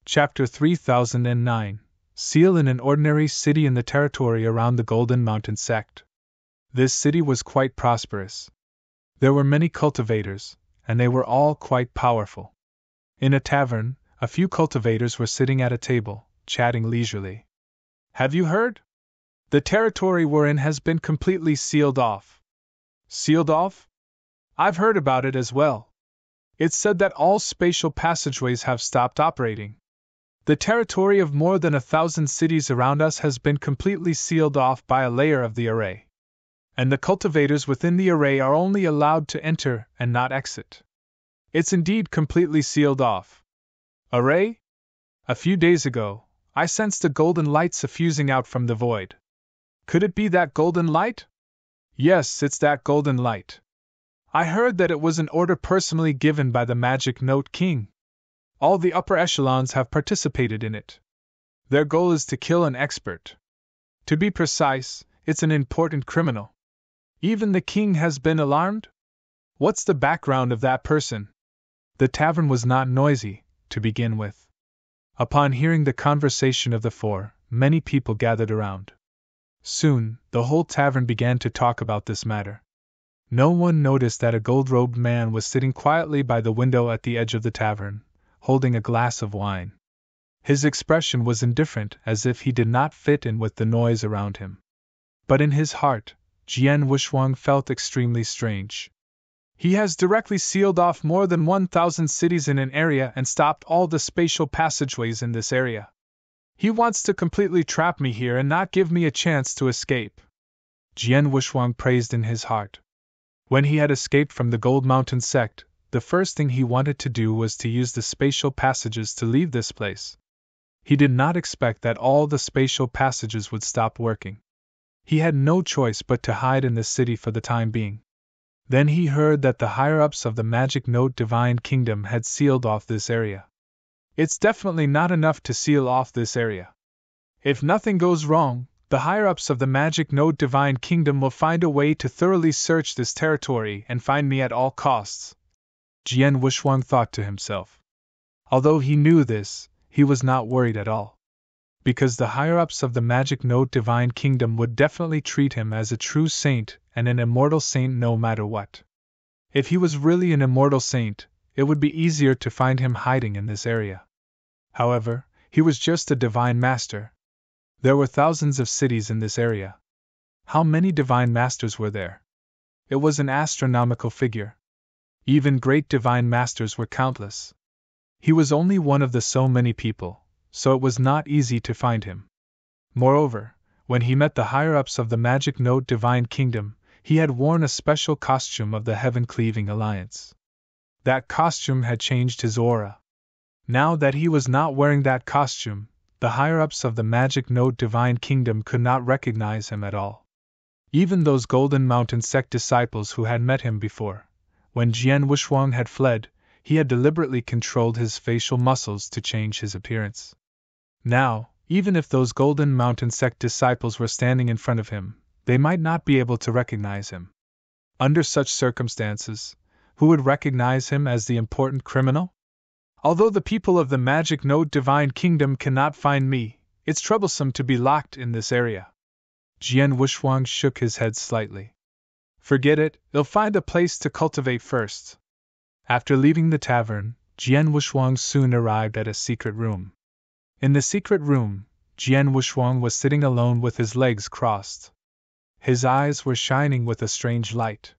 Chapter 3009 Seal in an ordinary city in the territory around the Golden Mountain sect. This city was quite prosperous. There were many cultivators, and they were all quite powerful. In a tavern, a few cultivators were sitting at a table, chatting leisurely. Have you heard? The territory we're in has been completely sealed off. Sealed off? I've heard about it as well. It's said that all spatial passageways have stopped operating. The territory of more than 1,000 cities around us has been completely sealed off by a layer of the array. And the cultivators within the array are only allowed to enter and not exit. It's indeed completely sealed off. Array? A few days ago, I sensed a golden light suffusing out from the void. Could it be that golden light? Yes, it's that golden light. I heard that it was an order personally given by the Magic Note King. All the upper echelons have participated in it. Their goal is to kill an expert. To be precise, it's an important criminal. Even the king has been alarmed? What's the background of that person? The tavern was not noisy, to begin with. Upon hearing the conversation of the four, many people gathered around. Soon, the whole tavern began to talk about this matter. No one noticed that a gold-robed man was sitting quietly by the window at the edge of the tavern, holding a glass of wine. His expression was indifferent, as if he did not fit in with the noise around him. But in his heart, Jian Wuxuang felt extremely strange. He has directly sealed off more than 1,000 cities in an area and stopped all the spatial passageways in this area. He wants to completely trap me here and not give me a chance to escape. Jian Wuxuang praised in his heart. When he had escaped from the Gold Mountain sect, the first thing he wanted to do was to use the spatial passages to leave this place. He did not expect that all the spatial passages would stop working. He had no choice but to hide in the city for the time being. Then he heard that the higher-ups of the Magic Note Divine Kingdom had sealed off this area. It's definitely not enough to seal off this area. If nothing goes wrong, the higher-ups of the Magic Note Divine Kingdom will find a way to thoroughly search this territory and find me at all costs. Jian Wuxuang thought to himself. Although he knew this, he was not worried at all. Because the higher-ups of the Magic Note Divine Kingdom would definitely treat him as a true saint and an immortal saint no matter what. If he was really an immortal saint, it would be easier to find him hiding in this area. However, he was just a divine master. There were thousands of cities in this area. How many divine masters were there? It was an astronomical figure. Even great divine masters were countless. He was only one of the so many people, so it was not easy to find him. Moreover, when he met the higher-ups of the Magic Note Divine Kingdom, he had worn a special costume of the Heaven-Cleaving Alliance. That costume had changed his aura. Now that he was not wearing that costume, the higher-ups of the Magic Note Divine Kingdom could not recognize him at all. Even those Golden Mountain sect disciples who had met him before. When Jian Wuxuang had fled, he had deliberately controlled his facial muscles to change his appearance. Now, even if those Golden Mountain sect disciples were standing in front of him, they might not be able to recognize him. Under such circumstances, who would recognize him as the important criminal? Although the people of the Magic Note Divine Kingdom cannot find me, it's troublesome to be locked in this area. Jian Wuxuang shook his head slightly. Forget it, they'll find a place to cultivate first. After leaving the tavern, Jian Wuxuang soon arrived at a secret room. In the secret room, Jian Wuxuang was sitting alone with his legs crossed. His eyes were shining with a strange light.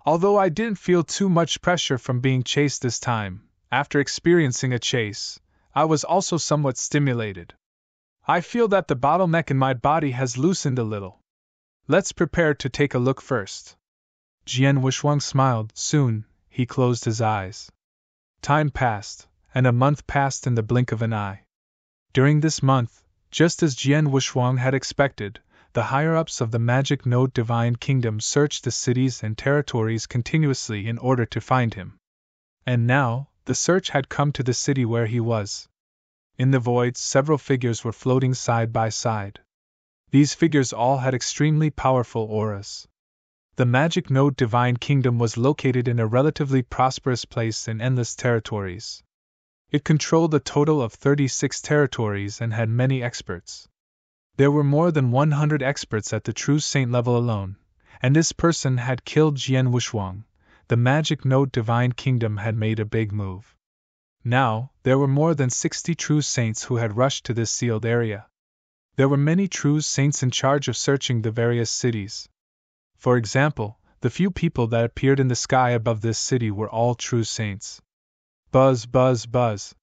Although I didn't feel too much pressure from being chased this time, after experiencing a chase, I was also somewhat stimulated. I feel that the bottleneck in my body has loosened a little. Let's prepare to take a look first. Jian Wuxuang smiled. Soon, he closed his eyes. Time passed, and a month passed in the blink of an eye. During this month, just as Jian Wuxuang had expected, the higher-ups of the Magic Note Divine Kingdom searched the cities and territories continuously in order to find him. And now, the search had come to the city where he was. In the void, several figures were floating side by side. These figures all had extremely powerful auras. The Magic Note Divine Kingdom was located in a relatively prosperous place in endless territories. It controlled a total of 36 territories and had many experts. There were more than 100 experts at the true saint level alone, and this person had killed Jian Wushuang. The magic note divine kingdom had made a big move. Now, there were more than 60 true saints who had rushed to this sealed area. There were many true saints in charge of searching the various cities. For example, the few people that appeared in the sky above this city were all true saints. Buzz, buzz, buzz.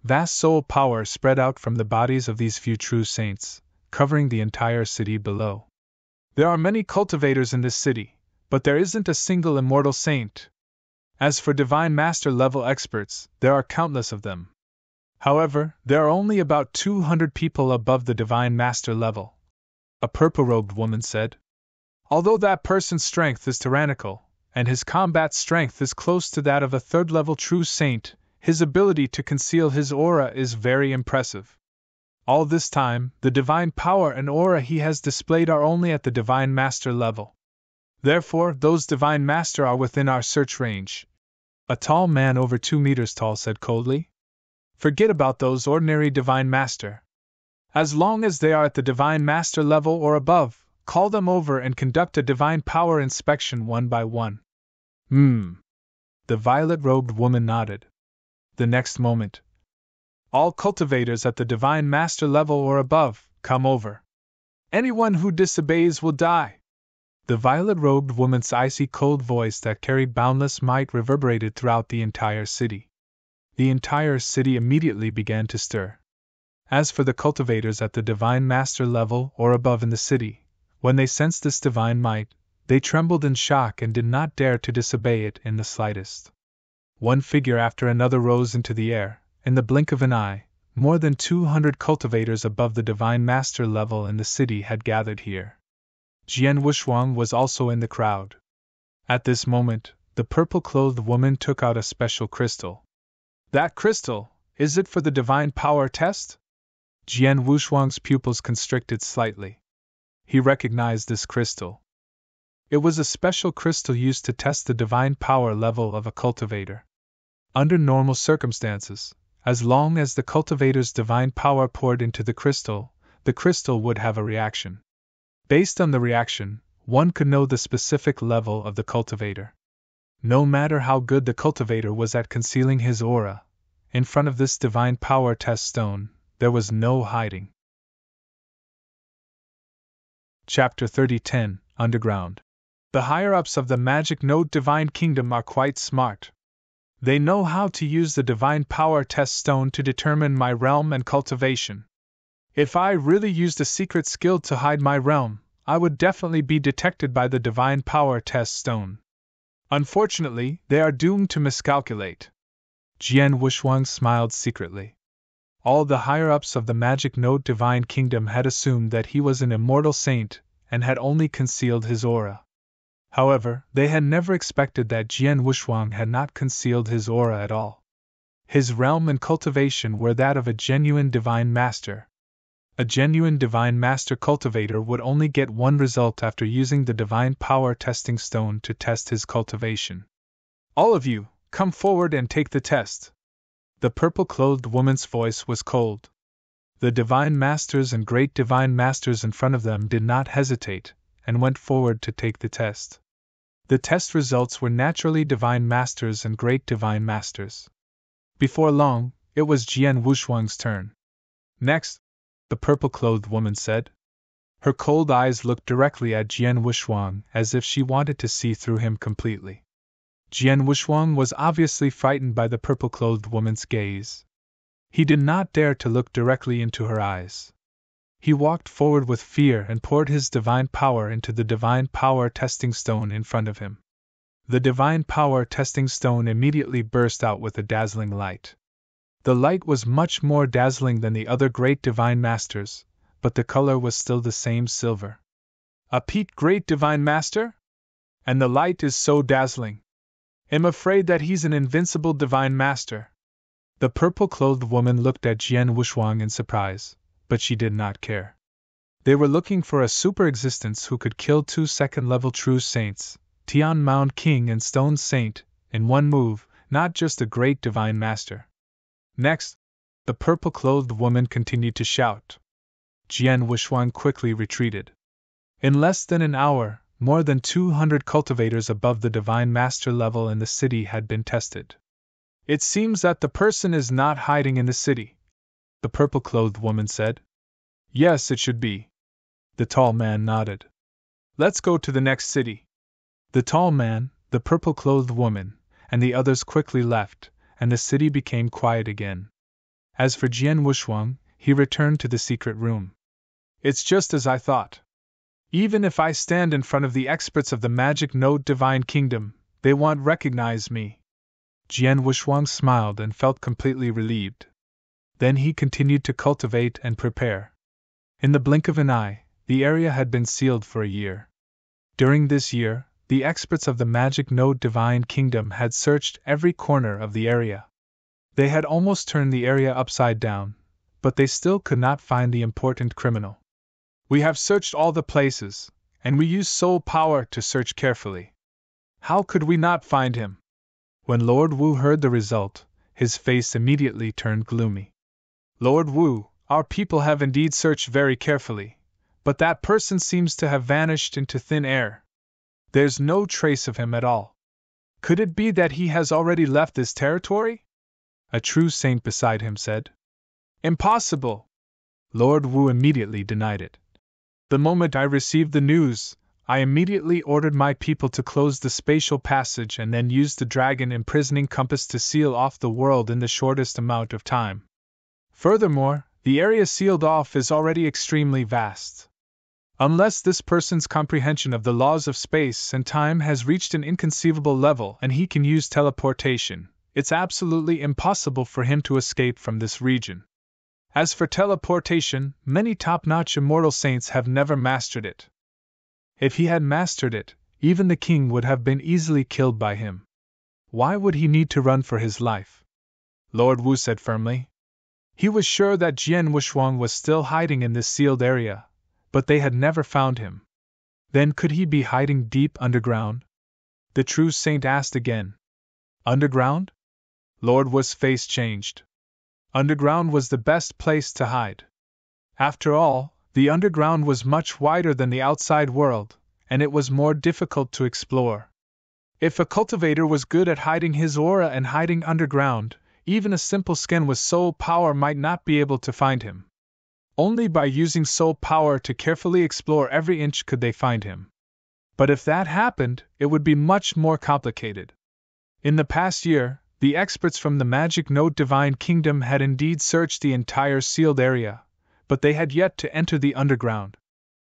Vast soul power spread out from the bodies of these few true saints, covering the entire city below. There are many cultivators in this city, but there isn't a single immortal saint. As for Divine Master level experts, there are countless of them. However, there are only about 200 people above the Divine Master level. A purple-robed woman said. Although that person's strength is tyrannical, and his combat strength is close to that of a third-level true saint, his ability to conceal his aura is very impressive. All this time, the divine power and aura he has displayed are only at the Divine Master level. Therefore, those Divine Master are within our search range. A tall man over 2 meters tall said coldly. Forget about those ordinary Divine Master. As long as they are at the Divine Master level or above, call them over and conduct a divine power inspection one by one. The violet-robed woman nodded. The next moment, all cultivators at the Divine Master level or above, come over. Anyone who disobeys will die. The violet-robed woman's icy cold voice that carried boundless might reverberated throughout the entire city. The entire city immediately began to stir. As for the cultivators at the Divine Master level or above in the city, when they sensed this divine might, they trembled in shock and did not dare to disobey it in the slightest. One figure after another rose into the air. In the blink of an eye, more than 200 cultivators above the Divine Master level in the city had gathered here. Jian Wushuang was also in the crowd. At this moment, the purple-clothed woman took out a special crystal. That crystal, is it for the divine power test? Jian Wushuang's pupils constricted slightly. He recognized this crystal. It was a special crystal used to test the divine power level of a cultivator. Under normal circumstances, as long as the cultivator's divine power poured into the crystal would have a reaction. Based on the reaction, one could know the specific level of the cultivator. No matter how good the cultivator was at concealing his aura, in front of this divine power test stone, there was no hiding. Chapter 30:10 Underground. The higher-ups of the Magic Note Divine Kingdom are quite smart. They know how to use the divine power test stone to determine my realm and cultivation. If I really used a secret skill to hide my realm, I would definitely be detected by the divine power test stone. Unfortunately, they are doomed to miscalculate. Jian Wushuang smiled secretly. All the higher-ups of the Magic Note Divine Kingdom had assumed that he was an immortal saint and had only concealed his aura. However, they had never expected that Jian Wushuang had not concealed his aura at all. His realm and cultivation were that of a genuine Divine Master. A genuine Divine Master cultivator would only get one result after using the Divine Power Testing Stone to test his cultivation. All of you, come forward and take the test. The purple-clothed woman's voice was cold. The Divine Masters and Great Divine Masters in front of them did not hesitate, and went forward to take the test. The test results were naturally Divine Masters and Great Divine Masters. Before long, it was Jian Wushuang's turn. Next, the purple-clothed woman said. Her cold eyes looked directly at Jian Wushuang as if she wanted to see through him completely. Jian Wushuang was obviously frightened by the purple-clothed woman's gaze. He did not dare to look directly into her eyes. He walked forward with fear and poured his divine power into the divine power testing stone in front of him. The divine power testing stone immediately burst out with a dazzling light. The light was much more dazzling than the other great divine masters, but the color was still the same silver. A Pete Great Divine Master? And the light is so dazzling. I'm afraid that he's an invincible divine master. The purple-clothed woman looked at Jian Wushuang in surprise, but she did not care. They were looking for a super-existence who could kill 2 second-level true saints, Tian Mound King and Stone Saint, in one move, not just a great divine master. Next, the purple-clothed woman continued to shout. Jian Wuxuan quickly retreated. In less than an hour, more than 200 cultivators above the Divine Master level in the city had been tested. It seems that the person is not hiding in the city, the purple-clothed woman said. Yes, it should be. The tall man nodded. Let's go to the next city. The tall man, the purple-clothed woman, and the others quickly left, and the city became quiet again. As for Jian Wuxuan, he returned to the secret room. It's just as I thought. Even if I stand in front of the experts of the magic node Divine Kingdom, they won't recognize me. Jian Wuxuan smiled and felt completely relieved. Then he continued to cultivate and prepare. In the blink of an eye, the area had been sealed for a year. During this year, the experts of the magic node Divine Kingdom had searched every corner of the area. They had almost turned the area upside down, but they still could not find the important criminal. We have searched all the places, and we used soul power to search carefully. How could we not find him? When Lord Wu heard the result, his face immediately turned gloomy. Lord Wu, our people have indeed searched very carefully, but that person seems to have vanished into thin air. There's no trace of him at all. Could it be that he has already left this territory? A true saint beside him said. Impossible! Lord Wu immediately denied it. The moment I received the news, I immediately ordered my people to close the spatial passage and then used the dragon imprisoning compass to seal off the world in the shortest amount of time. Furthermore, the area sealed off is already extremely vast. Unless this person's comprehension of the laws of space and time has reached an inconceivable level and he can use teleportation, it's absolutely impossible for him to escape from this region. As for teleportation, many top-notch immortal saints have never mastered it. If he had mastered it, even the king would have been easily killed by him. Why would he need to run for his life? Lord Wu said firmly. He was sure that Jian Wuxuan was still hiding in this sealed area, but they had never found him. Then could he be hiding deep underground? The true saint asked again. Underground? Lord Wu's face changed. Underground was the best place to hide. After all, the underground was much wider than the outside world, and it was more difficult to explore. If a cultivator was good at hiding his aura and hiding underground, even a simple skin with soul power might not be able to find him. Only by using soul power to carefully explore every inch could they find him. But if that happened, it would be much more complicated. In the past year, the experts from the Magic Node Divine Kingdom had indeed searched the entire sealed area, but they had yet to enter the underground.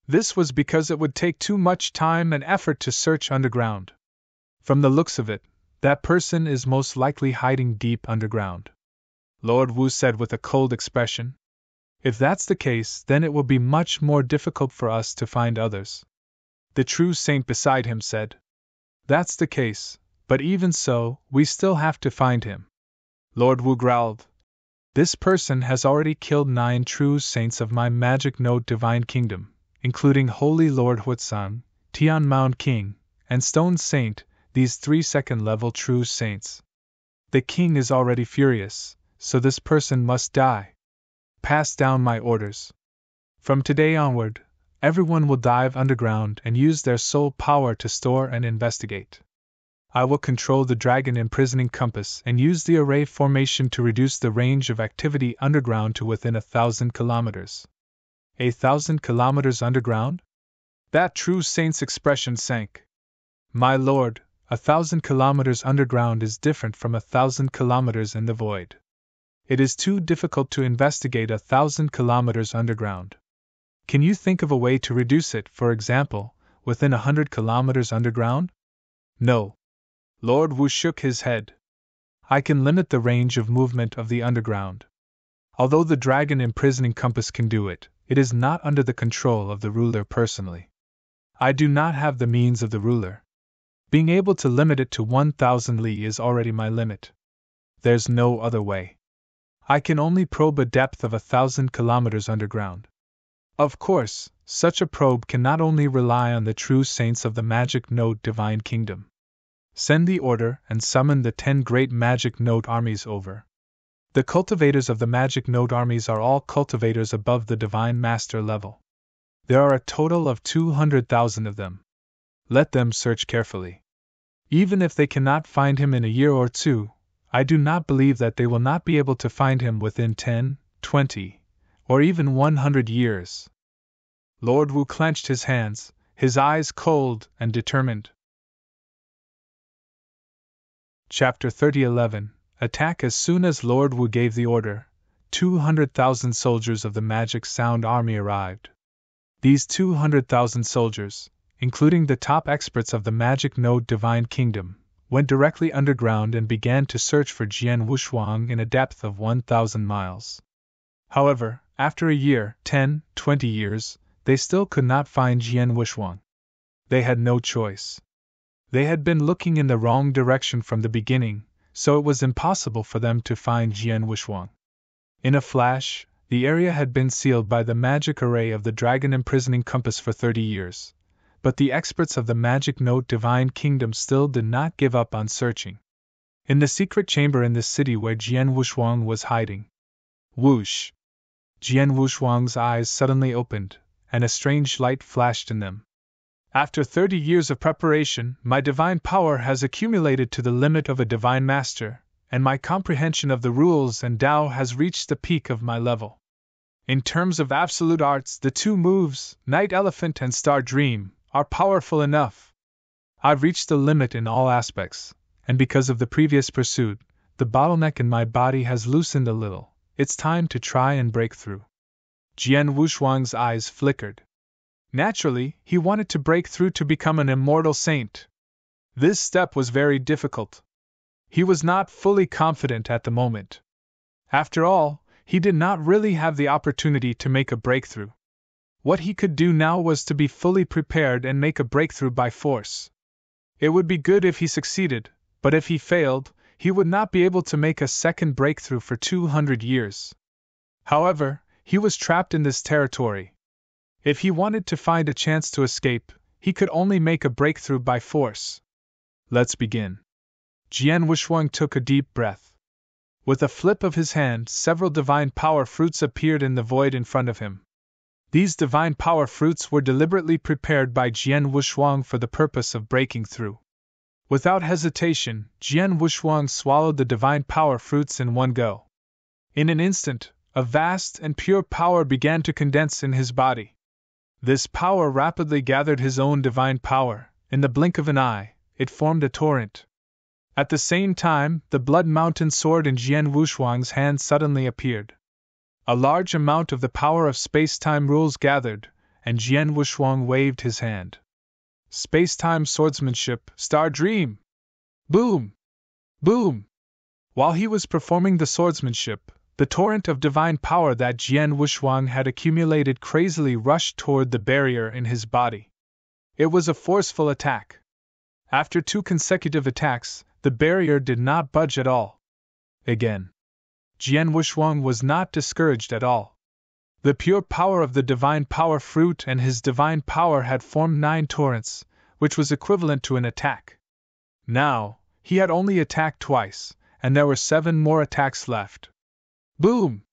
This was because it would take too much time and effort to search underground. From the looks of it, that person is most likely hiding deep underground. Lord Wu said with a cold expression. If that's the case, then it will be much more difficult for us to find others. The true saint beside him said. That's the case, but even so, we still have to find him. Lord Wu growled. This person has already killed 9 true saints of my magic node Divine Kingdom, including Holy Lord Huatsan, Tian Mound King, and Stone Saint, these 3 second-level true saints. The king is already furious, so this person must die. Pass down my orders. From today onward, everyone will dive underground and use their soul power to store and investigate. I will control the dragon imprisoning compass and use the array formation to reduce the range of activity underground to within 1,000 kilometers. 1,000 kilometers underground? That true saint's expression sank. My lord, 1,000 kilometers underground is different from 1,000 kilometers in the void. It is too difficult to investigate 1,000 kilometers underground. Can you think of a way to reduce it, for example, within 100 kilometers underground? No. Lord Wu shook his head. I can limit the range of movement of the underground. Although the dragon imprisoning compass can do it, it is not under the control of the ruler personally. I do not have the means of the ruler. Being able to limit it to 1,000 li is already my limit. There's no other way. I can only probe a depth of 1,000 kilometers underground. Of course, such a probe can not only rely on the true saints of the magic node Divine Kingdom. Send the order and summon the 10 great magic node armies over. The cultivators of the magic node armies are all cultivators above the Divine Master level. There are a total of 200,000 of them. Let them search carefully. Even if they cannot find him in a year or two, I do not believe that they will not be able to find him within 10, 20, or even 100 years. Lord Wu clenched his hands, his eyes cold and determined. Chapter 30:11 Attack. As soon as Lord Wu gave the order, 200,000 soldiers of the Magic Sound Army arrived. These 200,000 soldiers, including the top experts of the Magic Node Divine Kingdom, went directly underground and began to search for Jian Wushuang in a depth of 1,000 miles. However, after a year, 10, 20 years, they still could not find Jian Wushuang. They had no choice. They had been looking in the wrong direction from the beginning, so it was impossible for them to find Jian Wushuang. In a flash, the area had been sealed by the magic array of the dragon imprisoning compass for 30 years, but the experts of the Magic Node Divine Kingdom still did not give up on searching. In the secret chamber in the city where Jian Wushuang was hiding. Whoosh! Jian Wushuang's eyes suddenly opened, and a strange light flashed in them. After 30 years of preparation, my divine power has accumulated to the limit of a divine master, and my comprehension of the rules and Tao has reached the peak of my level. In terms of absolute arts, the two moves, Night Elephant and Star Dream, are powerful enough. I've reached the limit in all aspects, and because of the previous pursuit, the bottleneck in my body has loosened a little. It's time to try and break through. Jian Wushuang's eyes flickered. Naturally, he wanted to break through to become an immortal saint. This step was very difficult. He was not fully confident at the moment. After all, he did not really have the opportunity to make a breakthrough. What he could do now was to be fully prepared and make a breakthrough by force. It would be good if he succeeded, but if he failed, he would not be able to make a second breakthrough for 200 years. However, he was trapped in this territory. If he wanted to find a chance to escape, he could only make a breakthrough by force. Let's begin. Jian Wushuang took a deep breath. With a flip of his hand, several divine power fruits appeared in the void in front of him. These divine power fruits were deliberately prepared by Jian Wushuang for the purpose of breaking through. Without hesitation, Jian Wushuang swallowed the divine power fruits in one go. In an instant, a vast and pure power began to condense in his body. This power rapidly gathered his own divine power. In the blink of an eye, it formed a torrent. At the same time, the Blood Mountain sword in Jian Wushuang's hand suddenly appeared. A large amount of the power of space-time rules gathered, and Jian Wushuang waved his hand. Space-time swordsmanship, Star Dream! Boom! Boom! While he was performing the swordsmanship, the torrent of divine power that Jian Wushuang had accumulated crazily rushed toward the barrier in his body. It was a forceful attack. After 2 consecutive attacks, the barrier did not budge at all. Again. Jian Wushuang was not discouraged at all. The pure power of the divine power fruit and his divine power had formed 9 torrents, which was equivalent to an attack. Now, he had only attacked twice, and there were 7 more attacks left. Boom!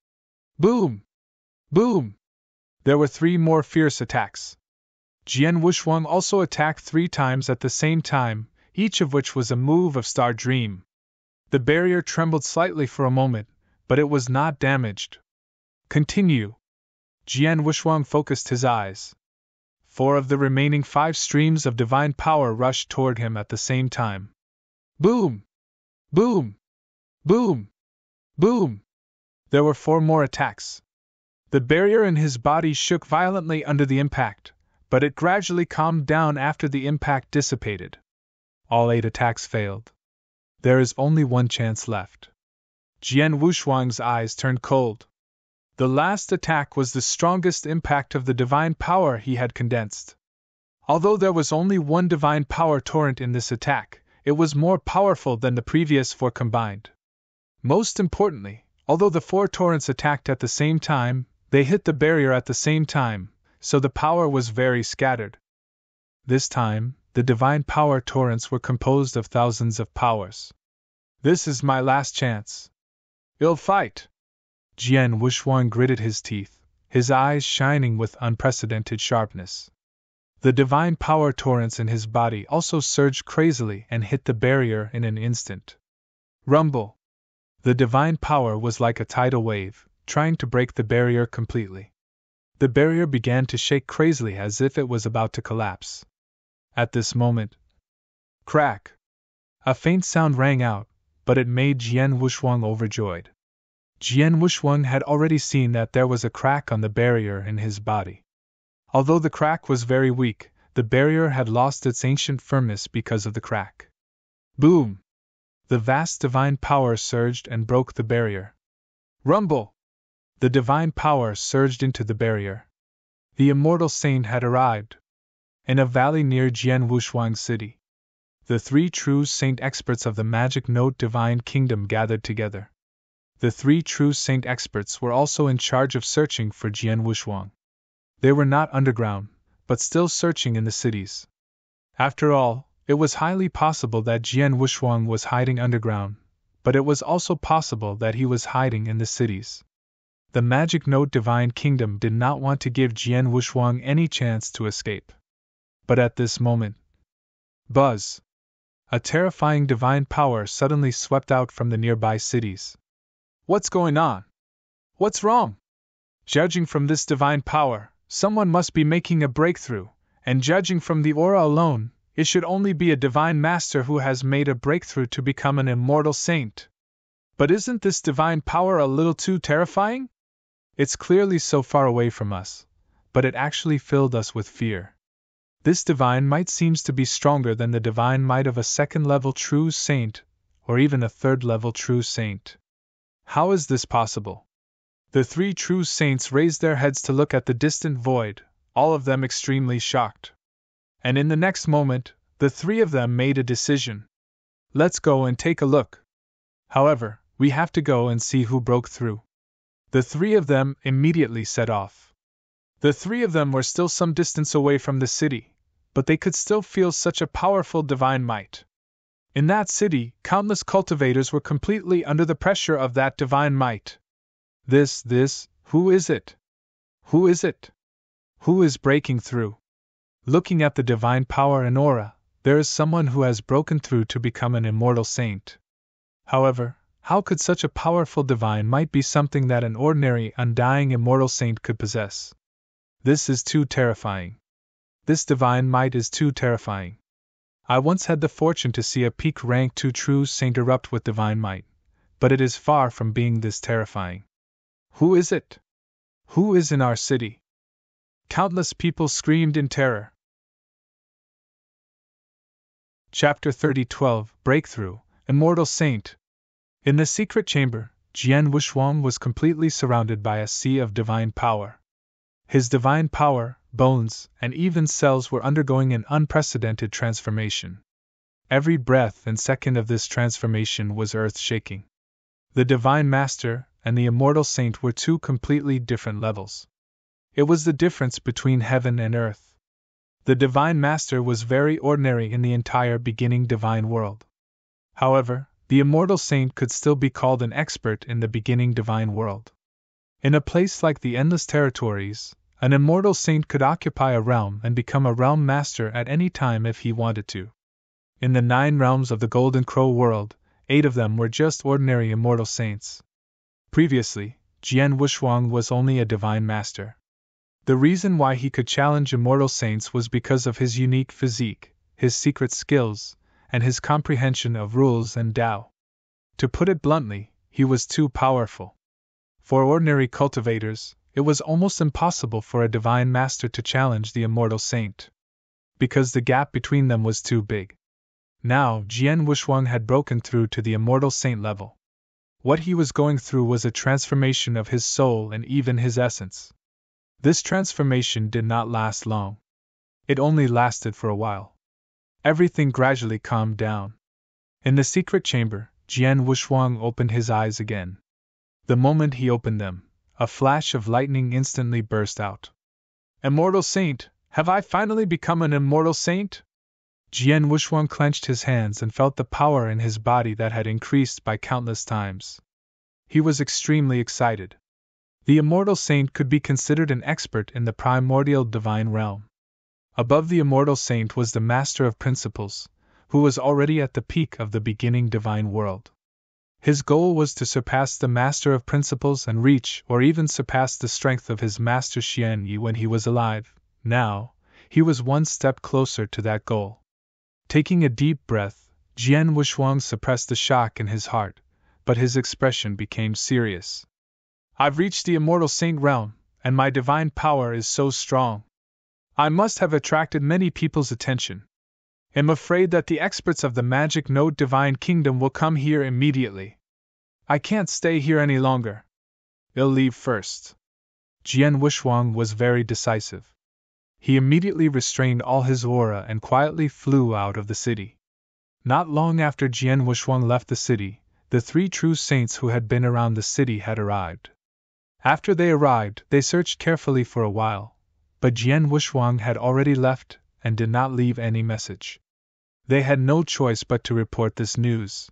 Boom! Boom! There were 3 more fierce attacks. Jian Wushuang also attacked 3 times at the same time, each of which was a move of Star Dream. The barrier trembled slightly for a moment, but it was not damaged. Continue. Jian Wushuang focused his eyes. 4 of the remaining 5 streams of divine power rushed toward him at the same time. Boom! Boom! Boom! Boom! There were 4 more attacks. The barrier in his body shook violently under the impact, but it gradually calmed down after the impact dissipated. All 8 attacks failed. There is only one chance left. Jian Wushuang's eyes turned cold. The last attack was the strongest impact of the divine power he had condensed. Although there was only one divine power torrent in this attack, it was more powerful than the previous 4 combined. Most importantly, although the 4 torrents attacked at the same time, they hit the barrier at the same time, so the power was very scattered. This time, the divine power torrents were composed of thousands of powers. This is my last chance. Ill fight! Jian Wuxuang gritted his teeth, his eyes shining with unprecedented sharpness. The divine power torrents in his body also surged crazily and hit the barrier in an instant. Rumble! The divine power was like a tidal wave, trying to break the barrier completely. The barrier began to shake crazily as if it was about to collapse. At this moment, crack! A faint sound rang out, but it made Jian Wuxuang overjoyed. Jian Wuxuang had already seen that there was a crack on the barrier in his body. Although the crack was very weak, the barrier had lost its ancient firmness because of the crack. Boom! The vast divine power surged and broke the barrier. Rumble! The divine power surged into the barrier. The immortal saint had arrived. In a valley near Jian Wuxuang City, the three true saint experts of the magic note divine kingdom gathered together. The three true saint experts were also in charge of searching for Jian Wuxuang. They were not underground, but still searching in the cities. After all, it was highly possible that Jian Wuxuang was hiding underground, but it was also possible that he was hiding in the cities. The Magic Note Divine Kingdom did not want to give Jian Wuxuang any chance to escape. But at this moment, buzz! A terrifying divine power suddenly swept out from the nearby cities. What's going on? What's wrong? Judging from this divine power, someone must be making a breakthrough, and judging from the aura alone, it should only be a divine master who has made a breakthrough to become an immortal saint. But isn't this divine power a little too terrifying? It's clearly so far away from us, but it actually filled us with fear. This divine might seems to be stronger than the divine might of a second-level true saint, or even a third-level true saint. How is this possible? The three true saints raised their heads to look at the distant void, all of them extremely shocked. And in the next moment, the three of them made a decision. Let's go and take a look. However, we have to go and see who broke through. The three of them immediately set off. The three of them were still some distance away from the city, but they could still feel such a powerful divine might. In that city, countless cultivators were completely under the pressure of that divine might. Who is it? Who is it? Who is breaking through? Looking at the divine power and aura, there is someone who has broken through to become an immortal saint. However, how could such a powerful divine might be something that an ordinary, undying immortal saint could possess? This is too terrifying. This divine might is too terrifying. I once had the fortune to see a peak rank 2 true saint erupt with divine might, but it is far from being this terrifying. Who is it? Who is in our city? Countless people screamed in terror. Chapter 30:12 Breakthrough, Immortal Saint. In the secret chamber, Jian Wuxuang was completely surrounded by a sea of divine power. His divine power, bones, and even cells were undergoing an unprecedented transformation. Every breath and second of this transformation was earth-shaking. The Divine Master and the Immortal Saint were two completely different levels. It was the difference between heaven and earth. The Divine Master was very ordinary in the entire beginning divine world. However, the Immortal Saint could still be called an expert in the beginning divine world. In a place like the Endless Territories, an Immortal Saint could occupy a realm and become a realm master at any time if he wanted to. In the 9 realms of the Golden Crow world, 8 of them were just ordinary Immortal Saints. Previously, Jian Wuxuang was only a Divine Master. The reason why he could challenge Immortal Saints was because of his unique physique, his secret skills, and his comprehension of rules and Tao. To put it bluntly, he was too powerful. For ordinary cultivators, it was almost impossible for a Divine Master to challenge the Immortal Saint, because the gap between them was too big. Now, Jian Wuxuang had broken through to the Immortal Saint level. What he was going through was a transformation of his soul and even his essence. This transformation did not last long. It only lasted for a while. Everything gradually calmed down. In the secret chamber, Jian Wuxuang opened his eyes again. The moment he opened them, a flash of lightning instantly burst out. Immortal Saint, have I finally become an Immortal Saint? Jian Wuxuang clenched his hands and felt the power in his body that had increased by countless times. He was extremely excited. The immortal saint could be considered an expert in the primordial divine realm. Above the immortal saint was the Master of Principles, who was already at the peak of the beginning divine world. His goal was to surpass the Master of Principles and reach or even surpass the strength of his master Xian Yi when he was alive. Now, he was one step closer to that goal. Taking a deep breath, Jian Wushuang suppressed the shock in his heart, but his expression became serious. I've reached the immortal saint realm, and my divine power is so strong. I must have attracted many people's attention. I'm afraid that the experts of the magic node divine kingdom will come here immediately. I can't stay here any longer. I'll leave first. Jian Wushuang was very decisive. He immediately restrained all his aura and quietly flew out of the city. Not long after Jian Wushuang left the city, the three true saints who had been around the city had arrived. After they arrived, they searched carefully for a while, but Jian Wushuang had already left and did not leave any message. They had no choice but to report this news.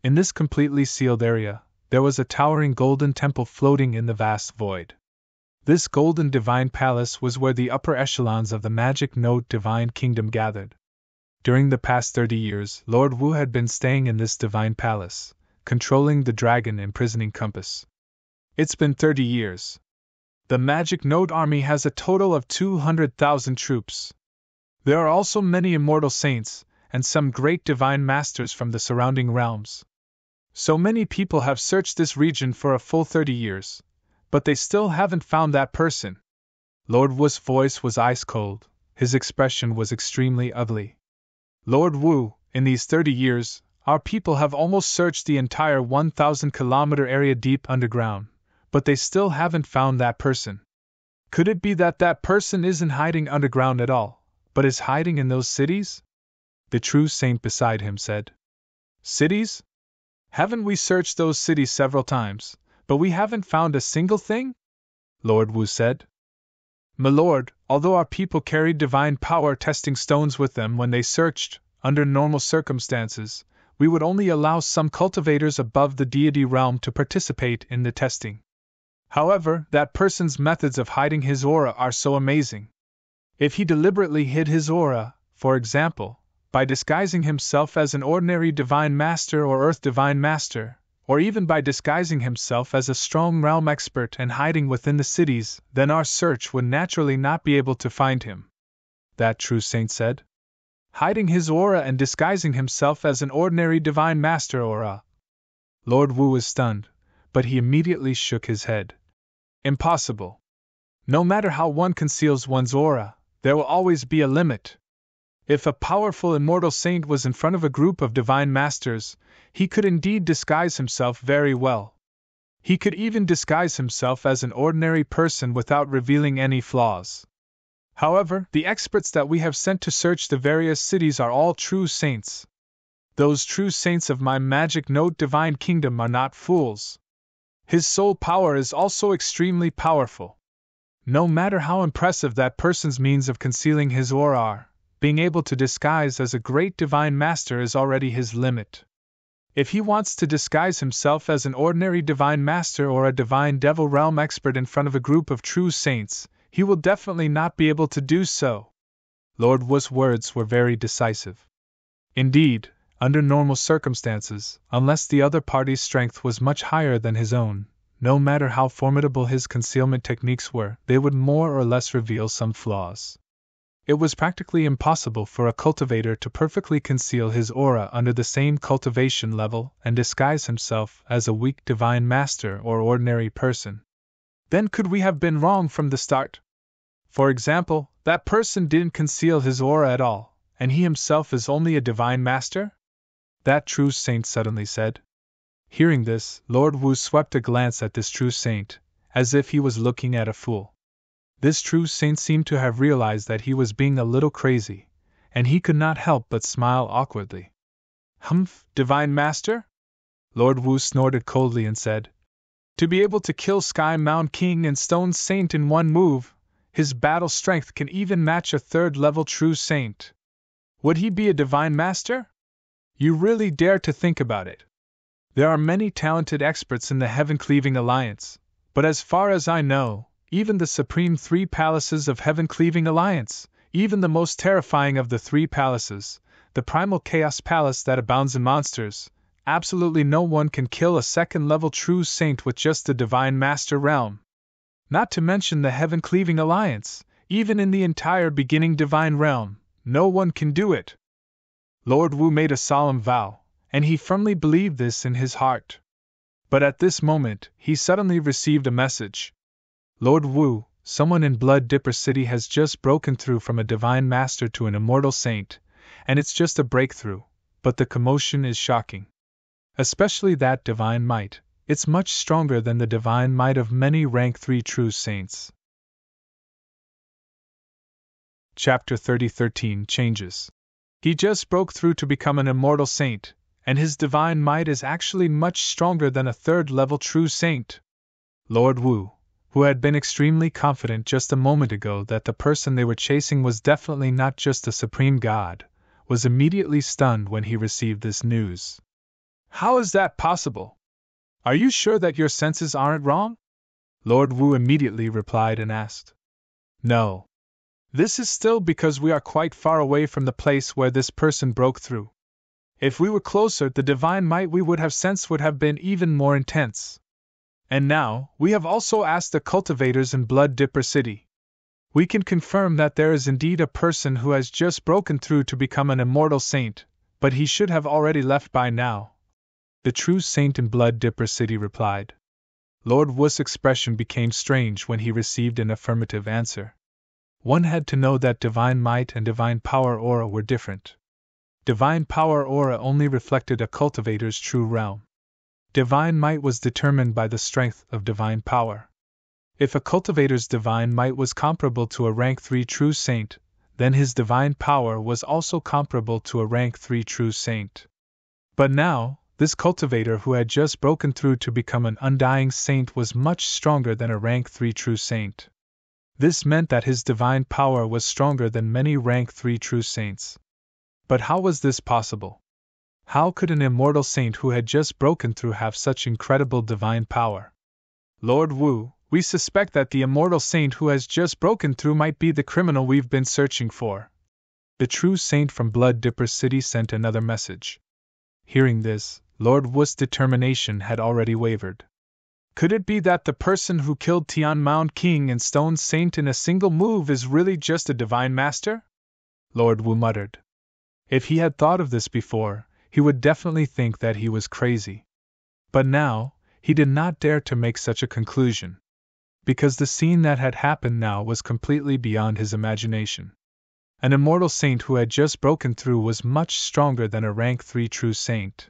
In this completely sealed area, there was a towering golden temple floating in the vast void. This golden divine palace was where the upper echelons of the magic node divine kingdom gathered. During the past 30 years, Lord Wu had been staying in this divine palace, controlling the dragon imprisoning compass. It's been 30 years. The magic node army has a total of 200,000 troops. There are also many immortal saints, and some great divine masters from the surrounding realms. So many people have searched this region for a full 30 years, but they still haven't found that person. Lord Wu's voice was ice cold, his expression was extremely ugly. Lord Wu, in these 30 years, our people have almost searched the entire 1,000-kilometer area deep underground, but they still haven't found that person. Could it be that that person isn't hiding underground at all, but is hiding in those cities? The true saint beside him said. Cities? Haven't we searched those cities several times, but we haven't found a single thing? Lord Wu said. My lord, although our people carried divine power testing stones with them when they searched, under normal circumstances, we would only allow some cultivators above the deity realm to participate in the testing. However, that person's methods of hiding his aura are so amazing. If he deliberately hid his aura, for example, by disguising himself as an ordinary divine master or earth divine master, or even by disguising himself as a strong realm expert and hiding within the cities, then our search would naturally not be able to find him. That true saint said. Hiding his aura and disguising himself as an ordinary divine master or a... Lord Wu was stunned, but he immediately shook his head. Impossible. No matter how one conceals one's aura, there will always be a limit. If a powerful immortal saint was in front of a group of divine masters, he could indeed disguise himself very well. He could even disguise himself as an ordinary person without revealing any flaws. However, the experts that we have sent to search the various cities are all true saints. Those true saints of my magic node divine kingdom are not fools. His soul power is also extremely powerful. No matter how impressive that person's means of concealing his aura are, being able to disguise as a great divine master is already his limit. If he wants to disguise himself as an ordinary divine master or a divine devil realm expert in front of a group of true saints, he will definitely not be able to do so. Lord Wu's words were very decisive. Indeed, under normal circumstances, unless the other party's strength was much higher than his own, no matter how formidable his concealment techniques were, they would more or less reveal some flaws. It was practically impossible for a cultivator to perfectly conceal his aura under the same cultivation level and disguise himself as a weak divine master or ordinary person. Then could we have been wrong from the start? For example, that person didn't conceal his aura at all, and he himself is only a divine master? That true saint suddenly said. Hearing this, Lord Wu swept a glance at this true saint, as if he was looking at a fool. This true saint seemed to have realized that he was being a little crazy, and he could not help but smile awkwardly. Humph, divine master? Lord Wu snorted coldly and said. To be able to kill Sky Mound King and Stone Saint in one move, his battle strength can even match a third-level true saint. Would he be a divine master? You really dare to think about it. There are many talented experts in the Heaven-Cleaving Alliance, but as far as I know, even the supreme 3 palaces of Heaven-Cleaving Alliance, even the most terrifying of the 3 palaces, the primal Chaos Palace that abounds in monsters, absolutely no one can kill a second-level true saint with just the Divine Master realm. Not to mention the Heaven-Cleaving Alliance, even in the entire beginning Divine Realm, no one can do it. Lord Wu made a solemn vow, and he firmly believed this in his heart. But at this moment, he suddenly received a message. Lord Wu, someone in Blood Dipper City has just broken through from a Divine Master to an immortal saint, and it's just a breakthrough, but the commotion is shocking. Especially that divine might, it's much stronger than the divine might of many rank 3 true saints. Chapter 30:13 Changes. He just broke through to become an immortal saint, and his divine might is actually much stronger than a 3rd-level true saint. Lord Wu, who had been extremely confident just a moment ago that the person they were chasing was definitely not just a supreme god, was immediately stunned when he received this news. How is that possible? Are you sure that your senses aren't wrong? Lord Wu immediately replied and asked. No. This is still because we are quite far away from the place where this person broke through. If we were closer, the divine might we would have sensed would have been even more intense. And now, we have also asked the cultivators in Blood Dipper City. We can confirm that there is indeed a person who has just broken through to become an immortal saint, but he should have already left by now. The true saint in Blood Dipper City replied. Lord Wu's expression became strange when he received an affirmative answer. One had to know that divine might and divine power aura were different. Divine power aura only reflected a cultivator's true realm. Divine might was determined by the strength of divine power. If a cultivator's divine might was comparable to a rank 3 true saint, then his divine power was also comparable to a rank 3 true saint. But now, this cultivator who had just broken through to become an undying saint was much stronger than a rank 3 true saint. This meant that his divine power was stronger than many rank 3 true saints. But how was this possible? How could an immortal saint who had just broken through have such incredible divine power? Lord Wu, we suspect that the immortal saint who has just broken through might be the criminal we've been searching for. The true saint from Blood Dipper City sent another message. Hearing this, Lord Wu's determination had already wavered. Could it be that the person who killed Tian Mound King and Stone Saint in a single move is really just a divine master? Lord Wu muttered. If he had thought of this before, he would definitely think that he was crazy. But now, he did not dare to make such a conclusion. Because the scene that had happened now was completely beyond his imagination. An immortal saint who had just broken through was much stronger than a rank 3 true saint.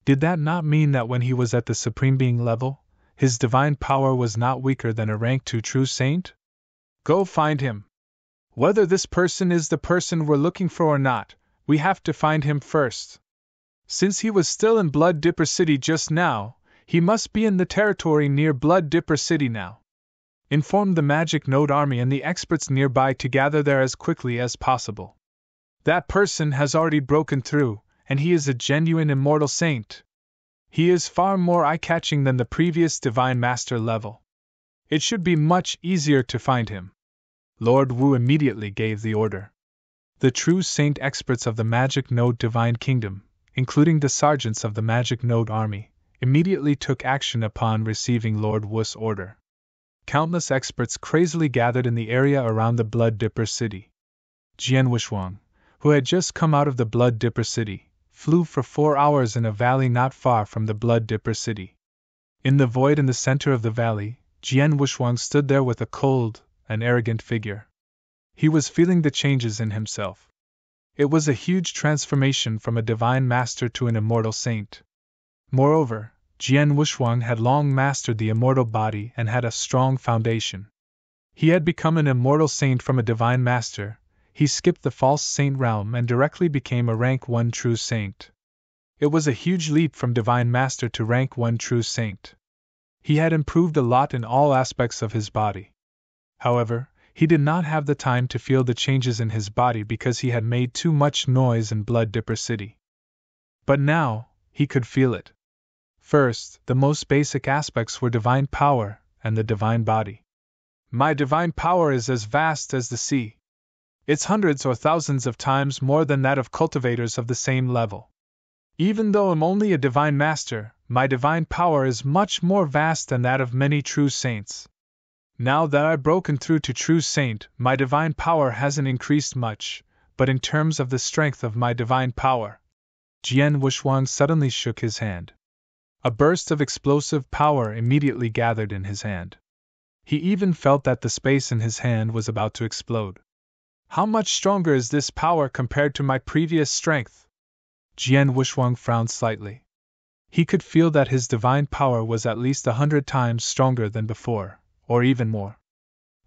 Did that not mean that when he was at the Supreme Being level, his divine power was not weaker than a rank 2 true saint? Go find him. Whether this person is the person we're looking for or not, we have to find him first. Since he was still in Blood Dipper City just now, he must be in the territory near Blood Dipper City now. Inform the Magic Node Army and the experts nearby to gather there as quickly as possible. That person has already broken through, and he is a genuine immortal saint. He is far more eye-catching than the previous Divine Master level. It should be much easier to find him. Lord Wu immediately gave the order. The true saint experts of the Magic Node Divine Kingdom, including the sergeants of the Magic Node Army, immediately took action upon receiving Lord Wu's order. Countless experts crazily gathered in the area around the Blood Dipper City. Jian Wushuang, who had just come out of the Blood Dipper City, flew for 4 hours in a valley not far from the Blood Dipper City. In the void in the center of the valley, Jian Wushuang stood there with a cold and arrogant figure. He was feeling the changes in himself. It was a huge transformation from a divine master to an immortal saint. Moreover, Jian Wushuang had long mastered the immortal body and had a strong foundation. He had become an immortal saint from a divine master. He skipped the false saint realm and directly became a rank 1 true saint. It was a huge leap from divine master to rank 1 true saint. He had improved a lot in all aspects of his body. However, he did not have the time to feel the changes in his body because he had made too much noise in Blood Dipper City. But now, he could feel it. First, the most basic aspects were divine power and the divine body. My divine power is as vast as the sea. It's hundreds or thousands of times more than that of cultivators of the same level. Even though I'm only a divine master, my divine power is much more vast than that of many true saints. Now that I've broken through to true saint, my divine power hasn't increased much, but in terms of the strength of my divine power. Jian Wushuang suddenly shook his hand. A burst of explosive power immediately gathered in his hand. He even felt that the space in his hand was about to explode. How much stronger is this power compared to my previous strength? Jian Wushuang frowned slightly. He could feel that his divine power was at least 100 times stronger than before, or even more.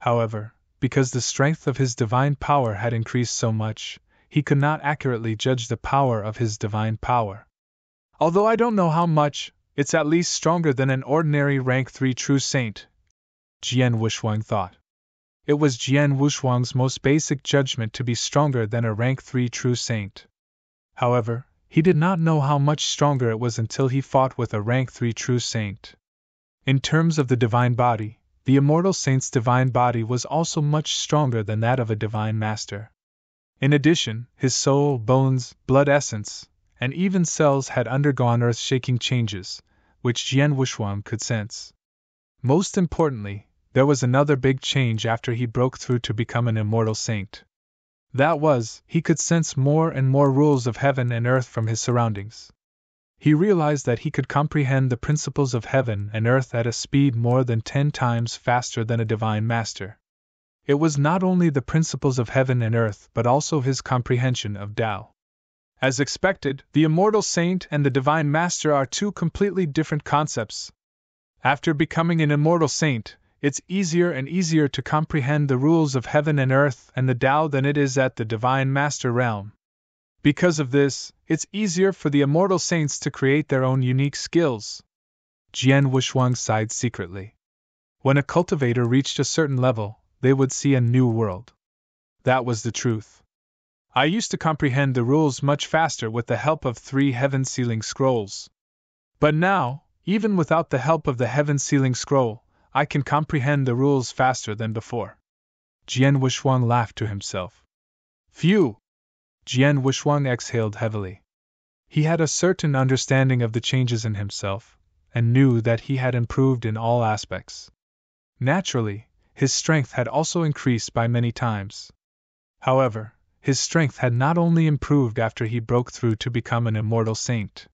However, because the strength of his divine power had increased so much, he could not accurately judge the power of his divine power. Although I don't know how much, it's at least stronger than an ordinary rank 3 true saint, Jian Wushuang thought. It was Jian Wushuang's most basic judgment to be stronger than a rank 3 true saint. However, he did not know how much stronger it was until he fought with a rank 3 true saint. In terms of the divine body, the immortal saint's divine body was also much stronger than that of a divine master. In addition, his soul, bones, blood essence, and even cells had undergone earth-shaking changes, which Jian Wushuang could sense. Most importantly, there was another big change after he broke through to become an immortal saint. That was, he could sense more and more rules of heaven and earth from his surroundings. He realized that he could comprehend the principles of heaven and earth at a speed more than 10 times faster than a divine master. It was not only the principles of heaven and earth but also his comprehension of Tao. As expected, the immortal saint and the divine master are two completely different concepts. After becoming an immortal saint, it's easier and easier to comprehend the rules of heaven and earth and the Tao than it is at the divine master realm. Because of this, it's easier for the immortal saints to create their own unique skills. Jian Wushuang sighed secretly. When a cultivator reached a certain level, they would see a new world. That was the truth. I used to comprehend the rules much faster with the help of 3 heaven-sealing scrolls. But now, even without the help of the heaven-sealing scroll, I can comprehend the rules faster than before. Jian Wushuang laughed to himself. Phew! Jian Wushuang exhaled heavily. He had a certain understanding of the changes in himself, and knew that he had improved in all aspects. Naturally, his strength had also increased by many times. However, his strength had not only improved after he broke through to become an immortal saint.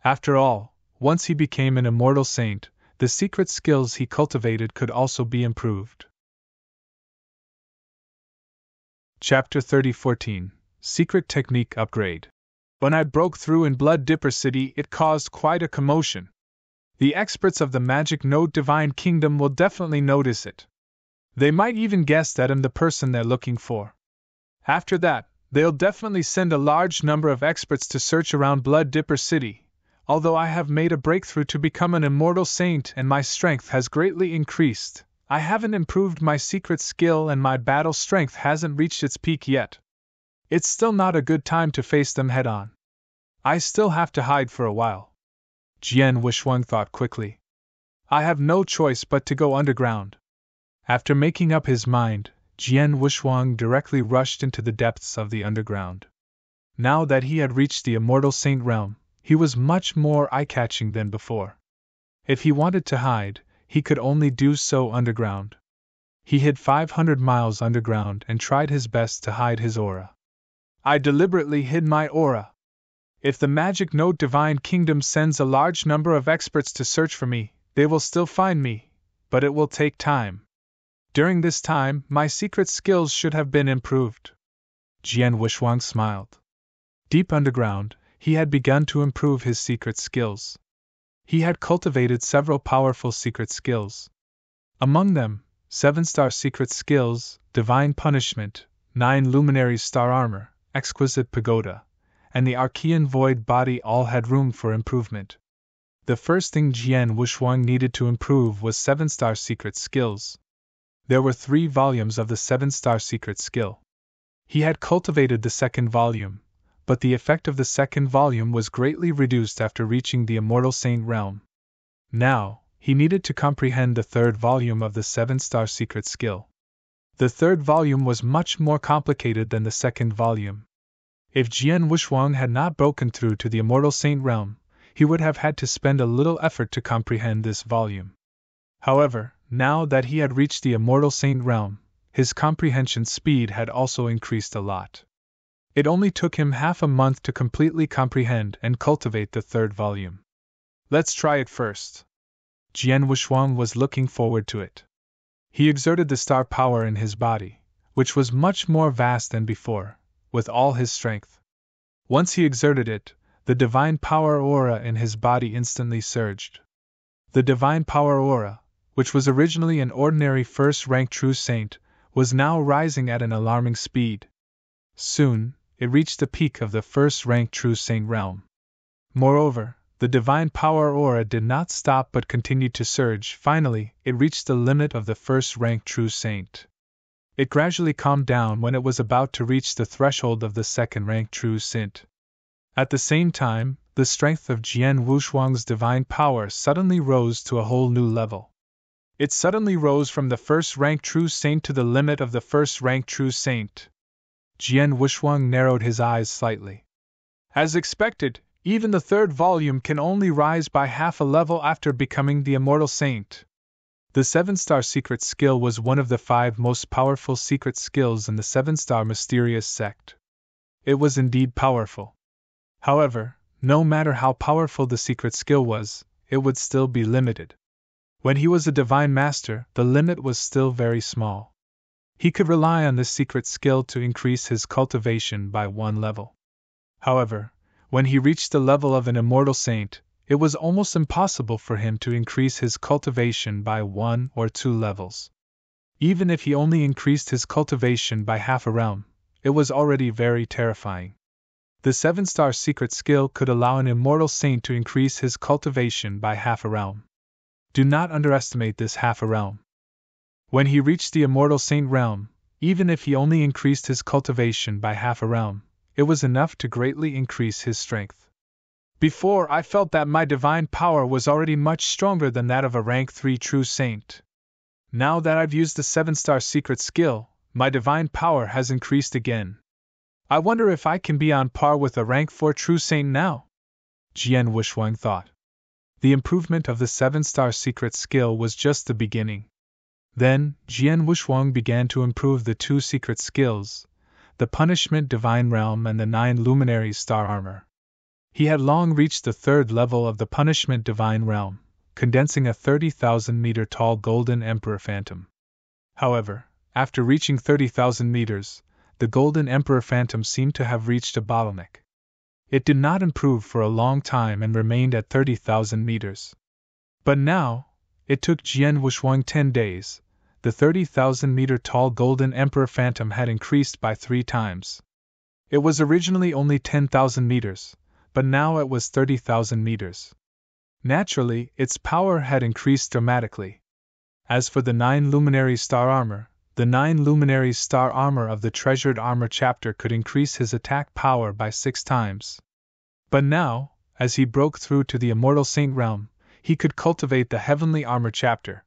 After all, once he became an immortal saint, the secret skills he cultivated could also be improved. Chapter 30:14 Secret Technique Upgrade. When I broke through in Blood Dipper City, it caused quite a commotion. The experts of the Magic Note Divine Kingdom will definitely notice it. They might even guess that I'm the person they're looking for. After that, they'll definitely send a large number of experts to search around Blood Dipper City. Although I have made a breakthrough to become an immortal saint and my strength has greatly increased, I haven't improved my secret skill and my battle strength hasn't reached its peak yet. It's still not a good time to face them head-on. I still have to hide for a while. Jian Wushuang thought quickly. I have no choice but to go underground. After making up his mind, Jian Wushuang directly rushed into the depths of the underground. Now that he had reached the immortal saint realm, he was much more eye-catching than before. If he wanted to hide, he could only do so underground. He hid 500 miles underground and tried his best to hide his aura. I deliberately hid my aura. If the Magic Note Divine Kingdom sends a large number of experts to search for me, they will still find me, but it will take time. During this time, my secret skills should have been improved. Jian Wushuang smiled. Deep underground, he had begun to improve his secret skills. He had cultivated several powerful secret skills. Among them, 7-star secret skills, Divine Punishment, 9 Luminary Star Armor, Exquisite Pagoda, and the Archean Void Body all had room for improvement. The first thing Jian Wushuang needed to improve was 7-star secret skills. There were 3 volumes of the 7-star secret skill. He had cultivated the second volume, but the effect of the second volume was greatly reduced after reaching the Immortal Saint realm. Now, he needed to comprehend the third volume of the 7-star secret skill. The third volume was much more complicated than the second volume. If Jian Wushuang had not broken through to the Immortal Saint realm, he would have had to spend a little effort to comprehend this volume. However, now that he had reached the Immortal Saint realm, his comprehension speed had also increased a lot. It only took him half a month to completely comprehend and cultivate the third volume. Let's try it first. Jian Wushuang was looking forward to it. He exerted the star power in his body, which was much more vast than before, with all his strength. Once he exerted it, the divine power aura in his body instantly surged. The divine power aura, which was originally an ordinary first-rank true saint, was now rising at an alarming speed. Soon, it reached the peak of the first-rank true saint realm. Moreover, the divine power aura did not stop but continued to surge. Finally, it reached the limit of the first-rank true saint. It gradually calmed down when it was about to reach the threshold of the second-rank true saint. At the same time, the strength of Jian Wushuang's divine power suddenly rose to a whole new level. It suddenly rose from the first-rank true saint to the limit of the first-rank true saint. Jian Wushuang narrowed his eyes slightly. As expected, even the third volume can only rise by half a level after becoming the Immortal Saint. The 7-star secret skill was one of the 5 most powerful secret skills in the 7-star mysterious sect. It was indeed powerful. However, no matter how powerful the secret skill was, it would still be limited. When he was a divine master, the limit was still very small. He could rely on this secret skill to increase his cultivation by 1 level. However, when he reached the level of an immortal saint, it was almost impossible for him to increase his cultivation by 1 or 2 levels. Even if he only increased his cultivation by half a realm, it was already very terrifying. The 7-star secret skill could allow an immortal saint to increase his cultivation by half a realm. Do not underestimate this half a realm. When he reached the Immortal Saint realm, even if he only increased his cultivation by half a realm, it was enough to greatly increase his strength. Before, I felt that my divine power was already much stronger than that of a rank 3 true saint. Now that I've used the 7-star secret skill, my divine power has increased again. I wonder if I can be on par with a rank 4 true saint now? Jian Wushuang thought. The improvement of the 7-star secret skill was just the beginning. Then, Jian Wushuang began to improve the 2 secret skills, the Punishment Divine Realm and the 9 Luminaries Star Armor. He had long reached the 3rd level of the Punishment Divine Realm, condensing a 30,000-meter tall Golden Emperor Phantom. However, after reaching 30,000 meters, the Golden Emperor Phantom seemed to have reached a bottleneck. It did not improve for a long time and remained at 30,000 meters. But now, it took Jian Wushuang 10 days. The 30,000-meter tall Golden Emperor Phantom had increased by 3 times. It was originally only 10,000 meters, but now it was 30,000 meters. Naturally, its power had increased dramatically. As for the 9 Luminaries Star Armor, the 9 Luminaries Star Armor of the Treasured Armor chapter could increase his attack power by 6 times. But now, as he broke through to the Immortal Saint realm, he could cultivate the Heavenly Armor chapter.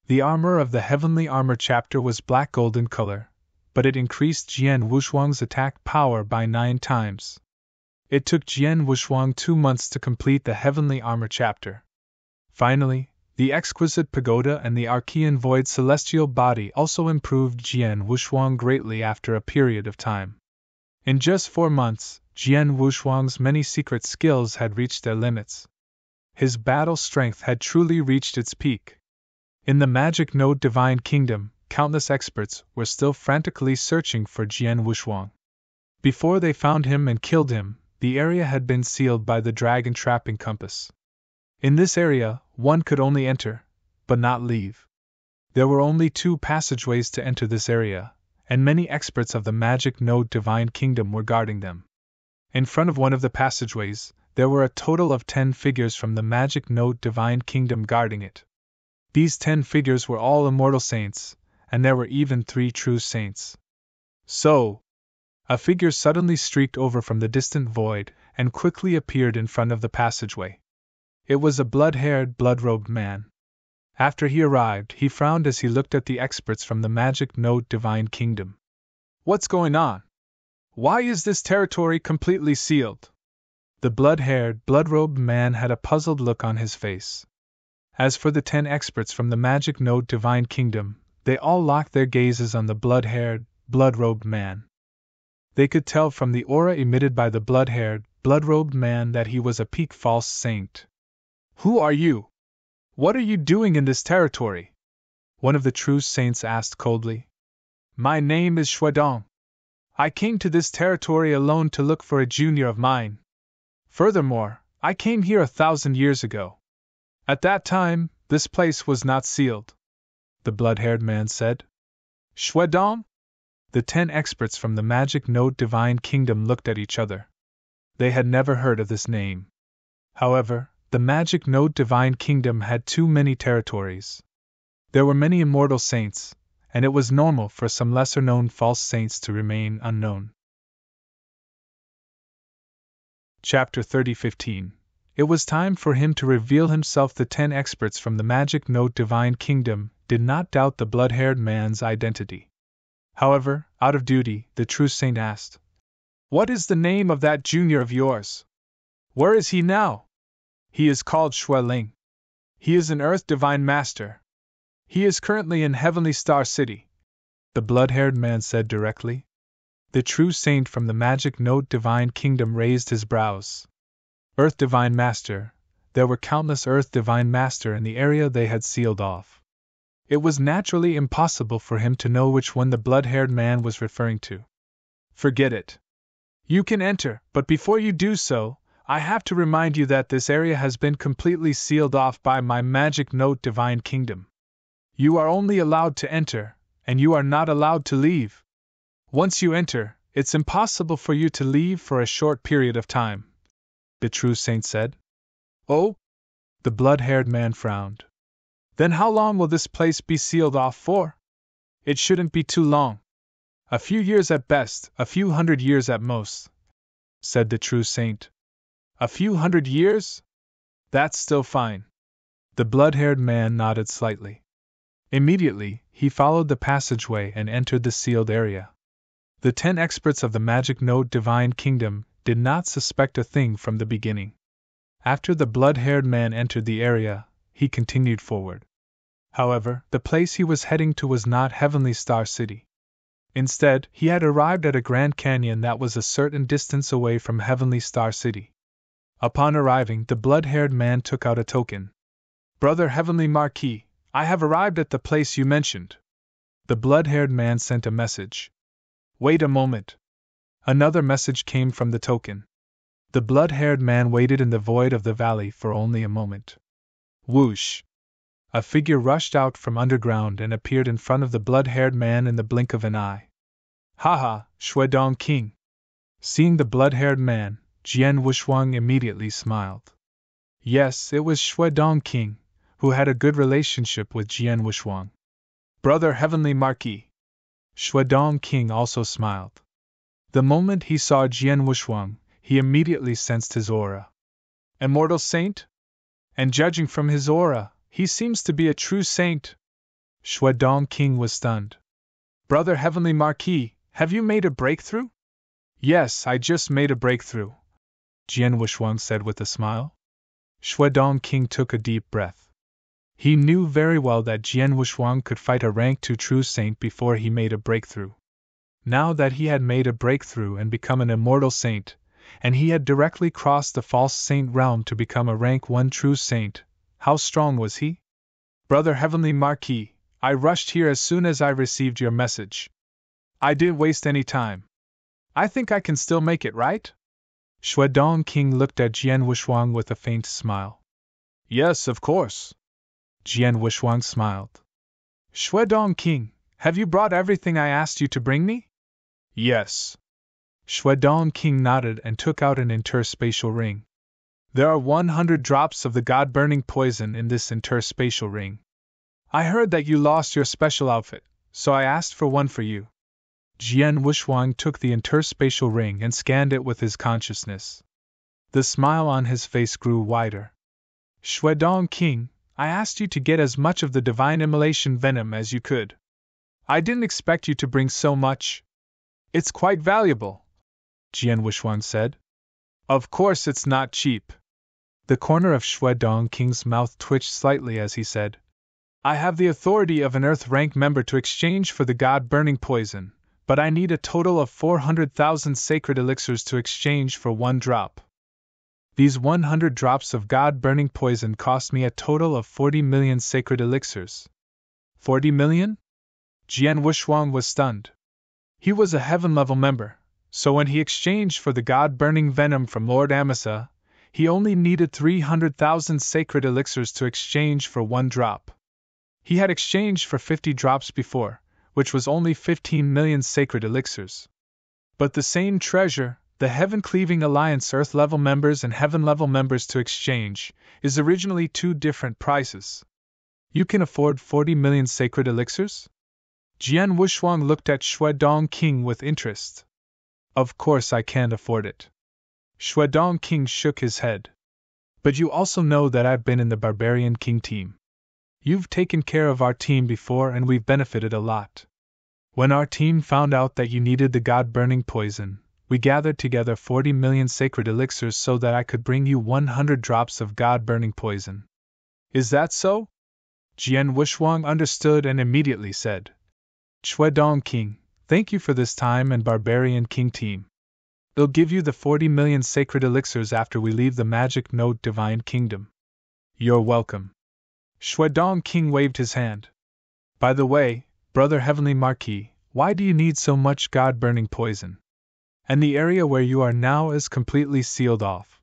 The armor of the Heavenly Armor chapter was black gold in color, but it increased Jian Wushuang's attack power by 9 times. It took Jian Wushuang 2 months to complete the Heavenly Armor chapter. Finally, the Exquisite Pagoda and the Archean Void Celestial Body also improved Jian Wushuang greatly after a period of time. In just 4 months, Jian Wushuang's many secret skills had reached their limits. His battle strength had truly reached its peak. In the Magic Node Divine Kingdom, countless experts were still frantically searching for Jian Wushuang. Before they found him and killed him, the area had been sealed by the Dragon Trapping Compass. In this area, one could only enter, but not leave. There were only 2 passageways to enter this area, and many experts of the Magic Node Divine Kingdom were guarding them. In front of one of the passageways, there were a total of 10 figures from the Magic Node Divine Kingdom guarding it. These 10 figures were all immortal saints, and there were even 3 true saints. So, A figure suddenly streaked over from the distant void and quickly appeared in front of the passageway. It was a blood-haired, blood-robed man. After he arrived, he frowned as he looked at the experts from the magic node Divine Kingdom. What's going on? Why is this territory completely sealed? The blood-haired, blood-robed man had a puzzled look on his face. As for the 10 experts from the magic node Divine Kingdom, they all locked their gazes on the blood-haired, blood-robed man. They could tell from the aura emitted by the blood-haired, blood-robed man that he was a peak false saint. Who are you? What are you doing in this territory? One of the true saints asked coldly. My name is Shuedong. I came to this territory alone to look for a junior of mine. Furthermore, I came here 1,000 years ago. At that time, this place was not sealed. The blood-haired man said. Shuedong? The 10 experts from the magic node Divine Kingdom looked at each other. They had never heard of this name. However, the magic node Divine Kingdom had too many territories. There were many immortal saints, and it was normal for some lesser-known false saints to remain unknown. Chapter 30:15. It was time for him to reveal himself. The 10 experts from the magic node Divine Kingdom did not doubt the blood-haired man's identity. However, out of duty, the true saint asked, What is the name of that junior of yours? Where is he now? He is called Shueling. He is an Earth Divine Master. He is currently in Heavenly Star City, the blood-haired man said directly. The true saint from the magic node Divine Kingdom raised his brows. Earth Divine Master. There were countless Earth Divine Master in the area they had sealed off. It was naturally impossible for him to know which one the blood-haired man was referring to. Forget it. You can enter, but before you do so, I have to remind you that this area has been completely sealed off by my magic node Divine Kingdom. You are only allowed to enter, and you are not allowed to leave. Once you enter, it's impossible for you to leave for a short period of time, the true saint said. Oh? The blood-haired man frowned. Then how long will this place be sealed off for? It shouldn't be too long. A few years at best, a few hundred years at most, said the true saint. A few hundred years? That's still fine. The blood-haired man nodded slightly. Immediately, he followed the passageway and entered the sealed area. The 10 experts of the magic node Divine Kingdom did not suspect a thing from the beginning. After the blood-haired man entered the area, he continued forward. However, the place he was heading to was not Heavenly Star City. Instead, he had arrived at a Grand Canyon that was a certain distance away from Heavenly Star City. Upon arriving, the blood-haired man took out a token. Brother Heavenly Marquis, I have arrived at the place you mentioned. The blood-haired man sent a message. Wait a moment. Another message came from the token. The blood-haired man waited in the void of the valley for only a moment. Whoosh! A figure rushed out from underground and appeared in front of the blood-haired man in the blink of an eye. Haha, Shuedong King! Seeing the blood-haired man, Jian Wushuang immediately smiled. Yes, it was Shuedong King, who had a good relationship with Jian Wushuang. Brother Heavenly Marquis! Shuedong King also smiled. The moment he saw Jian Wushuang, he immediately sensed his aura. Immortal Saint? And judging from his aura, he seems to be a true saint. Shuedong King was stunned. Brother Heavenly Marquis, have you made a breakthrough? Yes, I just made a breakthrough, Jian Wushuang said with a smile. Shuedong King took a deep breath. He knew very well that Jian Wushuang could fight a rank 2 true saint before he made a breakthrough. Now that he had made a breakthrough and become an immortal saint, and he had directly crossed the false saint realm to become a rank 1 true saint, how strong was he? Brother Heavenly Marquis, I rushed here as soon as I received your message. I didn't waste any time. I think I can still make it, right? Shuedong King looked at Jian Wushuang with a faint smile. Yes, of course. Jian Wushuang smiled. Shuedong King, have you brought everything I asked you to bring me? Yes. Shuedong King nodded and took out an interspatial ring. There are 100 drops of the god-burning poison in this interspatial ring. I heard that you lost your special outfit, so I asked for one for you. Jian Wuxuang took the interspatial ring and scanned it with his consciousness. The smile on his face grew wider. Shuedong King, I asked you to get as much of the divine immolation venom as you could. I didn't expect you to bring so much. It's quite valuable, Jian Wuxuang said. Of course it's not cheap. The corner of Shuedong King's mouth twitched slightly as he said, I have the authority of an Earth rank member to exchange for the god-burning poison, but I need a total of 400,000 sacred elixirs to exchange for 1 drop. These 100 drops of god-burning poison cost me a total of 40 million sacred elixirs. 40 million? Jian Wuxuang was stunned. He was a heaven-level member, so when he exchanged for the god-burning venom from Lord Amasa, he only needed 300,000 sacred elixirs to exchange for 1 drop. He had exchanged for 50 drops before, which was only 15 million sacred elixirs. But the same treasure, the Heaven-Cleaving Alliance Earth-level members and Heaven-level members to exchange, is originally 2 different prices. You can afford 40 million sacred elixirs? Jian Wuxuang looked at Shuedong King with interest. Of course I can't afford it. Shuedong King shook his head. But you also know that I've been in the Barbarian King team. You've taken care of our team before and we've benefited a lot. When our team found out that you needed the god-burning poison, we gathered together 40 million sacred elixirs so that I could bring you 100 drops of god-burning poison. Is that so? Jian Wuxuang understood and immediately said, Shuedong King, thank you for this time and Barbarian King team. They'll give you the 40 million sacred elixirs after we leave the Magic Node Divine Kingdom. You're welcome. Shuedong King waved his hand. By the way, Brother Heavenly Marquis, why do you need so much god-burning poison? And the area where you are now is completely sealed off.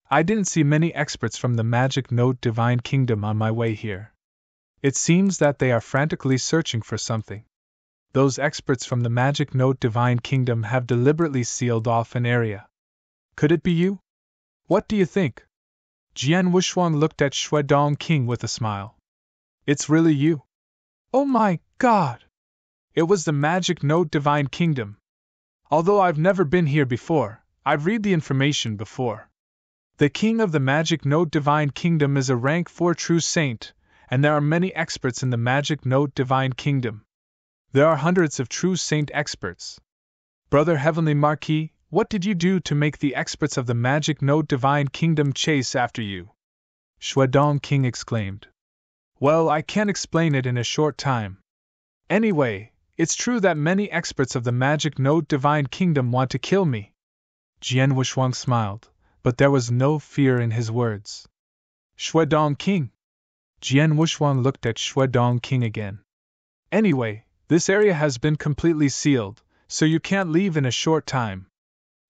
I didn't see many experts from the Magic Node Divine Kingdom on my way here. It seems that they are frantically searching for something. Those experts from the Magic Node Divine Kingdom have deliberately sealed off an area. Could it be you? What do you think? Jian Wuxuang looked at Shuedong King with a smile. It's really you. Oh my God! It was the Magic Node Divine Kingdom. Although I've never been here before, I've read the information before. The king of the Magic Node Divine Kingdom is a rank 4 true saint, and there are many experts in the Magic Node Divine Kingdom. There are hundreds of true saint experts. Brother Heavenly Marquis, what did you do to make the experts of the Magic Node Divine Kingdom chase after you? Shuedong King exclaimed. Well, I can't explain it in a short time. Anyway, it's true that many experts of the Magic Node Divine Kingdom want to kill me. Jian Wuxuang smiled, but there was no fear in his words. Shuedong King. Jian Wuxuang looked at Shuedong King again. Anyway, this area has been completely sealed, so you can't leave in a short time.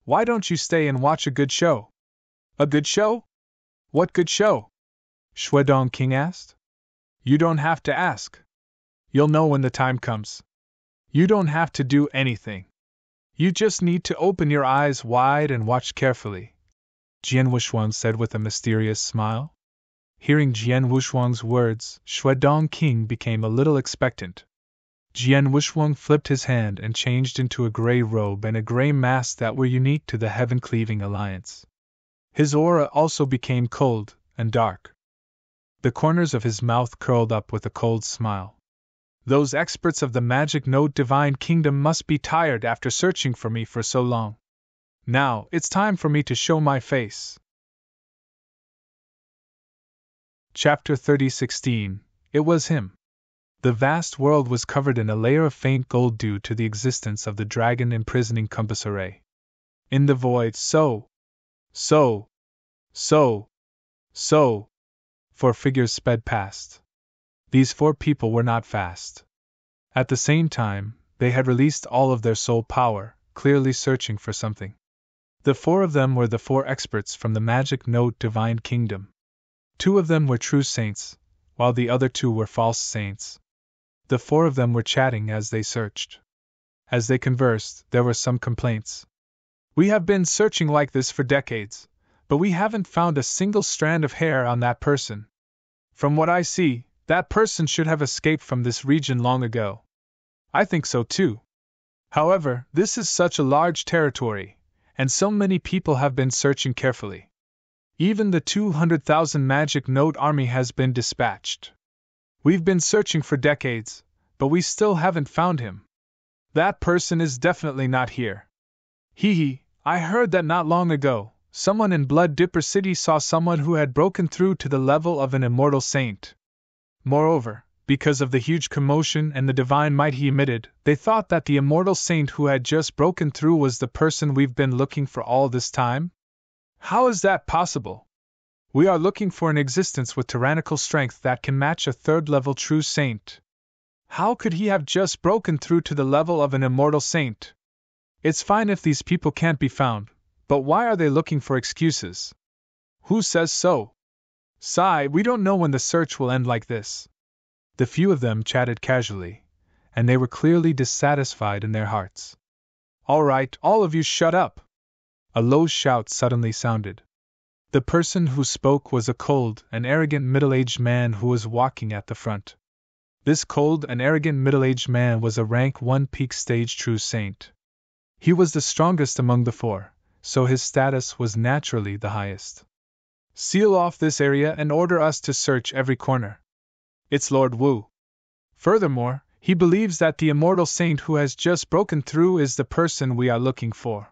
Why don't you stay and watch a good show? A good show? What good show? Shuedong King asked. You don't have to ask. You'll know when the time comes. You don't have to do anything. You just need to open your eyes wide and watch carefully, Jian Wuxuang said with a mysterious smile. Hearing Jian Wuxuang's words, Shuedong King became a little expectant. Jian Wuxuang flipped his hand and changed into a gray robe and a gray mask that were unique to the Heaven-Cleaving Alliance. His aura also became cold and dark. The corners of his mouth curled up with a cold smile. Those experts of the Magic Node Divine Kingdom must be tired after searching for me for so long. Now, it's time for me to show my face. Chapter 30:16. It was him. The vast world was covered in a layer of faint gold due to the existence of the dragon imprisoning compass array. In the void, so, 4 figures sped past. These 4 people were not fast. At the same time, they had released all of their soul power, clearly searching for something. The 4 of them were the 4 experts from the Magic Node Divine Kingdom. 2 of them were true saints, while the other 2 were false saints. The 4 of them were chatting as they searched. As they conversed, there were some complaints. We have been searching like this for decades, but we haven't found a single strand of hair on that person. From what I see, that person should have escaped from this region long ago. I think so too. However, this is such a large territory, and so many people have been searching carefully. Even the 200,000 magic note army has been dispatched. We've been searching for decades, but we still haven't found him. That person is definitely not here. I heard that not long ago, someone in Blood Dipper City saw someone who had broken through to the level of an immortal saint. Moreover, because of the huge commotion and the divine might he emitted, they thought that the immortal saint who had just broken through was the person we've been looking for all this time? How is that possible? We are looking for an existence with tyrannical strength that can match a third-level true saint. How could he have just broken through to the level of an immortal saint? It's fine if these people can't be found, but why are they looking for excuses? Who says so? Sigh, we don't know when the search will end like this. The few of them chatted casually, and they were clearly dissatisfied in their hearts. All right, all of you shut up! A low shout suddenly sounded. The person who spoke was a cold and arrogant middle-aged man who was walking at the front. This cold and arrogant middle-aged man was a rank 1 peak stage true saint. He was the strongest among the four, so his status was naturally the highest. Seal off this area and order us to search every corner. It's Lord Wu. Furthermore, he believes that the immortal saint who has just broken through is the person we are looking for.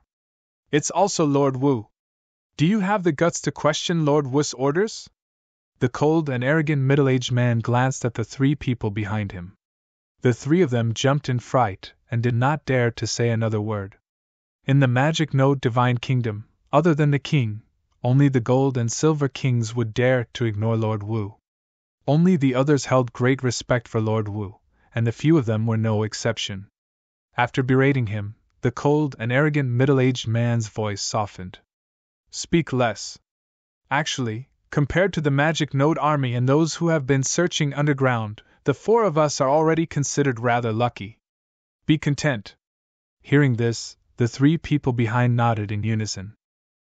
It's also Lord Wu. Do you have the guts to question Lord Wu's orders? The cold and arrogant middle-aged man glanced at the three people behind him. The three of them jumped in fright and did not dare to say another word. In the magic node divine kingdom, other than the king, only the gold and silver kings would dare to ignore Lord Wu. Only the others held great respect for Lord Wu, and the few of them were no exception. After berating him, the cold and arrogant middle-aged man's voice softened. Speak less. Actually, compared to the magic node army and those who have been searching underground, the four of us are already considered rather lucky. Be content. Hearing this, the three people behind nodded in unison.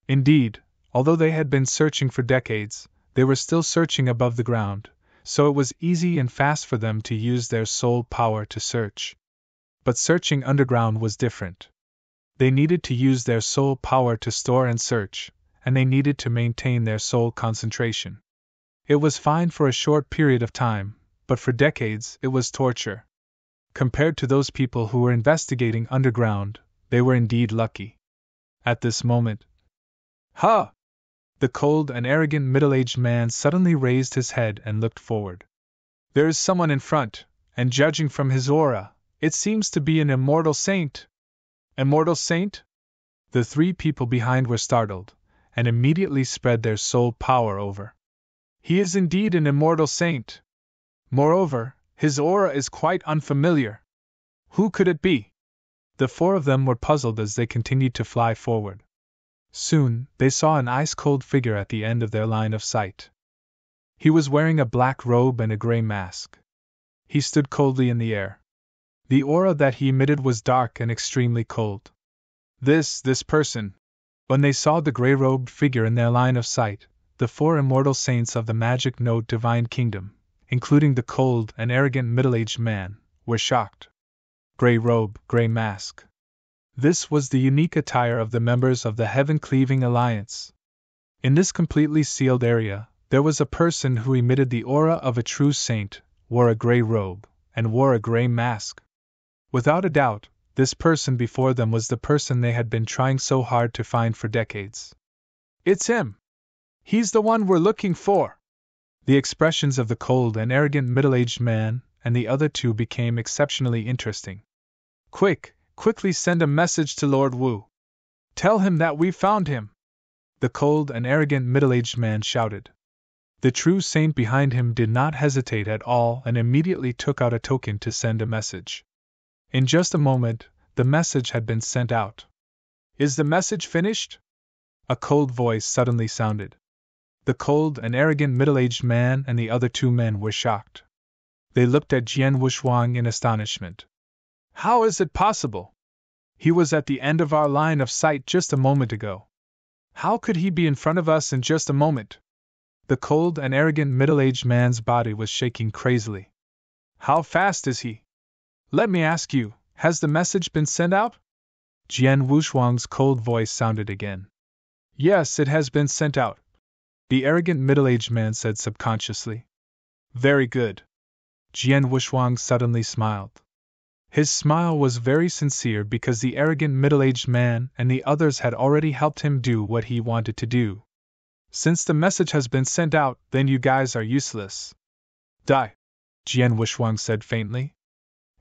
Indeed, although they had been searching for decades, they were still searching above the ground, so it was easy and fast for them to use their soul power to search. But searching underground was different. They needed to use their soul power to store and search, and they needed to maintain their soul concentration. It was fine for a short period of time, but for decades it was torture. Compared to those people who were investigating underground, they were indeed lucky. At this moment, "Ha!" The cold and arrogant middle-aged man suddenly raised his head and looked forward. There is someone in front, and judging from his aura, it seems to be an immortal saint. Immortal saint? The three people behind were startled, and immediately spread their soul power over. He is indeed an immortal saint. Moreover, his aura is quite unfamiliar. Who could it be? The four of them were puzzled as they continued to fly forward. Soon, they saw an ice-cold figure at the end of their line of sight. He was wearing a black robe and a gray mask. He stood coldly in the air. The aura that he emitted was dark and extremely cold. This person. When they saw the gray-robed figure in their line of sight, the four immortal saints of the magic node divine kingdom, including the cold and arrogant middle-aged man, were shocked. Gray robe, gray mask. This was the unique attire of the members of the Heaven-Cleaving Alliance. In this completely sealed area, there was a person who emitted the aura of a true saint, wore a gray robe, and wore a gray mask. Without a doubt, this person before them was the person they had been trying so hard to find for decades. It's him! He's the one we're looking for! The expressions of the cold and arrogant middle-aged man and the other two became exceptionally interesting. Quickly send a message to Lord Wu. Tell him that we found him! The cold and arrogant middle-aged man shouted. The true saint behind him did not hesitate at all and immediately took out a token to send a message. In just a moment, the message had been sent out. Is the message finished? A cold voice suddenly sounded. The cold and arrogant middle-aged man and the other two men were shocked. They looked at Jian Wushuang in astonishment. How is it possible? He was at the end of our line of sight just a moment ago. How could he be in front of us in just a moment? The cold and arrogant middle-aged man's body was shaking crazily. How fast is he? Let me ask you, Has the message been sent out? Jian Wushuang's cold voice sounded again. Yes, it has been sent out, the arrogant middle-aged man said subconsciously. Very good. Jian Wushuang suddenly smiled. His smile was very sincere because the arrogant middle-aged man and the others had already helped him do what he wanted to do. Since the message has been sent out, then you guys are useless. Die, Jian Wushuang said faintly.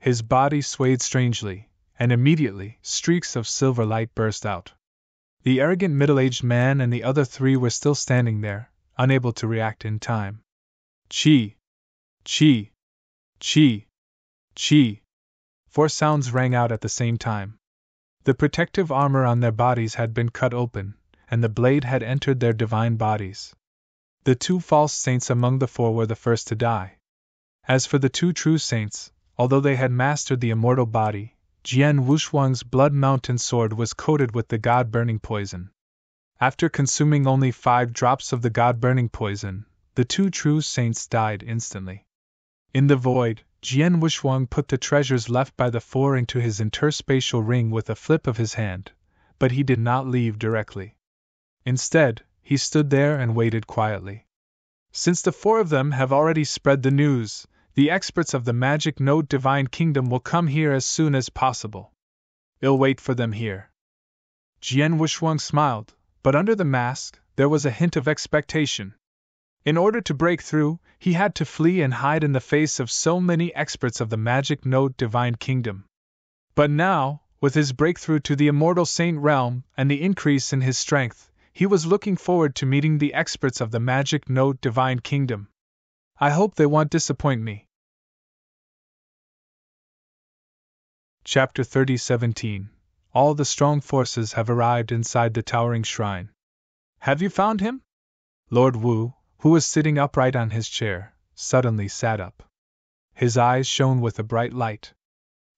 His body swayed strangely, and immediately streaks of silver light burst out. The arrogant middle-aged man and the other three were still standing there, unable to react in time. Chi! Chi! Chi! Chi! 4 sounds rang out at the same time. The protective armor on their bodies had been cut open, and the blade had entered their divine bodies. The 2 false saints among the 4 were the first to die. As for the 2 true saints, although they had mastered the immortal body, Jian Wushuang's blood mountain sword was coated with the god-burning poison. After consuming only 5 drops of the god-burning poison, the 2 true saints died instantly. In the void, Jian Wushuang put the treasures left by the 4 into his interspatial ring with a flip of his hand, but he did not leave directly. Instead, he stood there and waited quietly. Since the 4 of them have already spread the news, the experts of the Magic Note Divine Kingdom will come here as soon as possible. I'll wait for them here. Jian Wushuang smiled, but under the mask, there was a hint of expectation. In order to break through, he had to flee and hide in the face of so many experts of the Magic Note Divine Kingdom. But now, with his breakthrough to the Immortal Saint realm and the increase in his strength, he was looking forward to meeting the experts of the Magic Note Divine Kingdom. I hope they won't disappoint me. Chapter 30:17. All the strong forces have arrived inside the towering shrine. Have you found him? Lord Wu, who was sitting upright on his chair, suddenly sat up. His eyes shone with a bright light.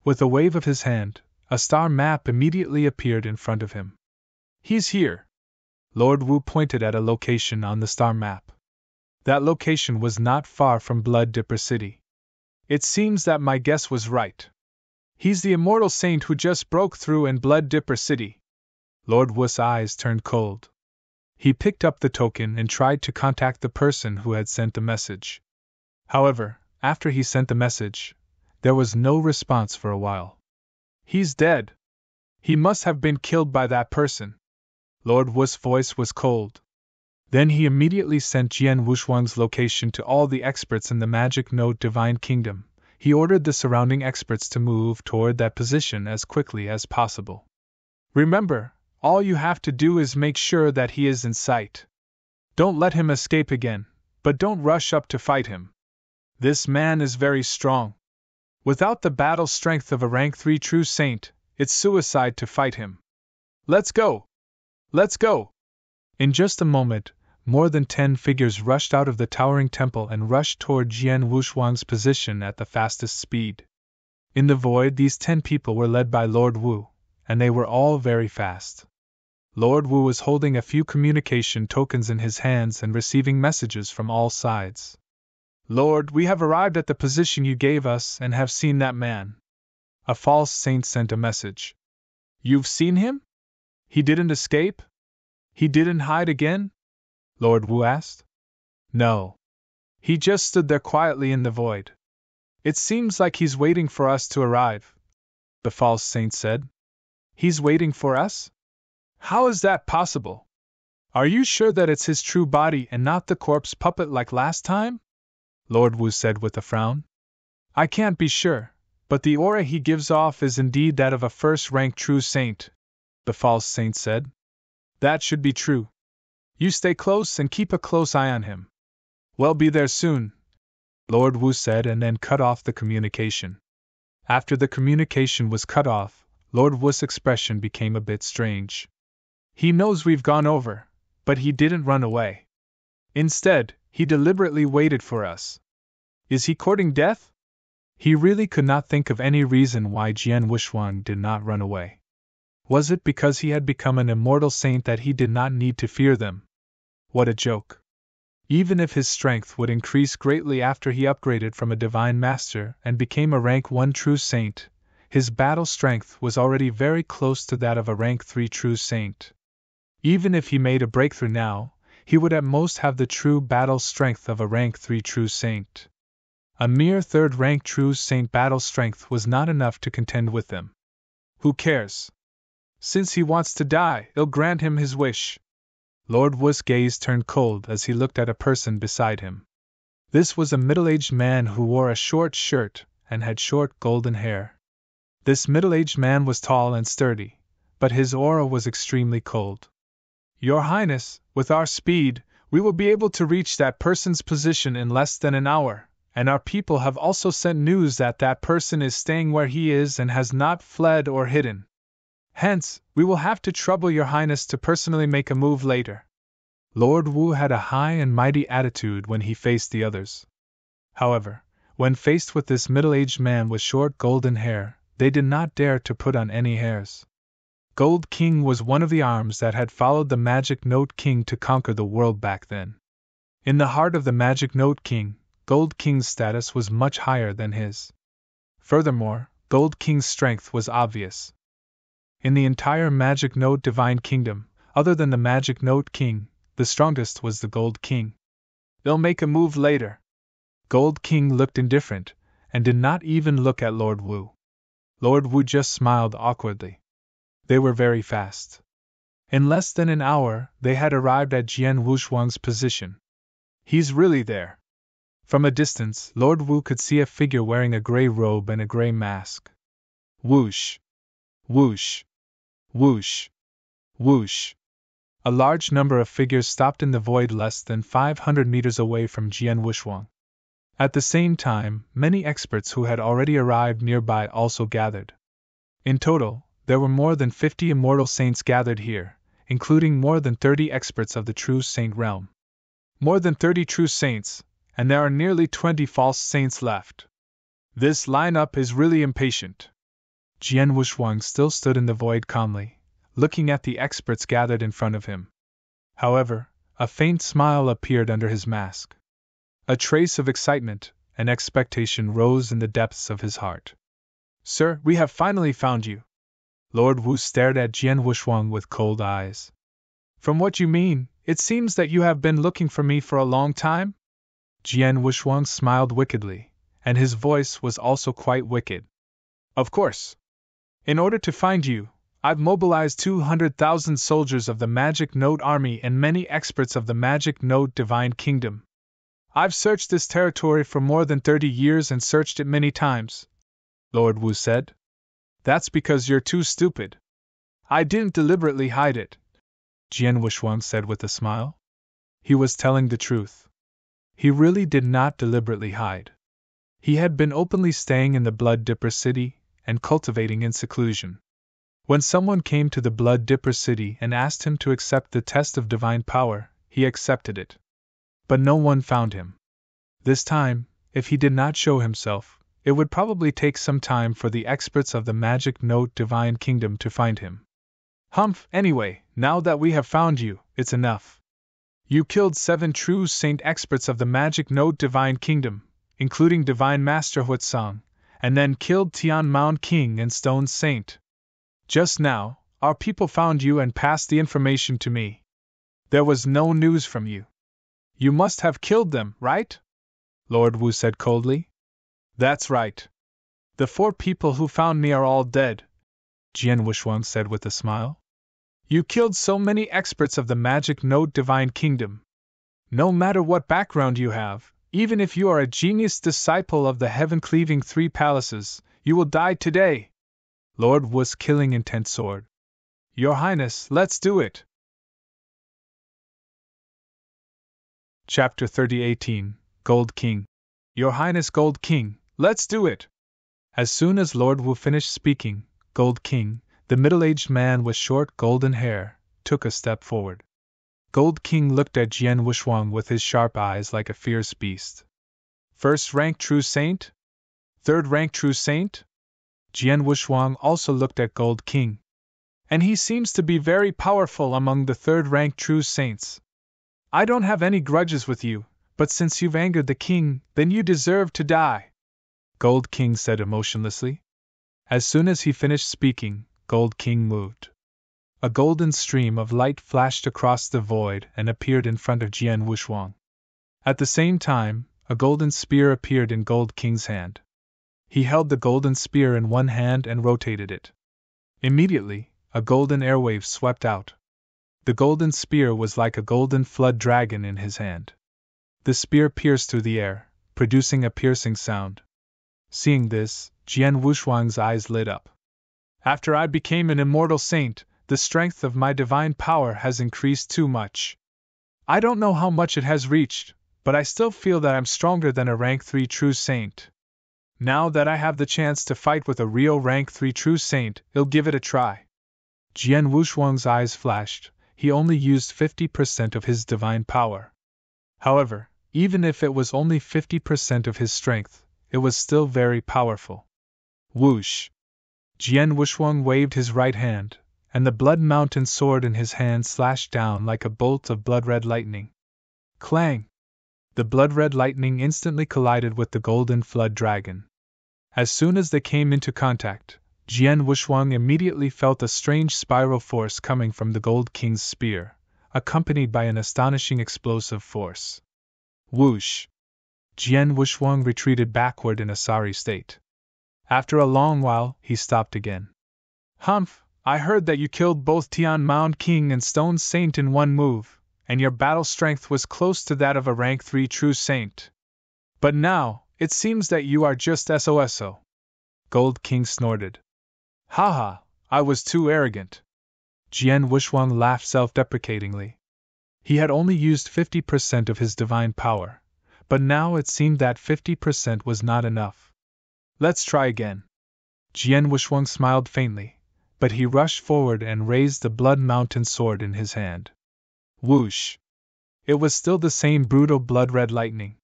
With a wave of his hand, a star map immediately appeared in front of him. He's here. Lord Wu pointed at a location on the star map. That location was not far from Blood Dipper City. It seems that my guess was right. He's the immortal saint who just broke through in Blood Dipper City. Lord Wu's eyes turned cold. He picked up the token and tried to contact the person who had sent the message. However, after he sent the message, there was no response for a while. He's dead. He must have been killed by that person. Lord Wu's voice was cold. Then he immediately sent Jian Wushuang's location to all the experts in the Magic Note Divine Kingdom. He ordered the surrounding experts to move toward that position as quickly as possible. Remember, all you have to do is make sure that he is in sight. Don't let him escape again, but don't rush up to fight him. This man is very strong. Without the battle strength of a rank 3 true saint, it's suicide to fight him. Let's go! Let's go! In just a moment, more than 10 figures rushed out of the towering temple and rushed toward Jian Wushuang's position at the fastest speed. In the void, these 10 people were led by Lord Wu, and they were all very fast. Lord Wu was holding a few communication tokens in his hands and receiving messages from all sides. Lord, we have arrived at the position you gave us and have seen that man. A false saint sent a message. You've seen him? He didn't escape? He didn't hide again? Lord Wu asked. No. He just stood there quietly in the void. It seems like he's waiting for us to arrive, the false saint said. He's waiting for us? How is that possible? Are you sure that it's his true body and not the corpse puppet like last time? Lord Wu said with a frown. I can't be sure, but the aura he gives off is indeed that of a first-rank true saint, the false saint said. That should be true. You stay close and keep a close eye on him. We'll be there soon, Lord Wu said and then cut off the communication. After the communication was cut off, Lord Wu's expression became a bit strange. He knows we've gone over, but he didn't run away. Instead, he deliberately waited for us. Is he courting death? He really could not think of any reason why Jian Wushuang did not run away. Was it because he had become an immortal saint that he did not need to fear them? What a joke. Even if his strength would increase greatly after he upgraded from a divine master and became a rank 1 true saint, His battle strength was already very close to that of a rank 3 true saint. Even if he made a breakthrough now, he would at most have the true battle strength of a rank 3 true saint. A mere 3rd rank true saint battle strength was not enough to contend with them. Who cares? Since he wants to die, I'll grant him his wish. Lord Wu's gaze turned cold as he looked at a person beside him. This was a middle-aged man who wore a short shirt and had short golden hair. This middle-aged man was tall and sturdy, but his aura was extremely cold. Your Highness, with our speed, we will be able to reach that person's position in less than an hour, and our people have also sent news that that person is staying where he is and has not fled or hidden. Hence, we will have to trouble your Highness to personally make a move later. Lord Wu had a high and mighty attitude when he faced the others. However, when faced with this middle-aged man with short golden hair, they did not dare to put on any airs. Gold King was one of the arms that had followed the Magic Note King to conquer the world back then. In the heart of the Magic Note King, Gold King's status was much higher than his. Furthermore, Gold King's strength was obvious. In the entire Magic Note Divine Kingdom, other than the Magic Note King, the strongest was the Gold King. They'll make a move later. Gold King looked indifferent, and did not even look at Lord Wu. Lord Wu just smiled awkwardly. They were very fast. In less than an hour, they had arrived at Jian Wushuang's position. He's really there. From a distance, Lord Wu could see a figure wearing a gray robe and a gray mask. Whoosh! Whoosh! Whoosh! Whoosh! A large number of figures stopped in the void less than 500 meters away from Jian Wushuang. At the same time, many experts who had already arrived nearby also gathered. In total, there were more than 50 immortal saints gathered here, including more than 30 experts of the true saint realm. More than 30 true saints, and there are nearly 20 false saints left. This lineup is really impatient. Jian Wushuang still stood in the void calmly, looking at the experts gathered in front of him. However, a faint smile appeared under his mask. A trace of excitement and expectation rose in the depths of his heart. Sir, we have finally found you. Lord Wu stared at Jian Wushuang with cold eyes. From what you mean, it seems that you have been looking for me for a long time? Jian Wushuang smiled wickedly, and his voice was also quite wicked. Of course. In order to find you, I've mobilized 200,000 soldiers of the Magic Note Army and many experts of the Magic Note Divine Kingdom. I've searched this territory for more than 30 years and searched it many times, Lord Wu said. That's because you're too stupid. I didn't deliberately hide it, Jian Wushuang said with a smile. He was telling the truth. He really did not deliberately hide. He had been openly staying in the Blood Dipper City and cultivating in seclusion. When someone came to the Blood Dipper City and asked him to accept the test of divine power, he accepted it. But no one found him. This time, if he did not show himself, it would probably take some time for the experts of the Magic Note Divine Kingdom to find him. Humph, anyway, now that we have found you, it's enough. You killed 7 true saint experts of the Magic Note Divine Kingdom, including Divine Master Huatsang, and then killed Tian Mound King and Stone Saint. Just now, our people found you and passed the information to me. There was no news from you. You must have killed them, right? Lord Wu said coldly. That's right. The 4 people who found me are all dead, Jian Wushuang said with a smile. You killed so many experts of the Magic Note Divine Kingdom. No matter what background you have, even if you are a genius disciple of the heaven-cleaving 3 palaces, you will die today. Lord Wu's killing intent soared. Your Highness, let's do it. Chapter 30:18 Gold King. Your Highness Gold King, let's do it. As soon as Lord Wu finished speaking, Gold King, the middle-aged man with short golden hair, took a step forward. Gold King looked at Jian Wushuang with his sharp eyes like a fierce beast. 1st rank true saint? 3rd rank true saint? Jian Wushuang also looked at Gold King. And he seems to be very powerful among the 3rd rank true saints. I don't have any grudges with you, but since you've angered the king, then you deserve to die, Gold King said emotionlessly. As soon as he finished speaking, Gold King moved. A golden stream of light flashed across the void and appeared in front of Jian Wushuang. At the same time, a golden spear appeared in Gold King's hand. He held the golden spear in one hand and rotated it. Immediately, a golden airwave swept out. The golden spear was like a golden flood dragon in his hand. The spear pierced through the air, producing a piercing sound. Seeing this, Jian Wushuang's eyes lit up. After I became an immortal saint, the strength of my divine power has increased too much. I don't know how much it has reached, but I still feel that I'm stronger than a rank 3 true saint. Now that I have the chance to fight with a real rank 3 true saint, I'll give it a try. Jian Wushuang's eyes flashed. He only used 50% of his divine power. However, even if it was only 50% of his strength, it was still very powerful. Whoosh! Jian Wushuang waved his right hand, and the Blood Mountain sword in his hand slashed down like a bolt of blood-red lightning. Clang! The blood-red lightning instantly collided with the golden flood dragon. As soon as they came into contact, Jian Wushuang immediately felt a strange spiral force coming from the Gold King's spear, accompanied by an astonishing explosive force. Whoosh! Jian Wushuang retreated backward in a sorry state. After a long while, he stopped again. Humph! I heard that you killed both Tian Mound King and Stone Saint in one move, and your battle strength was close to that of a rank 3 true saint. But now, it seems that you are just SOSO. Gold King snorted. Haha, I was too arrogant. Jian Wushuang laughed self-deprecatingly. He had only used 50% of his divine power, but now it seemed that 50% was not enough. Let's try again. Jian Wushuang smiled faintly, but he rushed forward and raised the Blood Mountain sword in his hand. Whoosh! It was still the same brutal blood-red lightning.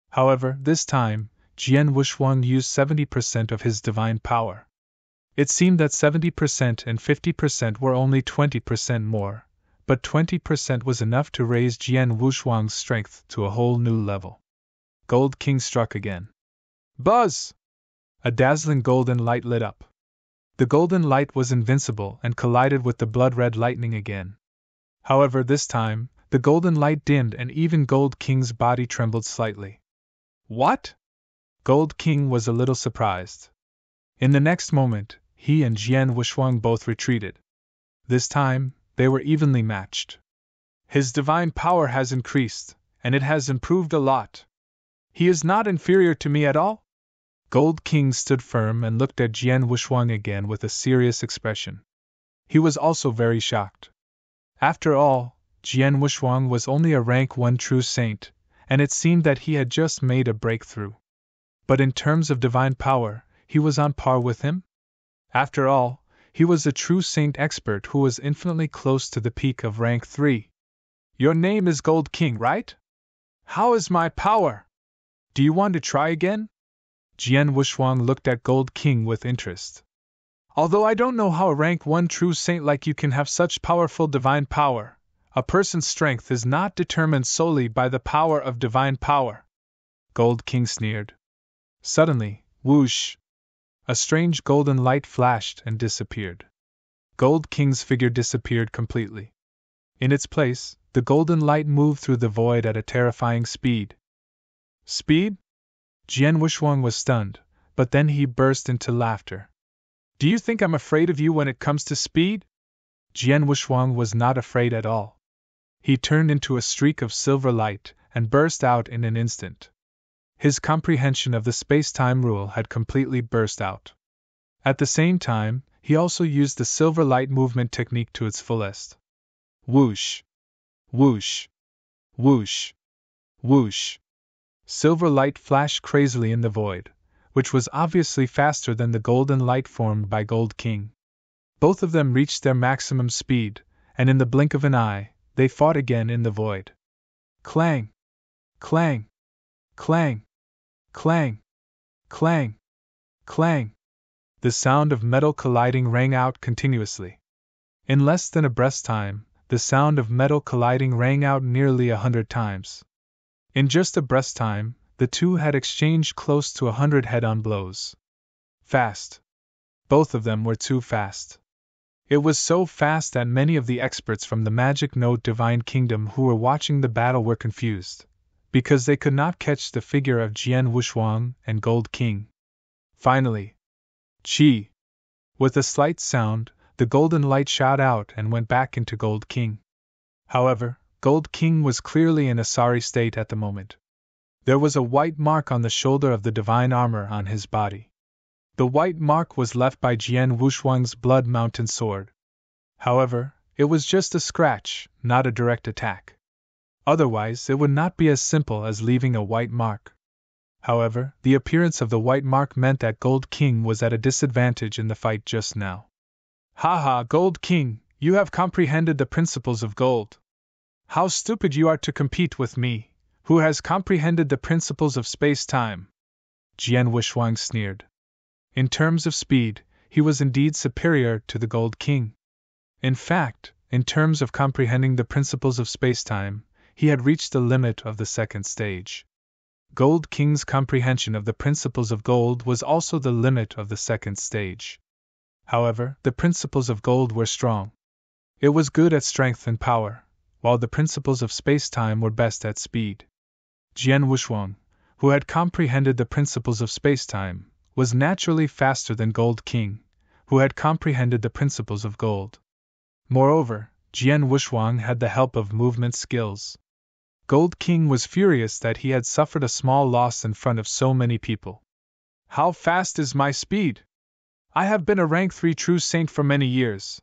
However, this time, Jian Wushuang used 70% of his divine power. It seemed that 70% and 50% were only 20% more, but 20% was enough to raise Jian Wushuang's strength to a whole new level. Gold King struck again. Buzz! A dazzling golden light lit up. The golden light was invincible and collided with the blood-red lightning again. However, this time, the golden light dimmed and even Gold King's body trembled slightly. What? Gold King was a little surprised. In the next moment, he and Jian Wushuang both retreated. This time, they were evenly matched. His divine power has increased, and it has improved a lot. He is not inferior to me at all? Gold King stood firm and looked at Jian Wushuang again with a serious expression. He was also very shocked. After all, Jian Wushuang was only a rank 1 true saint, and it seemed that he had just made a breakthrough. But in terms of divine power, he was on par with him? After all, he was a true saint expert who was infinitely close to the peak of rank 3. Your name is Gold King, right? How is my power? Do you want to try again? Jian Wushuang looked at Gold King with interest. Although I don't know how a rank 1 true saint like you can have such powerful divine power, a person's strength is not determined solely by the power of divine power. Gold King sneered. Suddenly, whoosh! A strange golden light flashed and disappeared. Gold King's figure disappeared completely. In its place, the golden light moved through the void at a terrifying speed. Speed? Jian Wushuang was stunned, but then he burst into laughter. Do you think I'm afraid of you when it comes to speed? Jian Wushuang was not afraid at all. He turned into a streak of silver light and burst out in an instant. His comprehension of the space-time rule had completely burst out. At the same time, he also used the silver light movement technique to its fullest. Whoosh! Whoosh! Whoosh! Whoosh! Silver light flashed crazily in the void, which was obviously faster than the golden light formed by Gold King. Both of them reached their maximum speed, and in the blink of an eye, they fought again in the void. Clang! Clang! Clang! Clang! Clang! Clang! The sound of metal colliding rang out continuously. In less than a breath's time, the sound of metal colliding rang out nearly 100 times. In just a breath's time, the two had exchanged close to 100 head-on blows. Fast. Both of them were too fast. It was so fast that many of the experts from the Magic Note Divine Kingdom who were watching the battle were confused, because they could not catch the figure of Jian Wushuang and Gold King. Finally, Chi! With a slight sound, the golden light shot out and went back into Gold King. However, Gold King was clearly in a sorry state at the moment. There was a white mark on the shoulder of the divine armor on his body. The white mark was left by Jian Wushuang's Blood Mountain sword. However, it was just a scratch, not a direct attack. Otherwise, it would not be as simple as leaving a white mark. However, the appearance of the white mark meant that Gold King was at a disadvantage in the fight just now. Ha ha, Gold King, you have comprehended the principles of gold. How stupid you are to compete with me, who has comprehended the principles of space-time. Jian Wushuang sneered. In terms of speed, he was indeed superior to the Gold King. In fact, in terms of comprehending the principles of space-time, he had reached the limit of the second stage. Gold King's comprehension of the principles of gold was also the limit of the second stage. However, the principles of gold were strong. It was good at strength and power, while the principles of space-time were best at speed. Jian Wushuang, who had comprehended the principles of space-time, was naturally faster than Gold King, who had comprehended the principles of gold. Moreover, Jian Wushuang had the help of movement skills. Gold King was furious that he had suffered a small loss in front of so many people. How fast is my speed? I have been a rank 3 true saint for many years.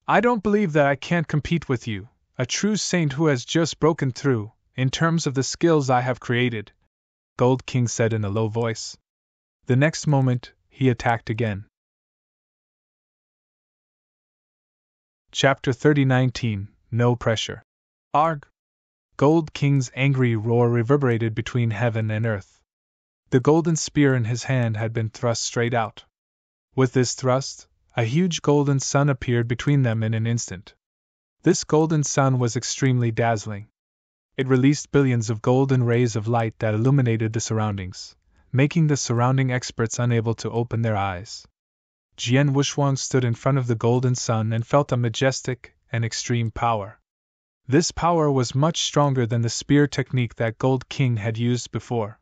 I don't believe that I can't compete with you, a true saint who has just broken through, in terms of the skills I have created, Gold King said in a low voice. The next moment, he attacked again. Chapter 30:19 No Pressure. Arg! Gold King's angry roar reverberated between heaven and earth. The golden spear in his hand had been thrust straight out. With this thrust, a huge golden sun appeared between them in an instant. This golden sun was extremely dazzling. It released billions of golden rays of light that illuminated the surroundings, making the surrounding experts unable to open their eyes. Jian Wushuang stood in front of the golden sun and felt a majestic and extreme power. This power was much stronger than the spear technique that Gold King had used before.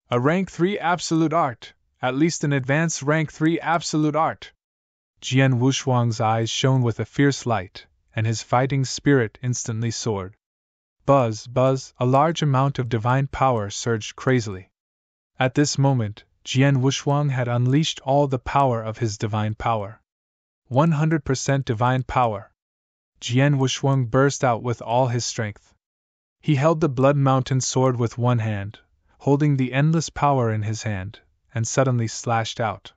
A rank 3 absolute art, at least an advanced rank 3 absolute art. Jian Wushuang's eyes shone with a fierce light, and his fighting spirit instantly soared. Buzz, buzz, a large amount of divine power surged crazily. At this moment, Jian Wushuang had unleashed all the power of his divine power. 100% divine power. Jian Wushuang burst out with all his strength. He held the Blood Mountain sword with one hand, holding the endless power in his hand, and suddenly slashed out.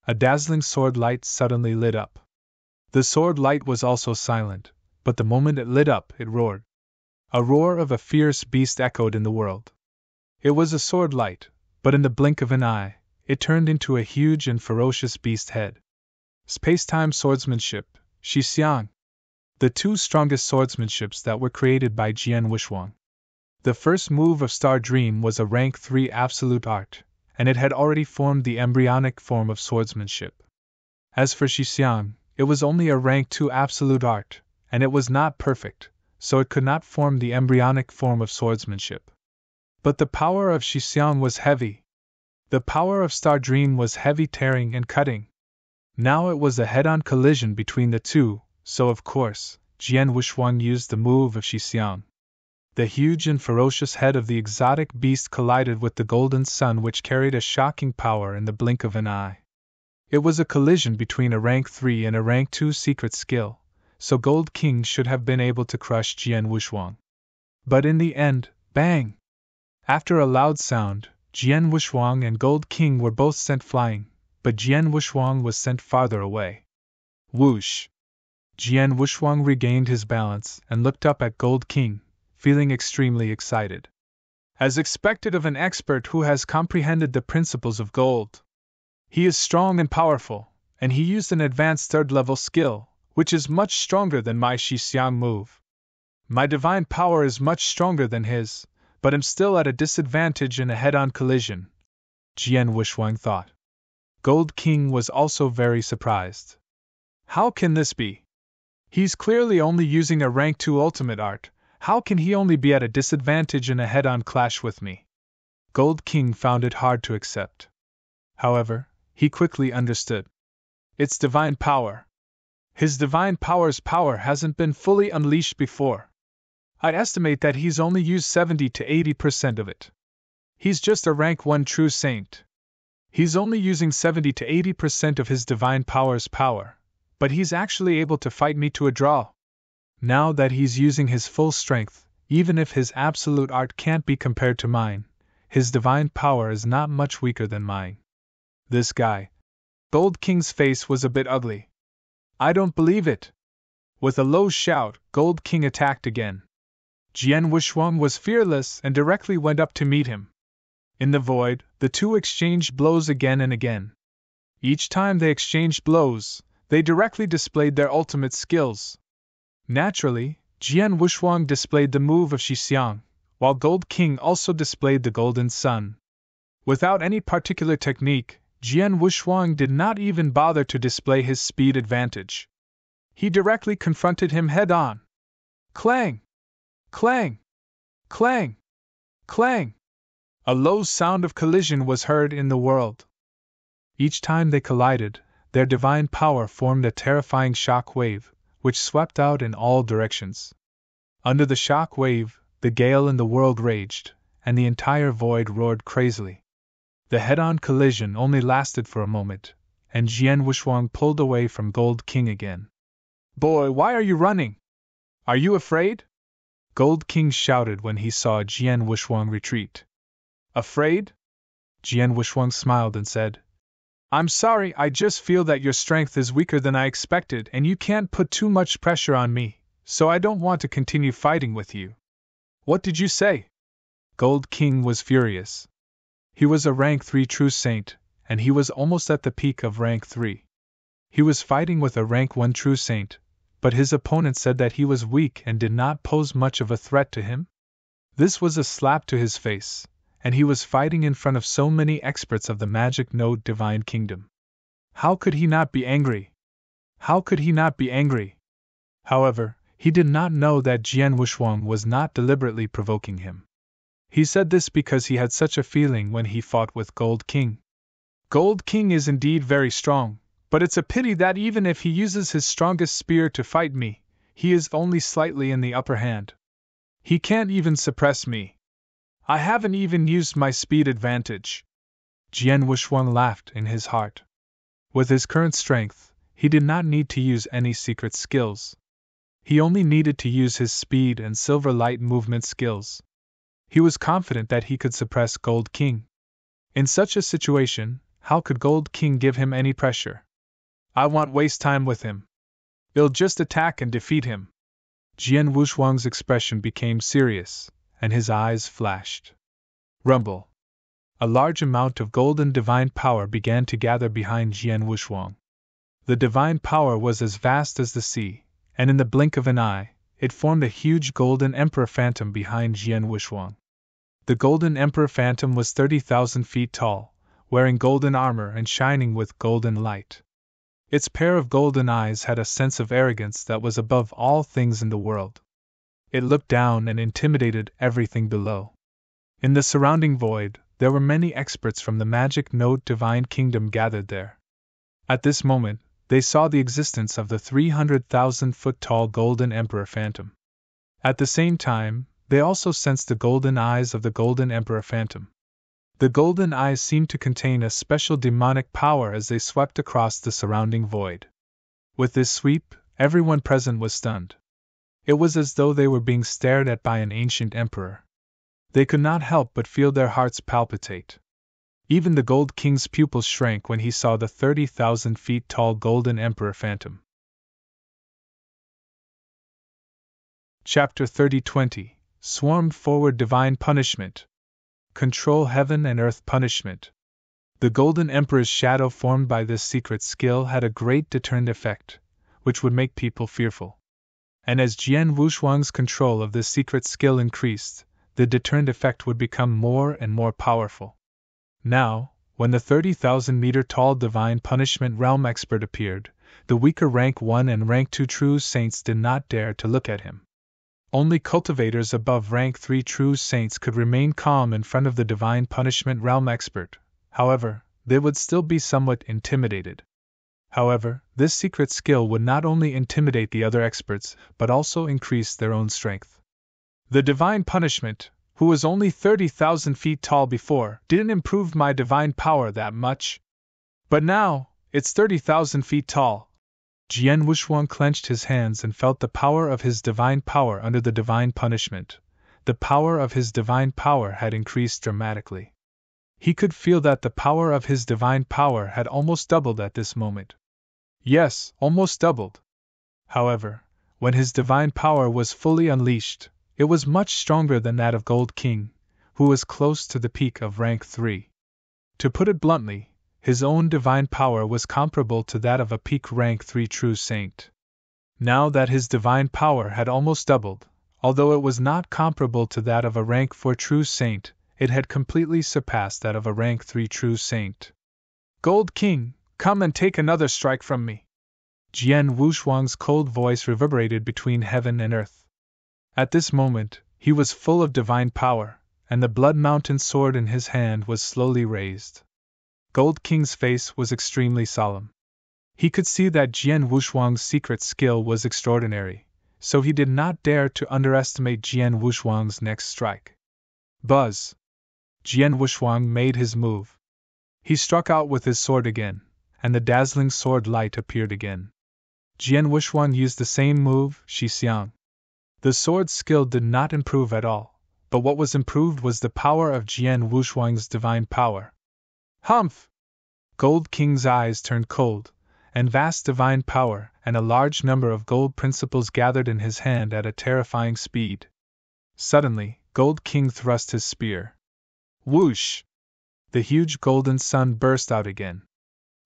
A dazzling sword light suddenly lit up. The sword light was also silent, but the moment it lit up, it roared. A roar of a fierce beast echoed in the world. It was a sword light, but in the blink of an eye, it turned into a huge and ferocious beast head. Space-time swordsmanship, Shixiang. The two strongest swordsmanships that were created by Jian Wushuang. The first move of Star Dream was a rank 3 absolute art, and it had already formed the embryonic form of swordsmanship. As for Shixiang, it was only a rank 2 absolute art, and it was not perfect, so it could not form the embryonic form of swordsmanship. But the power of Shixiang was heavy. The power of Star Dream was heavy, tearing and cutting. Now it was a head-on collision between the two, so of course, Jian Wushuang used the move of Shixiang. The huge and ferocious head of the exotic beast collided with the golden sun, which carried a shocking power in the blink of an eye. It was a collision between a rank 3 and a rank 2 secret skill, so Gold King should have been able to crush Jian Wushuang. But in the end, bang! After a loud sound, Jian Wushuang and Gold King were both sent flying, but Jian Wushuang was sent farther away. Whoosh! Jian Wushuang regained his balance and looked up at Gold King, feeling extremely excited. As expected of an expert who has comprehended the principles of gold. He is strong and powerful, and he used an advanced third-level skill, which is much stronger than my Shixiang move. My divine power is much stronger than his, but am still at a disadvantage in a head-on collision, Jian Wushuang thought. Gold King was also very surprised. How can this be? He's clearly only using a rank 2 ultimate art. How can he only be at a disadvantage in a head-on clash with me? Gold King found it hard to accept. However, he quickly understood. It's divine power. His divine power's power hasn't been fully unleashed before. I'd estimate that he's only used 70 to 80% of it. He's just a rank 1 true saint. He's only using 70 to 80% of his divine power's power, but he's actually able to fight me to a draw. Now that he's using his full strength, even if his absolute art can't be compared to mine, his divine power is not much weaker than mine. This guy. Gold King's face was a bit ugly. I don't believe it. With a low shout, Gold King attacked again. Jian Wushuang was fearless and directly went up to meet him. In the void, the two exchanged blows again and again. Each time they exchanged blows, they directly displayed their ultimate skills. Naturally, Jian Wushuang displayed the move of Shixiang, while Gold King also displayed the Golden Sun. Without any particular technique, Jian Wushuang did not even bother to display his speed advantage. He directly confronted him head-on. Clang! Clang! Clang! Clang! A low sound of collision was heard in the world. Each time they collided, their divine power formed a terrifying shock wave, which swept out in all directions. Under the shock wave, the gale in the world raged, and the entire void roared crazily. The head-on collision only lasted for a moment, and Jian Wushuang pulled away from Gold King again. Boy, why are you running? Are you afraid? Gold King shouted when he saw Jian Wushuang retreat. Afraid? Jian Wushuang smiled and said, I'm sorry, I just feel that your strength is weaker than I expected and you can't put too much pressure on me, so I don't want to continue fighting with you. What did you say? Gold King was furious. He was a rank 3 true saint, and he was almost at the peak of rank 3. He was fighting with a rank 1 true saint, but his opponent said that he was weak and did not pose much of a threat to him? This was a slap to his face, and he was fighting in front of so many experts of the Magic Node Divine Kingdom. How could he not be angry? How could he not be angry? However, he did not know that Jian Wushuang was not deliberately provoking him. He said this because he had such a feeling when he fought with Gold King. Gold King is indeed very strong, but it's a pity that even if he uses his strongest spear to fight me, he is only slightly in the upper hand. He can't even suppress me. I haven't even used my speed advantage. Jian Wushuang laughed in his heart. With his current strength, he did not need to use any secret skills. He only needed to use his speed and silver light movement skills. He was confident that he could suppress Gold King. In such a situation, how could Gold King give him any pressure? I won't waste time with him. I'll just attack and defeat him. Jian Wushuang's expression became serious, and his eyes flashed. Rumble. A large amount of golden divine power began to gather behind Jian Wushuang. The divine power was as vast as the sea, and in the blink of an eye, it formed a huge golden emperor phantom behind Jian Wushuang. The golden emperor phantom was 30,000 feet tall, wearing golden armor and shining with golden light. Its pair of golden eyes had a sense of arrogance that was above all things in the world. It looked down and intimidated everything below. In the surrounding void, there were many experts from the Magic Node Divine Kingdom gathered there. At this moment, they saw the existence of the 300,000-foot-tall Golden Emperor Phantom. At the same time, they also sensed the golden eyes of the Golden Emperor Phantom. The golden eyes seemed to contain a special demonic power as they swept across the surrounding void. With this sweep, everyone present was stunned. It was as though they were being stared at by an ancient emperor. They could not help but feel their hearts palpitate. Even the Gold King's pupils shrank when he saw the 30,000 feet tall Golden Emperor Phantom. Chapter 30:20 Swarmed Forward Divine Punishment. Control Heaven and Earth Punishment. The Golden Emperor's shadow formed by this secret skill had a great deterrent effect, which would make people fearful. And as Jian Wushuang's control of this secret skill increased, the deterrent effect would become more and more powerful. Now, when the 30,000-meter tall Divine Punishment Realm expert appeared, the weaker Rank 1 and Rank 2 True Saints did not dare to look at him. Only cultivators above Rank 3 True Saints could remain calm in front of the Divine Punishment Realm expert. However, they would still be somewhat intimidated. However, this secret skill would not only intimidate the other experts, but also increase their own strength. The Divine Punishment, who was only 30,000 feet tall before, didn't improve my divine power that much. But now, it's 30,000 feet tall. Jian Wushuang clenched his hands and felt the power of his divine power under the Divine Punishment. The power of his divine power had increased dramatically. He could feel that the power of his divine power had almost doubled at this moment. Yes, almost doubled. However, when his divine power was fully unleashed, it was much stronger than that of Gold King, who was close to the peak of Rank 3. To put it bluntly, his own divine power was comparable to that of a peak Rank 3 True Saint. Now that his divine power had almost doubled, although it was not comparable to that of a Rank 4 True Saint, it had completely surpassed that of a Rank 3 True Saint. Gold King, come and take another strike from me. Jian Wushuang's cold voice reverberated between heaven and earth. At this moment, he was full of divine power, and the Blood Mountain sword in his hand was slowly raised. Gold King's face was extremely solemn. He could see that Jian Wushuang's secret skill was extraordinary, so he did not dare to underestimate Jian Wushuang's next strike. Buzz! Jian Wushuang made his move. He struck out with his sword again, and the dazzling sword light appeared again. Jian Wushuang used the same move, Shi Xiang. The sword's skill did not improve at all, but what was improved was the power of Jian Wushuang's divine power. Humph! Gold King's eyes turned cold, and vast divine power and a large number of gold principles gathered in his hand at a terrifying speed. Suddenly, Gold King thrust his spear. Whoosh! The huge golden sun burst out again.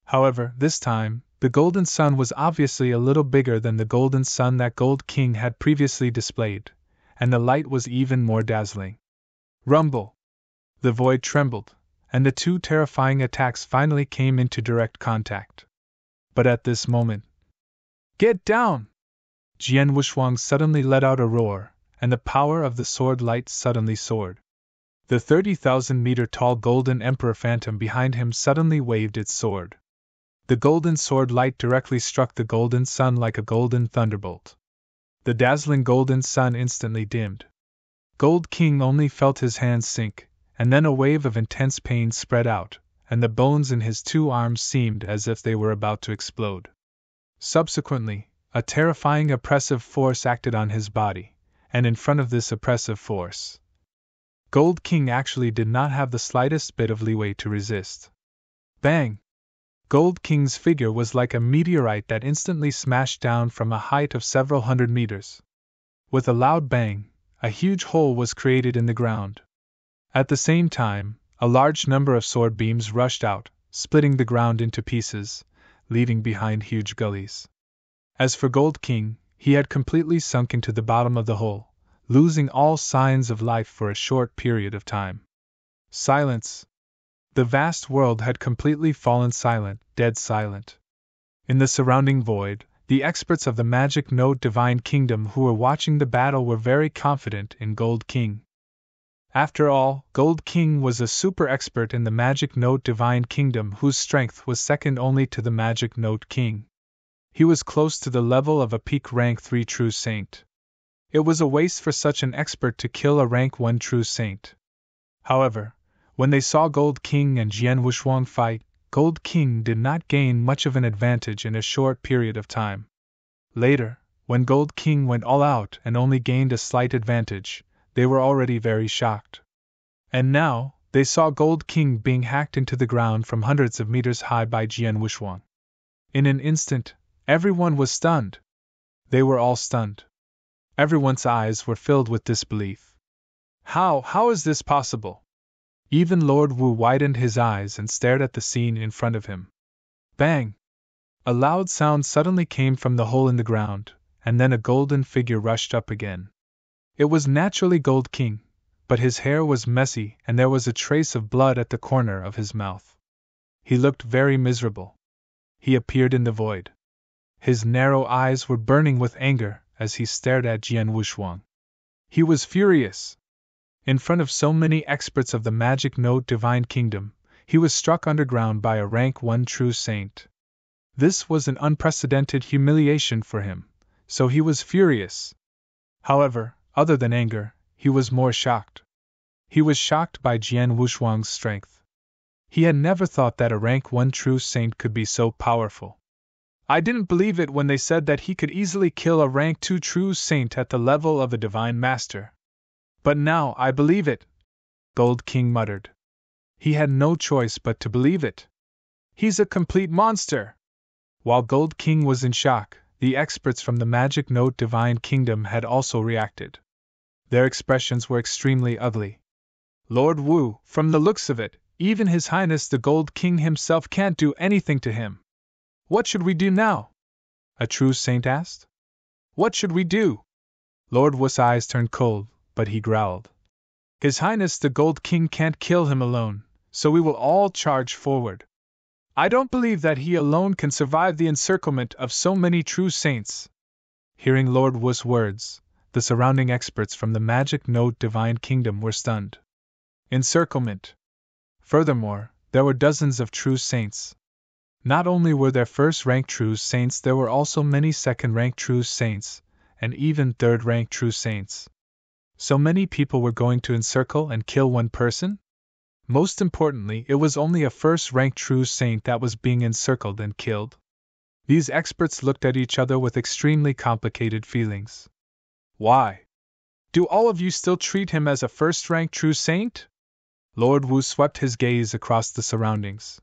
However, this time, the golden sun was obviously a little bigger than the golden sun that Gold King had previously displayed, and the light was even more dazzling. Rumble! The void trembled, and the two terrifying attacks finally came into direct contact. But at this moment, get down! Jian Wushuang suddenly let out a roar, and the power of the sword light suddenly soared. The 30,000-meter tall Golden Emperor Phantom behind him suddenly waved its sword. The golden sword light directly struck the golden sun like a golden thunderbolt. The dazzling golden sun instantly dimmed. Gold King only felt his hands sink, and then a wave of intense pain spread out, and the bones in his two arms seemed as if they were about to explode. Subsequently, a terrifying oppressive force acted on his body, and in front of this oppressive force, Gold King actually did not have the slightest bit of leeway to resist. Bang! Gold King's figure was like a meteorite that instantly smashed down from a height of several hundred meters. With a loud bang, a huge hole was created in the ground. At the same time, a large number of sword beams rushed out, splitting the ground into pieces, leaving behind huge gullies. As for Gold King, he had completely sunk into the bottom of the hole, losing all signs of life for a short period of time. Silence! The vast world had completely fallen silent, dead silent. In the surrounding void, the experts of the Magic Note Divine Kingdom who were watching the battle were very confident in Gold King. After all, Gold King was a super expert in the Magic Note Divine Kingdom whose strength was second only to the Magic Note King. He was close to the level of a peak Rank 3 True Saint. It was a waste for such an expert to kill a Rank 1 True Saint. However, when they saw Gold King and Jian Wushuang fight, Gold King did not gain much of an advantage in a short period of time. Later, when Gold King went all out and only gained a slight advantage, they were already very shocked. And now, they saw Gold King being hacked into the ground from hundreds of meters high by Jian Wushuang. In an instant, everyone was stunned. They were all stunned. Everyone's eyes were filled with disbelief. How is this possible? Even Lord Wu widened his eyes and stared at the scene in front of him. Bang! A loud sound suddenly came from the hole in the ground, and then a golden figure rushed up again. It was naturally Gold King, but his hair was messy and there was a trace of blood at the corner of his mouth. He looked very miserable. He appeared in the void. His narrow eyes were burning with anger as he stared at Jian Wushuang. He was furious. In front of so many experts of the magic note divine kingdom, he was struck underground by a rank 1 true saint. This was an unprecedented humiliation for him, so he was furious. However, other than anger, he was more shocked. He was shocked by Jian Wushuang's strength. He had never thought that a rank 1 true saint could be so powerful. I didn't believe it when they said that he could easily kill a rank 2 true saint at the level of a divine master. But now I believe it, Gold King muttered. He had no choice but to believe it. He's a complete monster! While Gold King was in shock, the experts from the Magic Note Divine Kingdom had also reacted. Their expressions were extremely ugly. Lord Wu, from the looks of it, even His Highness the Gold King himself can't do anything to him. What should we do now? A true saint asked. What should we do? Lord Wu's eyes turned cold, but he growled. His Highness the Gold King can't kill him alone, so we will all charge forward. I don't believe that he alone can survive the encirclement of so many true saints. Hearing Lord Wu's words, the surrounding experts from the Magic Note Divine Kingdom were stunned. Encirclement. Furthermore, there were dozens of true saints. Not only were there first-rank true saints, there were also many second-rank true saints, and even third-rank true saints. So many people were going to encircle and kill one person? Most importantly, it was only a first-rank true saint that was being encircled and killed. These experts looked at each other with extremely complicated feelings. Why? Do all of you still treat him as a first-rank true saint? Lord Wu swept his gaze across the surroundings.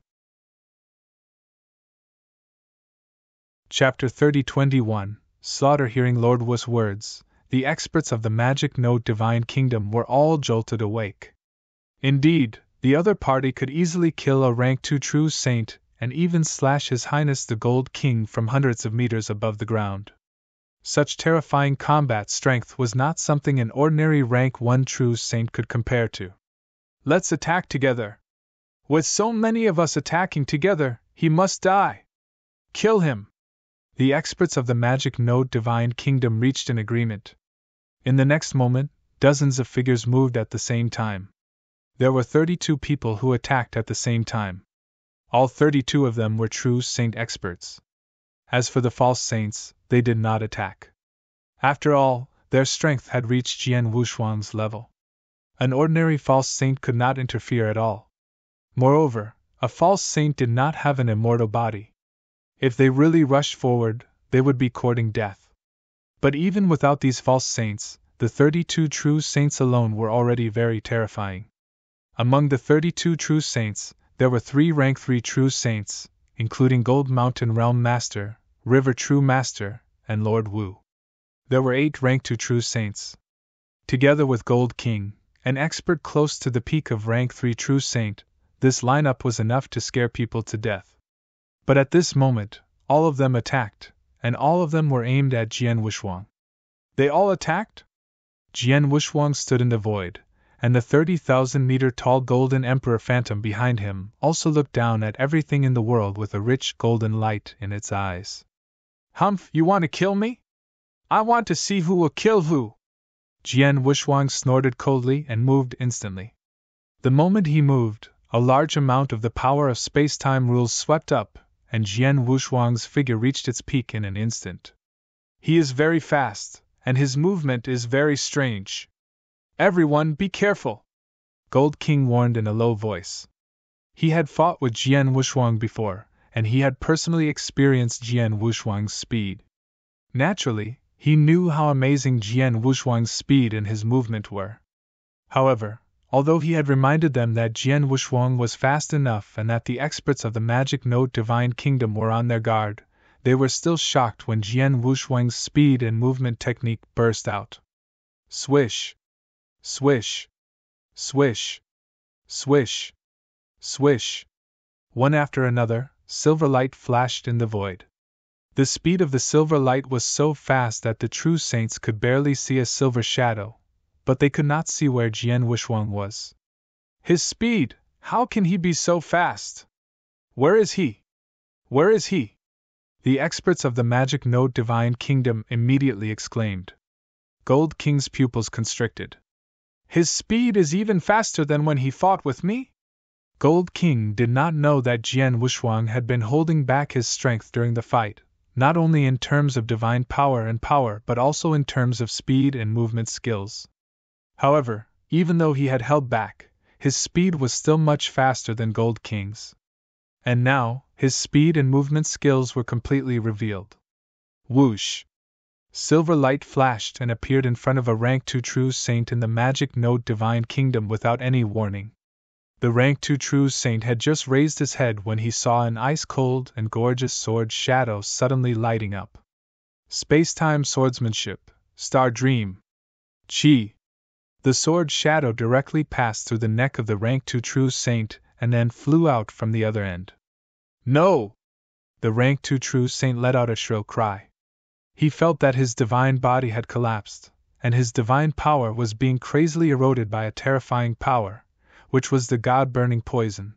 Chapter 30-21 Slaughter. Hearing Lord Wu's words, the experts of the Magic Note Divine Kingdom were all jolted awake. Indeed, the other party could easily kill a rank 2 true saint and even slash His Highness the Gold King from hundreds of meters above the ground. Such terrifying combat strength was not something an ordinary rank 1 true saint could compare to. Let's attack together. With so many of us attacking together, he must die. Kill him. The experts of the Magic Note Divine Kingdom reached an agreement. In the next moment, dozens of figures moved at the same time. There were 32 people who attacked at the same time. All 32 of them were true saint experts. As for the false saints, they did not attack. After all, their strength had reached Jian Wushuang's level. An ordinary false saint could not interfere at all. Moreover, a false saint did not have an immortal body. If they really rushed forward, they would be courting death. But even without these false saints, the 32 true saints alone were already very terrifying. Among the 32 true saints, there were 3 rank 3 true saints, including Gold Mountain Realm Master, River True Master, and Lord Wu. There were 8 rank 2 true saints. Together with Gold King, an expert close to the peak of rank 3 true saint, this lineup was enough to scare people to death. But at this moment, all of them attacked, and all of them were aimed at Jian Wushuang. They all attacked? Jian Wushuang stood in the void, and the 30,000-meter-tall Golden Emperor Phantom behind him also looked down at everything in the world with a rich golden light in its eyes. Humph, you want to kill me? I want to see who will kill who! Jian Wushuang snorted coldly and moved instantly. The moment he moved, a large amount of the power of space-time rules swept up, and Jian Wushuang's figure reached its peak in an instant. He is very fast, and his movement is very strange. Everyone be careful! Gold King warned in a low voice. He had fought with Jian Wushuang before, and he had personally experienced Jian Wushuang's speed. Naturally, he knew how amazing Jian Wushuang's speed and his movement were. However, although he had reminded them that Jian Wushuang was fast enough and that the experts of the Magic Note Divine Kingdom were on their guard, they were still shocked when Jian Wushuang's speed and movement technique burst out. Swish! Swish! Swish! Swish! Swish! One after another, silver light flashed in the void. The speed of the silver light was so fast that the true saints could barely see a silver shadow, but they could not see where Jian Wushuang was. His speed! How can he be so fast? Where is he? Where is he? The experts of the magic node divine kingdom immediately exclaimed. Gold King's pupils constricted. His speed is even faster than when he fought with me? Gold King did not know that Jian Wushuang had been holding back his strength during the fight, not only in terms of divine power but also in terms of speed and movement skills. However, even though he had held back, his speed was still much faster than Gold King's. And now, his speed and movement skills were completely revealed. Whoosh! Silver light flashed and appeared in front of a rank 2 true saint in the magic node divine kingdom without any warning. The rank 2 true saint had just raised his head when he saw an ice-cold and gorgeous sword shadow suddenly lighting up. Space-time swordsmanship, Star Dream. Chi! The sword shadow directly passed through the neck of the rank 2 true saint and then flew out from the other end. No! The rank 2 true saint let out a shrill cry. He felt that his divine body had collapsed, and his divine power was being crazily eroded by a terrifying power, which was the god-burning poison.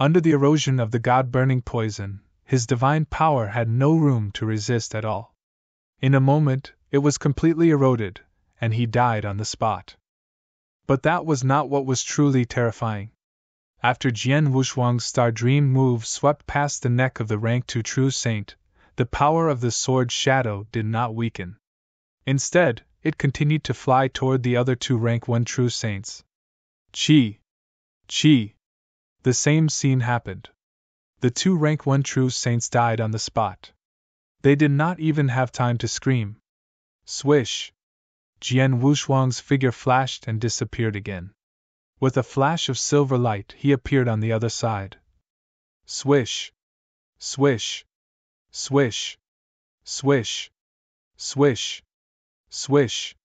Under the erosion of the god-burning poison, his divine power had no room to resist at all. In a moment, it was completely eroded, and he died on the spot. But that was not what was truly terrifying. After Jian Wushuang's Star Dream move swept past the neck of the rank 2 true saint, the power of the sword shadow did not weaken. Instead, it continued to fly toward the other 2 rank 1 true saints. Chi! Chi! The same scene happened. The 2 rank 1 true saints died on the spot. They did not even have time to scream. Swish! Jian Wushuang's figure flashed and disappeared again. With a flash of silver light, he appeared on the other side. Swish! Swish! Swish! Swish! Swish! Swish!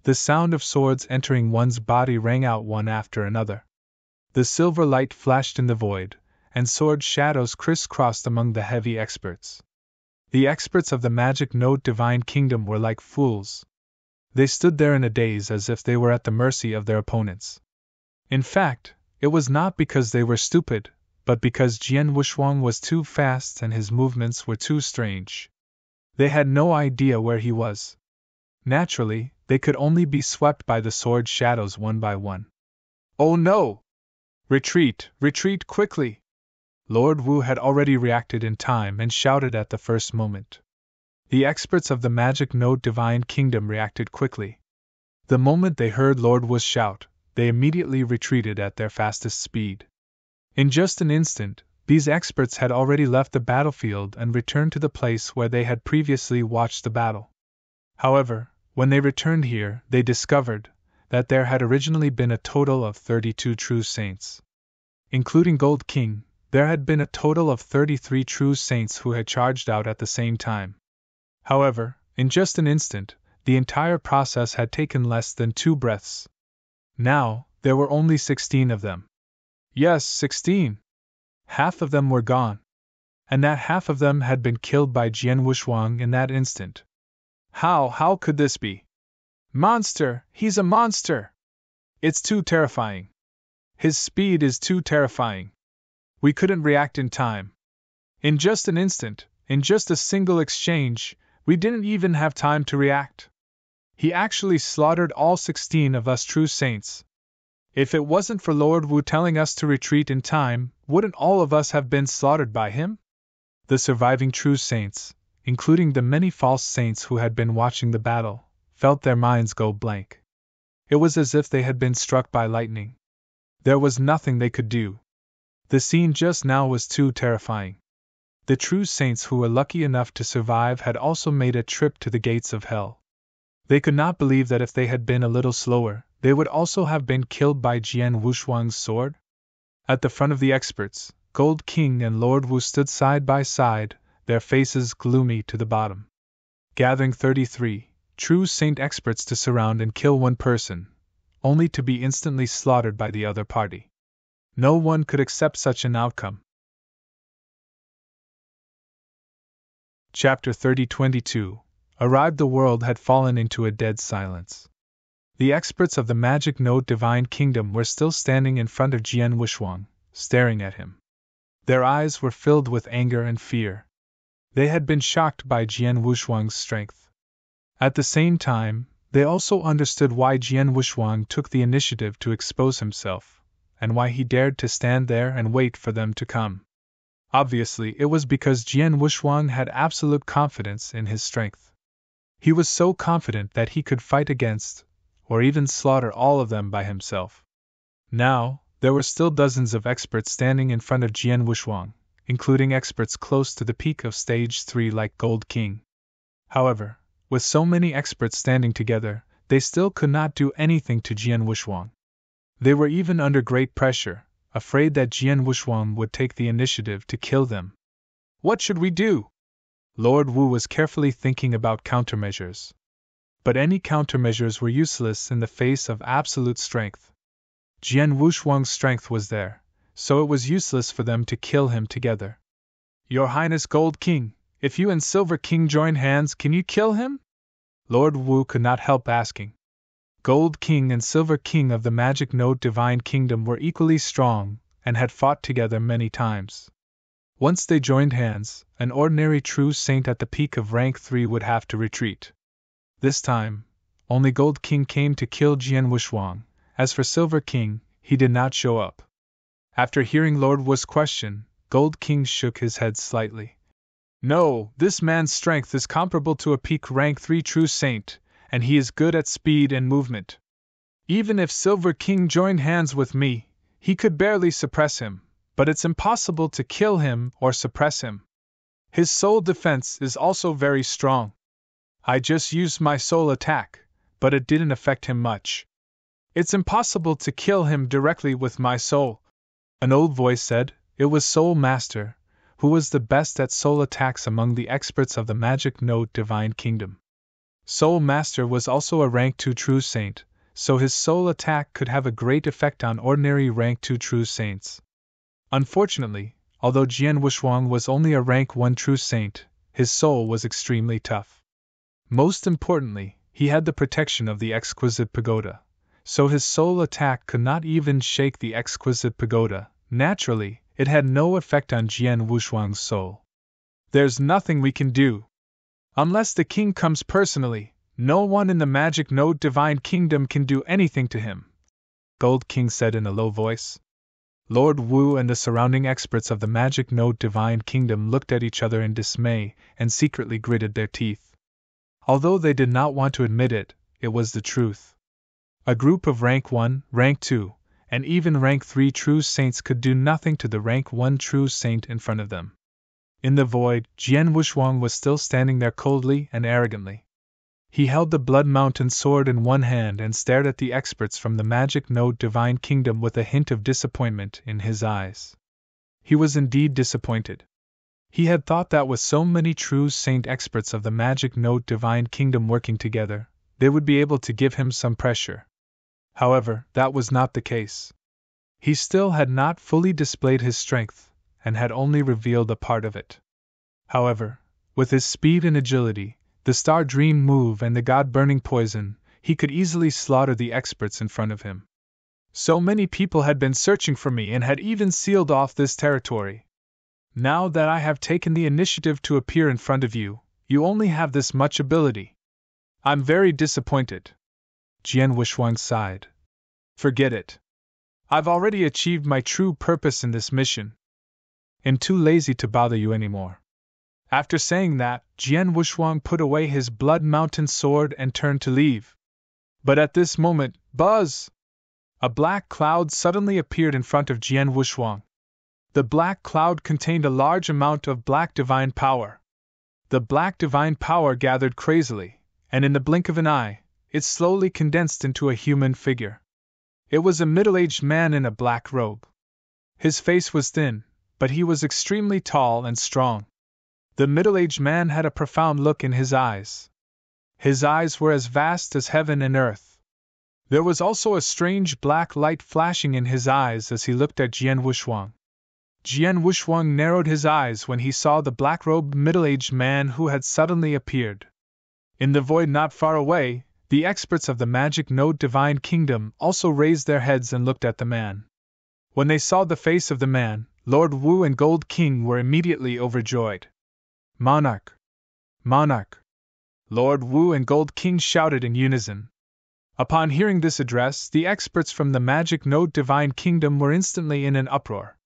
The sound of swords entering one's body rang out one after another. The silver light flashed in the void, and sword shadows crisscrossed among the heavy experts. The experts of the magic node divine kingdom were like fools. They stood there in a daze as if they were at the mercy of their opponents. In fact, it was not because they were stupid, but because Jian Wushuang was too fast and his movements were too strange. They had no idea where he was. Naturally, they could only be swept by the sword shadows one by one. Oh no! Retreat! Retreat quickly! Lord Wu had already reacted in time and shouted at the first moment. The experts of the magic node divine kingdom reacted quickly. The moment they heard Lord Wu's shout, they immediately retreated at their fastest speed. In just an instant, these experts had already left the battlefield and returned to the place where they had previously watched the battle. However, when they returned here, they discovered that there had originally been a total of 32 true saints. Including Gold King, there had been a total of 33 true saints who had charged out at the same time. However, in just an instant, the entire process had taken less than 2 breaths. Now, there were only 16 of them. Yes, 16! Half of them were gone. And that half of them had been killed by Jian Wushuang in that instant. How could this be? Monster! He's a monster! It's too terrifying. His speed is too terrifying. We couldn't react in time. In just an instant, in just a single exchange, we didn't even have time to react. He actually slaughtered all 16 of us true saints. If it wasn't for Lord Wu telling us to retreat in time, wouldn't all of us have been slaughtered by him? The surviving true saints, including the many false saints who had been watching the battle, felt their minds go blank. It was as if they had been struck by lightning. There was nothing they could do. The scene just now was too terrifying. The true saints who were lucky enough to survive had also made a trip to the gates of hell. They could not believe that if they had been a little slower, they would also have been killed by Jian Wushuang's sword. At the front of the experts, Gold King and Lord Wu stood side by side, their faces gloomy to the bottom. Gathering 33 true saint experts to surround and kill one person, only to be instantly slaughtered by the other party. No one could accept such an outcome. Chapter 30:22 Arrived. The world had fallen into a dead silence. The experts of the magic node divine kingdom were still standing in front of Jian Wushuang, staring at him. Their eyes were filled with anger and fear. They had been shocked by Jian Wushuang's strength. At the same time, they also understood why Jian Wushuang took the initiative to expose himself, and why he dared to stand there and wait for them to come. Obviously, it was because Jian Wushuang had absolute confidence in his strength. He was so confident that he could fight against, or even slaughter all of them by himself. Now, there were still dozens of experts standing in front of Jian Wushuang, including experts close to the peak of Stage 3 like Gold King. However, with so many experts standing together, they still could not do anything to Jian Wushuang. They were even under great pressure, afraid that Jian Wushuang would take the initiative to kill them. What should we do? Lord Wu was carefully thinking about countermeasures. But any countermeasures were useless in the face of absolute strength. Jian Wushuang's strength was there, so it was useless for them to kill him together. Your Highness Gold King, if you and Silver King join hands, can you kill him? Lord Wu could not help asking. Gold King and Silver King of the Magic Node Divine Kingdom were equally strong, and had fought together many times. Once they joined hands, an ordinary true saint at the peak of rank 3 would have to retreat. This time, only Gold King came to kill Jian Wushuang. As for Silver King, he did not show up. After hearing Lord Wu's question, Gold King shook his head slightly. No, this man's strength is comparable to a peak rank 3 true saint, and he is good at speed and movement. Even if Silver King joined hands with me, he could barely suppress him, but it's impossible to kill him or suppress him. His soul defense is also very strong. I just used my soul attack, but it didn't affect him much. It's impossible to kill him directly with my soul. An old voice said. It was Soul Master, who was the best at soul attacks among the experts of the Magic Node Divine Kingdom. Soul Master was also a rank 2 true saint, so his soul attack could have a great effect on ordinary rank 2 true saints. Unfortunately, although Jian Wushuang was only a rank 1 true saint, his soul was extremely tough. Most importantly, he had the protection of the Exquisite Pagoda, so his soul attack could not even shake the Exquisite Pagoda. Naturally, it had no effect on Jian Wushuang's soul. There's nothing we can do. Unless the king comes personally, no one in the Magic Node Divine Kingdom can do anything to him, Gold King said in a low voice. Lord Wu and the surrounding experts of the Magic Node Divine Kingdom looked at each other in dismay and secretly gritted their teeth. Although they did not want to admit it, it was the truth. A group of rank 1, rank 2, and even rank 3 true saints could do nothing to the rank 1 true saint in front of them. In the void, Jian Wushuang was still standing there coldly and arrogantly. He held the Blood Mountain sword in one hand and stared at the experts from the Magic Node Divine Kingdom with a hint of disappointment in his eyes. He was indeed disappointed. He had thought that with so many true saint experts of the Magic Node Divine Kingdom working together, they would be able to give him some pressure. However, that was not the case. He still had not fully displayed his strength, and had only revealed a part of it. However, with his speed and agility, the Star Dream move and the God-burning poison, he could easily slaughter the experts in front of him. So many people had been searching for me and had even sealed off this territory. Now that I have taken the initiative to appear in front of you, you only have this much ability. I'm very disappointed. Jian Wushuang sighed. Forget it. I've already achieved my true purpose in this mission. I'm too lazy to bother you anymore. After saying that, Jian Wushuang put away his Blood Mountain sword and turned to leave. But at this moment, buzz! A black cloud suddenly appeared in front of Jian Wushuang. The black cloud contained a large amount of black divine power. The black divine power gathered crazily, and in the blink of an eye, it slowly condensed into a human figure. It was a middle-aged man in a black robe. His face was thin, but he was extremely tall and strong. The middle-aged man had a profound look in his eyes. His eyes were as vast as heaven and earth. There was also a strange black light flashing in his eyes as he looked at Jian Wushuang. Jian Wushuang narrowed his eyes when he saw the black-robed middle-aged man who had suddenly appeared. In the void not far away, the experts of the Magic Node Divine Kingdom also raised their heads and looked at the man. When they saw the face of the man, Lord Wu and Gold King were immediately overjoyed. Monarch! Monarch! Lord Wu and Gold King shouted in unison. Upon hearing this address, the experts from the Magic Note Divine Kingdom were instantly in an uproar.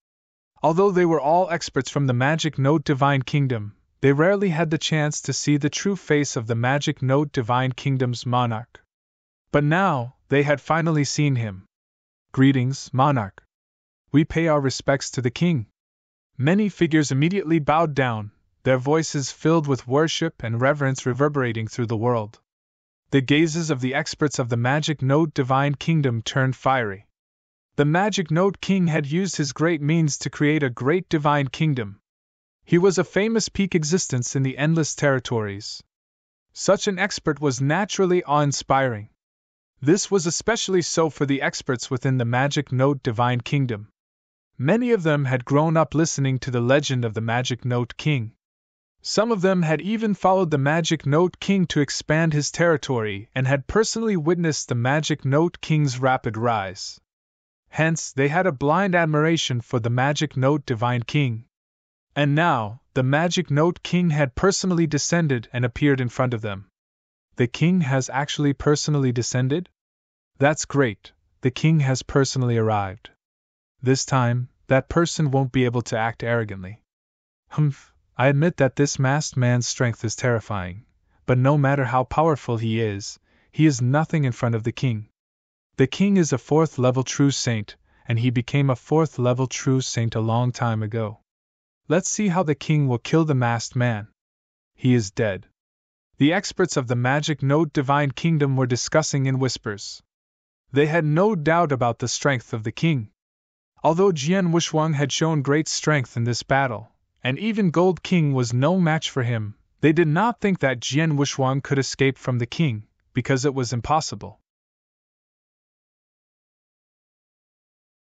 Although they were all experts from the Magic Note Divine Kingdom, they rarely had the chance to see the true face of the Magic Note Divine Kingdom's monarch. But now, they had finally seen him. Greetings, monarch. We pay our respects to the king. Many figures immediately bowed down, their voices filled with worship and reverence reverberating through the world. The gazes of the experts of the Magic Note Divine Kingdom turned fiery. The Magic Note King had used his great means to create a great divine kingdom. He was a famous peak existence in the endless territories. Such an expert was naturally awe-inspiring. This was especially so for the experts within the Magic Note Divine Kingdom. Many of them had grown up listening to the legend of the Magic Note King. Some of them had even followed the Magic Note King to expand his territory and had personally witnessed the Magic Note King's rapid rise. Hence, they had a blind admiration for the Magic Note Divine King. And now, the Magic Note King had personally descended and appeared in front of them. The king has actually personally descended? That's great, the king has personally arrived. This time, that person won't be able to act arrogantly. Humph, I admit that this masked man's strength is terrifying, but no matter how powerful he is nothing in front of the king. The king is a 4th level true saint, and he became a 4th level true saint a long time ago. Let's see how the king will kill the masked man. He is dead. The experts of the Magic Note Divine Kingdom were discussing in whispers. They had no doubt about the strength of the king. Although Jian Wushuang had shown great strength in this battle, and even Gold King was no match for him, they did not think that Jian Wushuang could escape from the king, because it was impossible.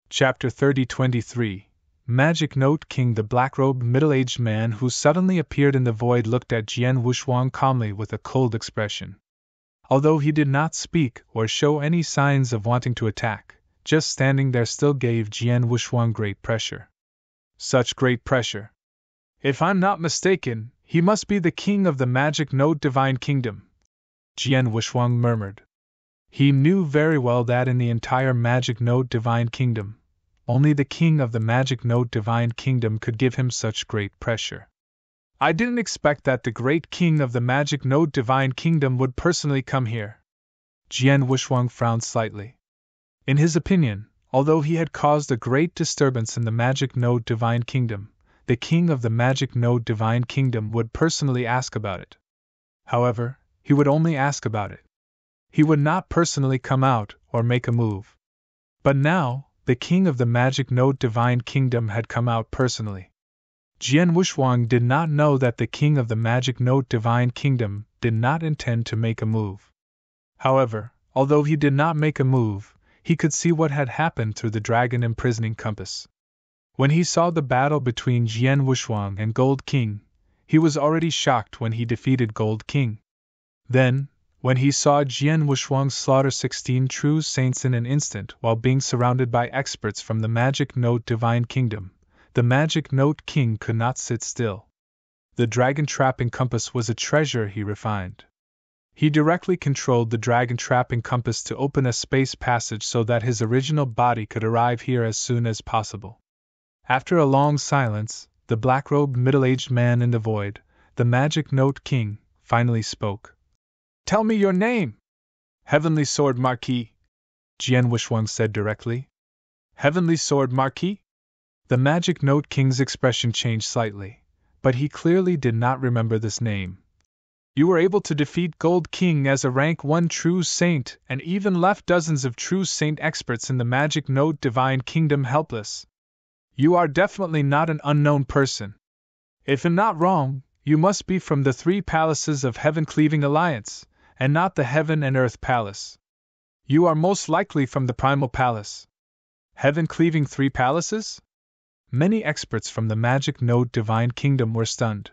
Chapter 30-23 Magic Note King. The black-robed middle-aged man who suddenly appeared in the void looked at Jian Wushuang calmly with a cold expression. Although he did not speak or show any signs of wanting to attack, just standing there still gave Jian Wushuang great pressure. Such great pressure! If I'm not mistaken, he must be the king of the Magic Note Divine Kingdom, Jian Wushuang murmured. He knew very well that in the entire Magic Note Divine Kingdom, only the king of the Magic Note Divine Kingdom could give him such great pressure. I didn't expect that the great king of the Magic Note Divine Kingdom would personally come here. Jian Wushuang frowned slightly. In his opinion, although he had caused a great disturbance in the Magic Note Divine Kingdom, the king of the Magic Note Divine Kingdom would personally ask about it. However, he would only ask about it. He would not personally come out or make a move. But now, the king of the Magic Note Divine Kingdom had come out personally. Jian Wushuang did not know that the king of the Magic Note Divine Kingdom did not intend to make a move. However, although he did not make a move, he could see what had happened through the dragon imprisoning compass. When he saw the battle between Jian Wushuang and Gold King, he was already shocked when he defeated Gold King. Then, when he saw Jian Wushuang slaughter 16 true saints in an instant while being surrounded by experts from the Magic Note Divine Kingdom, the Magic Note King could not sit still. The dragon trapping compass was a treasure he refined. He directly controlled the dragon trapping compass to open a space passage so that his original body could arrive here as soon as possible. After a long silence, the black-robed middle-aged man in the void, the Magic Note King, finally spoke. Tell me your name! Heavenly Sword Marquis, Jian Wushuang said directly. Heavenly Sword Marquis? The Magic Note King's expression changed slightly, but he clearly did not remember this name. You were able to defeat Gold King as a rank 1 true saint and even left dozens of true saint experts in the Magic Note Divine Kingdom helpless. You are definitely not an unknown person. If I'm not wrong, you must be from the 3 palaces of Heaven-Cleaving Alliance, and not the Heaven and Earth Palace. You are most likely from the Primal Palace. Heaven-Cleaving 3 palaces? Many experts from the Magic Note Divine Kingdom were stunned.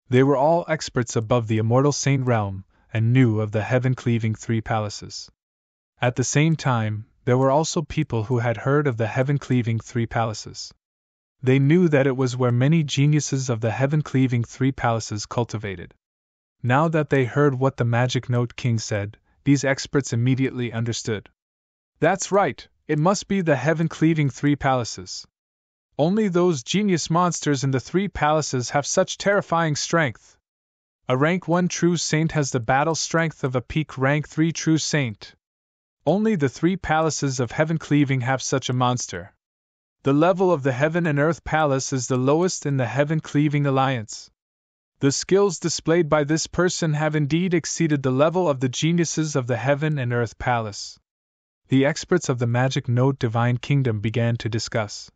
They were all experts above the Immortal Saint realm, and knew of the Heaven-Cleaving 3 palaces. At the same time, there were also people who had heard of the Heaven-Cleaving 3 palaces. They knew that it was where many geniuses of the heaven-cleaving three palaces cultivated. Now that they heard what the Magic Note King said, these experts immediately understood. That's right, it must be the heaven-cleaving three palaces. Only those genius monsters in the three palaces have such terrifying strength. A rank 1 true saint has the battle strength of a peak rank 3 true saint. Only the three palaces of heaven-cleaving have such a monster. The level of the Heaven and Earth Palace is the lowest in the Heaven-Cleaving Alliance. The skills displayed by this person have indeed exceeded the level of the geniuses of the Heaven and Earth Palace. The experts of the Magic Note Divine Kingdom began to discuss.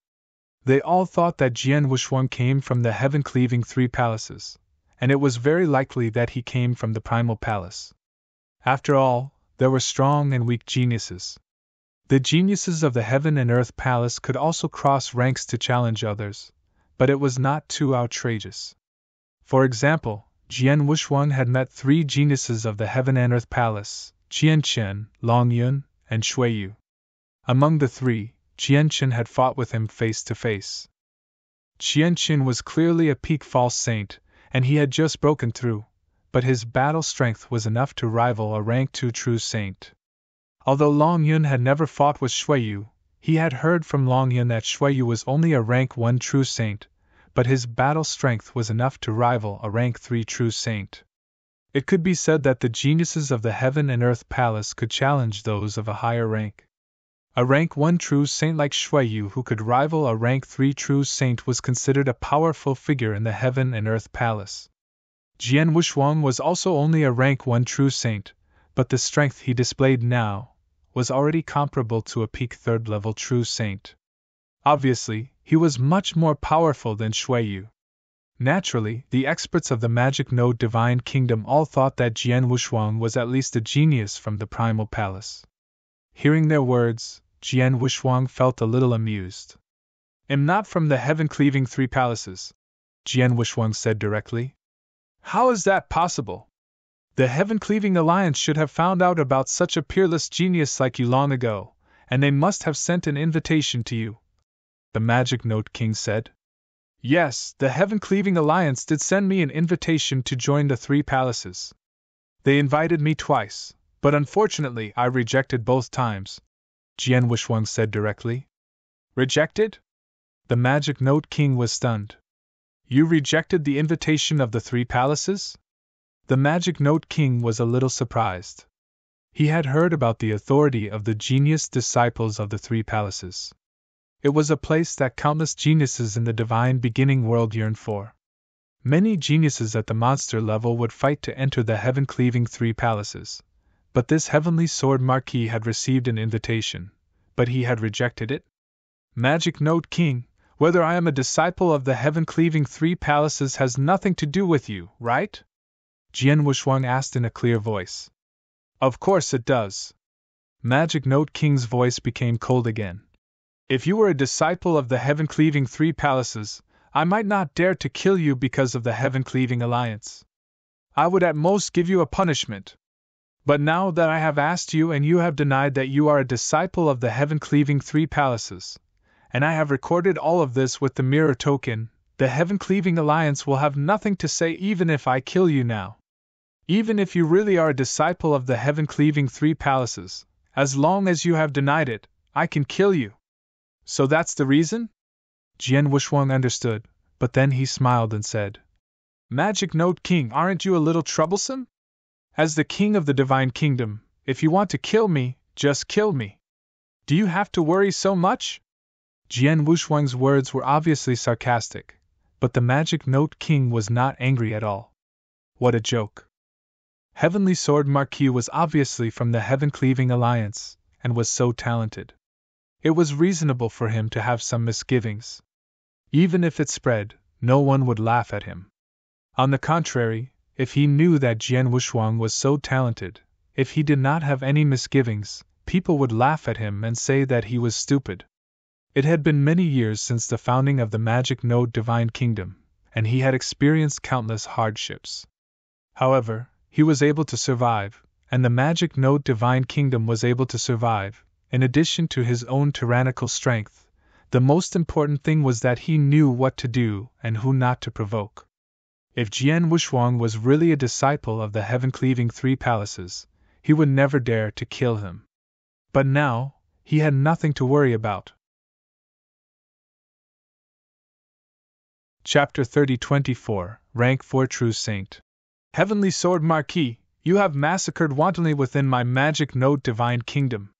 They all thought that Jian Wushuang came from the Heaven-Cleaving Three Palaces, and it was very likely that he came from the Primal Palace. After all, there were strong and weak geniuses. The geniuses of the Heaven and Earth Palace could also cross ranks to challenge others, but it was not too outrageous. For example, Jian Wushuang had met three geniuses of the Heaven and Earth Palace, Qian Chen, Long Yun, and Shui Yu. Among the three, Qian Chen had fought with him face to face. Qian Chen was clearly a peak false saint, and he had just broken through, but his battle strength was enough to rival a rank 2 true saint. Although Long Yun had never fought with Shui Yu, he had heard from Long Yun that Shui Yu was only a rank 1 true saint, but his battle strength was enough to rival a rank 3 true saint. It could be said that the geniuses of the Heaven and Earth Palace could challenge those of a higher rank. A rank 1 true saint like Shui Yu who could rival a rank 3 true saint was considered a powerful figure in the Heaven and Earth Palace. Jian Wushuang was also only a rank 1 true saint, but the strength he displayed now was already comparable to a peak 3rd level true saint. Obviously, he was much more powerful than Shui Yu. Naturally, the experts of the Magic Node Divine Kingdom all thought that Jian Wushuang was at least a genius from the Primal Palace. Hearing their words, Jian Wushuang felt a little amused. "I'm not from the heaven-cleaving three palaces," Jian Wushuang said directly. "How is that possible? The Heaven-Cleaving Alliance should have found out about such a peerless genius like you long ago, and they must have sent an invitation to you," the Magic Note King said. "Yes, the Heaven-Cleaving Alliance did send me an invitation to join the three palaces. They invited me twice, but unfortunately I rejected both times," Jian Wushuang said directly. "Rejected?" The Magic Note King was stunned. "You rejected the invitation of the three palaces?" The Magic Note King was a little surprised. He had heard about the authority of the genius disciples of the three palaces. It was a place that countless geniuses in the divine beginning world yearned for. Many geniuses at the monster level would fight to enter the heaven-cleaving three palaces, but this heavenly sword marquis had received an invitation, but he had rejected it? Magic Note King, whether I am a disciple of the heaven-cleaving three palaces has nothing to do with you, right? Jian Wushuang asked in a clear voice. Of course it does. Magic Note King's voice became cold again. If you were a disciple of the heaven-cleaving three palaces, I might not dare to kill you because of the heaven-cleaving alliance. I would at most give you a punishment. But now that I have asked you and you have denied that you are a disciple of the heaven-cleaving three palaces, and I have recorded all of this with the mirror token, the heaven-cleaving alliance will have nothing to say even if I kill you now. Even if you really are a disciple of the heaven-cleaving three palaces, as long as you have denied it, I can kill you. So that's the reason? Jian Wushuang understood, but then he smiled and said, Magic Note King, aren't you a little troublesome? As the king of the divine kingdom, if you want to kill me, just kill me. Do you have to worry so much? Jian Wushuang's words were obviously sarcastic, but the Magic Note King was not angry at all. What a joke. Heavenly Sword Marquis was obviously from the Heaven-Cleaving Alliance, and was so talented. It was reasonable for him to have some misgivings. Even if it spread, no one would laugh at him. On the contrary, if he knew that Jian Wushuang was so talented, if he did not have any misgivings, people would laugh at him and say that he was stupid. It had been many years since the founding of the Magic Node Divine Kingdom, and he had experienced countless hardships. However, he was able to survive, and the Magic Node Divine Kingdom was able to survive. In addition to his own tyrannical strength, The most important thing was that he knew what to do and who not to provoke. If Jian Wushuang was really a disciple of the heaven-cleaving three palaces, he would never dare to kill him. But now, he had nothing to worry about. Chapter 30-24, Rank 4 True Saint. Heavenly Sword Marquis, you have massacred wantonly within my magic node divine kingdom.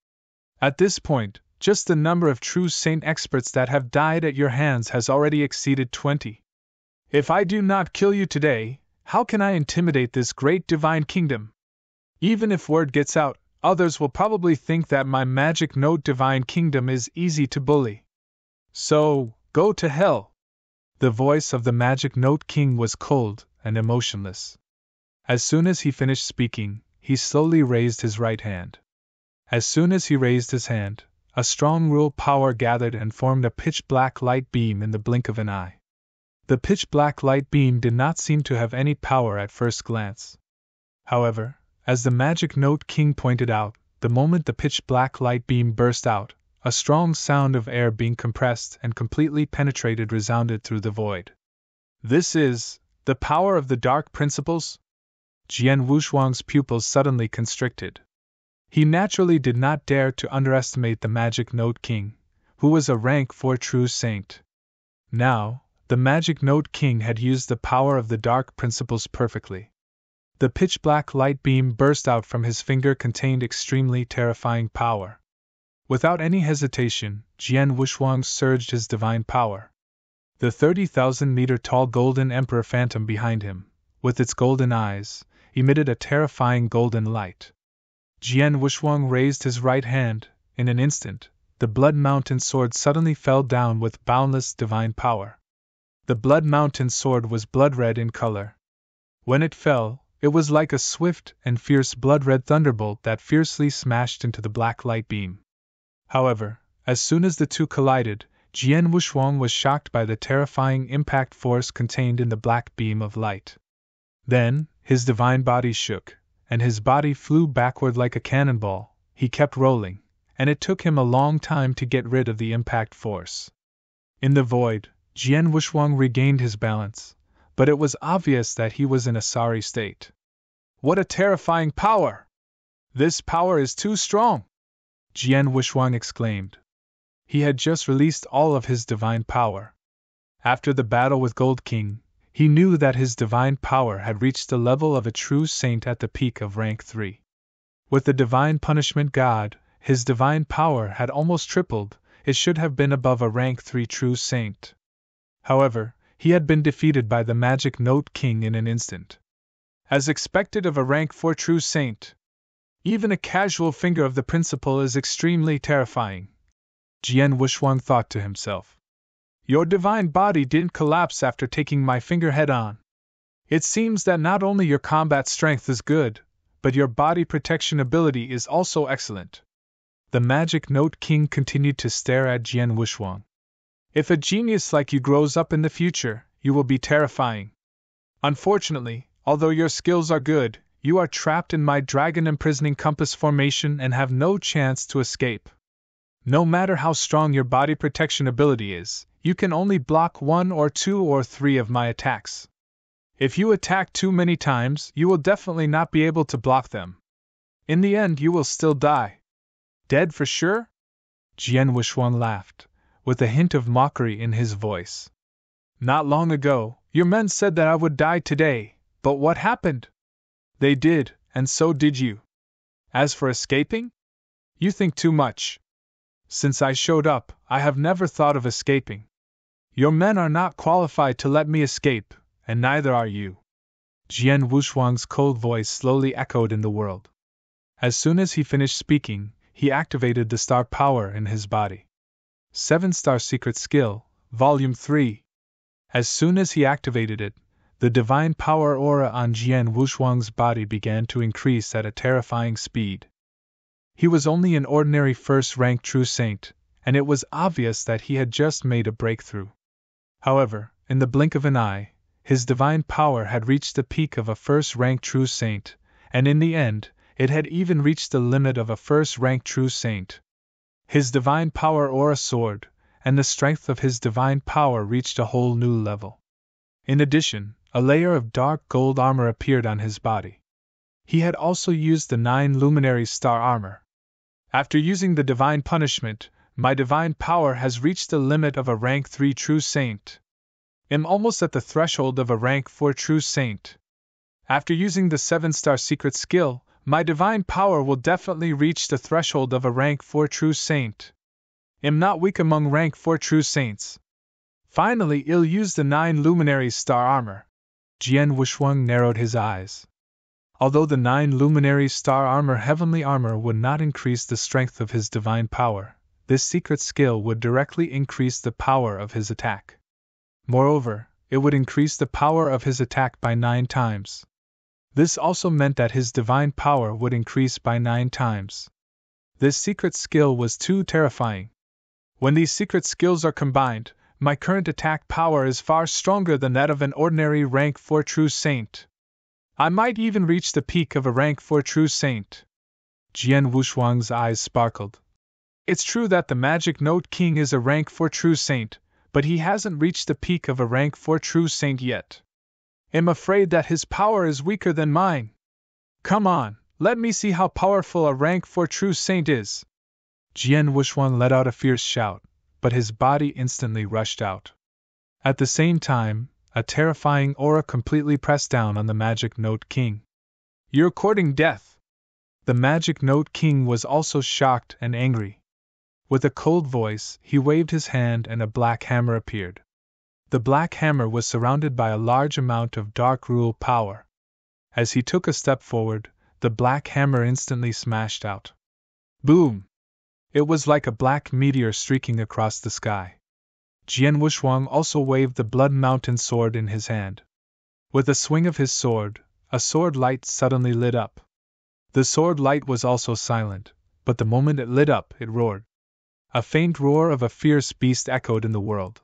At this point, just the number of true saint experts that have died at your hands has already exceeded 20. If I do not kill you today, how can I intimidate this great divine kingdom? Even if word gets out, others will probably think that my magic node divine kingdom is easy to bully. So, go to hell. The voice of the magic note king was cold and emotionless. As soon as he finished speaking, he slowly raised his right hand. As soon as he raised his hand, a strong will power gathered and formed a pitch-black light beam in the blink of an eye. The pitch-black light beam did not seem to have any power at first glance. However, as the magic note king pointed out, the moment the pitch-black light beam burst out, a strong sound of air being compressed and completely penetrated resounded through the void. This is the power of the dark principles? Jian Wushuang's pupils suddenly constricted. He naturally did not dare to underestimate the magic note king, who was a rank 4 true saint. Now, the magic note king had used the power of the dark principles perfectly. The pitch-black light beam burst out from his finger contained extremely terrifying power. Without any hesitation, Jian Wushuang surged his divine power. The 30,000-meter-tall golden emperor phantom behind him, with its golden eyes, emitted a terrifying golden light. Jian Wushuang raised his right hand. In an instant, the Blood Mountain sword suddenly fell down with boundless divine power. The Blood Mountain sword was blood-red in color. When it fell, it was like a swift and fierce blood-red thunderbolt that fiercely smashed into the black light beam. However, as soon as the two collided, Jian Wushuang was shocked by the terrifying impact force contained in the black beam of light. Then, his divine body shook, and his body flew backward like a cannonball. He kept rolling, and it took him a long time to get rid of the impact force. In the void, Jian Wushuang regained his balance, but it was obvious that he was in a sorry state. What a terrifying power! This power is too strong! Jian Wushuang exclaimed. He had just released all of his divine power. After the battle with Gold King, he knew that his divine power had reached the level of a true saint at the peak of rank 3. With the divine punishment god, his divine power had almost tripled. It should have been above a rank 3 true saint. However, he had been defeated by the magic note king in an instant. As expected of a rank 4 true saint, even a casual finger of the principal is extremely terrifying. Jian Wushuang thought to himself. Your divine body didn't collapse after taking my finger head-on. It seems that not only your combat strength is good, but your body protection ability is also excellent. The magic note king continued to stare at Jian Wushuang. If a genius like you grows up in the future, you will be terrifying. Unfortunately, although your skills are good, you are trapped in my dragon imprisoning compass formation and have no chance to escape. No matter how strong your body protection ability is, you can only block 1 or 2 or 3 of my attacks. If you attack too many times, you will definitely not be able to block them. In the end, you will still die. Dead for sure? Jian Wushuang laughed, with a hint of mockery in his voice. Not long ago, your men said that I would die today, but what happened? They did, and so did you. As for escaping? You think too much. Since I showed up, I have never thought of escaping. Your men are not qualified to let me escape, and neither are you. Jian Wushuang's cold voice slowly echoed in the world. As soon as he finished speaking, he activated the star power in his body. 7-star secret skill, Volume 3. As soon as he activated it, the divine power aura on Jian Wushuang's body began to increase at a terrifying speed. He was only an ordinary first-rank true saint, and it was obvious that he had just made a breakthrough. However, in the blink of an eye, his divine power had reached the peak of a first-rank true saint, and in the end, it had even reached the limit of a first-rank true saint. His divine power aura soared, and the strength of his divine power reached a whole new level. In addition, a layer of dark gold armor appeared on his body. He had also used the 9 luminary star armor. After using the divine punishment, my divine power has reached the limit of a rank 3 true saint. I'm almost at the threshold of a rank 4 true saint. After using the 7-star secret skill, my divine power will definitely reach the threshold of a rank 4 true saint. I'm not weak among rank 4 true saints. Finally, I'll use the 9 luminary star armor. Jian Wushuang narrowed his eyes. Although the 9 luminary star armor heavenly armor would not increase the strength of his divine power, this secret skill would directly increase the power of his attack. Moreover, it would increase the power of his attack by 9 times. This also meant that his divine power would increase by 9 times. This secret skill was too terrifying. When these secret skills are combined, my current attack power is far stronger than that of an ordinary rank 4 true saint. I might even reach the peak of a rank 4 true saint. Jian Wushuang's eyes sparkled. It's true that the Magic Note King is a rank 4 true saint, but he hasn't reached the peak of a rank 4 true saint yet. I'm afraid that his power is weaker than mine. Come on, let me see how powerful a rank 4 true saint is. Jian Wushuang let out a fierce shout, but his body instantly rushed out. At the same time, a terrifying aura completely pressed down on the Magic Note King. You're courting death! The Magic Note King was also shocked and angry. With a cold voice, he waved his hand and a black hammer appeared. The black hammer was surrounded by a large amount of dark rule power. As he took a step forward, the black hammer instantly smashed out. Boom! It was like a black meteor streaking across the sky. Jian Wushuang also waved the Blood Mountain sword in his hand. With a swing of his sword, a sword light suddenly lit up. The sword light was also silent, but the moment it lit up, it roared. A faint roar of a fierce beast echoed in the world.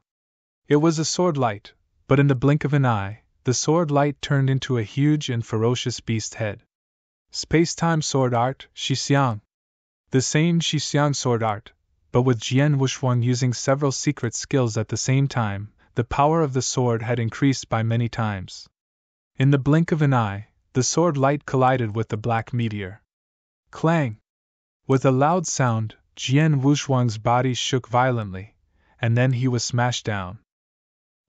It was a sword light, but in the blink of an eye, the sword light turned into a huge and ferocious beast head. Space-time sword art, Shixiang. The same Shixiang sword art, but with Jian Wushuang using several secret skills at the same time, the power of the sword had increased by many times. In the blink of an eye, the sword light collided with the black meteor. Clang! With a loud sound, Jian Wushuang's body shook violently, and then he was smashed down.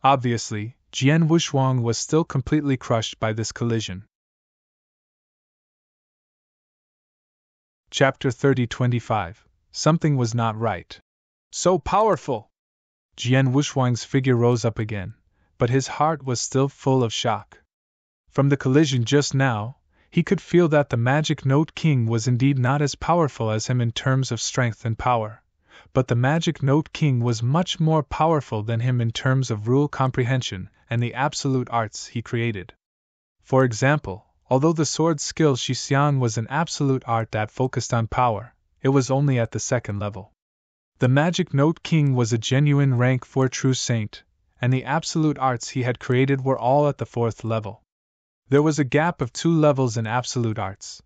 Obviously, Jian Wushuang was still completely crushed by this collision. Chapter 30-25. Something was not right. So powerful! Jian Wushuang's figure rose up again, but his heart was still full of shock. From the collision just now, he could feel that the Magic Note King was indeed not as powerful as him in terms of strength and power, but the Magic Note King was much more powerful than him in terms of rule comprehension and the absolute arts he created. For example, although the sword skill Shixiang was an absolute art that focused on power, it was only at the 2nd level. The Magic Note King was a genuine rank 4 true saint, and the absolute arts he had created were all at the 4th level. There was a gap of 2 levels in absolute arts.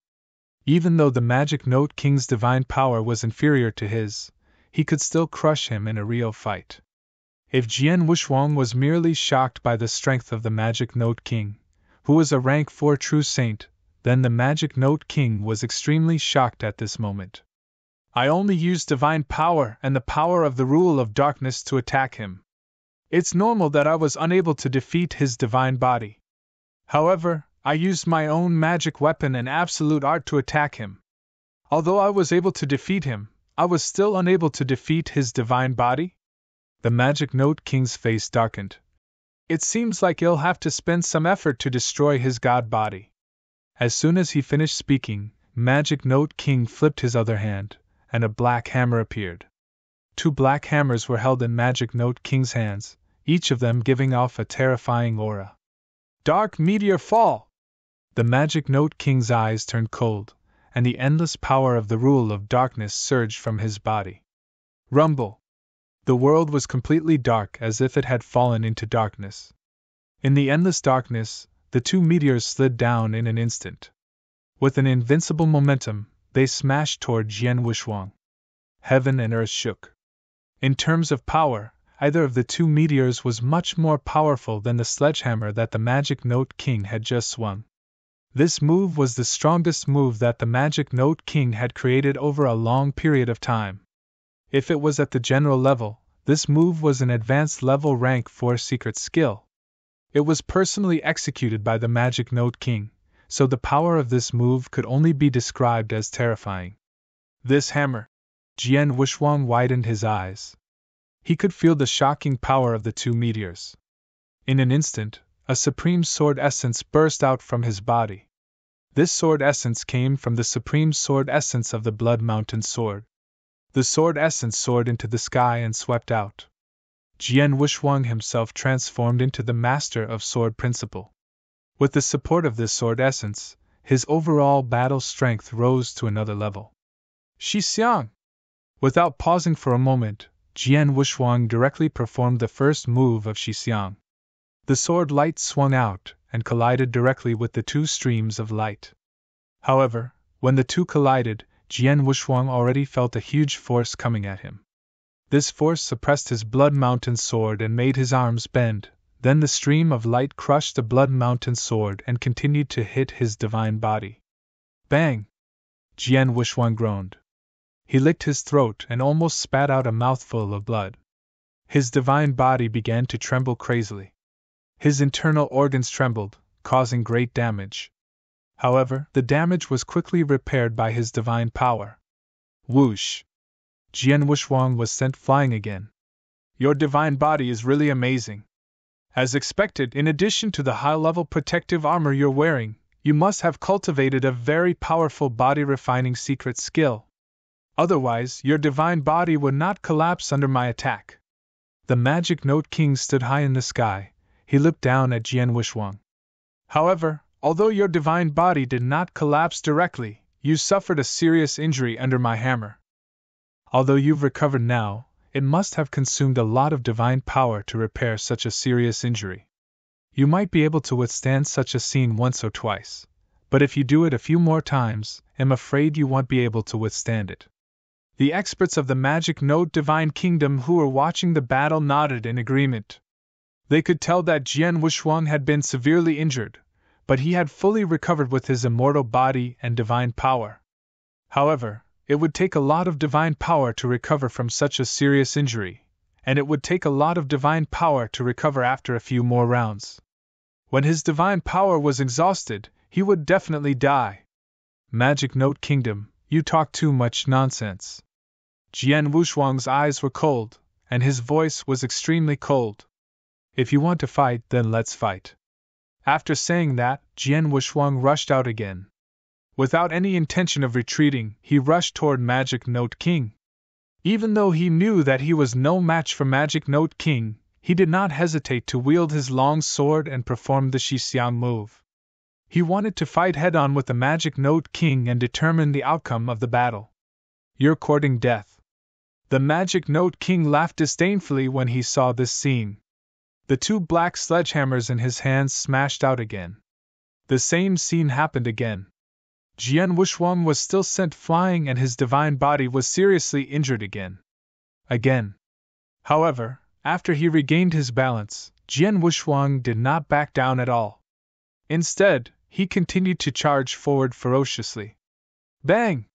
Even though the Magic Note King's divine power was inferior to his, he could still crush him in a real fight. If Jian Wushuang was merely shocked by the strength of the Magic Note King, who was a rank 4 true saint, then the Magic Note King was extremely shocked at this moment. I only used divine power and the power of the rule of darkness to attack him. It's normal that I was unable to defeat his divine body. However, I used my own magic weapon and absolute art to attack him. Although I was able to defeat him, I was still unable to defeat his divine body? The Magic Note King's face darkened. It seems like he'll have to spend some effort to destroy his god body. As soon as he finished speaking, Magic Note King flipped his other hand, and a black hammer appeared. 2 black hammers were held in Magic Note King's hands, each of them giving off a terrifying aura. Dark meteor fall! The Magic Note King's eyes turned cold, and the endless power of the rule of darkness surged from his body. Rumble! The world was completely dark as if it had fallen into darkness. In the endless darkness, the 2 meteors slid down in an instant. With an invincible momentum, they smashed toward Jian Wushuang. Heaven and earth shook. In terms of power, either of the two meteors was much more powerful than the sledgehammer that the Magic Note King had just swung. This move was the strongest move that the Magic Note King had created over a long period of time. If it was at the general level, this move was an advanced level rank 4 secret skill. It was personally executed by the Magic Note King, so the power of this move could only be described as terrifying. This hammer! Jian Wuxuang widened his eyes. He could feel the shocking power of the two meteors. In an instant, a supreme sword essence burst out from his body. This sword essence came from the supreme sword essence of the Blood Mountain Sword. The sword essence soared into the sky and swept out. Jian Wuxuang himself transformed into the Master of Sword Principle. With the support of this sword essence, his overall battle strength rose to another level. Shi Xiang! Without pausing for a moment, Jian Wuxuang directly performed the first move of Shi Xiang. The sword light swung out and collided directly with the two streams of light. However, when the two collided, Jian Wuxuang already felt a huge force coming at him. This force suppressed his Blood Mountain Sword and made his arms bend. Then the stream of light crushed the Blood Mountain Sword and continued to hit his divine body. Bang! Jian Wuxuang groaned. He licked his throat and almost spat out a mouthful of blood. His divine body began to tremble crazily. His internal organs trembled, causing great damage. However, the damage was quickly repaired by his divine power. Whoosh! Jian Wuxuang was sent flying again. Your divine body is really amazing. As expected, in addition to the high-level protective armor you're wearing, you must have cultivated a very powerful body-refining secret skill. Otherwise, your divine body would not collapse under my attack. The Magic Note King stood high in the sky. He looked down at Jian Wuxuang. However, although your divine body did not collapse directly, you suffered a serious injury under my hammer. Although you've recovered now, it must have consumed a lot of divine power to repair such a serious injury. You might be able to withstand such a scene once or twice, but if you do it a few more times, I'm afraid you won't be able to withstand it. The experts of the Magic Note Divine Kingdom who were watching the battle nodded in agreement. They could tell that Jian Wuxuang had been severely injured, but he had fully recovered with his immortal body and divine power. However, it would take a lot of divine power to recover from such a serious injury, and it would take a lot of divine power to recover after a few more rounds. When his divine power was exhausted, he would definitely die. Magic Note Kingdom, you talk too much nonsense. Jian Wuxuang's eyes were cold, and his voice was extremely cold. If you want to fight, then let's fight. After saying that, Jian Wuxuang rushed out again. Without any intention of retreating, he rushed toward Magic Note King. Even though he knew that he was no match for Magic Note King, he did not hesitate to wield his long sword and perform the Shi Xiang move. He wanted to fight head-on with the Magic Note King and determine the outcome of the battle. You're courting death. The Magic Note King laughed disdainfully when he saw this scene. The two black sledgehammers in his hands smashed out again. The same scene happened again. Jian Wuxuang was still sent flying and his divine body was seriously injured again. However, after he regained his balance, Jian Wuxuang did not back down at all. Instead, he continued to charge forward ferociously. Bang!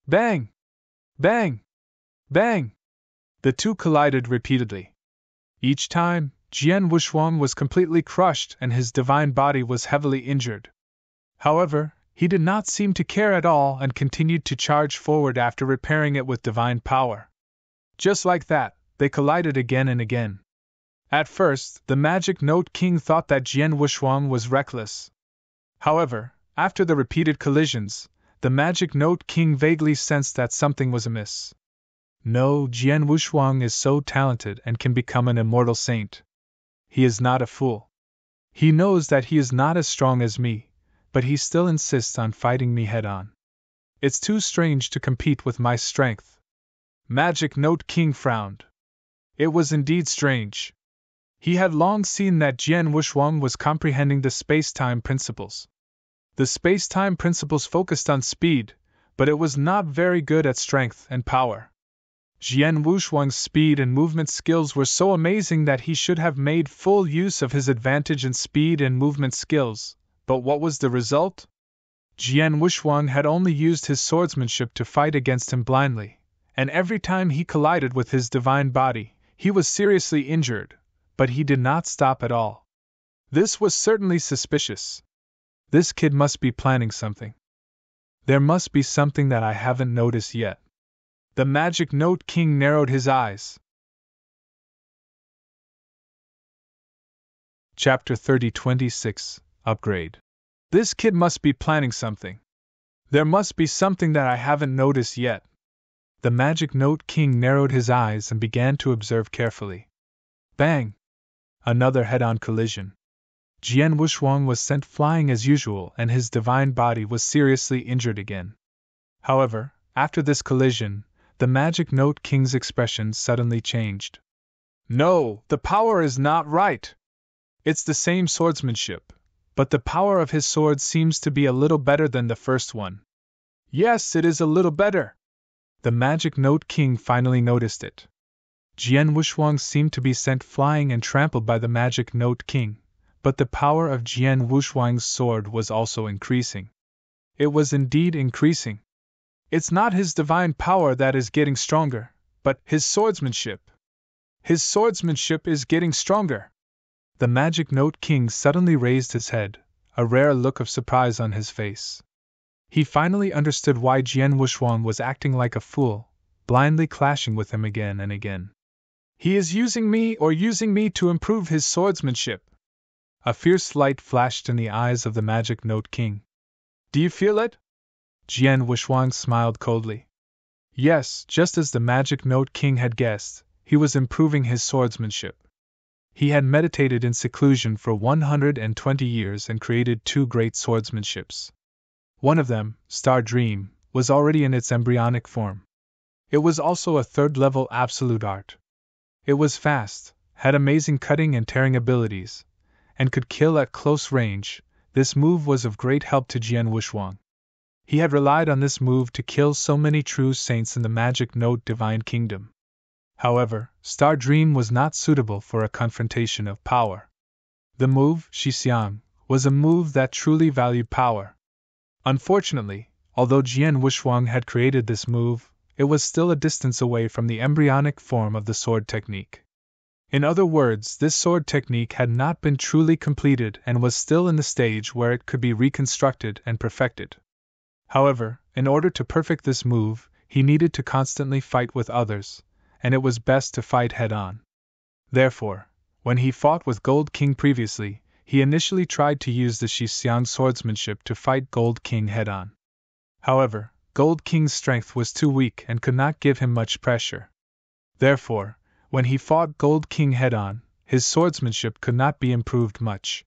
Bang! Bang! Bang! The two collided repeatedly. Each time, Jian Wuxuang was completely crushed and his divine body was heavily injured. However, he did not seem to care at all and continued to charge forward after repairing it with divine power. Just like that, they collided again and again. At first, the Magic Note King thought that Jian Wuxuang was reckless. However, after the repeated collisions, the Magic Note King vaguely sensed that something was amiss. No, Jian Wuxuang is so talented and can become an immortal saint. He is not a fool. He knows that he is not as strong as me, but he still insists on fighting me head-on. It's too strange to compete with my strength. Magic Note King frowned. It was indeed strange. He had long seen that Jian Wuxuang was comprehending the space-time principles. The space-time principles focused on speed, but it was not very good at strength and power. Jian Wushuang's speed and movement skills were so amazing that he should have made full use of his advantage in speed and movement skills, but what was the result? Jian Wushuang had only used his swordsmanship to fight against him blindly, and every time he collided with his divine body, he was seriously injured, but he did not stop at all. This was certainly suspicious. This kid must be planning something. There must be something that I haven't noticed yet. The Magic Note King narrowed his eyes. Chapter 30-26 Upgrade. This kid must be planning something. There must be something that I haven't noticed yet. The Magic Note King narrowed his eyes and began to observe carefully. Bang! Another head-on collision. Jian Wushuang was sent flying as usual and his divine body was seriously injured again. However, after this collision, the Magic Note King's expression suddenly changed. No, the power is not right. It's the same swordsmanship, but the power of his sword seems to be a little better than the first one. Yes, it is a little better. The Magic Note King finally noticed it. Jian Wushuang seemed to be sent flying and trampled by the Magic Note King, but the power of Jian Wushuang's sword was also increasing. It was indeed increasing. It's not his divine power that is getting stronger, but his swordsmanship. His swordsmanship is getting stronger. The Magic Note King suddenly raised his head, a rare look of surprise on his face. He finally understood why Jian Wushuang was acting like a fool, blindly clashing with him again and again. He is using me to improve his swordsmanship. A fierce light flashed in the eyes of the Magic Note King. Do you feel it? Jian Wushuang smiled coldly. Yes, just as the Magic Note King had guessed, he was improving his swordsmanship. He had meditated in seclusion for 120 years and created 2 great swordsmanships. One of them, Star Dream, was already in its embryonic form. It was also a 3rd-level absolute art. It was fast, had amazing cutting and tearing abilities, and could kill at close range. This move was of great help to Jian Wushuang. He had relied on this move to kill so many true saints in the Magic Note Divine Kingdom. However, Star Dream was not suitable for a confrontation of power. The move, Shixiang, was a move that truly valued power. Unfortunately, although Jian Wushuang had created this move, it was still a distance away from the embryonic form of the sword technique. In other words, this sword technique had not been truly completed and was still in the stage where it could be reconstructed and perfected. However, in order to perfect this move, he needed to constantly fight with others, and it was best to fight head-on. Therefore, when he fought with Gold King previously, he initially tried to use the Shixiang swordsmanship to fight Gold King head-on. However, Gold King's strength was too weak and could not give him much pressure. Therefore, when he fought Gold King head-on, his swordsmanship could not be improved much.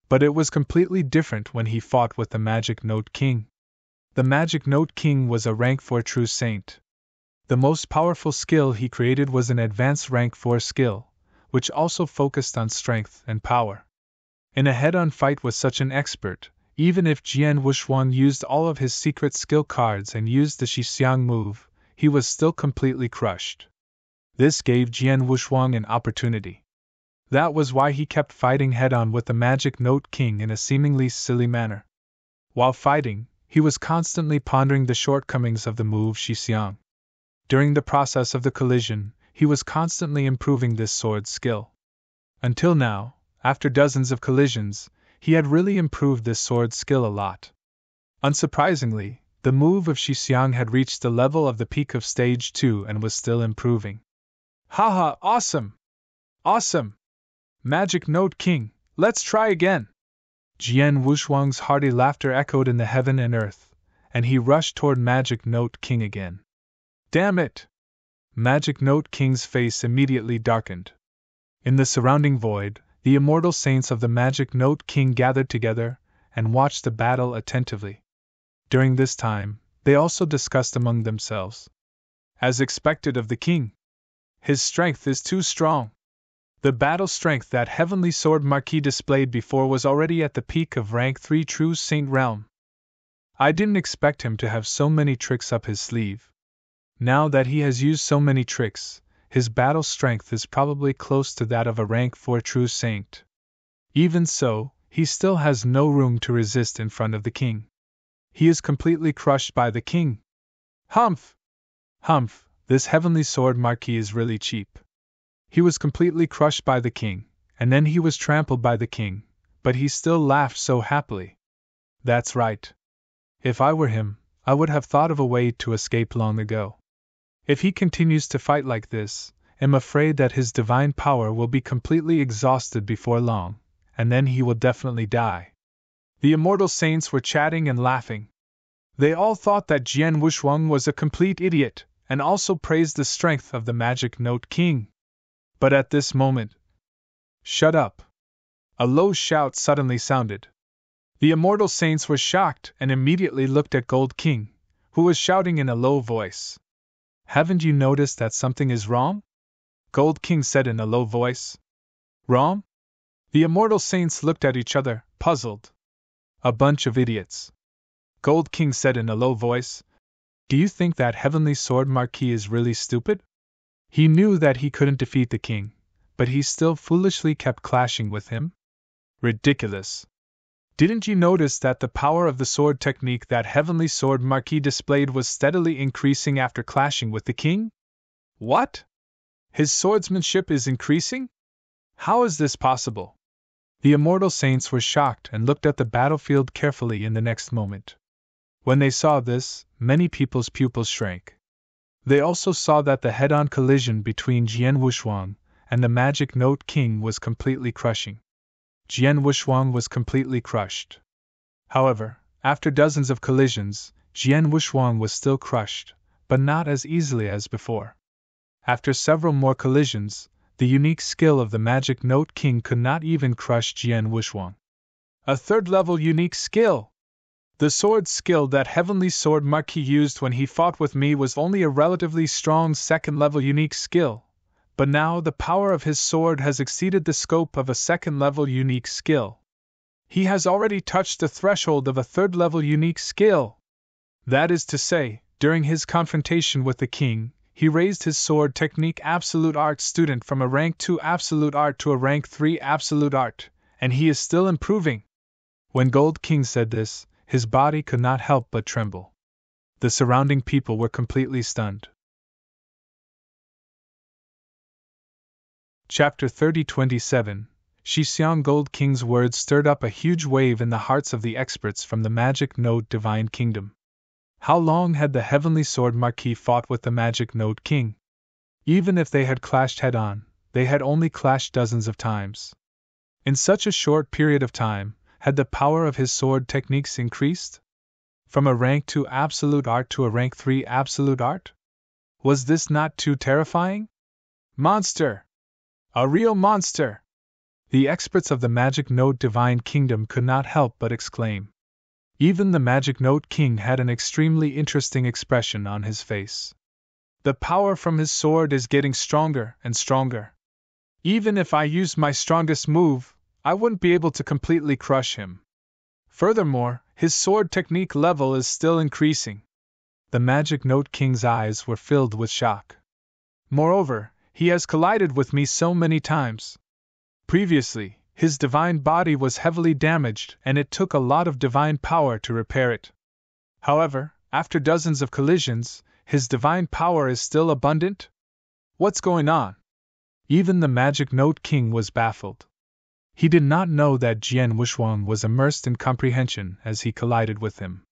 But it was completely different when he fought with the Magic Note King. The Magic Note King was a rank 4 true saint. The most powerful skill he created was an advanced rank 4 skill, which also focused on strength and power. In a head-on fight with such an expert, even if Jian Wushuang used all of his secret skill cards and used the Shixiang move, he was still completely crushed. This gave Jian Wushuang an opportunity. That was why he kept fighting head-on with the Magic Note King in a seemingly silly manner. While fighting, he was constantly pondering the shortcomings of the move Shixiang. During the process of the collision, he was constantly improving this sword skill. Until now, after dozens of collisions, he had really improved this sword skill a lot. Unsurprisingly, the move of Shixiang had reached the level of the peak of Stage 2 and was still improving. Haha, awesome! Awesome! Magic Note King, let's try again! Jian Wushuang's hearty laughter echoed in the heaven and earth, and he rushed toward Magic Note King again. Damn it! Magic Note King's face immediately darkened. In the surrounding void, the immortal saints of the Magic Note King gathered together and watched the battle attentively. During this time, they also discussed among themselves. As expected of the king, his strength is too strong. The battle strength that Heavenly Sword Marquis displayed before was already at the peak of rank 3 true saint realm. I didn't expect him to have so many tricks up his sleeve. Now that he has used so many tricks, his battle strength is probably close to that of a rank 4 true saint. Even so, he still has no room to resist in front of the king. He is completely crushed by the king. Humph! Humph! This heavenly sword marquis is really cheap. He was completely crushed by the king, and then he was trampled by the king, but he still laughed so happily. That's right. If I were him, I would have thought of a way to escape long ago. If he continues to fight like this, I'm afraid that his divine power will be completely exhausted before long, and then he will definitely die. The immortal saints were chatting and laughing. They all thought that Jian Wushuang was a complete idiot, and also praised the strength of the magic note king. But at this moment, shut up! A low shout suddenly sounded. The immortal saints were shocked and immediately looked at Gold King, who was shouting in a low voice. Haven't you noticed that something is wrong? Gold King said in a low voice. Wrong? The immortal saints looked at each other, puzzled. A bunch of idiots. Gold King said in a low voice. Do you think that heavenly sword marquis is really stupid? He knew that he couldn't defeat the king, but he still foolishly kept clashing with him? Ridiculous. Didn't you notice that the power of the sword technique that heavenly sword marquis displayed was steadily increasing after clashing with the king? What? His swordsmanship is increasing? How is this possible? The immortal saints were shocked and looked at the battlefield carefully in the next moment. When they saw this, many people's pupils shrank. They also saw that the head-on collision between Jian Wushuang and the magic note king was completely crushing. Jian Wushuang was completely crushed. However, after dozens of collisions, Jian Wushuang was still crushed, but not as easily as before. After several more collisions, the unique skill of the magic note king could not even crush Jian Wushuang. A third-level unique skill! The sword skill that heavenly sword marquis used when he fought with me was only a relatively strong second-level unique skill, but now the power of his sword has exceeded the scope of a second-level unique skill. He has already touched the threshold of a third-level unique skill. That is to say, during his confrontation with the king, he raised his sword technique absolute art student from a rank 2 absolute art to a rank 3 absolute art, and he is still improving. When Gold King said this, his body could not help but tremble. The surrounding people were completely stunned. Chapter 30:27. Shixiang Gold King's words stirred up a huge wave in the hearts of the experts from the magic note divine kingdom. How long had the heavenly sword marquis fought with the magic note king? Even if they had clashed head-on, they had only clashed dozens of times. In such a short period of time, had the power of his sword techniques increased? From a rank 2 absolute art to a rank 3 absolute art? Was this not too terrifying? Monster! A real monster! The experts of the magic note divine kingdom could not help but exclaim. Even the magic note king had an extremely interesting expression on his face. The power from his sword is getting stronger and stronger. Even if I used my strongest move, I wouldn't be able to completely crush him. Furthermore, his sword technique level is still increasing. The magic note king's eyes were filled with shock. Moreover, he has collided with me so many times. Previously, his divine body was heavily damaged and it took a lot of divine power to repair it. However, after dozens of collisions, his divine power is still abundant? What's going on? Even the magic note king was baffled. He did not know that Jian Wushuang was immersed in comprehension as he collided with him.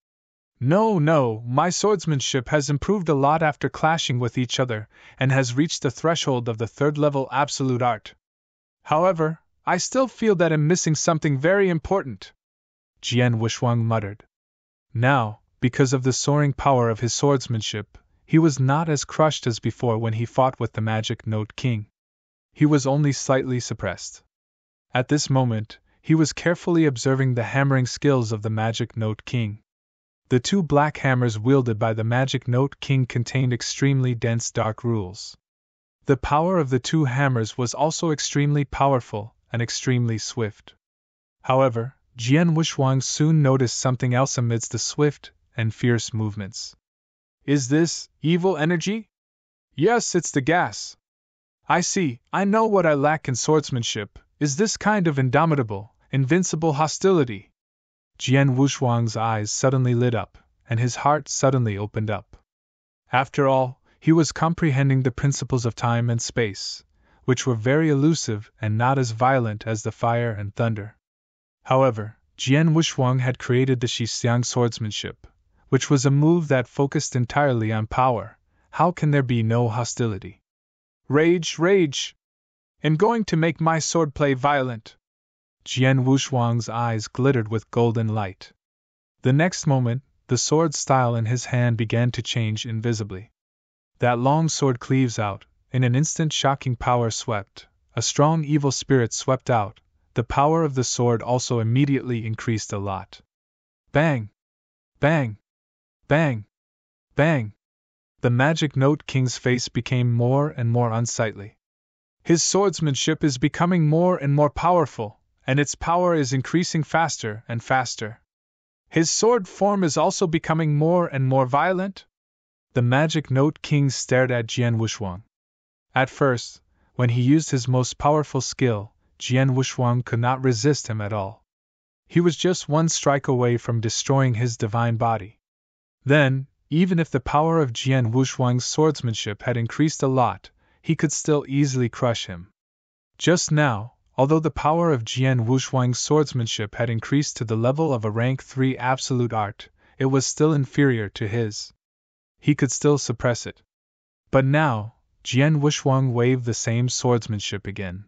No, my swordsmanship has improved a lot after clashing with each other and has reached the threshold of the third-level absolute art. However, I still feel that I'm missing something very important, Jian Wushuang muttered. Now, because of the soaring power of his swordsmanship, he was not as crushed as before when he fought with the magic note king. He was only slightly suppressed. At this moment, he was carefully observing the hammering skills of the magic note king. The two black hammers wielded by the magic note king contained extremely dense dark rules. The power of the two hammers was also extremely powerful and extremely swift. However, Jian Wushuang soon noticed something else amidst the swift and fierce movements. Is this evil energy? Yes, it's the gas. I see, I know what I lack in swordsmanship, is this kind of indomitable, invincible hostility. Jian Wushuang's eyes suddenly lit up, and his heart suddenly opened up. After all, he was comprehending the principles of time and space, which were very elusive and not as violent as the fire and thunder. However, Jian Wushuang had created the Shixiang swordsmanship, which was a move that focused entirely on power. How can there be no hostility? Rage, rage! I'm going to make my swordplay violent! Jian Wushuang's eyes glittered with golden light. The next moment, the sword style in his hand began to change invisibly. That long sword cleaves out, in an instant shocking power swept, a strong evil spirit swept out, the power of the sword also immediately increased a lot. Bang! Bang! Bang! Bang! The magic note king's face became more and more unsightly. His swordsmanship is becoming more and more powerful, and its power is increasing faster and faster. His sword form is also becoming more and more violent. The magic note king stared at Jian Wushuang. At first, when he used his most powerful skill, Jian Wushuang could not resist him at all. He was just one strike away from destroying his divine body. Then, even if the power of Jian Wushuang's swordsmanship had increased a lot, he could still easily crush him. Just now, although the power of Jian Wushuang's swordsmanship had increased to the level of a rank 3 absolute art, it was still inferior to his. He could still suppress it. But now, Jian Wushuang waved the same swordsmanship again.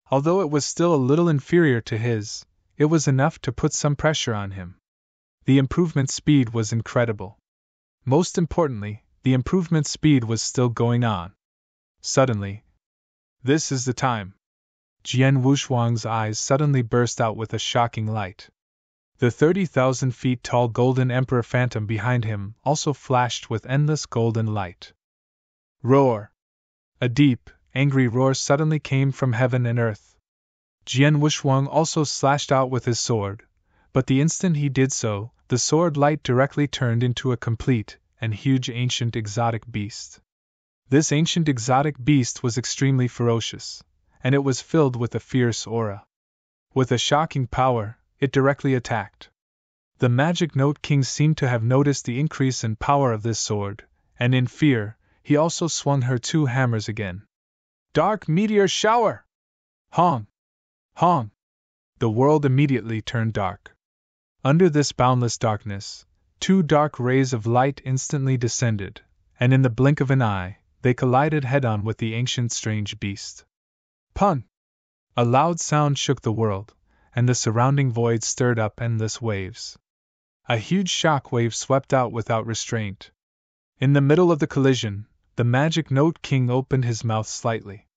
Although it was still a little inferior to his, it was enough to put some pressure on him. The improvement speed was incredible. Most importantly, the improvement speed was still going on. Suddenly, this is the time. Jian Wushuang's eyes suddenly burst out with a shocking light. The 30,000 feet tall golden emperor phantom behind him also flashed with endless golden light. Roar! A deep, angry roar suddenly came from heaven and earth. Jian Wushuang also slashed out with his sword, but the instant he did so, the sword light directly turned into a complete and huge ancient exotic beast. This ancient exotic beast was extremely ferocious, and it was filled with a fierce aura. With a shocking power, it directly attacked. The magic note king seemed to have noticed the increase in power of this sword, and in fear, he also swung her 2 hammers again. Dark meteor shower! Hong! Hong! The world immediately turned dark. Under this boundless darkness, 2 dark rays of light instantly descended, and in the blink of an eye, they collided head-on with the ancient strange beast. Pun! A loud sound shook the world, and the surrounding void stirred up endless waves. A huge shock wave swept out without restraint. In the middle of the collision, the magic note king opened his mouth slightly.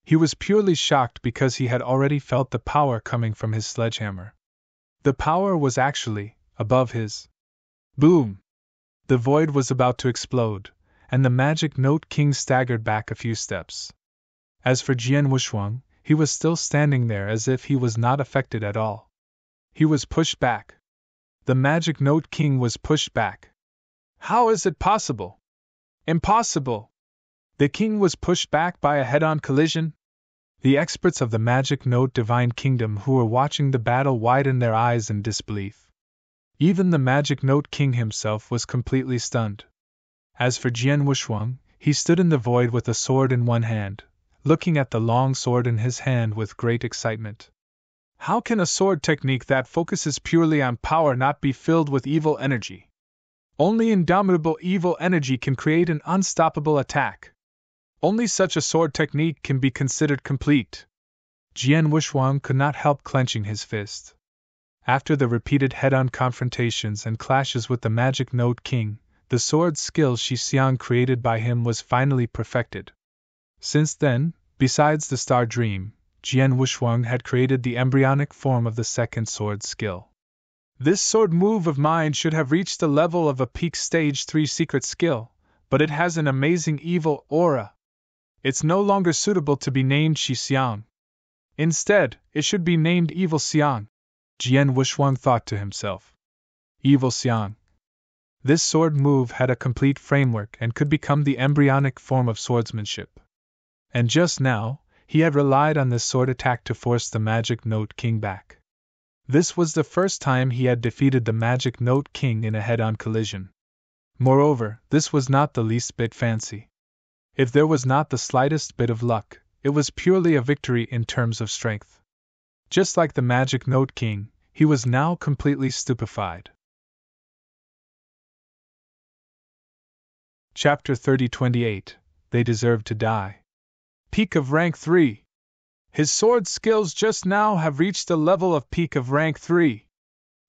He was purely shocked because he had already felt the power coming from his sledgehammer. The power was actually above his. Boom! The void was about to explode, and the magic note king staggered back a few steps. As for Jian Wushuang, he was still standing there as if he was not affected at all. He was pushed back. The magic note king was pushed back. How is it possible? Impossible! The king was pushed back by a head-on collision? The experts of the magic note divine kingdom who were watching the battle widened their eyes in disbelief. Even the magic note king himself was completely stunned. As for Jian Wushuang, he stood in the void with a sword in one hand, looking at the long sword in his hand with great excitement. How can a sword technique that focuses purely on power not be filled with evil energy? Only indomitable evil energy can create an unstoppable attack. Only such a sword technique can be considered complete. Jian Wushuang could not help clenching his fist. After the repeated head-on confrontations and clashes with the magic note king, the sword skill Shixiang created by him was finally perfected. Since then, besides the Star Dream, Jian Wushuang had created the embryonic form of the second sword skill. This sword move of mine should have reached the level of a peak stage 3 secret skill, but it has an amazing evil aura. It's no longer suitable to be named Shixiang. Instead, it should be named Evil Xiang. Jian Wushuang thought to himself. Evil Xiang. This sword move had a complete framework and could become the embryonic form of swordsmanship. And just now, he had relied on this sword attack to force the Magic Note King back. This was the first time he had defeated the Magic Note King in a head-on collision. Moreover, this was not the least bit fancy. If there was not the slightest bit of luck, it was purely a victory in terms of strength. Just like the Magic Note King, he was now completely stupefied. Chapter 30-28 They Deserve to Die. Peak of Rank 3. His sword skills just now have reached the level of Peak of Rank 3.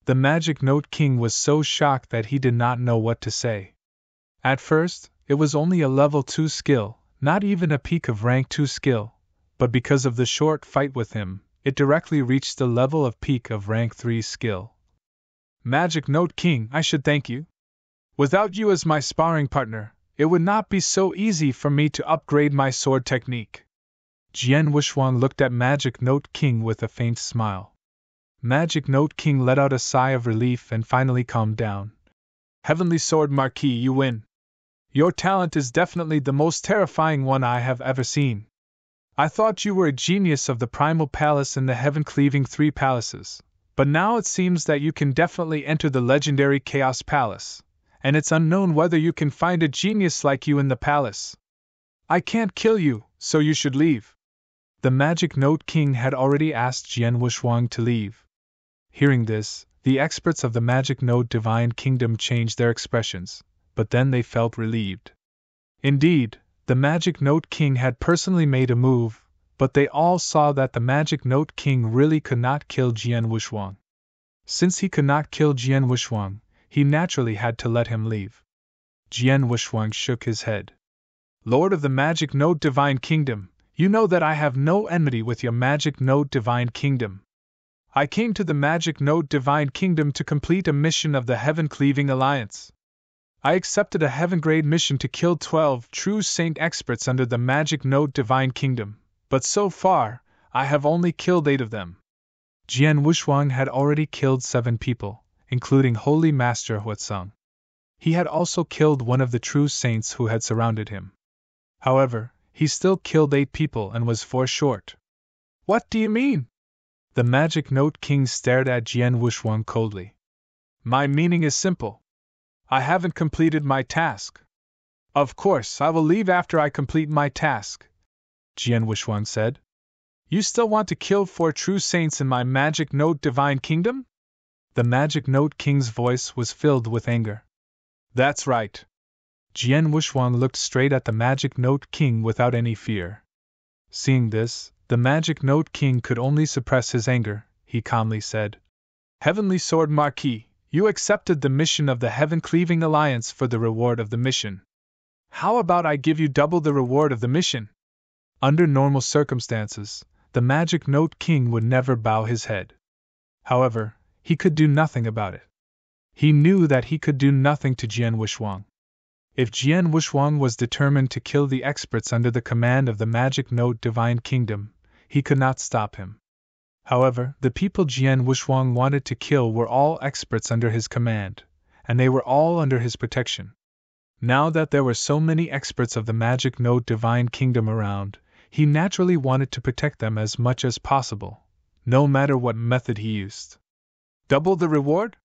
The Magic Note King was so shocked that he did not know what to say. At first, it was only a level 2 skill, not even a Peak of Rank 2 skill, but because of the short fight with him, it directly reached the level of Peak of Rank 3 skill. Magic Note King, I should thank you. Without you as my sparring partner, it would not be so easy for me to upgrade my sword technique. Jian Wuxuang looked at Magic Note King with a faint smile. Magic Note King let out a sigh of relief and finally calmed down. Heavenly Sword Marquis, you win. Your talent is definitely the most terrifying one I have ever seen. I thought you were a genius of the Primal Palace and the Heaven-Cleaving 3 Palaces, but now it seems that you can definitely enter the legendary Chaos Palace, and it's unknown whether you can find a genius like you in the palace. I can't kill you, so you should leave. The Magic Note King had already asked Jian Wuxuang to leave. Hearing this, the experts of the Magic Note Divine Kingdom changed their expressions, but then they felt relieved. Indeed, the Magic Note King had personally made a move, but they all saw that the Magic Note King really could not kill Jian Wuxuang. Since he could not kill Jian Wuxuang, he naturally had to let him leave. Jian Wuxuang shook his head. Lord of the Magic Note Divine Kingdom, you know that I have no enmity with your Magic Note Divine Kingdom. I came to the Magic Note Divine Kingdom to complete a mission of the Heaven-Cleaving Alliance. I accepted a heaven-grade mission to kill 12 true saint experts under the Magic Note Divine Kingdom, but so far, I have only killed 8 of them. Jian Wuxuang had already killed 7 people, including Holy Master Huatsung. He had also killed one of the true saints who had surrounded him. However, he still killed 8 people and was 4 short. What do you mean? The Magic Note King stared at Jian Wuxuang coldly. My meaning is simple. I haven't completed my task. Of course, I will leave after I complete my task, Jian Wuxuang said. You still want to kill 4 true saints in my Magic Note Divine Kingdom? The Magic Note King's voice was filled with anger. That's right. Jian Wuxuang looked straight at the Magic Note King without any fear. Seeing this, the Magic Note King could only suppress his anger. He calmly said, Heavenly Sword Marquis, you accepted the mission of the Heaven-Cleaving Alliance for the reward of the mission. How about I give you double the reward of the mission? Under normal circumstances, the Magic Note King would never bow his head. However, he could do nothing about it. He knew that he could do nothing to Jian Wuxuang. If Jian Wuxuang was determined to kill the experts under the command of the Magic Note Divine Kingdom, he could not stop him. However, the people Jian Wuxuang wanted to kill were all experts under his command, and they were all under his protection. Now that there were so many experts of the Magic Note Divine Kingdom around, he naturally wanted to protect them as much as possible, no matter what method he used. Double the reward?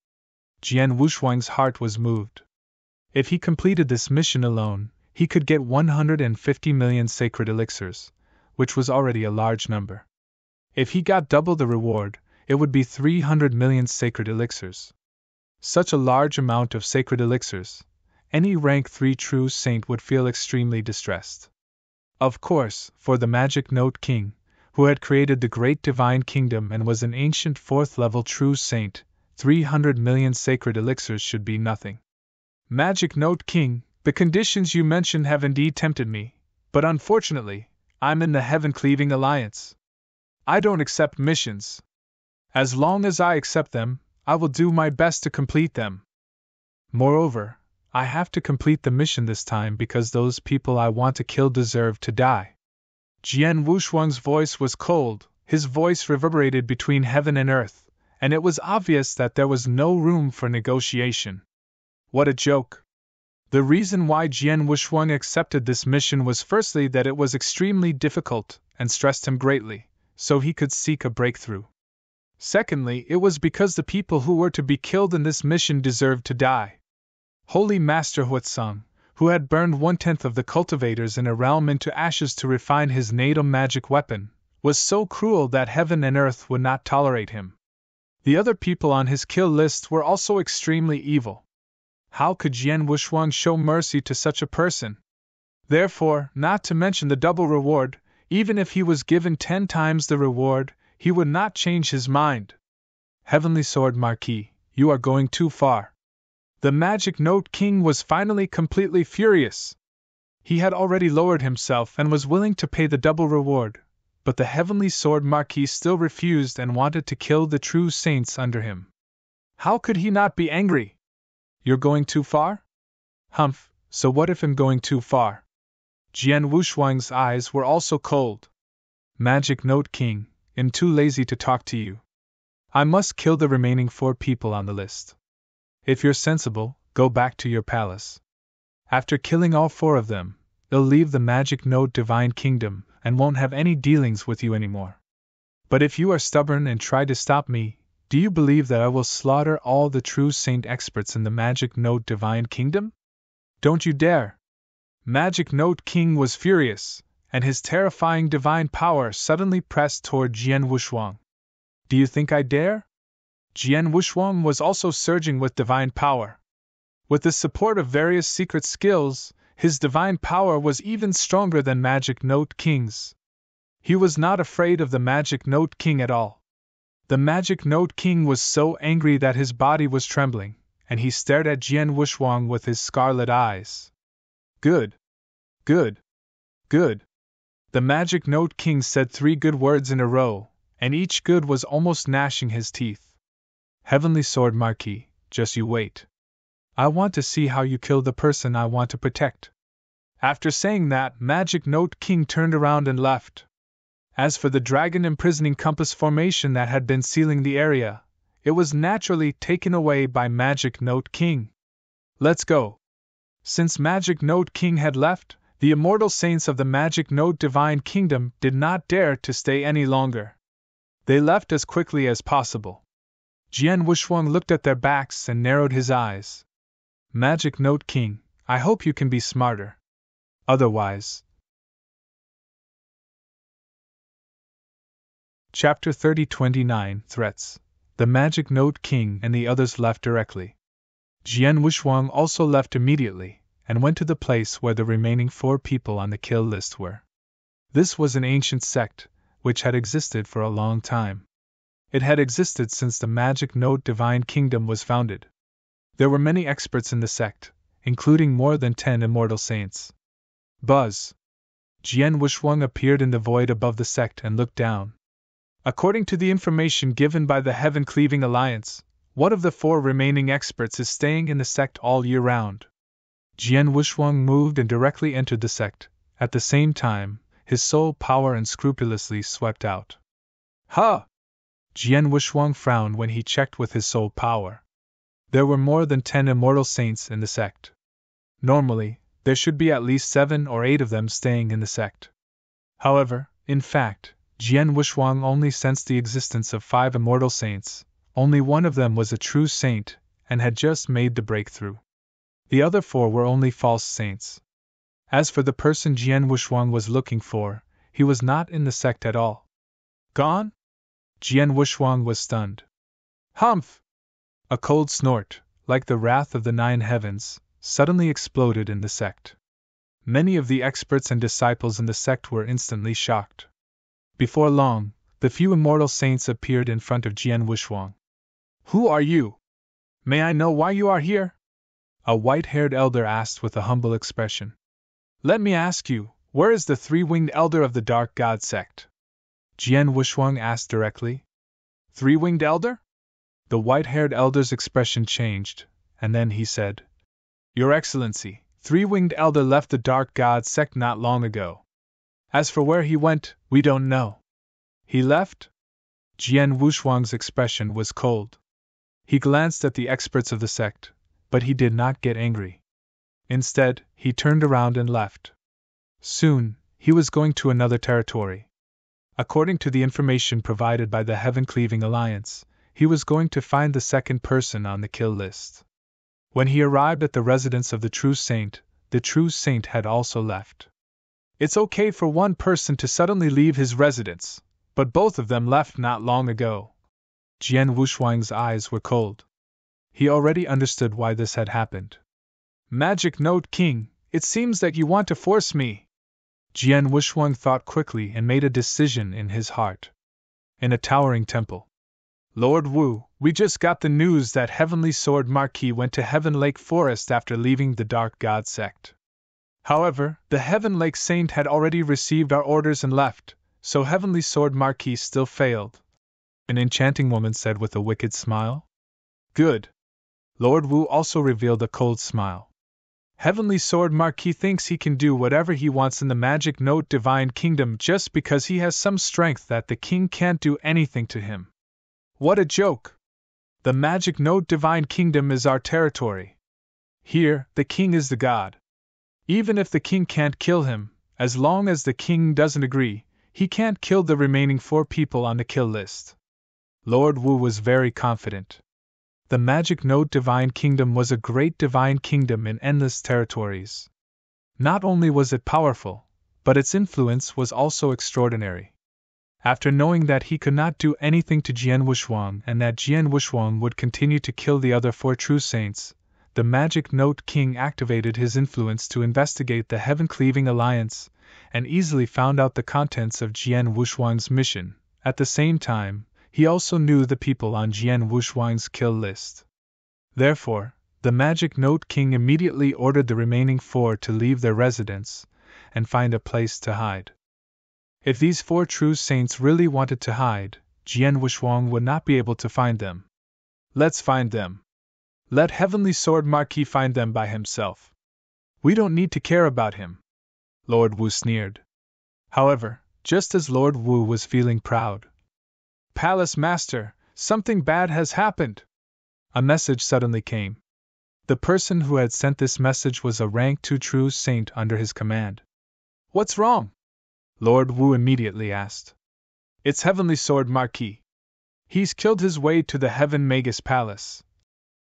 Jian Wuxuang's heart was moved. If he completed this mission alone, he could get 150 million sacred elixirs, which was already a large number. If he got double the reward, it would be 300 million sacred elixirs. Such a large amount of sacred elixirs, any rank 3 true saint would feel extremely distressed. Of course, for the Magic Note King, who had created the Great Divine Kingdom and was an ancient 4th-level true saint, 300 million sacred elixirs should be nothing. Magic Note King, the conditions you mentioned have indeed tempted me, but unfortunately, I'm in the Heaven-Cleaving Alliance. I don't accept missions. As long as I accept them, I will do my best to complete them. Moreover, I have to complete the mission this time because those people I want to kill deserve to die. Jian Wuxuang's voice was cold, his voice reverberated between heaven and earth, and it was obvious that there was no room for negotiation. What a joke! The reason why Jian Wushuang accepted this mission was firstly that it was extremely difficult and stressed him greatly, so he could seek a breakthrough. Secondly, it was because the people who were to be killed in this mission deserved to die. Holy Master Huatsang, who had burned 1/10 of the cultivators in a realm into ashes to refine his natal magic weapon, was so cruel that heaven and earth would not tolerate him. The other people on his kill list were also extremely evil. How could Jian Wushuang show mercy to such a person? Therefore, not to mention the double reward, even if he was given 10 times the reward, he would not change his mind. Heavenly Sword Marquis, you are going too far. The Magic Note King was finally completely furious. He had already lowered himself and was willing to pay the double reward, but the Heavenly Sword Marquis still refused and wanted to kill the true saints under him. How could he not be angry? You're going too far? Humph, so what if I'm going too far? Jian Wushuang's eyes were also cold. Magic Note King, I'm too lazy to talk to you. I must kill the remaining 4 people on the list. If you're sensible, go back to your palace. After killing all 4 of them, they'll leave the Magic Note Divine Kingdom and won't have any dealings with you anymore. But if you are stubborn and try to stop me, do you believe that I will slaughter all the true saint experts in the Magic Note Divine Kingdom? Don't you dare! Magic Note King was furious, and his terrifying divine power suddenly pressed toward Jian Wushuang. Do you think I dare? Jian Wushuang was also surging with divine power. With the support of various secret skills, his divine power was even stronger than Magic Note King's. He was not afraid of the Magic Note King at all. The Magic Note King was so angry that his body was trembling, and he stared at Jian Wushuang with his scarlet eyes. Good. Good. Good. The Magic Note King said 3 good words in a row, and each good was almost gnashing his teeth. Heavenly Sword Marquis, just you wait. I want to see how you kill the person I want to protect. After saying that, Magic Note King turned around and left. As for the dragon imprisoning compass formation that had been sealing the area, it was naturally taken away by Magic Note King. Let's go. Since Magic Note King had left, the immortal saints of the Magic Note Divine Kingdom did not dare to stay any longer. They left as quickly as possible. Jian Wushuang looked at their backs and narrowed his eyes. Magic Note King, I hope you can be smarter. Otherwise. Chapter 30-29 Threats. The Magic Note King and the others left directly. Jian Wushuang also left immediately, and went to the place where the remaining 4 people on the kill list were. This was an ancient sect, which had existed for a long time. It had existed since the Magic Note Divine Kingdom was founded. There were many experts in the sect, including more than 10 immortal saints. Buzz. Jian Wushuang appeared in the void above the sect and looked down. According to the information given by the Heaven-Cleaving Alliance, one of the 4 remaining experts is staying in the sect all year round. Jian Wushuang moved and directly entered the sect. At the same time, his soul power unscrupulously swept out. Ha! Jian Wushuang frowned when he checked with his soul power. There were more than 10 immortal saints in the sect. Normally, there should be at least 7 or 8 of them staying in the sect. However, in fact, Jian Wushuang only sensed the existence of 5 immortal saints. Only one of them was a true saint, and had just made the breakthrough. The other 4 were only false saints. As for the person Jian Wushuang was looking for, he was not in the sect at all. Gone? Jian Wushuang was stunned. Humph! A cold snort, like the wrath of the 9 heavens, suddenly exploded in the sect. Many of the experts and disciples in the sect were instantly shocked. Before long, the few immortal saints appeared in front of Jian Wushuang. Who are you? May I know why you are here? A white-haired elder asked with a humble expression. Let me ask you, where is the 3-winged elder of the Dark God sect? Jian Wushuang asked directly. 3-winged elder? The white-haired elder's expression changed, and then he said, Your Excellency, 3-winged elder left the Dark God sect not long ago. As for where he went, we don't know. He left? Jian Wushuang's expression was cold. He glanced at the experts of the sect, but he did not get angry. Instead, he turned around and left. Soon, he was going to another territory. According to the information provided by the Heaven-Cleaving Alliance, he was going to find the second person on the kill list. When he arrived at the residence of the true saint had also left. It's okay for one person to suddenly leave his residence, but both of them left not long ago. Jian Wushuang's eyes were cold. He already understood why this had happened. Magic Note King, it seems that you want to force me. Jian Wushuang thought quickly and made a decision in his heart. In a towering temple. Lord Wu, we just got the news that Heavenly Sword Marquis went to Heaven Lake Forest after leaving the Dark God sect. However, the Heaven Lake Saint had already received our orders and left, so Heavenly Sword Marquis still failed. An enchanting woman said with a wicked smile. Good. Lord Wu also revealed a cold smile. Heavenly Sword Marquis thinks he can do whatever he wants in the Magic Note Divine Kingdom just because he has some strength that the king can't do anything to him. What a joke! The Magic Note Divine Kingdom is our territory. Here, the king is the god. Even if the king can't kill him, as long as the king doesn't agree, he can't kill the remaining 4 people on the kill list. Lord Wu was very confident. The Magic Note Divine Kingdom was a great divine kingdom in endless territories. Not only was it powerful, but its influence was also extraordinary. After knowing that he could not do anything to Jian Wushuang and that Jian Wushuang would continue to kill the other 4 true saints, the Magic Note King activated his influence to investigate the Heaven-Cleaving Alliance, and easily found out the contents of Jian Wushuang's mission. At the same time, he also knew the people on Jian Wushuang's kill list. Therefore, the Magic Note King immediately ordered the remaining 4 to leave their residence and find a place to hide. If these 4 true saints really wanted to hide, Jian Wushuang would not be able to find them. Let's find them. Let Heavenly Sword Marquis find them by himself. We don't need to care about him. Lord Wu sneered. However, just as Lord Wu was feeling proud, Palace Master, something bad has happened. A message suddenly came. The person who had sent this message was a rank 2 true saint under his command. What's wrong? Lord Wu immediately asked. It's Heavenly Sword Marquis. He's killed his way to the Heaven Magus Palace.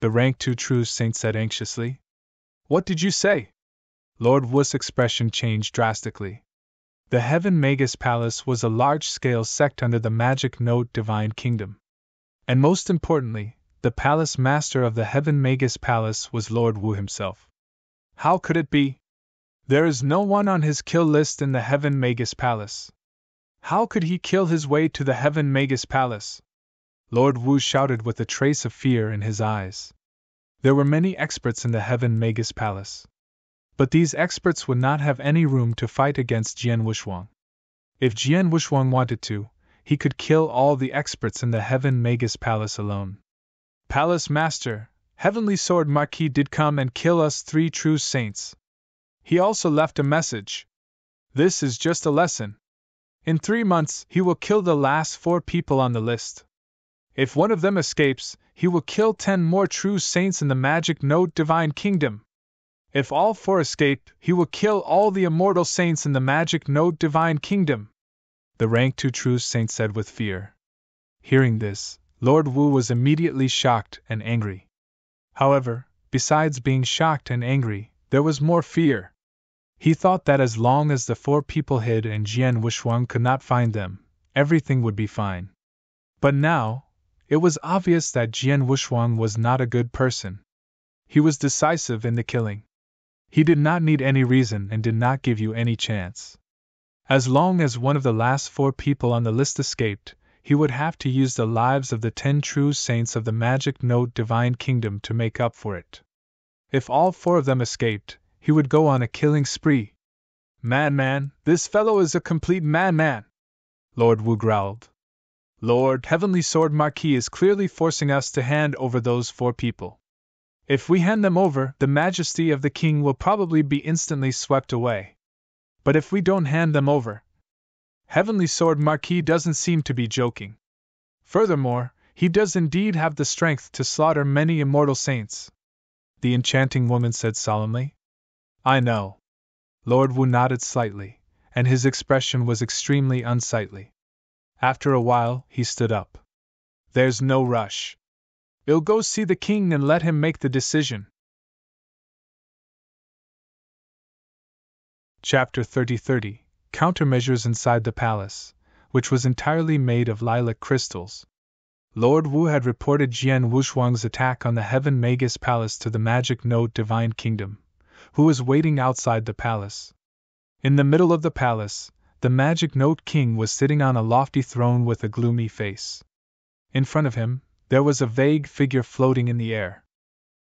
The rank 2 true saint said anxiously. What did you say? Lord Wu's expression changed drastically. The Heaven Magus Palace was a large-scale sect under the Magic Note Divine Kingdom. And most importantly, the Palace Master of the Heaven Magus Palace was Lord Wu himself. How could it be? There is no one on his kill list in the Heaven Magus Palace. How could he kill his way to the Heaven Magus Palace? Lord Wu shouted with a trace of fear in his eyes. There were many experts in the Heaven Magus Palace. But these experts would not have any room to fight against Jian Wushuang. If Jian Wushuang wanted to, he could kill all the experts in the Heaven Magus Palace alone. Palace Master, Heavenly Sword Marquis did come and kill us 3 true saints. He also left a message. This is just a lesson. In 3 months, he will kill the last 4 people on the list. If one of them escapes, he will kill 10 more true saints in the Magic Note Divine Kingdom. If all 4 escape, he will kill all the immortal saints in the Magic Note Divine Kingdom. The rank 2 true saint said with fear. Hearing this, Lord Wu was immediately shocked and angry. However, besides being shocked and angry, there was more fear. He thought that as long as the 4 people hid and Jian Wushuang could not find them, everything would be fine. But now, it was obvious that Jian Wushuang was not a good person. He was decisive in the killing. He did not need any reason and did not give you any chance. As long as one of the last 4 people on the list escaped, he would have to use the lives of the 10 true saints of the Magic Note Divine Kingdom to make up for it. If all 4 of them escaped, he would go on a killing spree. Madman, this fellow is a complete madman! Lord Wu growled. Lord, Heavenly Sword Marquis is clearly forcing us to hand over those 4 people. If we hand them over, the majesty of the king will probably be instantly swept away. But if we don't hand them over, Heavenly Sword Marquis doesn't seem to be joking. Furthermore, he does indeed have the strength to slaughter many immortal saints. the enchanting woman said solemnly. I know. Lord Wu nodded slightly, and his expression was extremely unsightly. After a while, he stood up. There's no rush. I'll go see the king and let him make the decision. Chapter 30 Countermeasures inside the palace, which was entirely made of lilac crystals. Lord Wu had reported Jian Wushuang's attack on the Heaven Magus Palace to the Magic Note Divine Kingdom, who was waiting outside the palace. In the middle of the palace, the Magic Note King was sitting on a lofty throne with a gloomy face. In front of him, there was a vague figure floating in the air.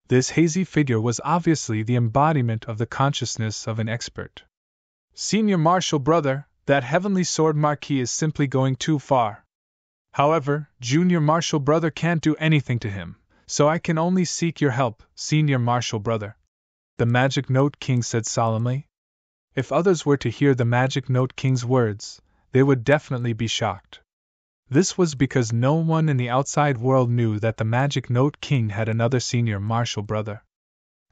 This hazy figure was obviously the embodiment of the consciousness of an expert. Senior Marshal Brother, that Heavenly Sword Marquis is simply going too far. However, Junior Marshal Brother can't do anything to him, so I can only seek your help, Senior Marshal Brother. The Magic Note King said solemnly. If others were to hear the Magic Note King's words, they would definitely be shocked. This was because no one in the outside world knew that the Magic Note King had another Senior Marshal Brother.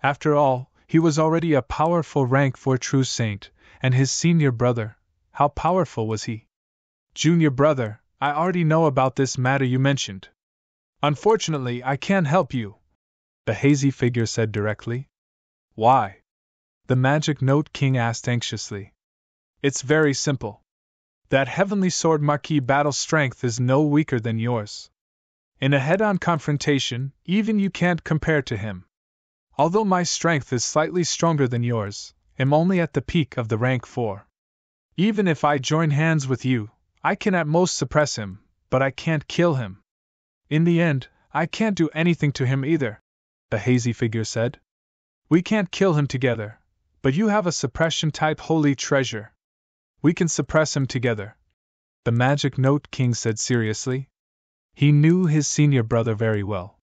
After all, he was already a powerful rank 4 true saint, and his senior brother, how powerful was he? Junior brother, I already know about this matter you mentioned. Unfortunately, I can't help you, the hazy figure said directly. Why? The Magic Note King asked anxiously. It's very simple. That Heavenly Sword Marquis battle strength is no weaker than yours. In a head-on confrontation, even you can't compare to him. Although my strength is slightly stronger than yours, I'm only at the peak of the rank 4. Even if I join hands with you, I can at most suppress him, but I can't kill him. In the end, I can't do anything to him either, the hazy figure said. We can't kill him together, but you have a suppression-type holy treasure. We can suppress him together, the Magic Note King said seriously. He knew his senior brother very well.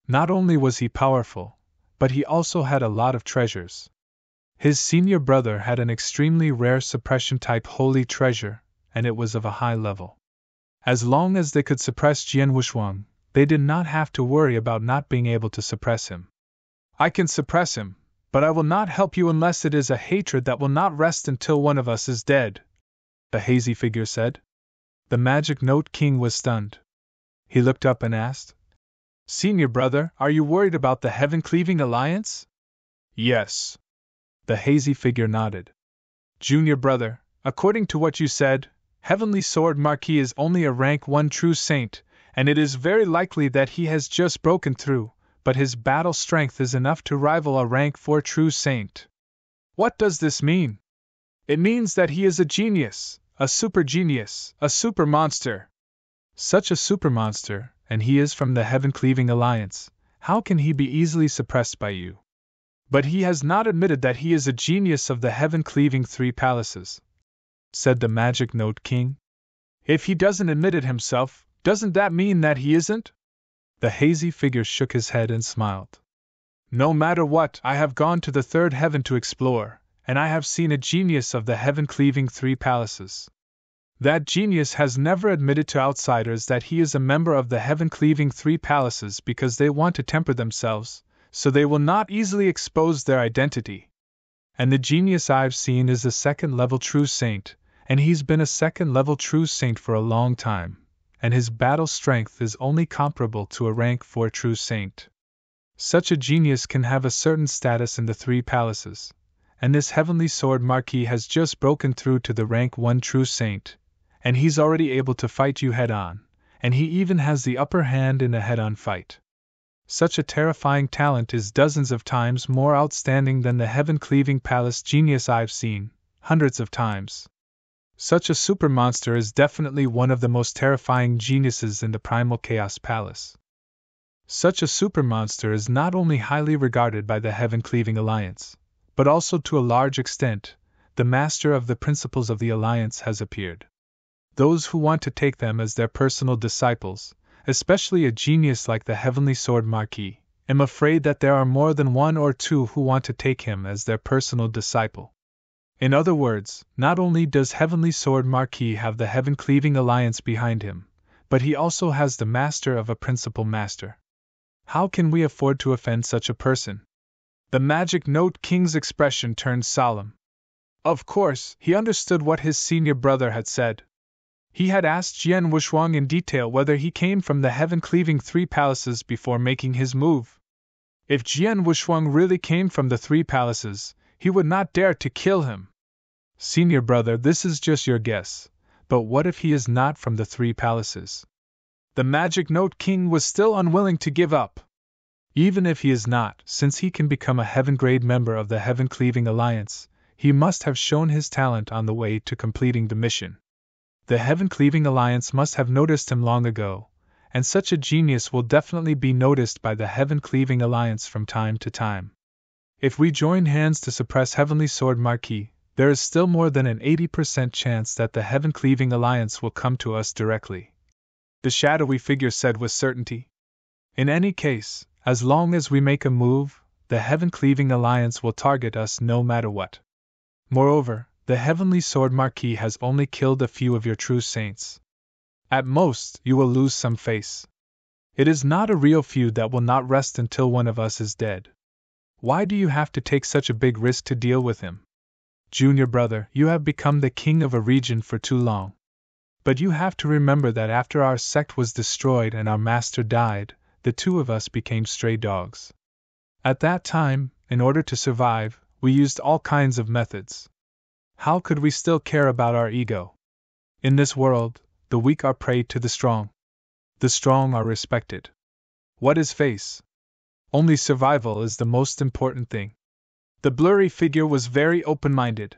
Not only was he powerful, but he also had a lot of treasures. His senior brother had an extremely rare suppression-type holy treasure, and it was of a high level. As long as they could suppress Jian Wushuang, they did not have to worry about not being able to suppress him. I can suppress him, but I will not help you unless it is a hatred that will not rest until one of us is dead, the hazy figure said. The Magic Note King was stunned. He looked up and asked, Senior brother, are you worried about the Heaven-Cleaving Alliance? Yes. The hazy figure nodded. Junior brother, according to what you said, Heavenly Sword Marquis is only a rank 1 true saint, and it is very likely that he has just broken through, but his battle strength is enough to rival a rank 4 true saint. What does this mean? It means that he is a genius, a super genius, a super monster. Such a super monster, and he is from the Heaven-Cleaving Alliance, how can he be easily suppressed by you? But he has not admitted that he is a genius of the Heaven-Cleaving 3 palaces, said the Magic Note King. If he doesn't admit it himself, doesn't that mean that he isn't? The hazy figure shook his head and smiled. No matter what, I have gone to the 3rd heaven to explore, and I have seen a genius of the Heaven-Cleaving 3 palaces. That genius has never admitted to outsiders that he is a member of the Heaven-Cleaving 3 palaces because they want to temper themselves, so they will not easily expose their identity. And the genius I've seen is a 2nd-level true saint, and he's been a 2nd-level true saint for a long time, and his battle strength is only comparable to a rank 4 true saint. Such a genius can have a certain status in the 3 palaces, and this Heavenly Sword Marquis has just broken through to the rank 1 true saint, and he's already able to fight you head-on, and he even has the upper hand in a head-on fight. Such a terrifying talent is dozens of times more outstanding than the Heaven-Cleaving Palace genius I've seen, hundreds of times. Such a super monster is definitely one of the most terrifying geniuses in the Primal Chaos Palace. Such a super monster is not only highly regarded by the Heaven-Cleaving Alliance, but also to a large extent, the master of the principles of the Alliance has appeared. Those who want to take them as their personal disciples, especially a genius like the Heavenly Sword Marquis, am afraid that there are more than 1 or 2 who want to take him as their personal disciple. In other words, not only does Heavenly Sword Marquis have the Heaven-Cleaving Alliance behind him, but he also has the master of a principal master. How can we afford to offend such a person? The Magic Note King's expression turned solemn. Of course, he understood what his senior brother had said. He had asked Jian Wushuang in detail whether he came from the heaven-cleaving three palaces before making his move. If Jian Wushuang really came from the three palaces, he would not dare to kill him. Senior brother, this is just your guess, but what if he is not from the three palaces? The Magic Note King was still unwilling to give up. Even if he is not, since he can become a heaven-grade member of the Heaven-Cleaving Alliance, he must have shown his talent on the way to completing the mission. The Heaven-Cleaving Alliance must have noticed him long ago, and such a genius will definitely be noticed by the Heaven-Cleaving Alliance from time to time. If we join hands to suppress Heavenly Sword Marquis, there is still more than an 80% chance that the Heaven-Cleaving Alliance will come to us directly. The shadowy figure said with certainty. In any case, as long as we make a move, the Heaven-Cleaving Alliance will target us no matter what. Moreover, the Heavenly Sword Marquis has only killed a few of your true saints. At most, you will lose some face. It is not a real feud that will not rest until one of us is dead. Why do you have to take such a big risk to deal with him? Junior brother, you have become the king of a region for too long. But you have to remember that after our sect was destroyed and our master died, the two of us became stray dogs. At that time, in order to survive, we used all kinds of methods. How could we still care about our ego? In this world, the weak are prey to the strong. The strong are respected. What is face? Only survival is the most important thing. The blurry figure was very open-minded.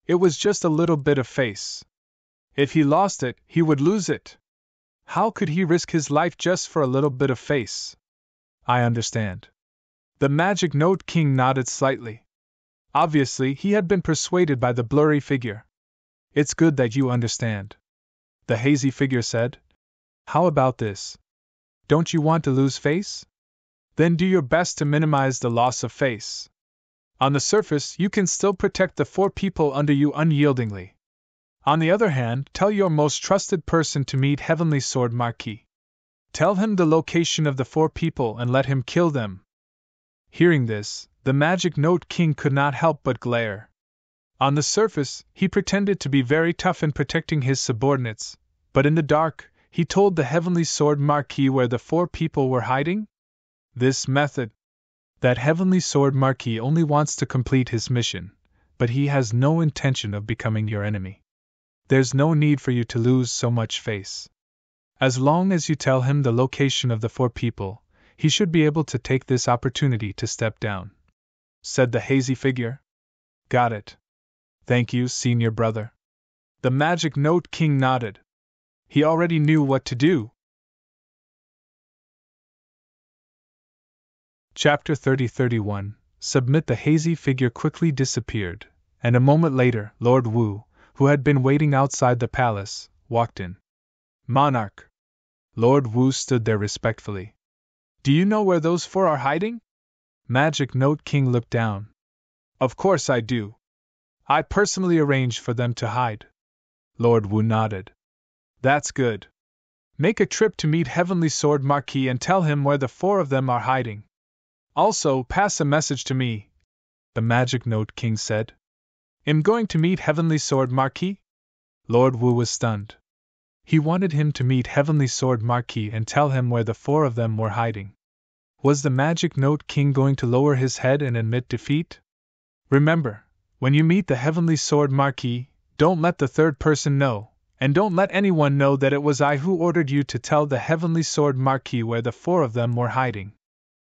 It was just a little bit of face. If he lost it, he would lose it. How could he risk his life just for a little bit of face? I understand. The Magic Note King nodded slightly. Obviously, he had been persuaded by the blurry figure. It's good that you understand. The hazy figure said. How about this? Don't you want to lose face? Then do your best to minimize the loss of face. On the surface, you can still protect the four people under you unyieldingly. On the other hand, tell your most trusted person to meet Heavenly Sword Marquis. Tell him the location of the four people and let him kill them. Hearing this, the Magic Note King could not help but glare. On the surface, he pretended to be very tough in protecting his subordinates, but in the dark, he told the Heavenly Sword Marquis where the four people were hiding? This method. That Heavenly Sword Marquis only wants to complete his mission, but he has no intention of becoming your enemy. There's no need for you to lose so much face. As long as you tell him the location of the four people, he should be able to take this opportunity to step down, said the hazy figure. Got it. Thank you, senior brother. The Magic Note King nodded. He already knew what to do. Chapter 30-31. Submit. The hazy figure quickly disappeared, and a moment later, Lord Wu, who had been waiting outside the palace, walked in. Monarch. Lord Wu stood there respectfully. Do you know where those four are hiding? Magic Note King looked down. Of course I do. I personally arranged for them to hide. Lord Wu nodded. That's good. Make a trip to meet Heavenly Sword Marquis and tell him where the four of them are hiding. Also, pass a message to me, the Magic Note King said. I'm going to meet Heavenly Sword Marquis? Lord Wu was stunned. He wanted him to meet Heavenly Sword Marquis and tell him where the four of them were hiding. Was the Magic Note King going to lower his head and admit defeat? Remember, when you meet the Heavenly Sword Marquis, don't let the third person know, and don't let anyone know that it was I who ordered you to tell the Heavenly Sword Marquis where the four of them were hiding.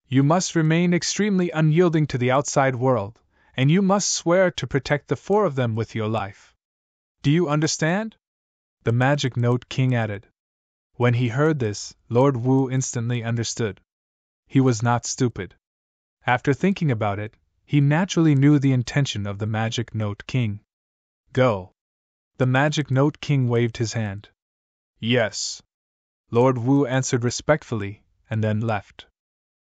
You must remain extremely unyielding to the outside world, and you must swear to protect the four of them with your life. Do you understand? The Magic Note King added. When he heard this, Lord Wu instantly understood. He was not stupid. After thinking about it, he naturally knew the intention of the Magic Note King. Go. The Magic Note King waved his hand. Yes. Lord Wu answered respectfully, and then left.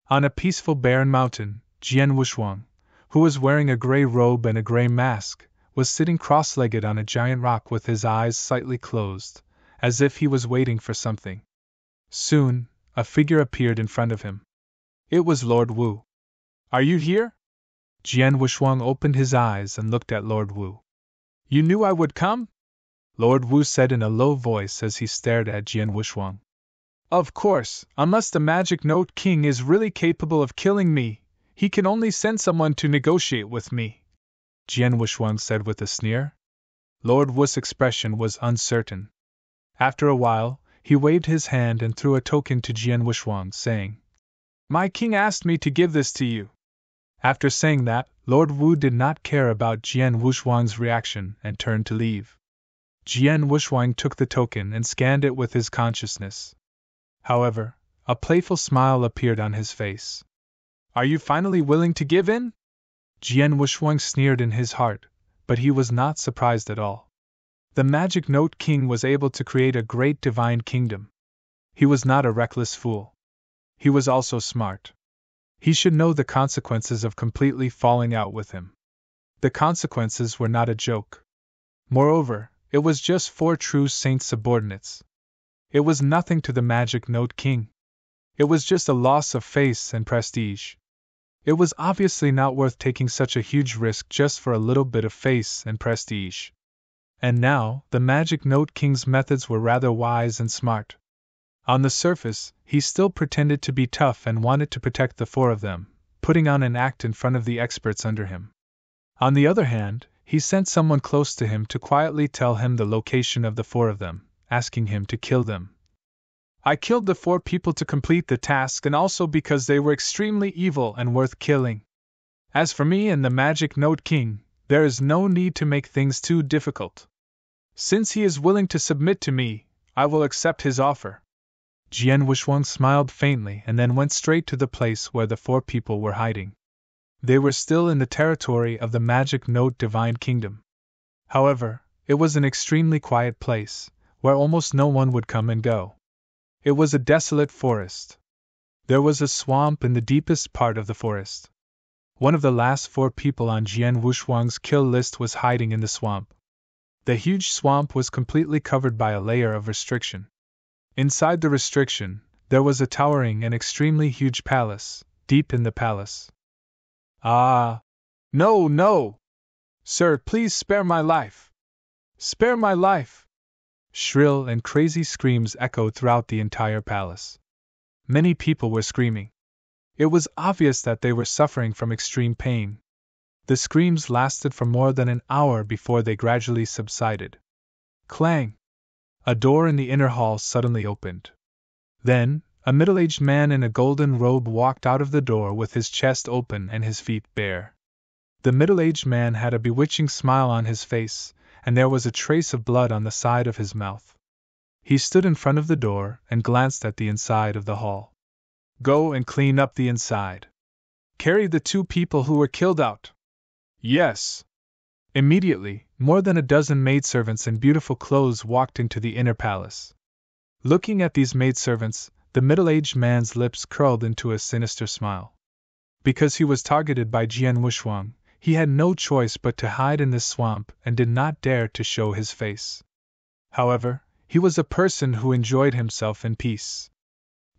On a peaceful barren mountain, Jian Wushuang, who was wearing a gray robe and a gray mask, was sitting cross-legged on a giant rock with his eyes slightly closed, as if he was waiting for something. Soon, a figure appeared in front of him. It was Lord Wu. Are you here? Jian Wushuang opened his eyes and looked at Lord Wu. You knew I would come? Lord Wu said in a low voice as he stared at Jian Wushuang. Of course, unless the Magic Note King is really capable of killing me, he can only send someone to negotiate with me, Jian Wushuang said with a sneer. Lord Wu's expression was uncertain. After a while, he waved his hand and threw a token to Jian Wushuang, saying, My king asked me to give this to you. After saying that, Lord Wu did not care about Jian Wushuang's reaction and turned to leave. Jian Wushuang took the token and scanned it with his consciousness. However, a playful smile appeared on his face. Are you finally willing to give in? Jian Wushuang sneered in his heart, but he was not surprised at all. The Magic Note King was able to create a great divine kingdom. He was not a reckless fool. He was also smart. He should know the consequences of completely falling out with him. The consequences were not a joke. Moreover, it was just 4 true saint subordinates. It was nothing to the Magic Note King. It was just a loss of face and prestige. It was obviously not worth taking such a huge risk just for a little bit of face and prestige. And now, the Magic Note King's methods were rather wise and smart. On the surface, he still pretended to be tough and wanted to protect the 4 of them, putting on an act in front of the experts under him. On the other hand, he sent someone close to him to quietly tell him the location of the 4 of them, asking him to kill them. I killed the 4 people to complete the task and also because they were extremely evil and worth killing. As for me and the Magic Note King, there is no need to make things too difficult. Since he is willing to submit to me, I will accept his offer. Jian Wushuang smiled faintly and then went straight to the place where the 4 people were hiding. They were still in the territory of the Magic Note Divine Kingdom. However, it was an extremely quiet place, where almost no one would come and go. It was a desolate forest. There was a swamp in the deepest part of the forest. One of the last 4 people on Jian Wushuang's kill list was hiding in the swamp. The huge swamp was completely covered by a layer of restriction. Inside the restriction, there was a towering and extremely huge palace, deep in the palace. Ah! No, no! Sir, please spare my life! Spare my life! Shrill and crazy screams echoed throughout the entire palace. Many people were screaming. It was obvious that they were suffering from extreme pain. The screams lasted for more than an hour before they gradually subsided. Clang! A door in the inner hall suddenly opened. Then, a middle-aged man in a golden robe walked out of the door with his chest open and his feet bare. The middle-aged man had a bewitching smile on his face, and there was a trace of blood on the side of his mouth. He stood in front of the door and glanced at the inside of the hall. Go and clean up the inside. Carry the 2 people who were killed out. Yes. Immediately, more than a dozen maidservants in beautiful clothes walked into the inner palace. Looking at these maidservants, the middle-aged man's lips curled into a sinister smile. Because he was targeted by Jian Wushuang, he had no choice but to hide in this swamp and did not dare to show his face. However, he was a person who enjoyed himself in peace.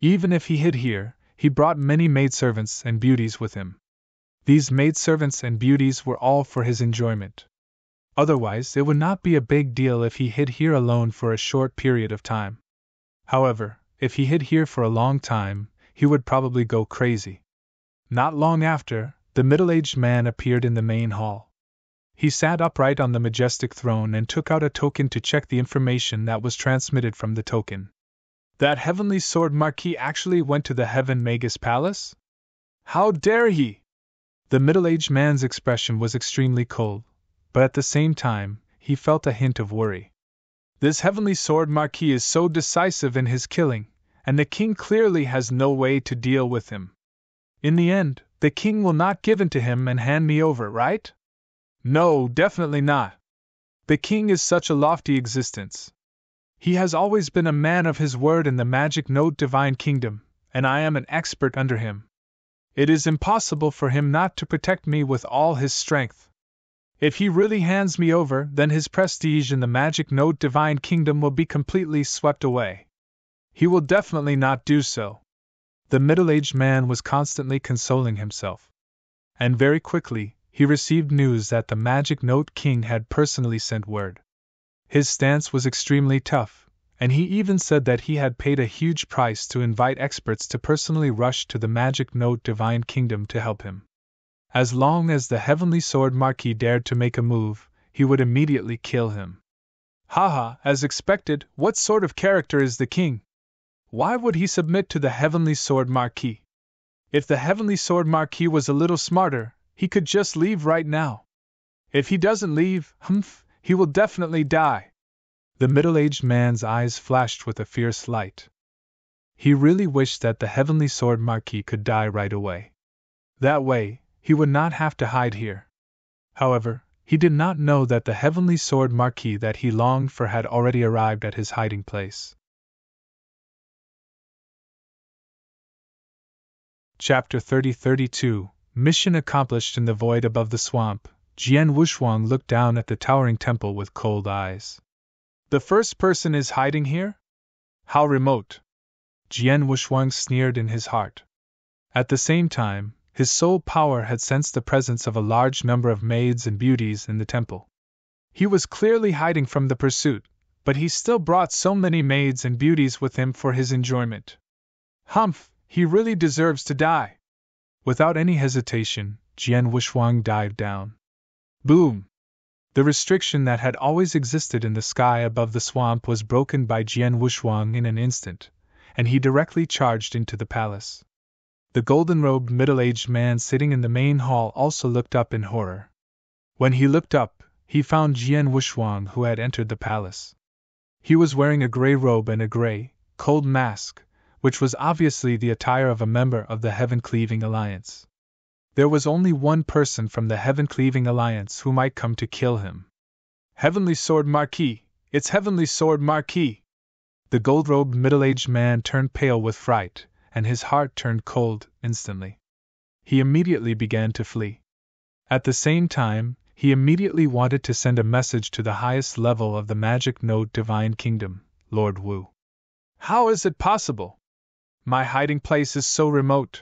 Even if he hid here, he brought many maidservants and beauties with him. These maidservants and beauties were all for his enjoyment. Otherwise, it would not be a big deal if he hid here alone for a short period of time. However, if he hid here for a long time, he would probably go crazy. Not long after, the middle-aged man appeared in the main hall. He sat upright on the majestic throne and took out a token to check the information that was transmitted from the token. That Heavenly Sword Marquis actually went to the Heaven Magus Palace? How dare he! The middle-aged man's expression was extremely cold, but at the same time, he felt a hint of worry. This Heavenly Sword Marquis is so decisive in his killing, and the king clearly has no way to deal with him. In the end, the king will not give in to him and hand me over, right? No, definitely not. The king is such a lofty existence. He has always been a man of his word in the Magic Note Divine Kingdom, and I am an expert under him. It is impossible for him not to protect me with all his strength. If he really hands me over, then his prestige in the Magic Note Divine Kingdom will be completely swept away. He will definitely not do so. The middle-aged man was constantly consoling himself. And very quickly, he received news that the Magic Note King had personally sent word. His stance was extremely tough, and he even said that he had paid a huge price to invite experts to personally rush to the Magic Note Divine Kingdom to help him. As long as the Heavenly Sword Marquis dared to make a move, he would immediately kill him. Haha, as expected, what sort of character is the king? Why would he submit to the Heavenly Sword Marquis? If the Heavenly Sword Marquis was a little smarter, he could just leave right now. If he doesn't leave, he will definitely die. The middle-aged man's eyes flashed with a fierce light. He really wished that the Heavenly Sword Marquis could die right away. That way, he would not have to hide here. However, he did not know that the Heavenly Sword Marquis that he longed for had already arrived at his hiding place. Chapter 30-32 Mission accomplished. In the void above the swamp, Jian Wushuang looked down at the towering temple with cold eyes. The first person is hiding here? How remote! Jian Wushuang sneered in his heart. At the same time, his soul power had sensed the presence of a large number of maids and beauties in the temple. He was clearly hiding from the pursuit, but he still brought so many maids and beauties with him for his enjoyment. He really deserves to die. Without any hesitation, Jian Wushuang dived down. Boom! The restriction that had always existed in the sky above the swamp was broken by Jian Wushuang in an instant, and he directly charged into the palace. The golden-robed middle-aged man sitting in the main hall also looked up in horror. When he looked up, he found Jian Wushuang, who had entered the palace. He was wearing a gray robe and a gray, cold mask, which was obviously the attire of a member of the Heaven-Cleaving Alliance. There was only one person from the Heaven-Cleaving Alliance who might come to kill him. Heavenly Sword Marquis! It's Heavenly Sword Marquis! The gold-robed middle-aged man turned pale with fright, and his heart turned cold instantly. He immediately began to flee. At the same time, he immediately wanted to send a message to the highest level of the Magic Note Divine Kingdom, Lord Wu. How is it possible? My hiding place is so remote.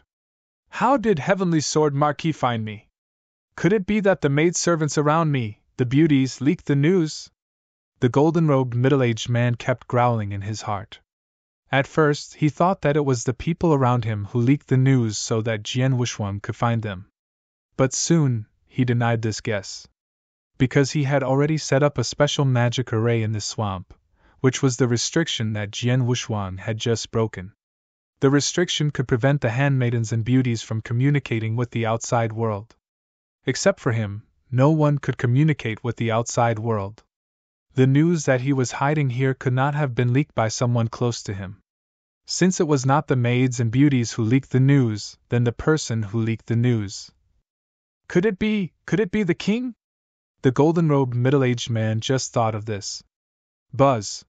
How did Heavenly Sword Marquis find me? Could it be that the maidservants around me, the beauties, leaked the news? The golden-robed middle-aged man kept growling in his heart. At first, he thought that it was the people around him who leaked the news so that Jian Wushuang could find them. But soon, he denied this guess. Because he had already set up a special magic array in the swamp, which was the restriction that Jian Wushuang had just broken. The restriction could prevent the handmaidens and beauties from communicating with the outside world. Except for him, no one could communicate with the outside world. The news that he was hiding here could not have been leaked by someone close to him. Since it was not the maids and beauties who leaked the news, then the person who leaked the news. Could it be the king? The golden-robed middle-aged man just thought of this. Buzz!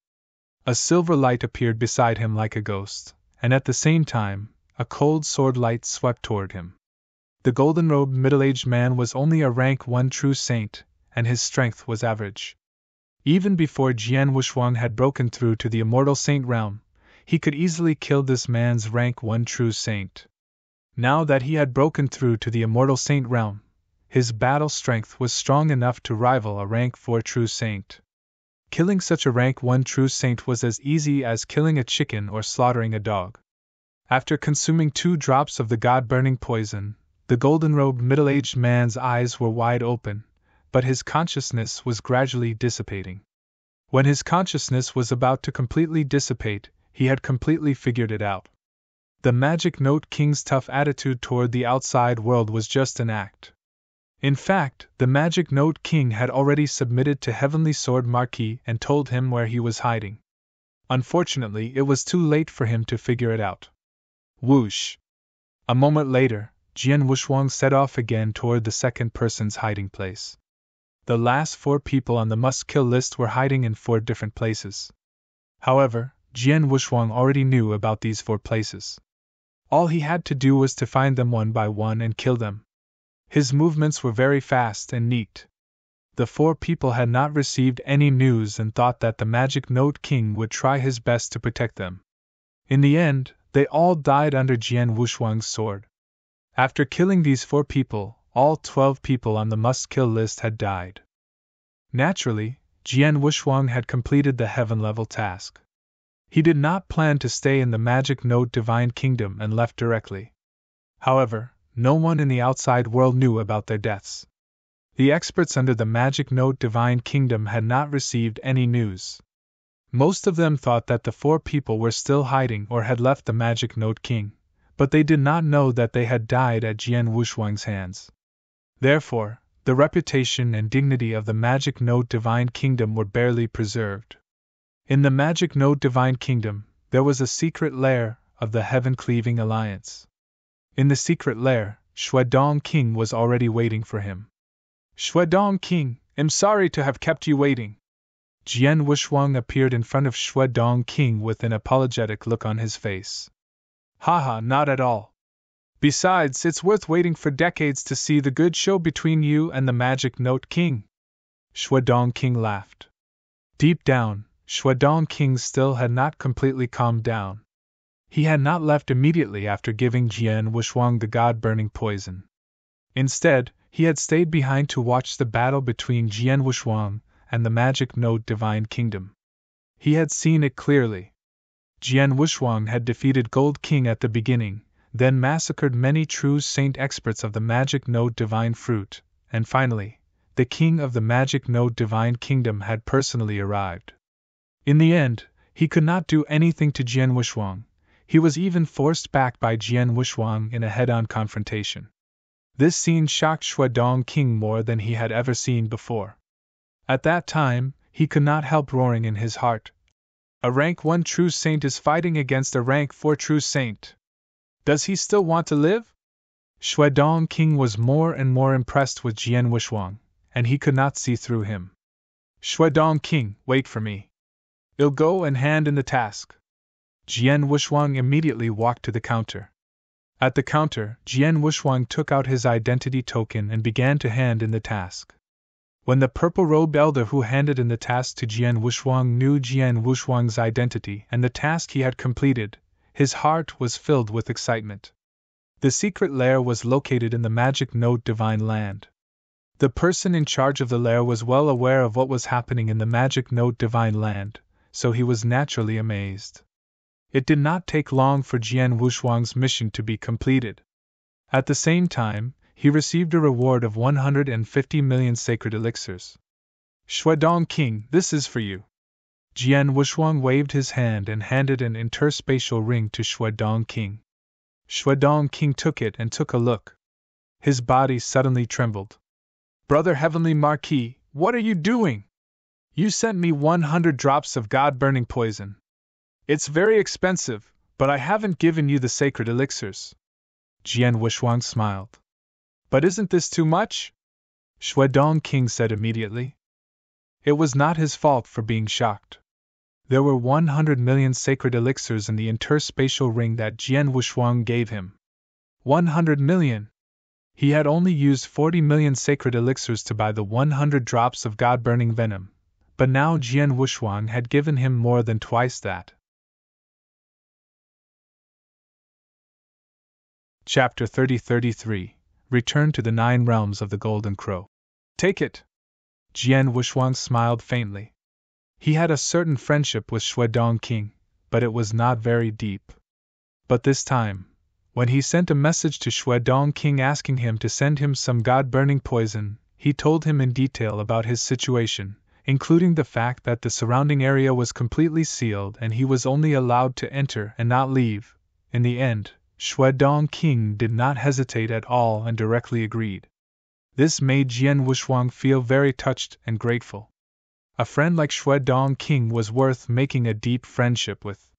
A silver light appeared beside him like a ghost, and at the same time, a cold sword light swept toward him. The golden-robed middle-aged man was only a rank 1 true saint, and his strength was average. Even before Jian Wushuang had broken through to the immortal saint realm, he could easily kill this man's rank 1 true saint. Now that he had broken through to the immortal saint realm, his battle strength was strong enough to rival a rank 4 true saint. Killing such a rank 1 true saint was as easy as killing a chicken or slaughtering a dog. After consuming 2 drops of the god-burning poison, the golden-robed middle-aged man's eyes were wide open, but his consciousness was gradually dissipating. When his consciousness was about to completely dissipate, he had completely figured it out. The Magic Note King's tough attitude toward the outside world was just an act. In fact, the Magic Note King had already submitted to Heavenly Sword Marquis and told him where he was hiding. Unfortunately, it was too late for him to figure it out. Whoosh! A moment later, Jian Wushuang set off again toward the second person's hiding place. The last 4 people on the must-kill list were hiding in 4 different places. However, Jian Wushuang already knew about these 4 places. All he had to do was to find them one by one and kill them. His movements were very fast and neat. The 4 people had not received any news and thought that the Magic Note King would try his best to protect them. In the end, they all died under Jian Wushuang's sword. After killing these 4 people, all 12 people on the must-kill list had died. Naturally, Jian Wushuang had completed the heaven-level task. He did not plan to stay in the Magic Node Divine Kingdom and left directly. However, no one in the outside world knew about their deaths. The experts under the Magic Node Divine Kingdom had not received any news. Most of them thought that the 4 people were still hiding or had left the Magic Node King, but they did not know that they had died at Jian Wushuang's hands. Therefore, the reputation and dignity of the Magic Node Divine Kingdom were barely preserved. In the Magic Node Divine Kingdom, there was a secret lair of the Heaven-Cleaving Alliance. In the secret lair, Shuedong King was already waiting for him. Shuedong King, I'm sorry to have kept you waiting. Jian Wushuang appeared in front of Shuedong King with an apologetic look on his face. Haha, not at all. Besides, it's worth waiting for decades to see the good show between you and the Magic Node King. Shuedong King laughed. Deep down, Shuedong King still had not completely calmed down. He had not left immediately after giving Jian Wushuang the god-burning poison. Instead, he had stayed behind to watch the battle between Jian Wushuang and the Magic Node Divine Kingdom. He had seen it clearly. Jian Wushuang had defeated Gold King at the beginning, then massacred many true saint experts of the Magic Node Divine Fruit, and finally, the king of the Magic Node Divine Kingdom had personally arrived. In the end, he could not do anything to Jian Wushuang. He was even forced back by Jian Wushuang in a head-on confrontation. This scene shocked Shuedong King more than he had ever seen before. At that time, he could not help roaring in his heart. A rank 1 true saint is fighting against a rank 4 true saint. Does he still want to live? Shuedong King was more and more impressed with Jian Wushuang, and he could not see through him. Shuedong King, wait for me. I'll go and hand in the task. Jian Wushuang immediately walked to the counter. At the counter, Jian Wushuang took out his identity token and began to hand in the task. When the purple-robed elder who handed in the task to Jian Wushuang knew Jian Wushuang's identity and the task he had completed, his heart was filled with excitement. The secret lair was located in the Magic Node Divine Land. The person in charge of the lair was well aware of what was happening in the Magic Node Divine Land, so he was naturally amazed. It did not take long for Jian Wushuang's mission to be completed. At the same time, he received a reward of 150 million sacred elixirs. Shuedong King, this is for you. Jian Wushuang waved his hand and handed an interspatial ring to Shuedong King. Shuedong King took it and took a look. His body suddenly trembled. Brother Heavenly Marquis, what are you doing? You sent me 100 drops of god-burning poison. It's very expensive, but I haven't given you the sacred elixirs. Jian Wushuang smiled. But isn't this too much? Shuedong King said immediately. It was not his fault for being shocked. There were 100 million sacred elixirs in the interspatial ring that Jian Wushuang gave him. 100 million! He had only used 40 million sacred elixirs to buy the 100 drops of god-burning venom, but now Jian Wushuang had given him more than twice that. Chapter 30-33 Return to the 9 Realms of the Golden Crow. Take it! Jian Wushuang smiled faintly. He had a certain friendship with Shuedong King, but it was not very deep. But this time, when he sent a message to Shuedong King asking him to send him some god-burning poison, he told him in detail about his situation, including the fact that the surrounding area was completely sealed and he was only allowed to enter and not leave. In the end, Shuedong King did not hesitate at all and directly agreed. This made Jian Wushuang feel very touched and grateful. A friend like Shuedong King was worth making a deep friendship with.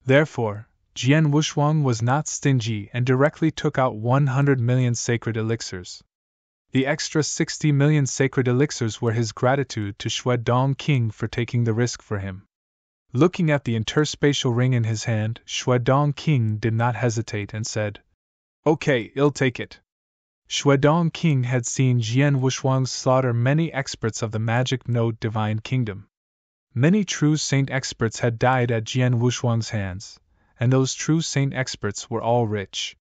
Therefore, Jian Wushuang was not stingy and directly took out 100 million sacred elixirs. The extra 60 million sacred elixirs were his gratitude to Shuedong King for taking the risk for him. Looking at the interspatial ring in his hand, Shuedong King did not hesitate and said, Okay, I'll take it. Shuedong King had seen Jian Wushuang slaughter many experts of the Magic Node Divine Kingdom. Many true saint experts had died at Jian Wushuang's hands, and those true saint experts were all rich.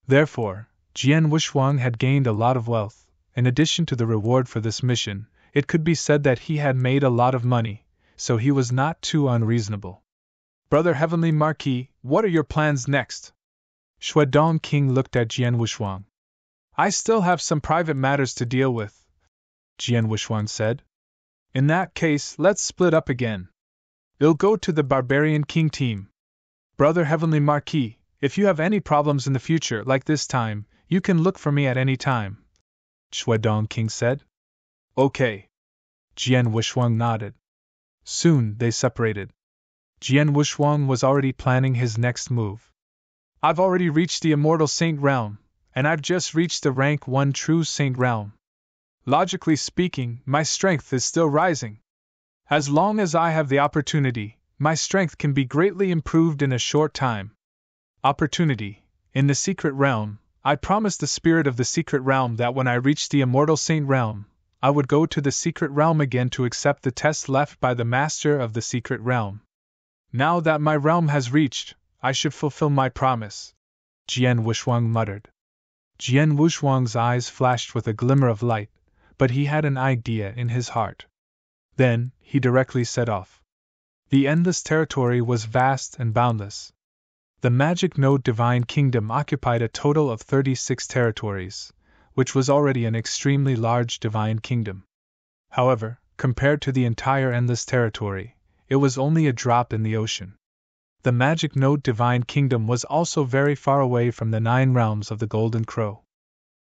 Therefore, Jian Wuxuang had gained a lot of wealth. In addition to the reward for this mission, it could be said that he had made a lot of money, so he was not too unreasonable. Brother Heavenly Marquis, what are your plans next? Shuedong King looked at Jian Wuxuang. I still have some private matters to deal with, Jian Wuxuang said. In that case, let's split up again. I'll go to the Barbarian King team. Brother Heavenly Marquis, if you have any problems in the future like this time, you can look for me at any time, Shuedong King said. Okay. Jian Wuxuang nodded. Soon they separated. Jian Wuxuang was already planning his next move. I've already reached the Immortal Saint Realm, and I've just reached the rank 1 True Saint Realm. Logically speaking, my strength is still rising. As long as I have the opportunity, my strength can be greatly improved in a short time. Opportunity. In the Secret Realm, I promised the Spirit of the Secret Realm that when I reached the Immortal Saint Realm, I would go to the Secret Realm again to accept the test left by the Master of the Secret Realm. Now that my realm has reached, I should fulfill my promise, Jian Wuxuang muttered. Jian Wuxuang's eyes flashed with a glimmer of light, but he had an idea in his heart. Then, he directly set off. The endless territory was vast and boundless. The Magic Node Divine Kingdom occupied a total of 36 territories, which was already an extremely large divine kingdom. However, compared to the entire endless territory, it was only a drop in the ocean. The Magic Node Divine Kingdom was also very far away from the 9 realms of the Golden Crow.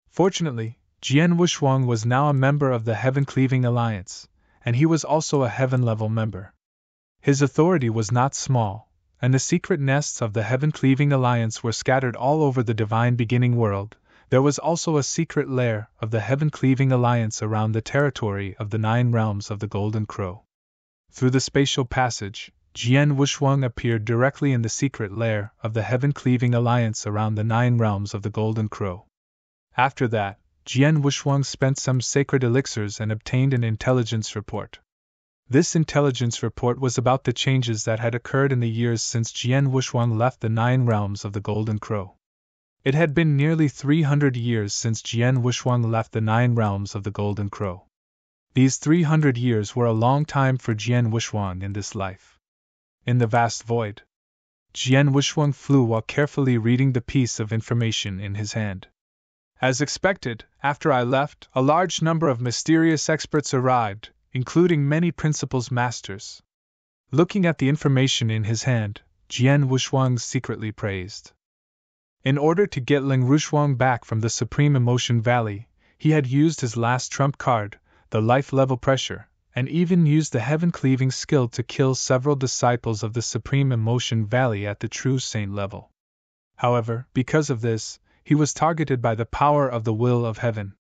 Fortunately, Jian Wuxuang was now a member of the Heaven Cleaving Alliance, and he was also a heaven-level member. His authority was not small, and the secret nests of the Heaven Cleaving Alliance were scattered all over the Divine Beginning world. There was also a secret lair of the Heaven Cleaving Alliance around the territory of the 9 realms of the Golden Crow. Through the spatial passage, Jian Wuxuang appeared directly in the secret lair of the Heaven Cleaving Alliance around the 9 realms of the Golden Crow. After that, Jian Wuxuang spent some sacred elixirs and obtained an intelligence report. This intelligence report was about the changes that had occurred in the years since Jian Wuxuang left the 9 realms of the Golden Crow. It had been nearly 300 years since Jian Wuxuang left the 9 realms of the Golden Crow. These 300 years were a long time for Jian Wuxuang in this life. In the vast void, Jian Wuxuang flew while carefully reading the piece of information in his hand. As expected, after I left, a large number of mysterious experts arrived, including many principals masters. Looking at the information in his hand, Jian Wuxuang secretly praised. In order to get Ling Rushuang back from the Supreme Emotion Valley, he had used his last trump card, the life level pressure, and even used the heaven cleaving skill to kill several disciples of the Supreme Emotion Valley at the True Saint level. However, because of this, he was targeted by the power of the will of heaven.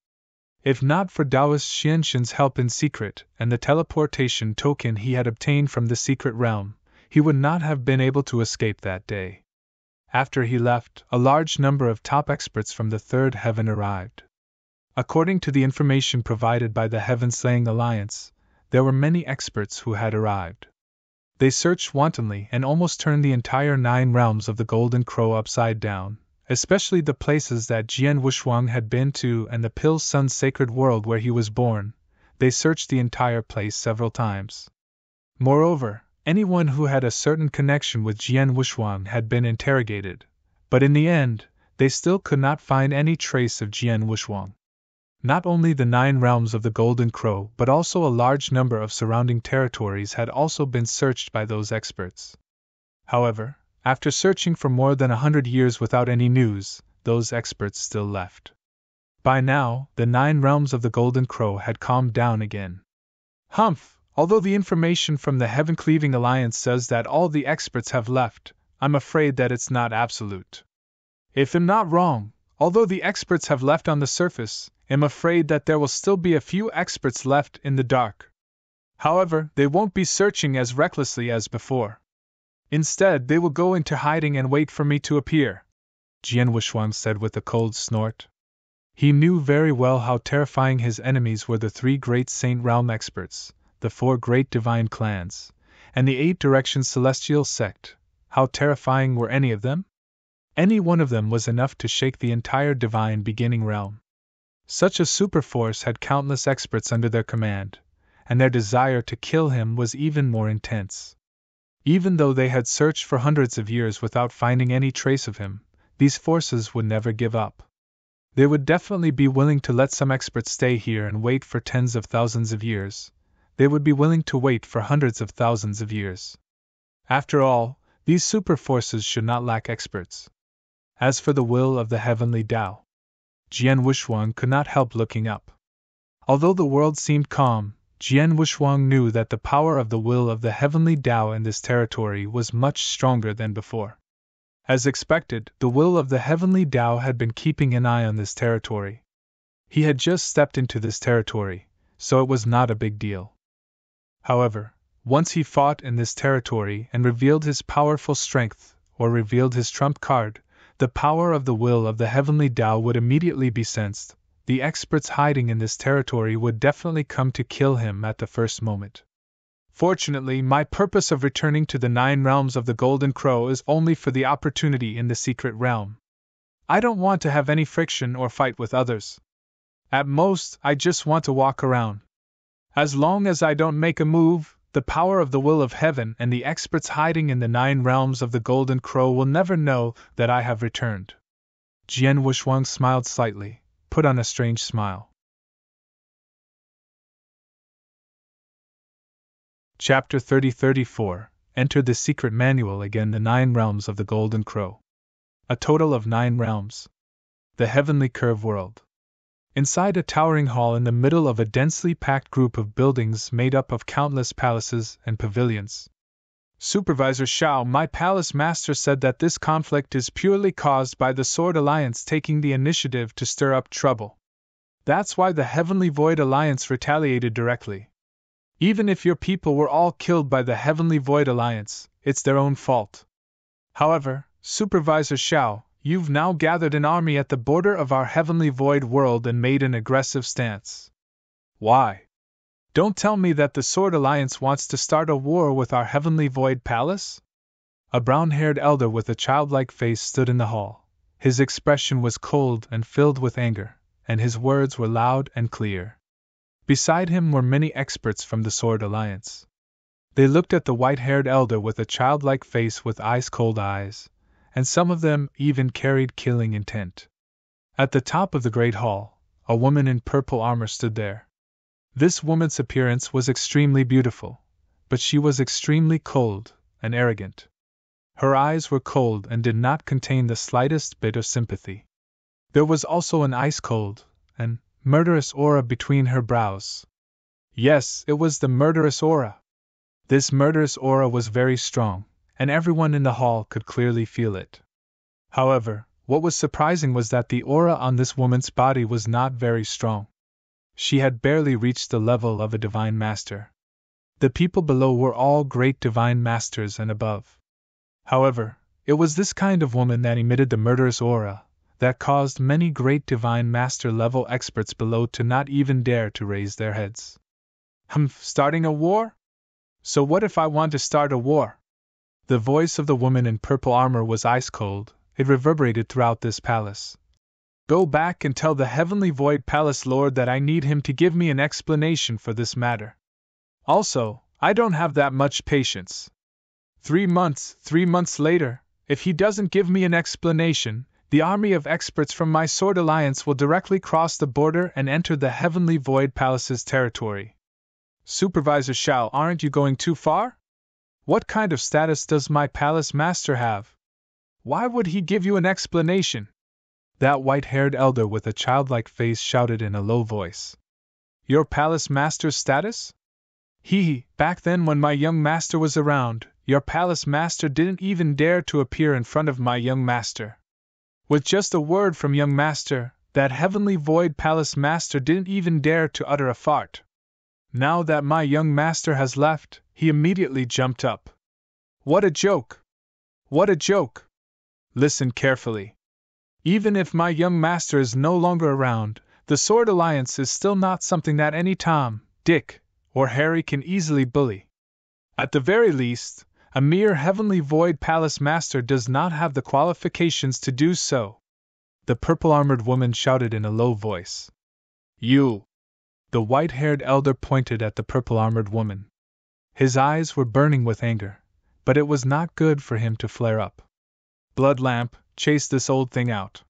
If not for Taoist Xianxin's help in secret and the teleportation token he had obtained from the secret realm, he would not have been able to escape that day. After he left, a large number of top experts from the Third Heaven arrived. According to the information provided by the Heaven Slaying Alliance, there were many experts who had arrived. They searched wantonly and almost turned the entire 9 realms of the Golden Crow upside down, especially the places that Jian Wuxuang had been to and the Pill Sun's sacred world where he was born. They searched the entire place several times. Moreover, anyone who had a certain connection with Jian Wuxuang had been interrogated, but in the end, they still could not find any trace of Jian Wuxuang. Not only the 9 realms of the Golden Crow but also a large number of surrounding territories had also been searched by those experts. However, after searching for more than 100 years without any news, those experts still left. By now, the 9 realms of the Golden Crow had calmed down again. Humph! Although the information from the Heaven Cleaving Alliance says that all the experts have left, I'm afraid that it's not absolute. If I'm not wrong, although the experts have left on the surface, I'm afraid that there will still be a few experts left in the dark. However, they won't be searching as recklessly as before. Instead, they will go into hiding and wait for me to appear, Jian Wuxuang said with a cold snort. He knew very well how terrifying his enemies were, the 3 great Saint Realm experts, the 4 great divine clans, and the 8 Direction Celestial sect. How terrifying were any of them? Any one of them was enough to shake the entire divine beginning realm. Such a superforce had countless experts under their command, and their desire to kill him was even more intense. Even though they had searched for hundreds of years without finding any trace of him, these forces would never give up. They would definitely be willing to let some experts stay here and wait for tens of thousands of years. They would be willing to wait for hundreds of thousands of years. After all, these super forces should not lack experts. As for the will of the heavenly Tao, Jian Wushuang could not help looking up. Although the world seemed calm, Jian Wushuang knew that the power of the will of the heavenly Tao in this territory was much stronger than before. As expected, the will of the heavenly Tao had been keeping an eye on this territory. He had just stepped into this territory, so it was not a big deal. However, once he fought in this territory and revealed his powerful strength, or revealed his trump card, the power of the will of the heavenly Tao would immediately be sensed. The experts hiding in this territory would definitely come to kill him at the first moment. Fortunately, my purpose of returning to the 9 realms of the Golden Crow is only for the opportunity in the secret realm. I don't want to have any friction or fight with others. At most, I just want to walk around. As long as I don't make a move, the power of the will of heaven and the experts hiding in the 9 realms of the Golden Crow will never know that I have returned. Jian Wushuang smiled slightly, put on a strange smile. Chapter 30-34 Enter the Secret Manual Again. The 9 realms of the Golden Crow. A total of 9 realms. The Heavenly Curve World. Inside a towering hall in the middle of a densely packed group of buildings made up of countless palaces and pavilions. Supervisor Shao, my palace master, said that this conflict is purely caused by the Sword Alliance taking the initiative to stir up trouble. That's why the Heavenly Void Alliance retaliated directly. Even if your people were all killed by the Heavenly Void Alliance, it's their own fault. However, Supervisor Shao, you've now gathered an army at the border of our Heavenly Void world and made an aggressive stance. Why? Don't tell me that the Sword Alliance wants to start a war with our Heavenly Void Palace? A brown-haired elder with a childlike face stood in the hall. His expression was cold and filled with anger, and his words were loud and clear. Beside him were many experts from the Sword Alliance. They looked at the white-haired elder with a childlike face with ice-cold eyes, and some of them even carried killing intent. At the top of the great hall, a woman in purple armor stood there. This woman's appearance was extremely beautiful, but she was extremely cold and arrogant. Her eyes were cold and did not contain the slightest bit of sympathy. There was also an ice-cold and murderous aura between her brows. Yes, it was the murderous aura. This murderous aura was very strong, and everyone in the hall could clearly feel it. However, what was surprising was that the aura on this woman's body was not very strong. She had barely reached the level of a divine master. The people below were all great divine masters and above. However, it was this kind of woman that emitted the murderous aura that caused many great divine master level experts below to not even dare to raise their heads. Starting a war? So what if I want to start a war? The voice of the woman in purple armor was ice-cold. It reverberated throughout this palace. Go back and tell the Heavenly Void Palace Lord that I need him to give me an explanation for this matter. Also, I don't have that much patience. 3 months later, if he doesn't give me an explanation, the army of experts from my Sword Alliance will directly cross the border and enter the Heavenly Void Palace's territory. Supervisor Shao, aren't you going too far? What kind of status does my palace master have? Why would he give you an explanation? That white-haired elder with a childlike face shouted in a low voice. Your palace master's status? Back then when my young master was around, your palace master didn't even dare to appear in front of my young master. With just a word from young master, that Heavenly Void Palace master didn't even dare to utter a fart. Now that my young master has left, he immediately jumped up. What a joke! What a joke! Listen carefully. Even if my young master is no longer around, the Sword Alliance is still not something that any Tom, Dick, or Harry can easily bully. At the very least, A mere Heavenly Void Palace Master does not have the qualifications to do so. The purple-armored woman shouted in a low voice. You! The white-haired elder pointed at the purple-armored woman. His eyes were burning with anger, but it was not good for him to flare up. Bloodlamp, chase this old thing out.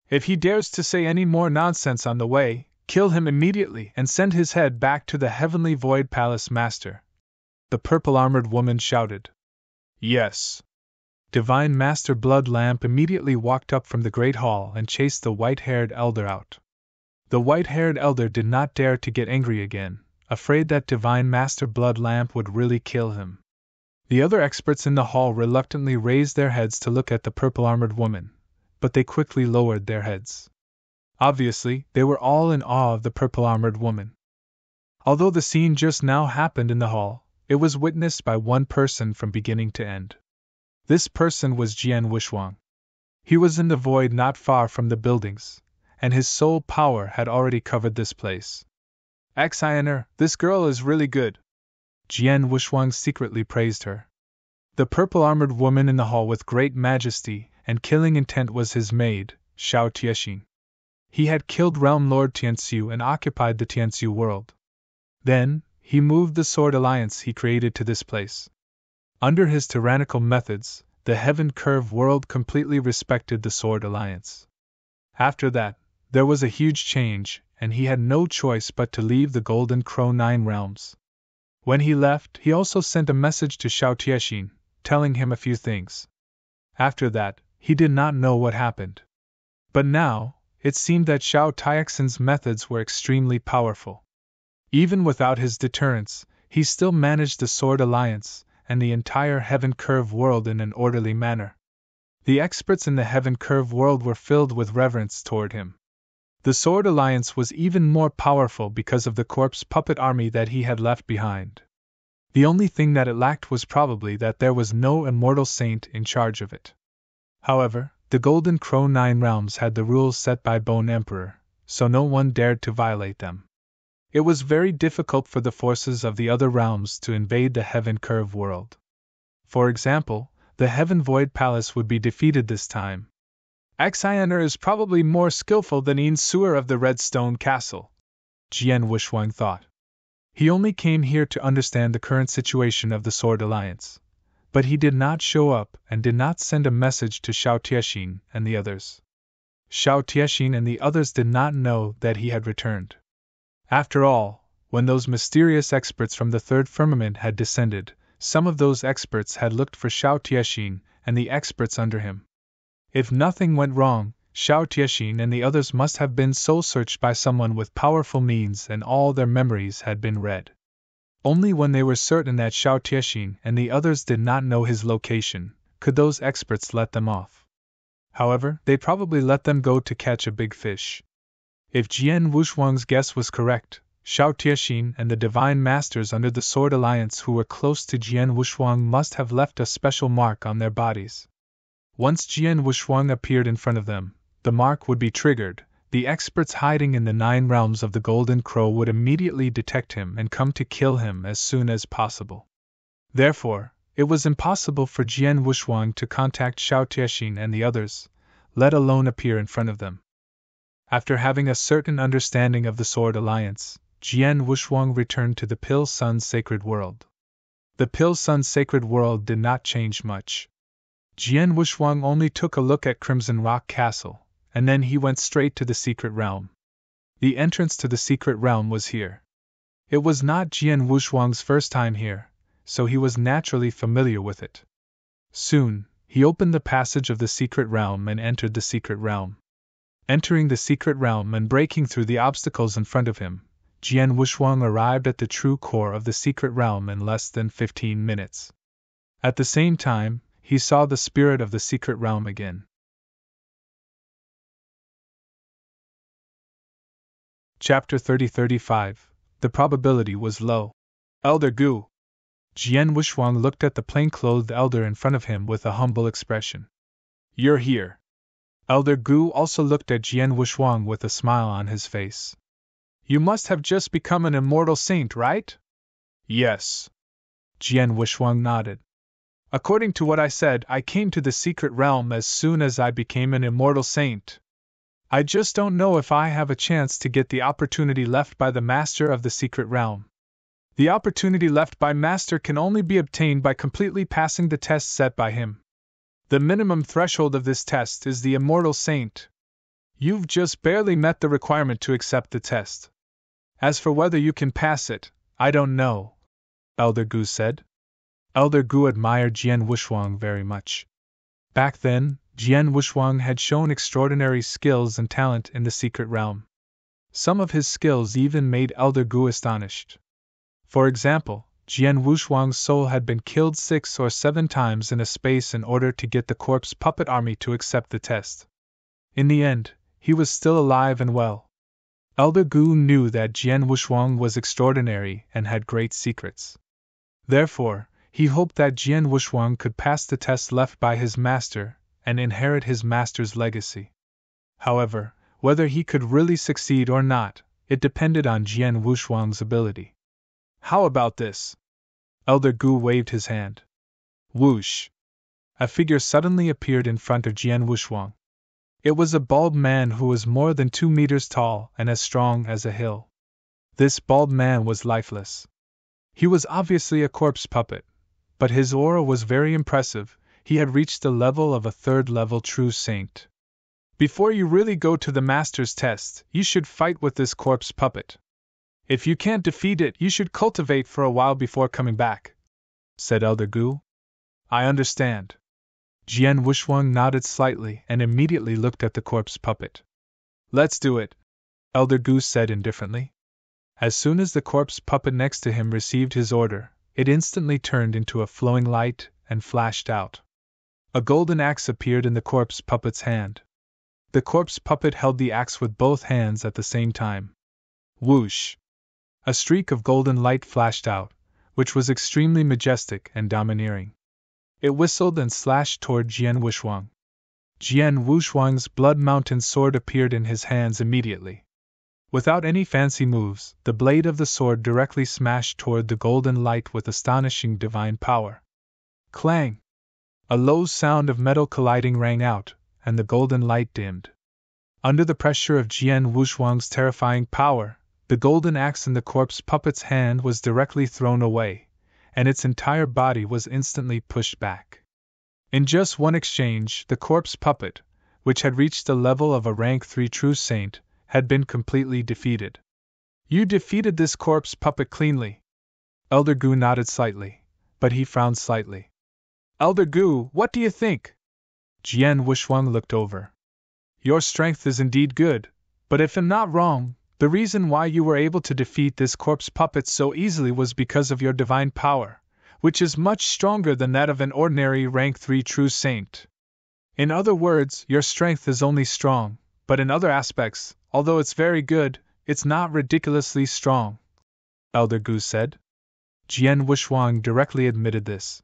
If he dares to say any more nonsense on the way, kill him immediately and send his head back to the Heavenly Void Palace Master. The purple-armored woman shouted. Yes. Divine Master Bloodlamp immediately walked up from the Great Hall and chased the white-haired elder out. The white-haired elder did not dare to get angry again, afraid that Divine Master Bloodlamp would really kill him. The other experts in the hall reluctantly raised their heads to look at the purple-armored woman, but they quickly lowered their heads. Obviously, they were all in awe of the purple-armored woman. Although the scene just now happened in the hall, it was witnessed by one person from beginning to end. This person was Jian Wushuang. He was in the void not far from the buildings, and his soul power had already covered this place. Axioner, this girl is really good. Jian Wushuang secretly praised her. The purple-armored woman in the hall with great majesty and killing intent was his maid, Shao Tiexin. He had killed Realm Lord Tianxiu and occupied the Tianxiu world. Then, he moved the Sword Alliance he created to this place. Under his tyrannical methods, the Heaven Curve world completely respected the Sword Alliance. After that, there was a huge change, and he had no choice but to leave the Golden Crow 9 realms. When he left, he also sent a message to Shao Tiexin, telling him a few things. After that, he did not know what happened. But now, it seemed that Shao Tixin's methods were extremely powerful. Even without his deterrence, he still managed the Sword Alliance and the entire Heaven Curve world in an orderly manner. The experts in the Heaven Curve world were filled with reverence toward him. The Sword Alliance was even more powerful because of the corpse puppet army that he had left behind. The only thing that it lacked was probably that there was no immortal saint in charge of it. However, the Golden Crow 9 realms had the rules set by Bone Emperor, so no one dared to violate them. It was very difficult for the forces of the other realms to invade the Heaven Curve world. For example, the Heaven Void Palace would be defeated this time. Axioner is probably more skillful than Yin Suer of the Redstone Castle, Jian Wushuang thought. He only came here to understand the current situation of the Sword Alliance. But he did not show up and did not send a message to Shao Tiexin and the others. Shao Tiexin and the others did not know that he had returned. After all, when those mysterious experts from the third firmament had descended, some of those experts had looked for Shao Tiexin and the experts under him. If nothing went wrong, Shao Tiexin and the others must have been soul-searched by someone with powerful means and all their memories had been read. Only when they were certain that Shao Tiexin and the others did not know his location, could those experts let them off. However, they probably let them go to catch a big fish. If Jian Wushuang's guess was correct, Shao Tiexin and the Divine Masters under the Sword Alliance who were close to Jian Wushuang must have left a special mark on their bodies. Once Jian Wushuang appeared in front of them, the mark would be triggered. The experts hiding in the 9 realms of the Golden Crow would immediately detect him and come to kill him as soon as possible. Therefore, it was impossible for Jian Wushuang to contact Shao Tiexin and the others, let alone appear in front of them. After having a certain understanding of the Sword Alliance, Jian Wushuang returned to the Pill Sun Sacred World. The Pill Sun Sacred World did not change much. Jian Wushuang only took a look at Crimson Rock Castle, and then he went straight to the Secret Realm. The entrance to the Secret Realm was here. It was not Jian Wushuang's first time here, so he was naturally familiar with it. Soon, he opened the passage of the Secret Realm and entered the Secret Realm. Entering the Secret Realm and breaking through the obstacles in front of him, Jian Wushuang arrived at the true core of the Secret Realm in less than 15 minutes. At the same time, he saw the spirit of the Secret Realm again. Chapter 30-35. The probability was low. Elder Gu. Jian Wushuang looked at the plain-clothed elder in front of him with a humble expression. You're here. Elder Gu also looked at Jian Wushuang with a smile on his face. You must have just become an immortal saint, right? Yes. Jian Wushuang nodded. According to what I said, I came to the secret realm as soon as I became an immortal saint. I just don't know if I have a chance to get the opportunity left by the master of the secret realm. The opportunity left by master can only be obtained by completely passing the test set by him. The minimum threshold of this test is the immortal saint. You've just barely met the requirement to accept the test. As for whether you can pass it, I don't know, Elder Gu said. Elder Gu admired Jian Wushuang very much. Back then, Jian Wushuang had shown extraordinary skills and talent in the secret realm. Some of his skills even made Elder Gu astonished. For example, Jian Wushuang's soul had been killed 6 or 7 times in a space in order to get the corpse puppet army to accept the test. In the end, he was still alive and well. Elder Gu knew that Jian Wushuang was extraordinary and had great secrets. Therefore, he hoped that Jian Wushuang could pass the test left by his master and inherit his master's legacy. However, whether he could really succeed or not, it depended on Jian Wushuang's ability. How about this? Elder Gu waved his hand. Whoosh! A figure suddenly appeared in front of Jian Wushuang. It was a bald man who was more than 2 meters tall and as strong as a hill. This bald man was lifeless. He was obviously a corpse puppet, but his aura was very impressive. He had reached the level of a 3rd-level true saint. Before you really go to the master's test, you should fight with this corpse puppet. If you can't defeat it, you should cultivate for a while before coming back, said Elder Gu. I understand. Jian Wushuang nodded slightly and immediately looked at the corpse puppet. Let's do it, Elder Gu said indifferently. As soon as the corpse puppet next to him received his order, it instantly turned into a flowing light and flashed out. A golden axe appeared in the corpse puppet's hand. The corpse puppet held the axe with both hands at the same time. Whoosh! A streak of golden light flashed out, which was extremely majestic and domineering. It whistled and slashed toward Jian Wushuang. Jian Wushuang's Blood Mountain sword appeared in his hands immediately. Without any fancy moves, the blade of the sword directly smashed toward the golden light with astonishing divine power. Clang! A low sound of metal colliding rang out, and the golden light dimmed. Under the pressure of Jian Wushuang's terrifying power, the golden axe in the corpse puppet's hand was directly thrown away, and its entire body was instantly pushed back. In just one exchange, the corpse puppet, which had reached the level of a rank 3 true saint, had been completely defeated. You defeated this corpse puppet cleanly. Elder Gu nodded slightly, but he frowned slightly. Elder Gu, what do you think? Jian Wushuang looked over. Your strength is indeed good, but if I'm not wrong, the reason why you were able to defeat this corpse puppet so easily was because of your divine power, which is much stronger than that of an ordinary rank 3 true saint. In other words, your strength is only strong, but in other aspects, although it's very good, it's not ridiculously strong, Elder Gu said. Jian Wushuang directly admitted this.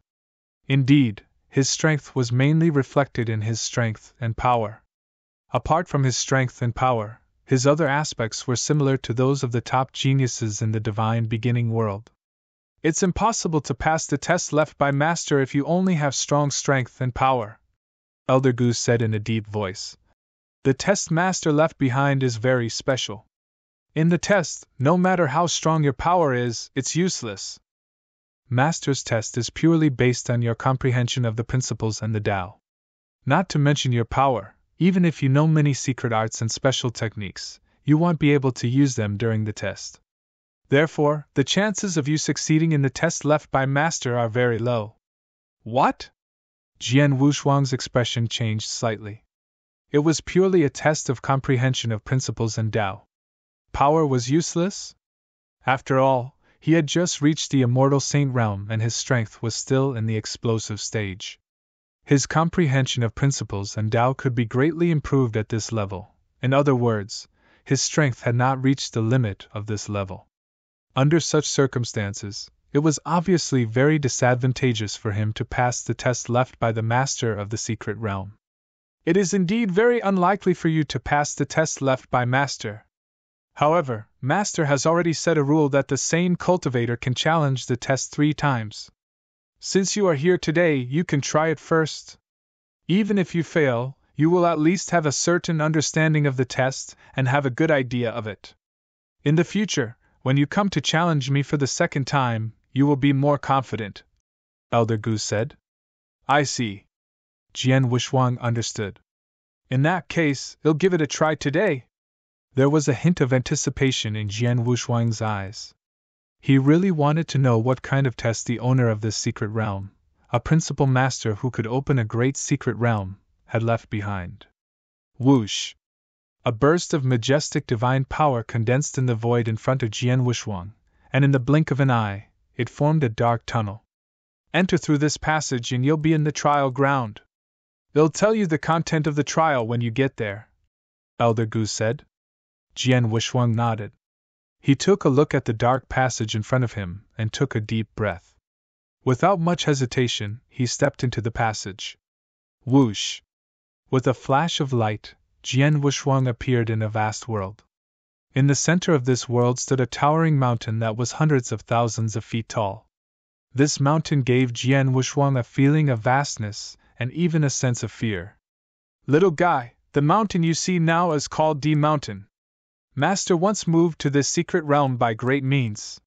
Indeed, his strength was mainly reflected in his strength and power. Apart from his strength and power, his other aspects were similar to those of the top geniuses in the divine beginning world. It's impossible to pass the test left by Master if you only have strong strength and power, Elder Gu said in a deep voice. The test Master left behind is very special. In the test, no matter how strong your power is, it's useless. Master's test is purely based on your comprehension of the principles and the Tao. Not to mention your power, even if you know many secret arts and special techniques, you won't be able to use them during the test. Therefore, the chances of you succeeding in the test left by Master are very low. What? Jian Wushuang's expression changed slightly. It was purely a test of comprehension of principles and Tao. Power was useless? After all, he had just reached the immortal saint realm and his strength was still in the explosive stage. His comprehension of principles and Tao could be greatly improved at this level. In other words, his strength had not reached the limit of this level. Under such circumstances, it was obviously very disadvantageous for him to pass the test left by the Master of the Secret Realm. It is indeed very unlikely for you to pass the test left by Master. However, Master has already set a rule that the sane cultivator can challenge the test 3 times. Since you are here today, you can try it first. Even if you fail, you will at least have a certain understanding of the test and have a good idea of it. In the future, when you come to challenge me for the second time, you will be more confident, Elder Gu said. I see. Jian Wuxuang understood. In that case, I'll give it a try today. There was a hint of anticipation in Jian Wuxuang's eyes. He really wanted to know what kind of test the owner of this secret realm, a principal master who could open a great secret realm, had left behind. Whoosh! A burst of majestic divine power condensed in the void in front of Jian Wuxuang, and in the blink of an eye, it formed a dark tunnel. Enter through this passage and you'll be in the trial ground. They'll tell you the content of the trial when you get there, Elder Gu said. Jian Wuxuang nodded. He took a look at the dark passage in front of him and took a deep breath. Without much hesitation, he stepped into the passage. Whoosh! With a flash of light, Jian Wuxuang appeared in a vast world. In the center of this world stood a towering mountain that was hundreds of thousands of feet tall. This mountain gave Jian Wuxuang a feeling of vastness and even a sense of fear. Little guy, the mountain you see now is called D Mountain. Master once moved to this secret realm by great means.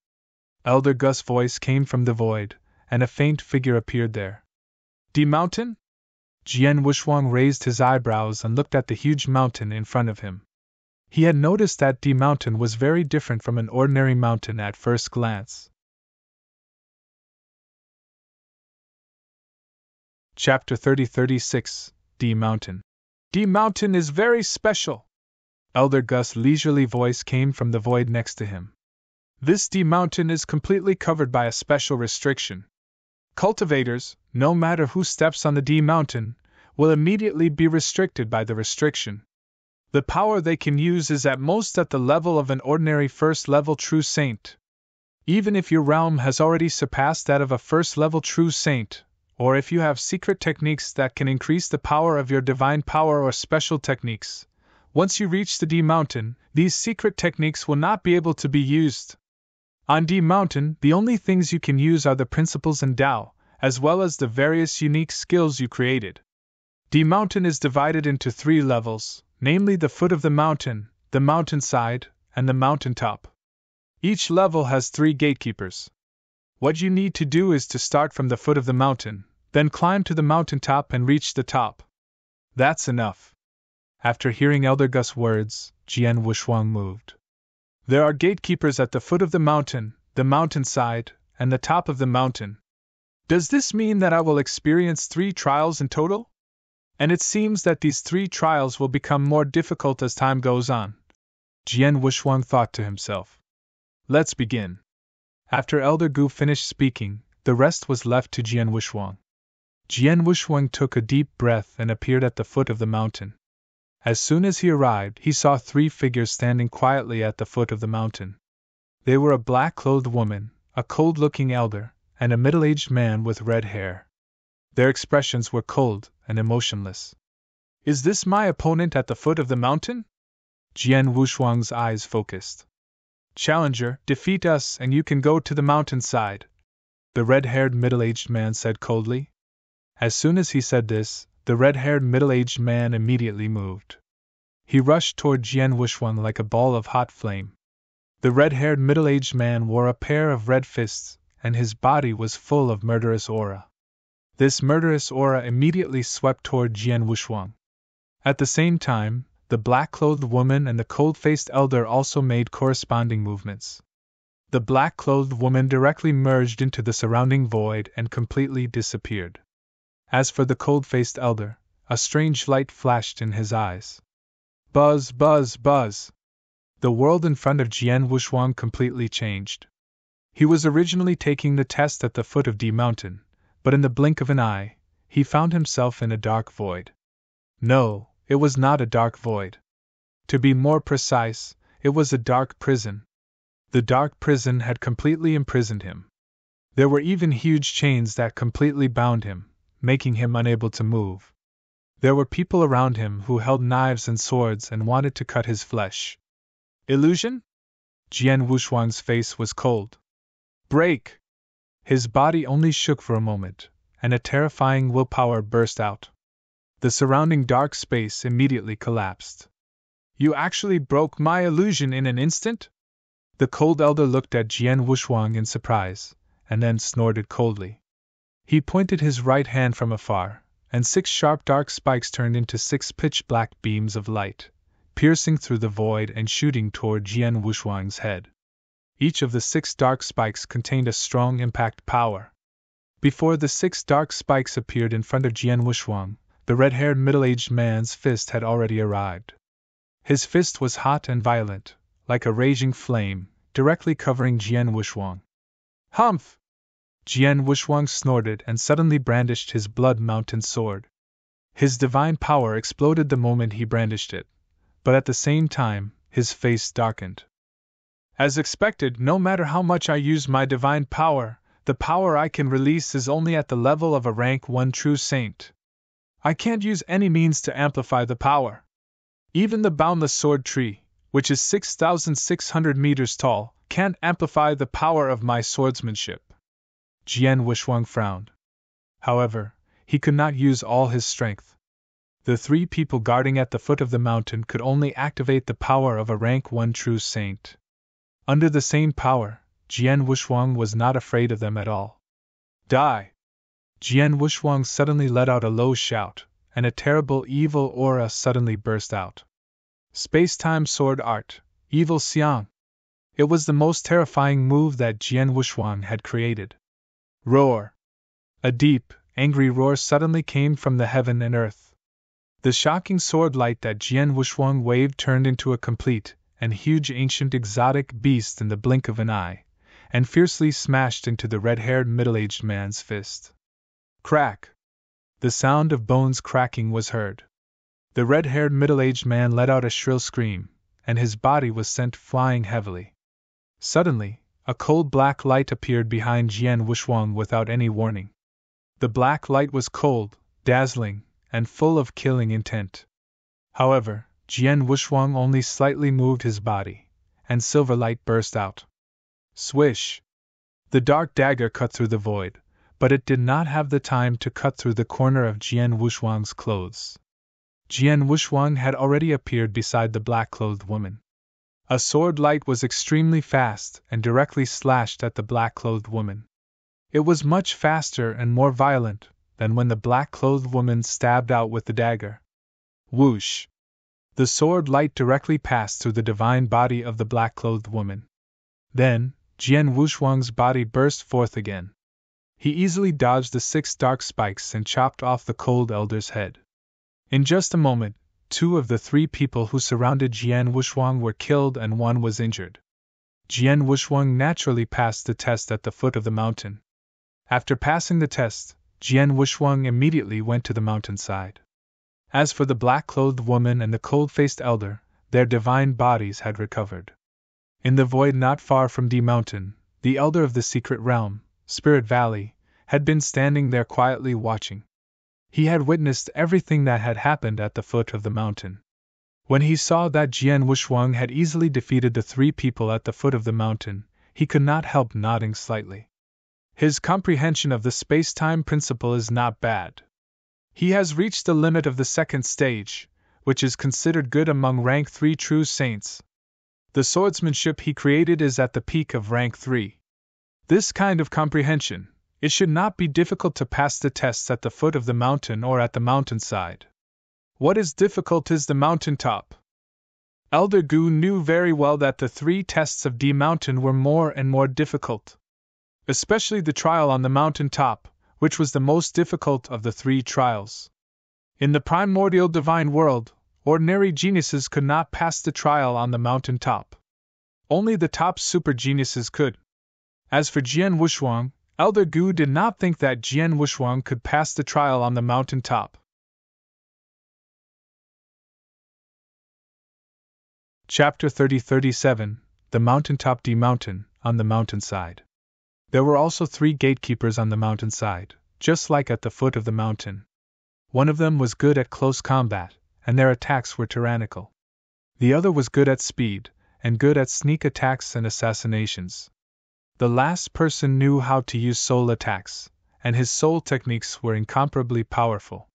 Elder Gu's voice came from the void, and a faint figure appeared there. D Mountain? Jian Wuxuang raised his eyebrows and looked at the huge mountain in front of him. He had noticed that D Mountain was very different from an ordinary mountain at first glance. Chapter 30-36, D Mountain. D Mountain is very special. Elder Gus' leisurely voice came from the void next to him. This D Mountain is completely covered by a special restriction. Cultivators, no matter who steps on the D Mountain, will immediately be restricted by the restriction. The power they can use is at most at the level of an ordinary first-level true saint. Even if your realm has already surpassed that of a first-level true saint, or if you have secret techniques that can increase the power of your divine power or special techniques, once you reach the D Mountain, these secret techniques will not be able to be used. On D Mountain, the only things you can use are the principles in Tao, as well as the various unique skills you created. D Mountain is divided into 3 levels, namely the foot of the mountain, the mountainside, and the mountaintop. Each level has 3 gatekeepers. What you need to do is to start from the foot of the mountain, then climb to the mountaintop and reach the top. That's enough. After hearing Elder Gus' words, Jian Wuxuang moved. There are gatekeepers at the foot of the mountainside, and the top of the mountain. Does this mean that I will experience 3 trials in total? And it seems that these 3 trials will become more difficult as time goes on. Jian Wuxuang thought to himself. Let's begin. After Elder Gu finished speaking, the rest was left to Jian Wuxuang. Jian Wuxuang took a deep breath and appeared at the foot of the mountain. As soon as he arrived, he saw 3 figures standing quietly at the foot of the mountain. They were a black-clothed woman, a cold-looking elder, and a middle-aged man with red hair. Their expressions were cold and emotionless. Is this my opponent at the foot of the mountain? Jian Wuxuang's eyes focused. Challenger, defeat us and you can go to the mountainside, the red-haired middle-aged man said coldly. As soon as he said this, the red-haired middle-aged man immediately moved. He rushed toward Jian Wuxuang like a ball of hot flame. The red-haired middle-aged man wore a pair of red fists, and his body was full of murderous aura. This murderous aura immediately swept toward Jian Wuxuang. At the same time, the black-clothed woman and the cold-faced elder also made corresponding movements. The black-clothed woman directly merged into the surrounding void and completely disappeared. As for the cold-faced elder, a strange light flashed in his eyes. Buzz, buzz, buzz! The world in front of Jian Wuxuang completely changed. He was originally taking the test at the foot of D Mountain, but in the blink of an eye, he found himself in a dark void. No, it was not a dark void. To be more precise, it was a dark prison. The dark prison had completely imprisoned him. There were even huge chains that completely bound him, making him unable to move. There were people around him who held knives and swords and wanted to cut his flesh. Illusion? Jian Wuxuang's face was cold. Break! His body only shook for a moment, and a terrifying willpower burst out. The surrounding dark space immediately collapsed. You actually broke my illusion in an instant? The cold elder looked at Jian Wuxuang in surprise, and then snorted coldly. He pointed his right hand from afar, and 6 sharp dark spikes turned into 6 pitch-black beams of light, piercing through the void and shooting toward Jian Wuxuang's head. Each of the 6 dark spikes contained a strong impact power. Before the 6 dark spikes appeared in front of Jian Wuxuang, the red-haired middle-aged man's fist had already arrived. His fist was hot and violent, like a raging flame, directly covering Jian Wuxuang. Humph! Jian Wuxuang snorted and suddenly brandished his blood mountain sword. His divine power exploded the moment he brandished it, but at the same time, his face darkened. As expected, no matter how much I use my divine power, the power I can release is only at the level of a rank 1 true saint. I can't use any means to amplify the power. Even the boundless sword tree, which is 6,600 meters tall, can't amplify the power of my swordsmanship. Jian Wuxuang frowned. However, he could not use all his strength. The 3 people guarding at the foot of the mountain could only activate the power of a rank 1 true saint. Under the same power, Jian Wuxuang was not afraid of them at all. Die! Jian Wuxuang suddenly let out a low shout, and a terrible evil aura suddenly burst out. Space-time sword art, evil Xiang. It was the most terrifying move that Jian Wuxuang had created. Roar! A deep, angry roar suddenly came from the heaven and earth. The shocking sword light that Jian Wuxuang waved turned into a complete and huge ancient exotic beast in the blink of an eye, and fiercely smashed into the red-haired middle-aged man's fist. Crack! The sound of bones cracking was heard. The red-haired middle-aged man let out a shrill scream, and his body was sent flying heavily. Suddenly, a cold black light appeared behind Jian Wuxuang without any warning. The black light was cold, dazzling, and full of killing intent. However, Jian Wuxuang only slightly moved his body, and silver light burst out. Swish! The dark dagger cut through the void, but it did not have the time to cut through the corner of Jian Wuxuang's clothes. Jian Wuxuang had already appeared beside the black-clothed woman. A sword light was extremely fast and directly slashed at the black-clothed woman. It was much faster and more violent than when the black-clothed woman stabbed out with the dagger. Whoosh! The sword light directly passed through the divine body of the black-clothed woman. Then, Jian Wuxuang's body burst forth again. He easily dodged the 6 dark spikes and chopped off the cold elder's head. In just a moment, 2 of the 3 people who surrounded Jian Wuxuang were killed and 1 was injured. Jian Wuxuang naturally passed the test at the foot of the mountain. After passing the test, Jian Wuxuang immediately went to the mountainside. As for the black-clothed woman and the cold-faced elder, their divine bodies had recovered. In the void not far from D Mountain, the elder of the secret realm, Spirit Valley, had been standing there quietly watching. He had witnessed everything that had happened at the foot of the mountain. When he saw that Jian Wuxuang had easily defeated the 3 people at the foot of the mountain, he could not help nodding slightly. His comprehension of the space-time principle is not bad. He has reached the limit of the 2nd stage, which is considered good among rank 3 true saints. The swordsmanship he created is at the peak of rank 3. This kind of comprehension, it should not be difficult to pass the tests at the foot of the mountain or at the mountainside. What is difficult is the mountaintop. Elder Gu knew very well that the 3 tests of D Mountain were more and more difficult. Especially the trial on the mountaintop, which was the most difficult of the 3 trials. In the primordial divine world, ordinary geniuses could not pass the trial on the mountaintop. Only the top super geniuses could. As for Jian Wuxuang, Elder Gu did not think that Jian Wuxuang could pass the trial on the mountaintop. Chapter 30-37, The Mountaintop D Mountain, on the mountainside. There were also 3 gatekeepers on the mountainside, just like at the foot of the mountain. One of them was good at close combat, and their attacks were tyrannical. The other was good at speed, and good at sneak attacks and assassinations. The last person knew how to use soul attacks, and his soul techniques were incomparably powerful.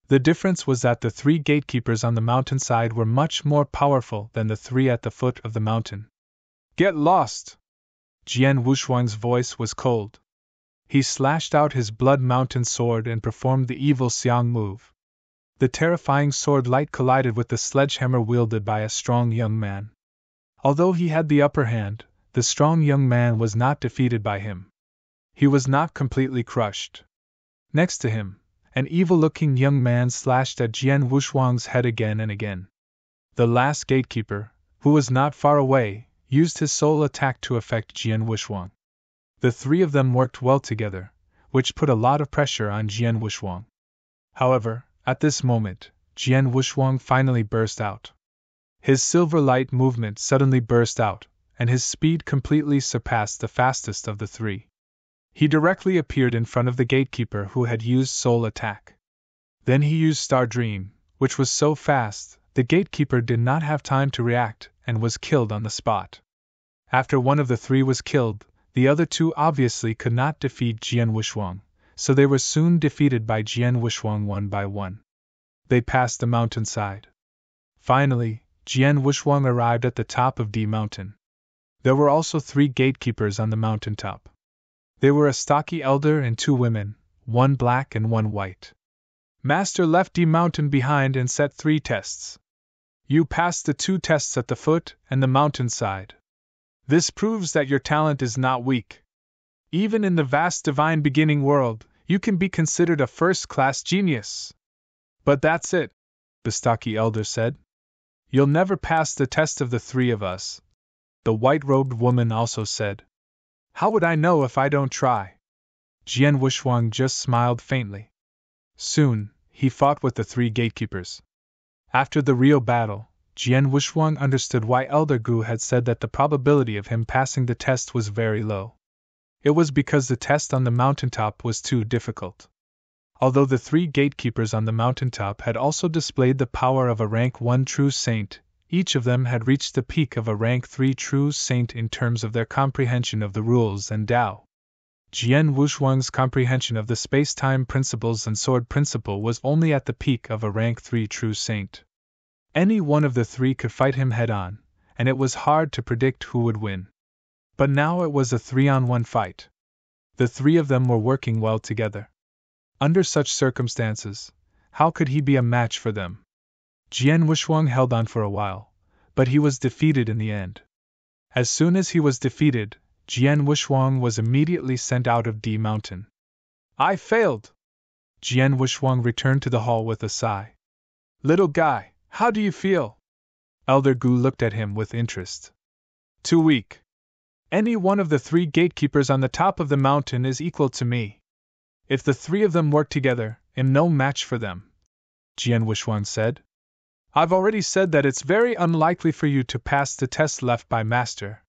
The difference was that the 3 gatekeepers on the mountainside were much more powerful than the 3 at the foot of the mountain. Get lost! Jian Wushuang's voice was cold. He slashed out his blood mountain sword and performed the evil Xiang move. The terrifying sword light collided with the sledgehammer wielded by a strong young man. Although he had the upper hand, the strong young man was not defeated by him. He was not completely crushed. Next to him, an evil-looking young man slashed at Jian Wushuang's head again and again. The last gatekeeper, who was not far away, used his soul attack to affect Jian Wushuang. The 3 of them worked well together, which put a lot of pressure on Jian Wushuang. However, at this moment, Jian Wushuang finally burst out. His silver light movement suddenly burst out, and his speed completely surpassed the fastest of the 3. He directly appeared in front of the gatekeeper who had used soul attack. Then he used Star Dream, which was so fast, the gatekeeper did not have time to react and was killed on the spot. After one of the 3 was killed, the other 2 obviously could not defeat Jian Wushuang, so they were soon defeated by Jian Wushuang one by one. They passed the mountainside. Finally, Jian Wushuang arrived at the top of D Mountain. There were also 3 gatekeepers on the mountaintop. They were a stocky elder and 2 women, one black and one white. Master left D Mountain behind and set 3 tests. You passed the 2 tests at the foot and the mountainside. This proves that your talent is not weak. Even in the vast divine beginning world, you can be considered a first-class genius. But that's it, the stocky elder said. You'll never pass the test of the 3 of us, the white-robed woman also said. How would I know if I don't try? Jian Wushuang just smiled faintly. Soon, he fought with the 3 gatekeepers. After the real battle, Jian Wushuang understood why Elder Gu had said that the probability of him passing the test was very low. It was because the test on the mountaintop was too difficult. Although the 3 gatekeepers on the mountaintop had also displayed the power of a rank 1 true saint, each of them had reached the peak of a rank 3 true saint in terms of their comprehension of the rules and Tao. Jian Wushuang's comprehension of the space-time principles and sword principle was only at the peak of a rank 3 true saint. Any one of the 3 could fight him head-on, and it was hard to predict who would win. But now it was a 3-on-1 fight. The 3 of them were working well together. Under such circumstances, how could he be a match for them? Jian Wushuang held on for a while, but he was defeated in the end. As soon as he was defeated, Jian Wushuang was immediately sent out of D Mountain. I failed! Jian Wushuang returned to the hall with a sigh. Little guy, how do you feel? Elder Gu looked at him with interest. Too weak. Any one of the 3 gatekeepers on the top of the mountain is equal to me. If the 3 of them work together, I'm no match for them, Jian Wushuang said. I've already said that it's very unlikely for you to pass the test left by Master.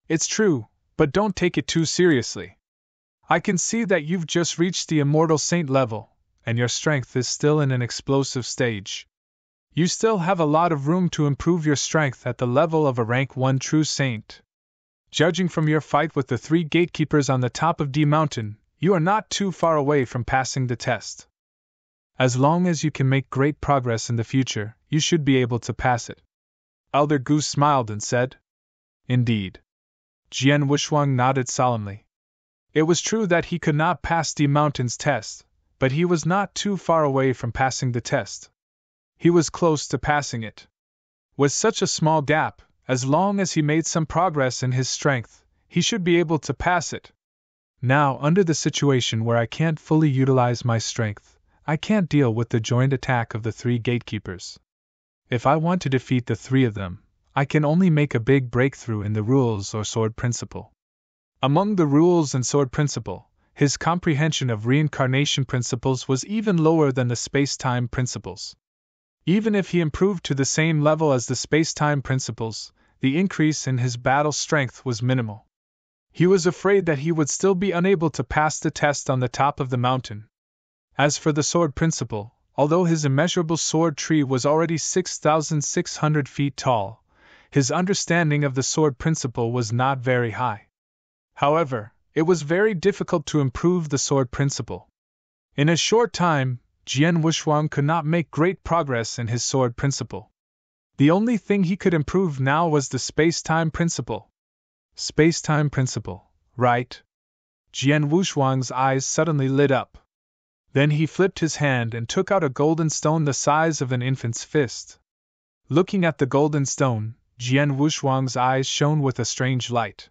It's true, but don't take it too seriously. I can see that you've just reached the immortal saint level, and your strength is still in an explosive stage. You still have a lot of room to improve your strength at the level of a rank 1 true saint. Judging from your fight with the 3 gatekeepers on the top of D Mountain, you are not too far away from passing the test. As long as you can make great progress in the future, you should be able to pass it. Elder Gu smiled and said. Indeed. Jian Wushuang nodded solemnly. It was true that he could not pass D Mountain's test, but he was not too far away from passing the test. He was close to passing it. With such a small gap, as long as he made some progress in his strength, he should be able to pass it. Now, under the situation where I can't fully utilize my strength, I can't deal with the joint attack of the 3 gatekeepers. If I want to defeat the 3 of them, I can only make a big breakthrough in the rules or sword principle. Among the rules and sword principle, his comprehension of reincarnation principles was even lower than the space-time principles. Even if he improved to the same level as the space-time principles, the increase in his battle strength was minimal. He was afraid that he would still be unable to pass the test on the top of the mountain. As for the sword principle, although his immeasurable sword tree was already 6,600 feet tall, his understanding of the sword principle was not very high. However, it was very difficult to improve the sword principle. In a short time, Jian Wushuang could not make great progress in his sword principle. The only thing he could improve now was the space-time principle. Space-time principle, right? Jian Wushuang's eyes suddenly lit up. Then he flipped his hand and took out a golden stone the size of an infant's fist. Looking at the golden stone, Jian Wushuang's eyes shone with a strange light.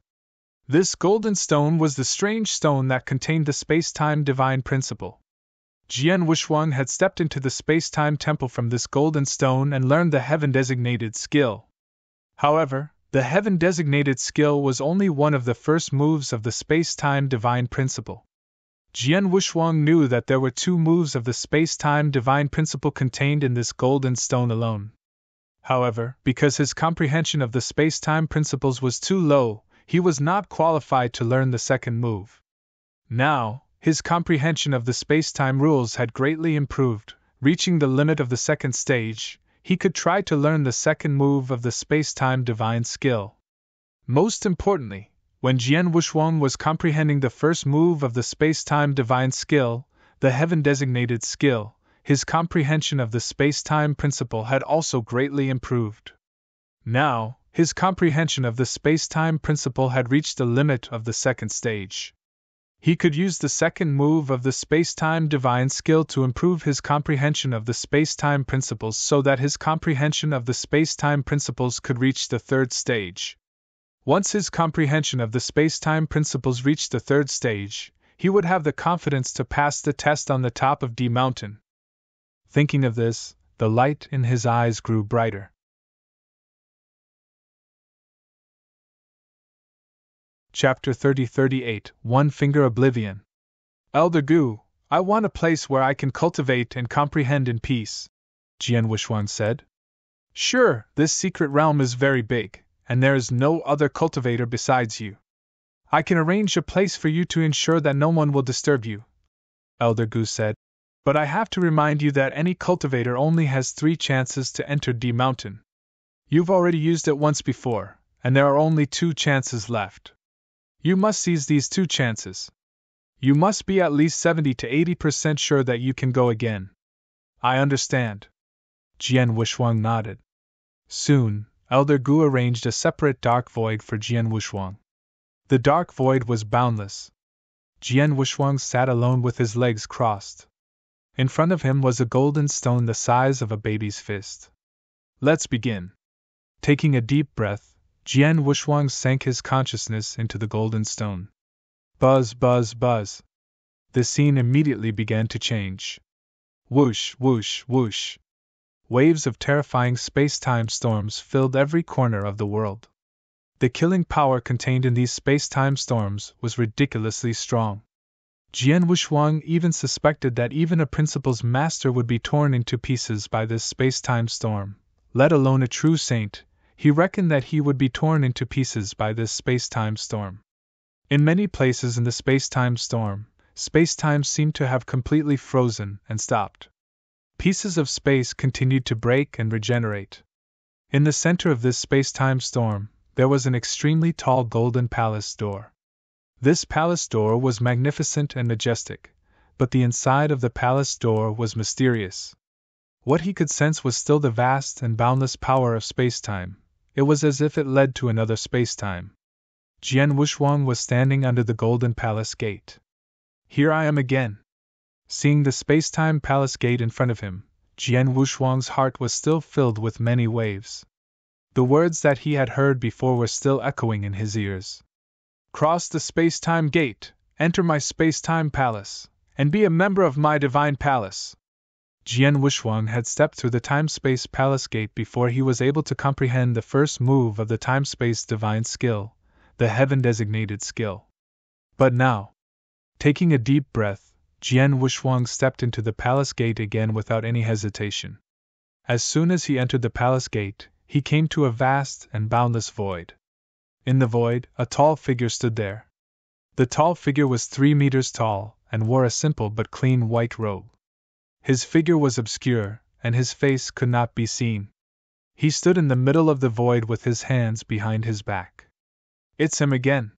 This golden stone was the strange stone that contained the space-time divine principle. Jian Wushuang had stepped into the space-time temple from this golden stone and learned the heaven-designated skill. However, the heaven-designated skill was only one of the first moves of the space-time divine principle. Jian Wushuang knew that there were 2 moves of the space-time divine principle contained in this golden stone alone. However, because his comprehension of the space-time principles was too low, he was not qualified to learn the second move. Now, his comprehension of the space-time rules had greatly improved. Reaching the limit of the second stage, he could try to learn the second move of the space-time divine skill. Most importantly, when Jian Wushuang was comprehending the first move of the space-time divine skill, the heaven-designated skill, his comprehension of the space-time principle had also greatly improved. Now, his comprehension of the space-time principle had reached the limit of the second stage. He could use the second move of the space-time divine skill to improve his comprehension of the space-time principles so that his comprehension of the space-time principles could reach the third stage. Once his comprehension of the space-time principles reached the third stage, he would have the confidence to pass the test on the top of D Mountain. Thinking of this, the light in his eyes grew brighter. Chapter 30-38 One Finger Oblivion. Elder Gu, I want a place where I can cultivate and comprehend in peace, Jian Wushuang said. Sure, this secret realm is very big, and there is no other cultivator besides you. I can arrange a place for you to ensure that no one will disturb you, Elder Gu said. But I have to remind you that any cultivator only has 3 chances to enter D Mountain. You've already used it once before, and there are only 2 chances left. You must seize these 2 chances. You must be at least 70 to 80% sure that you can go again. I understand. Jian Wushuang nodded. Soon, Elder Gu arranged a separate dark void for Jian Wushuang. The dark void was boundless. Jian Wushuang sat alone with his legs crossed. In front of him was a golden stone the size of a baby's fist. Let's begin. Taking a deep breath, Jian Wushuang sank his consciousness into the golden stone. Buzz, buzz, buzz. The scene immediately began to change. Whoosh, whoosh, whoosh. Waves of terrifying space-time storms filled every corner of the world. The killing power contained in these space-time storms was ridiculously strong. Jian Wushuang even suspected that even a principal's master would be torn into pieces by this space-time storm, let alone a true saint. He reckoned that he would be torn into pieces by this space-time storm. In many places in the space-time storm, space-time seemed to have completely frozen and stopped. Pieces of space continued to break and regenerate. In the center of this space-time storm, there was an extremely tall golden palace door. This palace door was magnificent and majestic, but the inside of the palace door was mysterious. What he could sense was still the vast and boundless power of space-time. It was as if it led to another space-time. Jian Wushuang was standing under the golden palace gate. Here I am again. Seeing the space-time palace gate in front of him, Jian Wushuang's heart was still filled with many waves. The words that he had heard before were still echoing in his ears. Cross the space-time gate, enter my space-time palace, and be a member of my divine palace. Jian Wushuang had stepped through the time-space palace gate before he was able to comprehend the first move of the time-space divine skill, the heaven-designated skill. But now, taking a deep breath, Jian Wushuang stepped into the palace gate again without any hesitation. As soon as he entered the palace gate, he came to a vast and boundless void. In the void, a tall figure stood there. The tall figure was 3 meters tall and wore a simple but clean white robe. His figure was obscure, and his face could not be seen. He stood in the middle of the void with his hands behind his back. It's him again.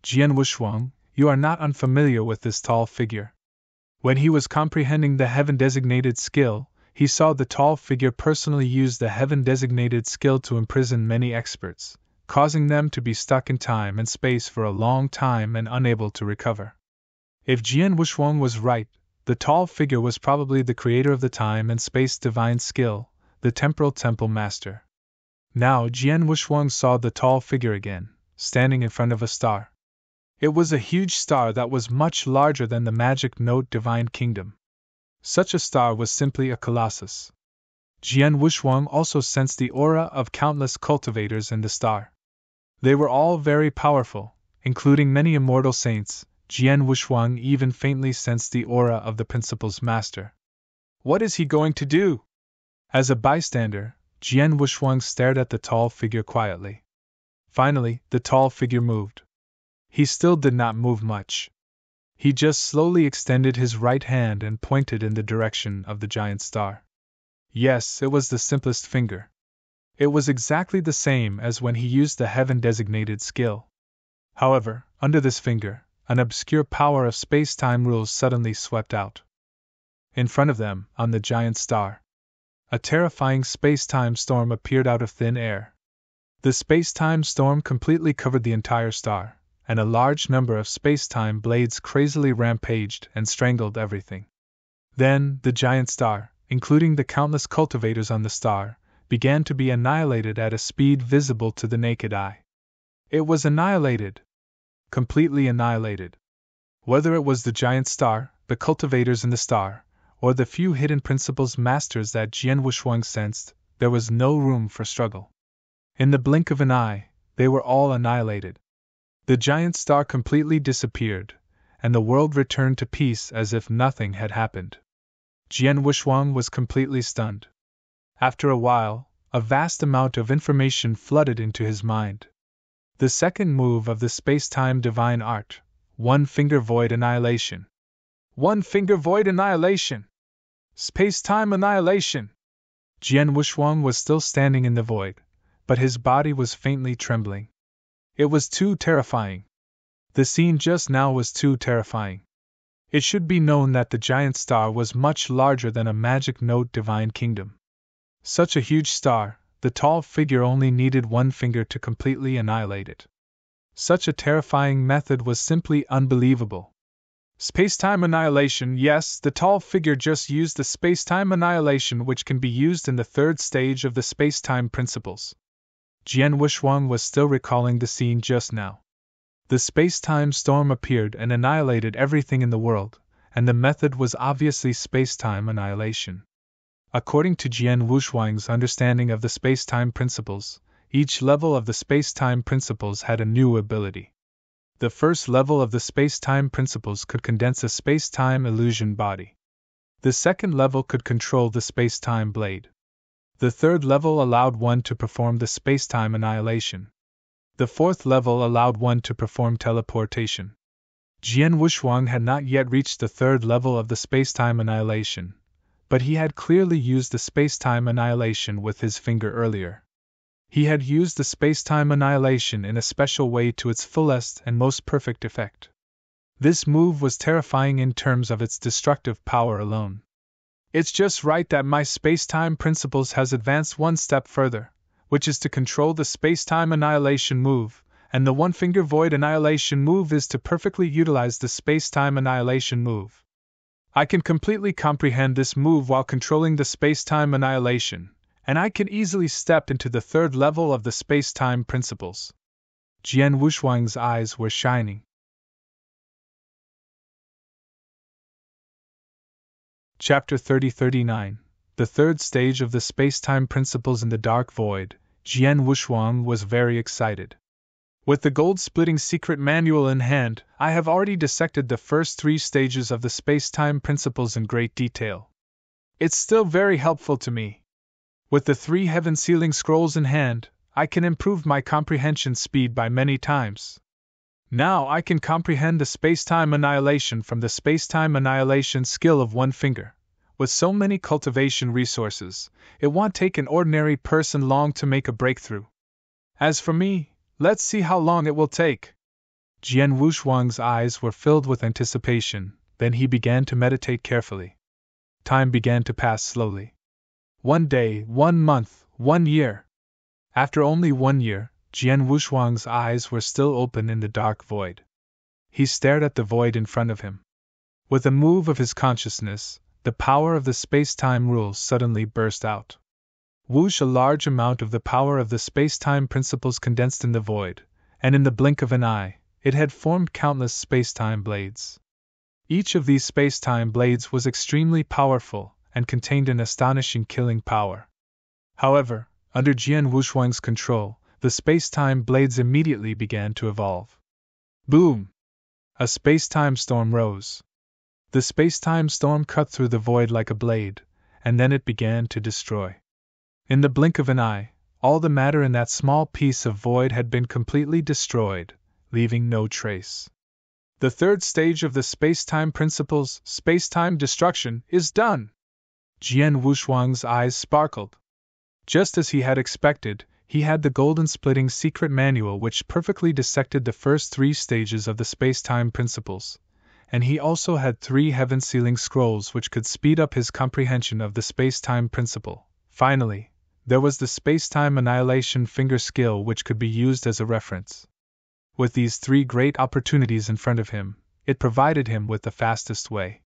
Jian Wushuang, you are not unfamiliar with this tall figure. When he was comprehending the heaven-designated skill, he saw the tall figure personally use the heaven-designated skill to imprison many experts, causing them to be stuck in time and space for a long time and unable to recover. If Jian Wushuang was right, the tall figure was probably the creator of the time and space divine skill, the temporal temple master. Now Jian Wushuang saw the tall figure again, standing in front of a star. It was a huge star that was much larger than the magic note divine kingdom. Such a star was simply a colossus. Jian Wushuang also sensed the aura of countless cultivators in the star. They were all very powerful, including many immortal saints. Jian Wushuang even faintly sensed the aura of the principal's master. What is he going to do? As a bystander, Jian Wushuang stared at the tall figure quietly. Finally, the tall figure moved. He still did not move much. He just slowly extended his right hand and pointed in the direction of the giant star. Yes, it was the simplest finger. It was exactly the same as when he used the heaven-designated skill. However, under this finger, an obscure power of space-time rules suddenly swept out. In front of them, on the giant star, a terrifying space-time storm appeared out of thin air. The space-time storm completely covered the entire star, and a large number of space-time blades crazily rampaged and strangled everything. Then, the giant star, including the countless cultivators on the star, began to be annihilated at a speed visible to the naked eye. It was annihilated. Completely annihilated. Whether it was the giant star, the cultivators in the star, or the few hidden principles masters that Jian Wushuang sensed, there was no room for struggle. In the blink of an eye, they were all annihilated. The giant star completely disappeared, and the world returned to peace as if nothing had happened. Jian Wushuang was completely stunned. After a while, a vast amount of information flooded into his mind. The second move of the space-time divine art, one-finger void annihilation. One-finger void annihilation! Space-time annihilation! Jian Wushuang was still standing in the void, but his body was faintly trembling. It was too terrifying. The scene just now was too terrifying. It should be known that the giant star was much larger than a magic note divine kingdom. Such a huge star, the tall figure only needed one finger to completely annihilate it. Such a terrifying method was simply unbelievable. Space-time annihilation, yes, the tall figure just used the space-time annihilation which can be used in the third stage of the space-time principles. Jian Wushuang was still recalling the scene just now. The space-time storm appeared and annihilated everything in the world, and the method was obviously space-time annihilation. According to Jian Wushuang's understanding of the space-time principles, each level of the space-time principles had a new ability. The first level of the space-time principles could condense a space-time illusion body. The second level could control the space-time blade. The third level allowed one to perform the space-time annihilation. The fourth level allowed one to perform teleportation. Jian Wushuang had not yet reached the third level of the space-time annihilation, but he had clearly used the space-time annihilation with his finger earlier. He had used the space-time annihilation in a special way to its fullest and most perfect effect. This move was terrifying in terms of its destructive power alone. It's just right that my space-time principles has advanced one step further, which is to control the space-time annihilation move, and the one-finger void annihilation move is to perfectly utilize the space-time annihilation move. I can completely comprehend this move while controlling the space-time annihilation, and I can easily step into the third level of the space-time principles. Jian Wushuang's eyes were shining. Chapter 30-39, the third stage of the space-time principles in the dark void. Jian Wushuang was very excited. With the gold-splitting secret manual in hand, I have already dissected the first three stages of the space-time principles in great detail. It's still very helpful to me. With the 3 heaven-sealing scrolls in hand, I can improve my comprehension speed by many times. Now I can comprehend the space-time annihilation from the space-time annihilation skill of one finger. With so many cultivation resources, it won't take an ordinary person long to make a breakthrough. As for me, let's see how long it will take. Jian Wushuang's eyes were filled with anticipation, then he began to meditate carefully. Time began to pass slowly. 1 day, 1 month, 1 year. After only 1 year, Jian Wushuang's eyes were still open in the dark void. He stared at the void in front of him. With a move of his consciousness, the power of the space-time rules suddenly burst out. Whoosh! A large amount of the power of the space-time principles condensed in the void, and in the blink of an eye, it had formed countless space-time blades. Each of these space-time blades was extremely powerful and contained an astonishing killing power. However, under Jian Wushuang's control, the space-time blades immediately began to evolve. Boom! A space-time storm rose. The space-time storm cut through the void like a blade, and then it began to destroy. In the blink of an eye, all the matter in that small piece of void had been completely destroyed, leaving no trace. The third stage of the space-time principles, space-time destruction, is done! Jian Wushuang's eyes sparkled. Just as he had expected, he had the golden splitting secret manual which perfectly dissected the first 3 stages of the space-time principles, and he also had 3 heaven-sealing scrolls which could speed up his comprehension of the space-time principle. Finally, there was the space-time annihilation finger skill which could be used as a reference. With these 3 great opportunities in front of him, it provided him with the fastest way.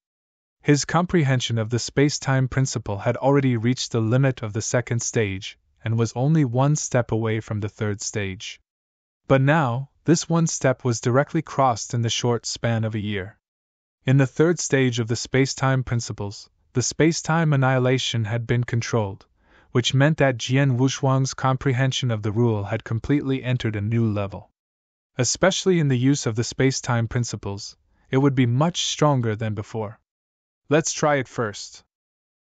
His comprehension of the space-time principle had already reached the limit of the 2nd stage, and was only 1 step away from the 3rd stage. But now, this 1 step was directly crossed in the short span of a year. In the 3rd stage of the space-time principles, the space-time annihilation had been controlled, which meant that Jian Wushuang's comprehension of the rule had completely entered a new level. Especially in the use of the space-time principles, it would be much stronger than before. Let's try it first.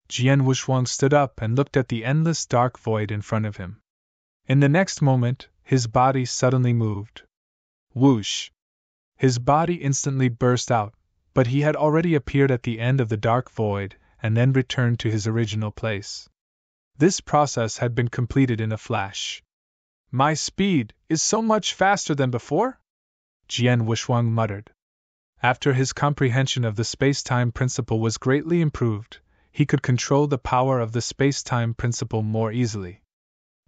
Jian Wushuang stood up and looked at the endless dark void in front of him. In the next moment, his body suddenly moved. Whoosh! His body instantly burst out, but he had already appeared at the end of the dark void and then returned to his original place. This process had been completed in a flash. My speed is so much faster than before? Jian Wushuang muttered. After his comprehension of the space-time principle was greatly improved, he could control the power of the space-time principle more easily.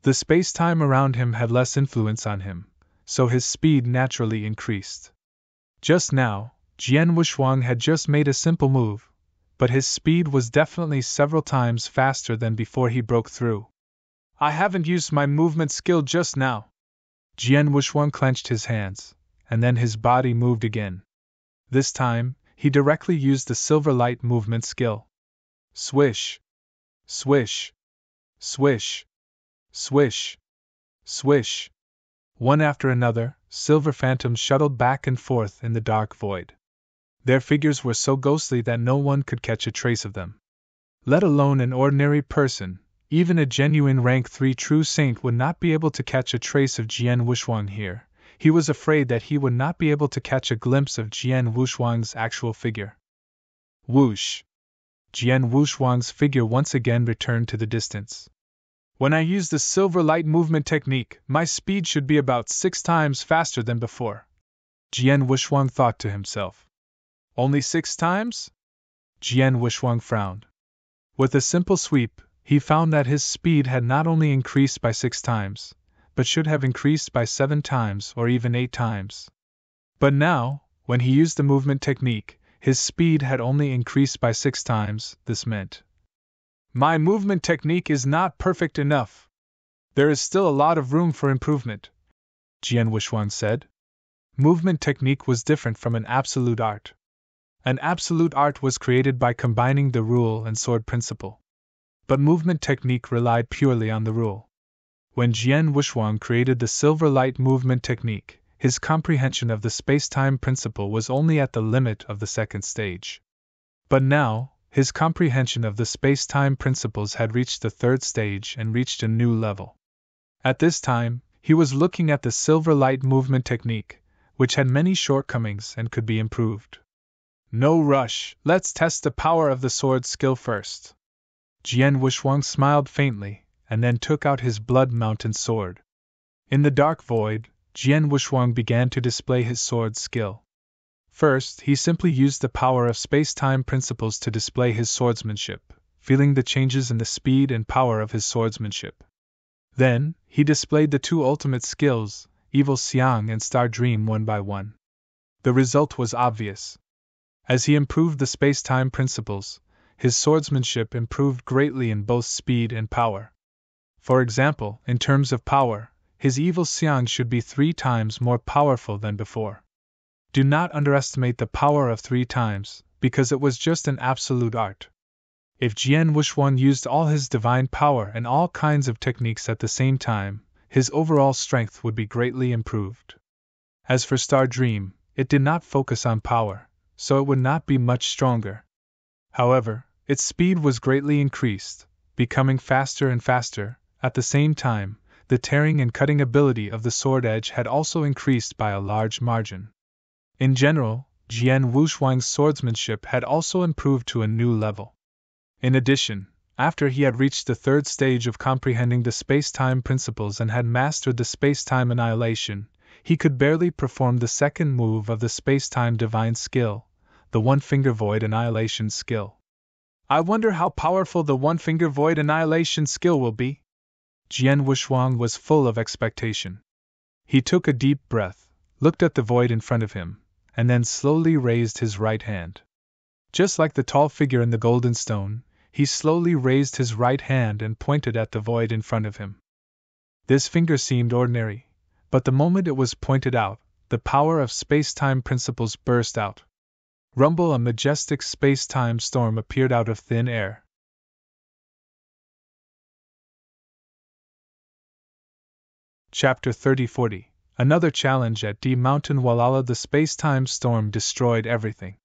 The space-time around him had less influence on him, so his speed naturally increased. Just now, Jian Wushuang had just made a simple move, but his speed was definitely several times faster than before he broke through. I haven't used my movement skill just now. Jian Wushuang clenched his hands, and then his body moved again. This time, he directly used the silver light movement skill. Swish! Swish! Swish! Swish! Swish! One after another, silver phantoms shuttled back and forth in the dark void. Their figures were so ghostly that no one could catch a trace of them. Let alone an ordinary person, even a genuine rank 3 true saint would not be able to catch a trace of Jian Wushuang here. He was afraid that he would not be able to catch a glimpse of Jian Wushuang's actual figure. Whoosh! Jian Wushuang's figure once again returned to the distance. When I use the silver light movement technique, my speed should be about 6 times faster than before. Jian Wushuang thought to himself. Only 6 times? Jian Wushuang frowned. With a simple sweep, he found that his speed had not only increased by 6 times, but should have increased by 7 times or even 8 times. But now, when he used the movement technique, his speed had only increased by 6 times. This meant, my movement technique is not perfect enough. There is still a lot of room for improvement, Jian Wushuang said. Movement technique was different from an absolute art. An absolute art was created by combining the rule and sword principle. But movement technique relied purely on the rule. When Jian Wushuang created the silver light movement technique, his comprehension of the space-time principle was only at the limit of the 2nd stage. But now, his comprehension of the space-time principles had reached the 3rd stage and reached a new level. At this time, he was looking at the silver light movement technique, which had many shortcomings and could be improved. No rush, let's test the power of the sword skill first. Jian Wushuang smiled faintly, and then took out his blood mountain sword. In the dark void, Jian Wushuang began to display his sword skill. First, he simply used the power of space-time principles to display his swordsmanship, feeling the changes in the speed and power of his swordsmanship. Then, he displayed the two ultimate skills, Evil Xiang and Star Dream, one by one. The result was obvious. As he improved the space-time principles, his swordsmanship improved greatly in both speed and power. For example, in terms of power, his Evil Xiang should be 3 times more powerful than before. Do not underestimate the power of 3 times, because it was just an absolute art. If Jian Wushuang used all his divine power and all kinds of techniques at the same time, his overall strength would be greatly improved. As for Star Dream, it did not focus on power, so it would not be much stronger. However, its speed was greatly increased, becoming faster and faster. At the same time, the tearing and cutting ability of the sword edge had also increased by a large margin. In general, Jian Wushuang's swordsmanship had also improved to a new level. In addition, after he had reached the 3rd stage of comprehending the space-time principles and had mastered the space-time annihilation, he could barely perform the 2nd move of the space-time divine skill, the one-finger void annihilation skill. I wonder how powerful the one-finger void annihilation skill will be? Jian Wushuang was full of expectation. He took a deep breath, looked at the void in front of him, and then slowly raised his right hand. Just like the tall figure in the golden stone, he slowly raised his right hand and pointed at the void in front of him. This finger seemed ordinary, but the moment it was pointed out, the power of space-time principles burst out. Rumble, a majestic space-time storm appeared out of thin air. Chapter 30-40. Another challenge at D Mountain. Walhalla. The space-time storm destroyed everything.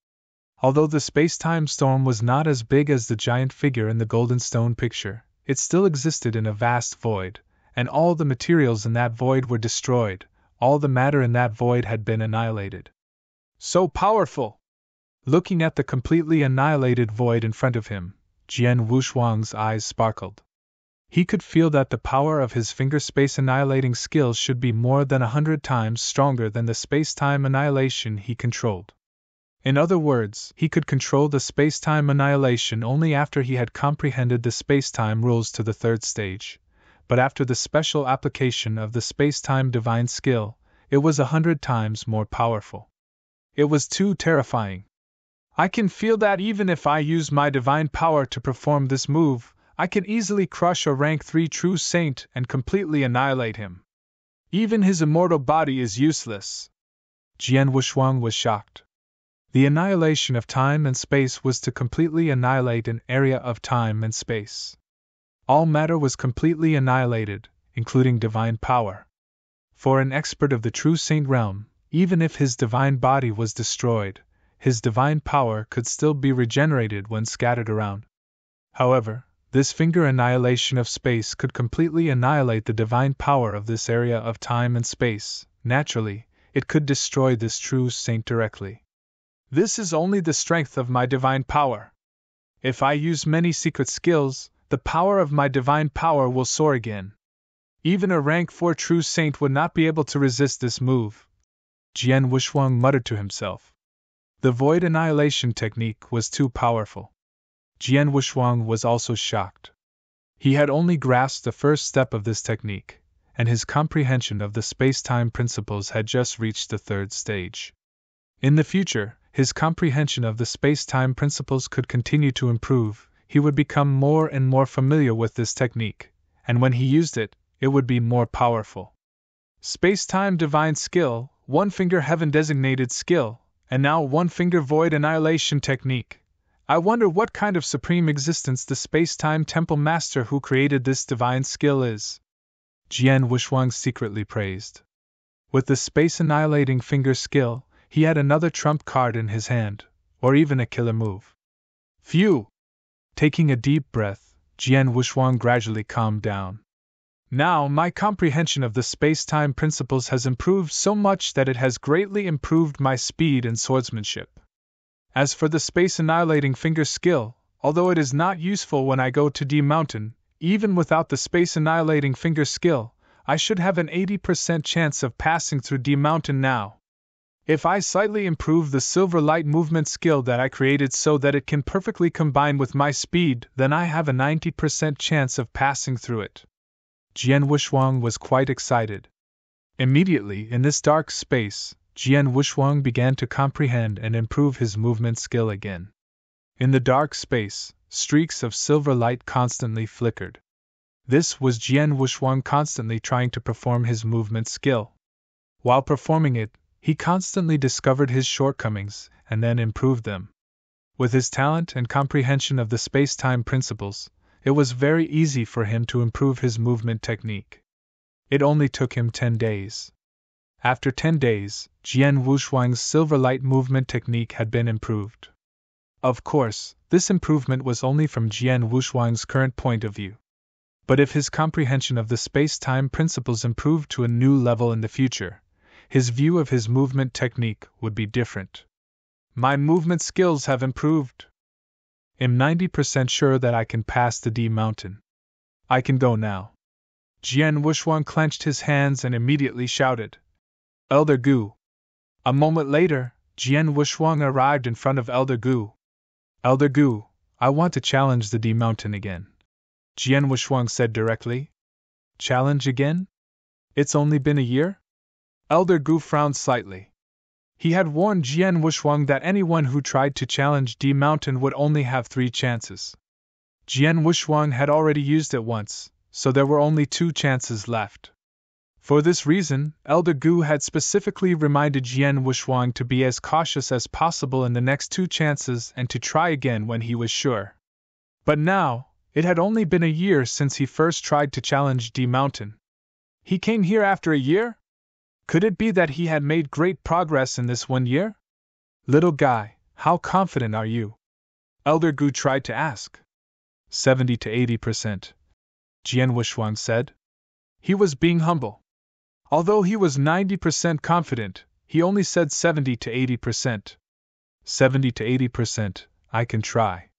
Although the space-time storm was not as big as the giant figure in the golden stone picture, it still existed in a vast void, and all the materials in that void were destroyed, all the matter in that void had been annihilated. So powerful! Looking at the completely annihilated void in front of him, Jian Wushuang's eyes sparkled. He could feel that the power of his finger space annihilating skills should be more than 100 times stronger than the space-time annihilation he controlled. In other words, he could control the space-time annihilation only after he had comprehended the space-time rules to the 3rd stage, but after the special application of the space-time divine skill, it was 100 times more powerful. It was too terrifying. I can feel that even if I use my divine power to perform this move, I can easily crush a rank 3 true saint and completely annihilate him. Even his immortal body is useless. Jian Wushuang was shocked. The annihilation of time and space was to completely annihilate an area of time and space. All matter was completely annihilated, including divine power. For an expert of the true saint realm, even if his divine body was destroyed, his divine power could still be regenerated when scattered around. However, this finger annihilation of space could completely annihilate the divine power of this area of time and space. Naturally, it could destroy this true saint directly. This is only the strength of my divine power. If I use many secret skills, the power of my divine power will soar again. Even a rank 4 true saint would not be able to resist this move. Jian Wushuang muttered to himself. The void annihilation technique was too powerful. Jian Wushuang was also shocked. He had only grasped the first step of this technique, and his comprehension of the space-time principles had just reached the 3rd stage. In the future, his comprehension of the space-time principles could continue to improve. He would become more and more familiar with this technique, and when he used it, it would be more powerful. Space-time divine skill, one-finger heaven-designated skill, and now one-finger void annihilation technique. I wonder what kind of supreme existence the space-time temple master who created this divine skill is. Jian Wushuang secretly praised. With the space-annihilating finger skill, he had another trump card in his hand, or even a killer move. Phew! Taking a deep breath, Jian Wushuang gradually calmed down. Now my comprehension of the space-time principles has improved so much that it has greatly improved my speed and swordsmanship. As for the space-annihilating finger skill, although it is not useful when I go to D Mountain, even without the space-annihilating finger skill, I should have an 80% chance of passing through D Mountain now. If I slightly improve the silver light movement skill that I created so that it can perfectly combine with my speed, then I have a 90% chance of passing through it. Jian Wushuang was quite excited. Immediately, in this dark space, Jian Wushuang began to comprehend and improve his movement skill again. In the dark space, streaks of silver light constantly flickered. This was Jian Wushuang constantly trying to perform his movement skill. While performing it, he constantly discovered his shortcomings and then improved them. With his talent and comprehension of the space-time principles, it was very easy for him to improve his movement technique. It only took him 10 days. After 10 days, Jian Wushuang's silver light movement technique had been improved. Of course, this improvement was only from Jian Wushuang's current point of view. But if his comprehension of the space-time principles improved to a new level in the future, his view of his movement technique would be different. My movement skills have improved. I'm 90% sure that I can pass the D Mountain. I can go now. Jian Wushuang clenched his hands and immediately shouted, Elder Gu. A moment later, Jian Wushuang arrived in front of Elder Gu. Elder Gu, I want to challenge the D Mountain again. Jian Wushuang said directly. Challenge again? It's only been a year? Elder Gu frowned slightly. He had warned Jian Wushuang that anyone who tried to challenge D Mountain would only have 3 chances. Jian Wushuang had already used it once, so there were only 2 chances left. For this reason, Elder Gu had specifically reminded Jian Wushuang to be as cautious as possible in the next 2 chances and to try again when he was sure. But now, it had only been a year since he first tried to challenge D Mountain. He came here after a year? Could it be that he had made great progress in this 1 year? Little guy, how confident are you? Elder Gu tried to ask. 70 to 80%. Jian Wushuang said. He was being humble. Although he was 90% confident, he only said 70 to 80%. 70 to 80%, I can try.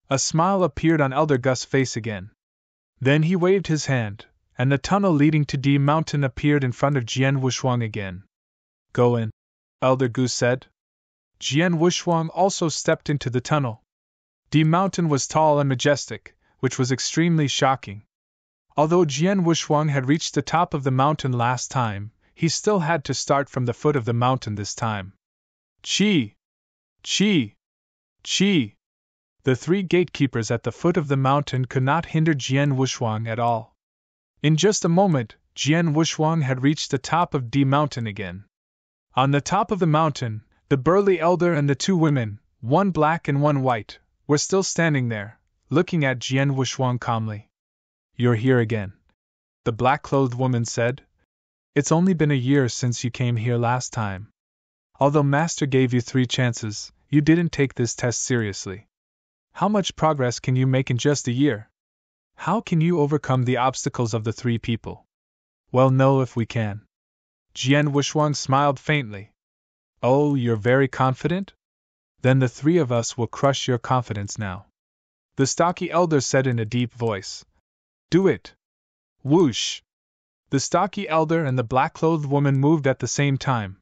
A smile appeared on Elder Gu's face again. Then he waved his hand, and the tunnel leading to D Mountain appeared in front of Jian Wushuang again. Go in, Elder Gu said. Jian Wushuang also stepped into the tunnel. D Mountain was tall and majestic, which was extremely shocking. Although Jian Wushuang had reached the top of the mountain last time, he still had to start from the foot of the mountain this time. Chi! Chi! Chi! The 3 gatekeepers at the foot of the mountain could not hinder Jian Wushuang at all. In just a moment, Jian Wushuang had reached the top of D Mountain again. On the top of the mountain, the burly elder and the 2 women, one black and one white, were still standing there, looking at Jian Wushuang calmly. You're here again, the black-clothed woman said. It's only been a year since you came here last time. Although Master gave you 3 chances, you didn't take this test seriously. How much progress can you make in just a year? How can you overcome the obstacles of the 3 people? Well, know if we can. Jian Wushuang smiled faintly. Oh, you're very confident? Then the 3 of us will crush your confidence now. The stocky elder said in a deep voice. Do it! Whoosh! The stocky elder and the black-clothed woman moved at the same time.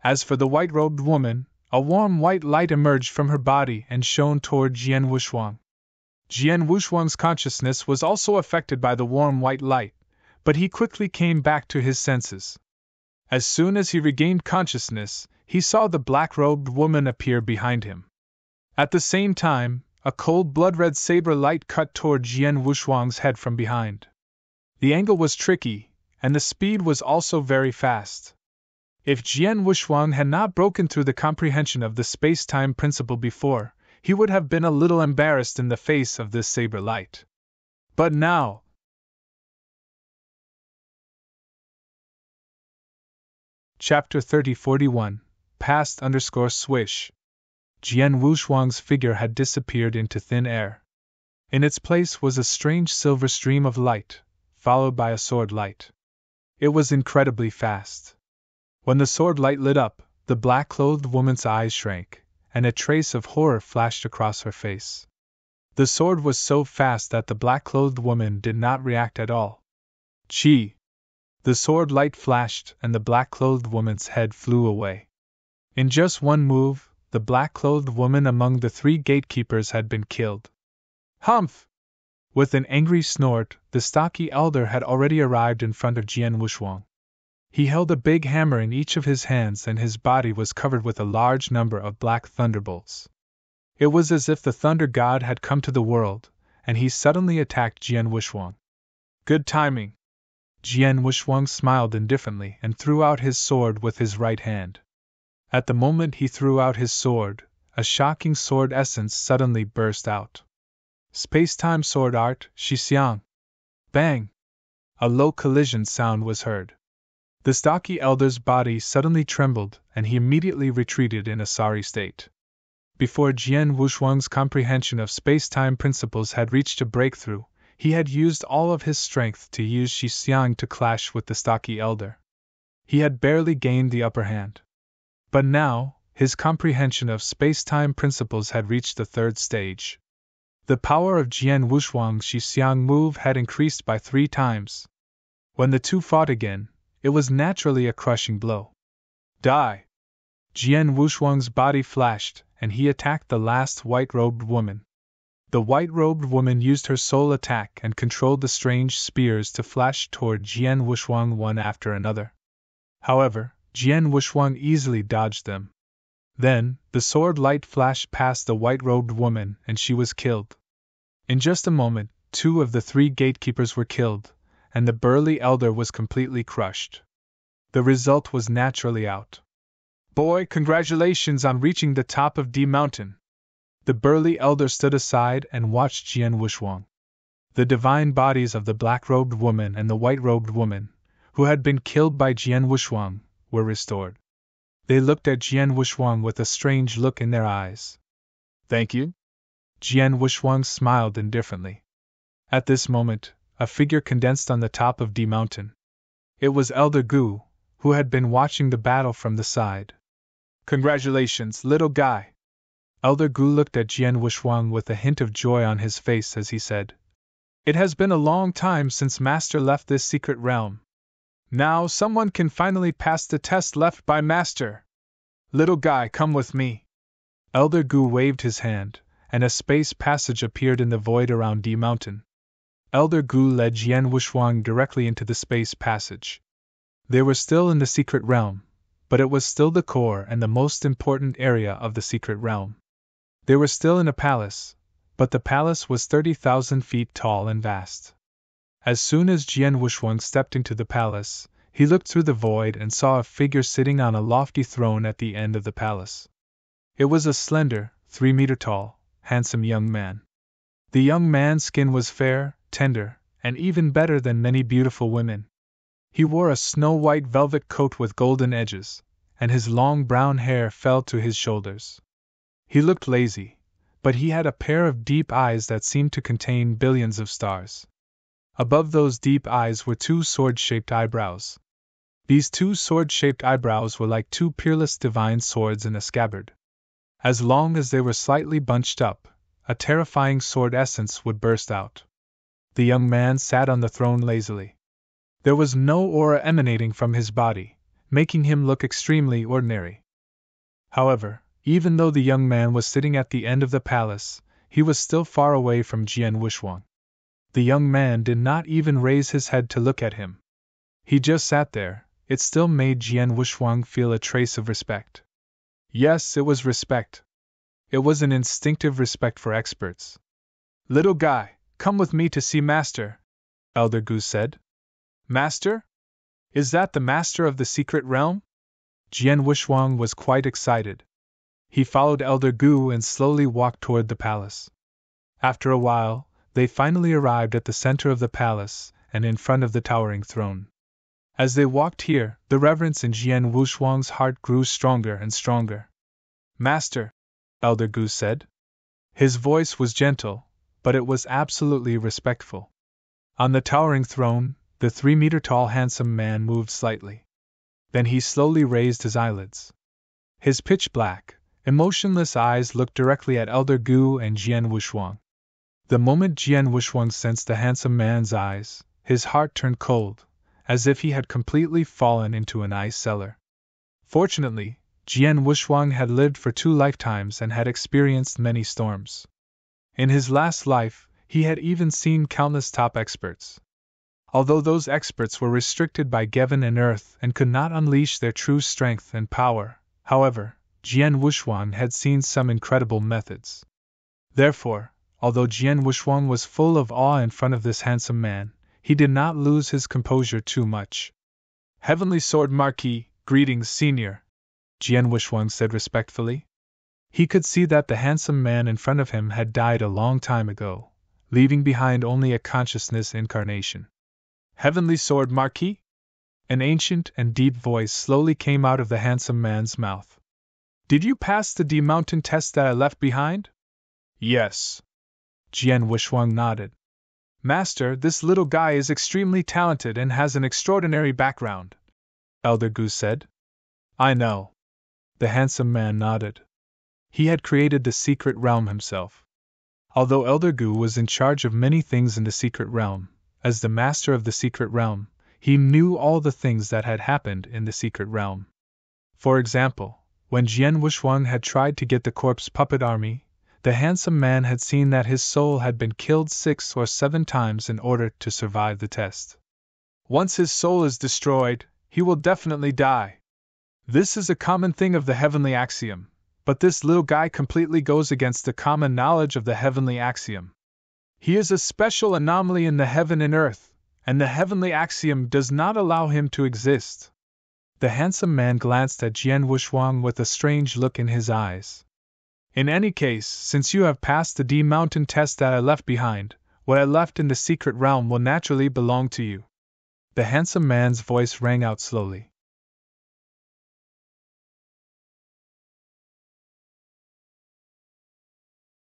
As for the white-robed woman, a warm white light emerged from her body and shone toward Jian Wushuang. Jian Wushuang's consciousness was also affected by the warm white light, but he quickly came back to his senses. As soon as he regained consciousness, he saw the black-robed woman appear behind him. At the same time, a cold blood-red saber light cut toward Jian Wushuang's head from behind. The angle was tricky, and the speed was also very fast. If Jian Wushuang had not broken through the comprehension of the space-time principle before, he would have been a little embarrassed in the face of this saber light. But now... Chapter 3041, Past_Swish. Jian Wushuang's figure had disappeared into thin air. In its place was a strange silver stream of light, followed by a sword light. It was incredibly fast. When the sword light lit up, the black-clothed woman's eyes shrank, and a trace of horror flashed across her face. The sword was so fast that the black-clothed woman did not react at all. Chi! The sword light flashed, and the black-clothed woman's head flew away. In just one move, the black-clothed woman among the 3 gatekeepers had been killed. Humph! With an angry snort, the stocky elder had already arrived in front of Jian Wushuang. He held a big hammer in each of his hands, and his body was covered with a large number of black thunderbolts. It was as if the thunder god had come to the world, and he suddenly attacked Jian Wushuang. Good timing! Jian Wushuang smiled indifferently and threw out his sword with his right hand. At the moment he threw out his sword, a shocking sword essence suddenly burst out. Space-time sword art, Shixiang! Bang! A low collision sound was heard. The stocky elder's body suddenly trembled, and he immediately retreated in a sorry state. Before Jian Wushuang's comprehension of space-time principles had reached a breakthrough, he had used all of his strength to use Shixiang to clash with the stocky elder. He had barely gained the upper hand. But now, his comprehension of space-time principles had reached the 3rd stage. The power of Jian Wushuang's Shixiang move had increased by 3 times. When the two fought again, it was naturally a crushing blow. Die! Jian Wushuang's body flashed, and he attacked the last white-robed woman. The white-robed woman used her sole attack and controlled the strange spears to flash toward Jian Wushuang one after another. However, Jian Wushuang easily dodged them. Then, the sword light flashed past the white-robed woman, and she was killed. In just a moment, 2 of the 3 gatekeepers were killed, and the burly elder was completely crushed. The result was naturally out. Boy, congratulations on reaching the top of D Mountain! The burly elder stood aside and watched Jian Wushuang. The divine bodies of the black-robed woman and the white-robed woman, who had been killed by Jian Wushuang, were restored. They looked at Jian Wushuang with a strange look in their eyes. Thank you? Jian Wushuang smiled indifferently. At this moment, a figure condensed on the top of D Mountain. It was Elder Gu, who had been watching the battle from the side. Congratulations, little guy! Elder Gu looked at Jian Wushuang with a hint of joy on his face as he said, It has been a long time since Master left this secret realm. Now someone can finally pass the test left by Master. Little guy, come with me. Elder Gu waved his hand, and a space passage appeared in the void around D Mountain. Elder Gu led Jian Wushuang directly into the space passage. They were still in the secret realm, but it was still the core and the most important area of the secret realm. They were still in a palace, but the palace was 30,000 feet tall and vast. As soon as Jian Wushuang stepped into the palace, he looked through the void and saw a figure sitting on a lofty throne at the end of the palace. It was a slender, 3-meter-tall, handsome young man. The young man's skin was fair, tender, and even better than many beautiful women. He wore a snow-white velvet coat with golden edges, and his long brown hair fell to his shoulders. He looked lazy, but he had a pair of deep eyes that seemed to contain billions of stars. Above those deep eyes were 2 sword-shaped eyebrows. These 2 sword-shaped eyebrows were like 2 peerless divine swords in a scabbard. As long as they were slightly bunched up, a terrifying sword essence would burst out. The young man sat on the throne lazily. There was no aura emanating from his body, making him look extremely ordinary. However, even though the young man was sitting at the end of the palace, he was still far away from Jian Wushuang. The young man did not even raise his head to look at him. He just sat there. It still made Jian Wushuang feel a trace of respect. Yes, it was respect. It was an instinctive respect for experts. Little guy, come with me to see Master, Elder Gu said. Master? Is that the Master of the secret realm? Jian Wushuang was quite excited. He followed Elder Gu and slowly walked toward the palace. After a while, they finally arrived at the center of the palace and in front of the towering throne. As they walked here, the reverence in Jian Wushuang's heart grew stronger and stronger. Master, Elder Gu said. His voice was gentle, but it was absolutely respectful. On the towering throne, the 3-meter-tall handsome man moved slightly. Then he slowly raised his eyelids. His pitch-black, emotionless eyes looked directly at Elder Gu and Jian Wushuang. The moment Jian Wushuang sensed the handsome man's eyes, his heart turned cold, as if he had completely fallen into an ice cellar. Fortunately, Jian Wushuang had lived for 2 lifetimes and had experienced many storms. In his last life, he had even seen countless top experts. Although those experts were restricted by heaven and earth and could not unleash their true strength and power, however, Jian Wushuang had seen some incredible methods. Therefore, although Jian Wushuang was full of awe in front of this handsome man, he did not lose his composure too much. "Heavenly Sword Marquis, greetings, Senior," Jian Wushuang said respectfully. He could see that the handsome man in front of him had died a long time ago, leaving behind only a consciousness incarnation. "Heavenly Sword Marquis?" An ancient and deep voice slowly came out of the handsome man's mouth. "Did you pass the D-Mountain test that I left behind?" "Yes." Jian Wushuang nodded. "Master, this little guy is extremely talented and has an extraordinary background," Elder Gu said. "I know." The handsome man nodded. He had created the secret realm himself. Although Elder Gu was in charge of many things in the secret realm, as the master of the secret realm, he knew all the things that had happened in the secret realm. For example, when Jian Wushuang had tried to get the corpse puppet army, the handsome man had seen that his soul had been killed 6 or 7 times in order to survive the test. Once his soul is destroyed, he will definitely die. This is a common thing of the heavenly axiom, but this little guy completely goes against the common knowledge of the heavenly axiom. He is a special anomaly in the heaven and earth, and the heavenly axiom does not allow him to exist. The handsome man glanced at Jian Wushuang with a strange look in his eyes. "In any case, since you have passed the D-Mountain test that I left behind, what I left in the secret realm will naturally belong to you." The handsome man's voice rang out slowly.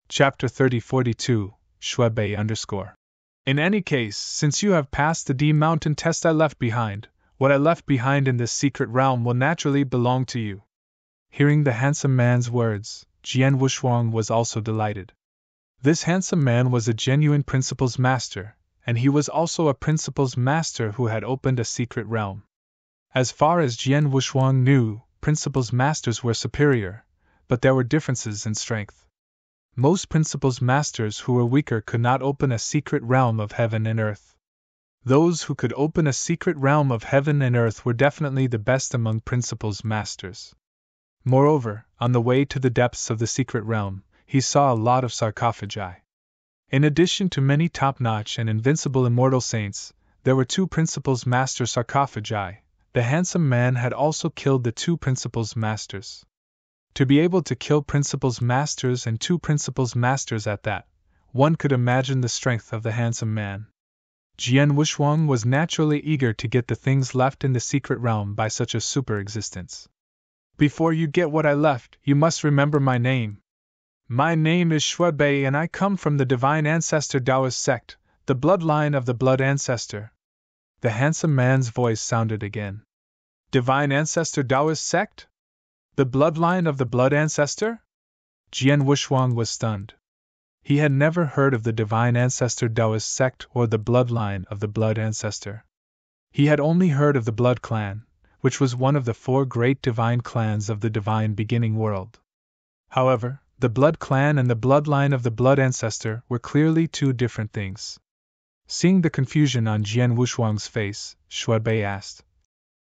Chapter 3042, Shuebei _ "In any case, since you have passed the D-Mountain test I left behind, what I left behind in this secret realm will naturally belong to you." Hearing the handsome man's words, Jian Wushuang was also delighted. This handsome man was a genuine principles master, and he was also a principles master who had opened a secret realm. As far as Jian Wushuang knew, principles masters were superior, but there were differences in strength. Most principles masters who were weaker could not open a secret realm of heaven and earth. Those who could open a secret realm of heaven and earth were definitely the best among principles masters. Moreover, on the way to the depths of the secret realm, he saw a lot of sarcophagi. In addition to many top-notch and invincible immortal saints, there were 2 principles master sarcophagi. The handsome man had also killed the 2 principles masters. To be able to kill principles masters and 2 principles masters at that, one could imagine the strength of the handsome man. Jian Wushuang was naturally eager to get the things left in the secret realm by such a super existence. "Before you get what I left, you must remember my name. My name is Shuebei and I come from the Divine Ancestor Taoist sect, the bloodline of the Blood Ancestor." The handsome man's voice sounded again. "Divine Ancestor Taoist sect? The bloodline of the Blood Ancestor?" Jian Wushuang was stunned. He had never heard of the Divine Ancestor Taoist sect or the bloodline of the Blood Ancestor. He had only heard of the Blood Clan, which was one of the 4 great divine clans of the divine beginning world. However, the Blood Clan and the bloodline of the Blood Ancestor were clearly 2 different things. Seeing the confusion on Jian Wushuang's face, Shuebei asked,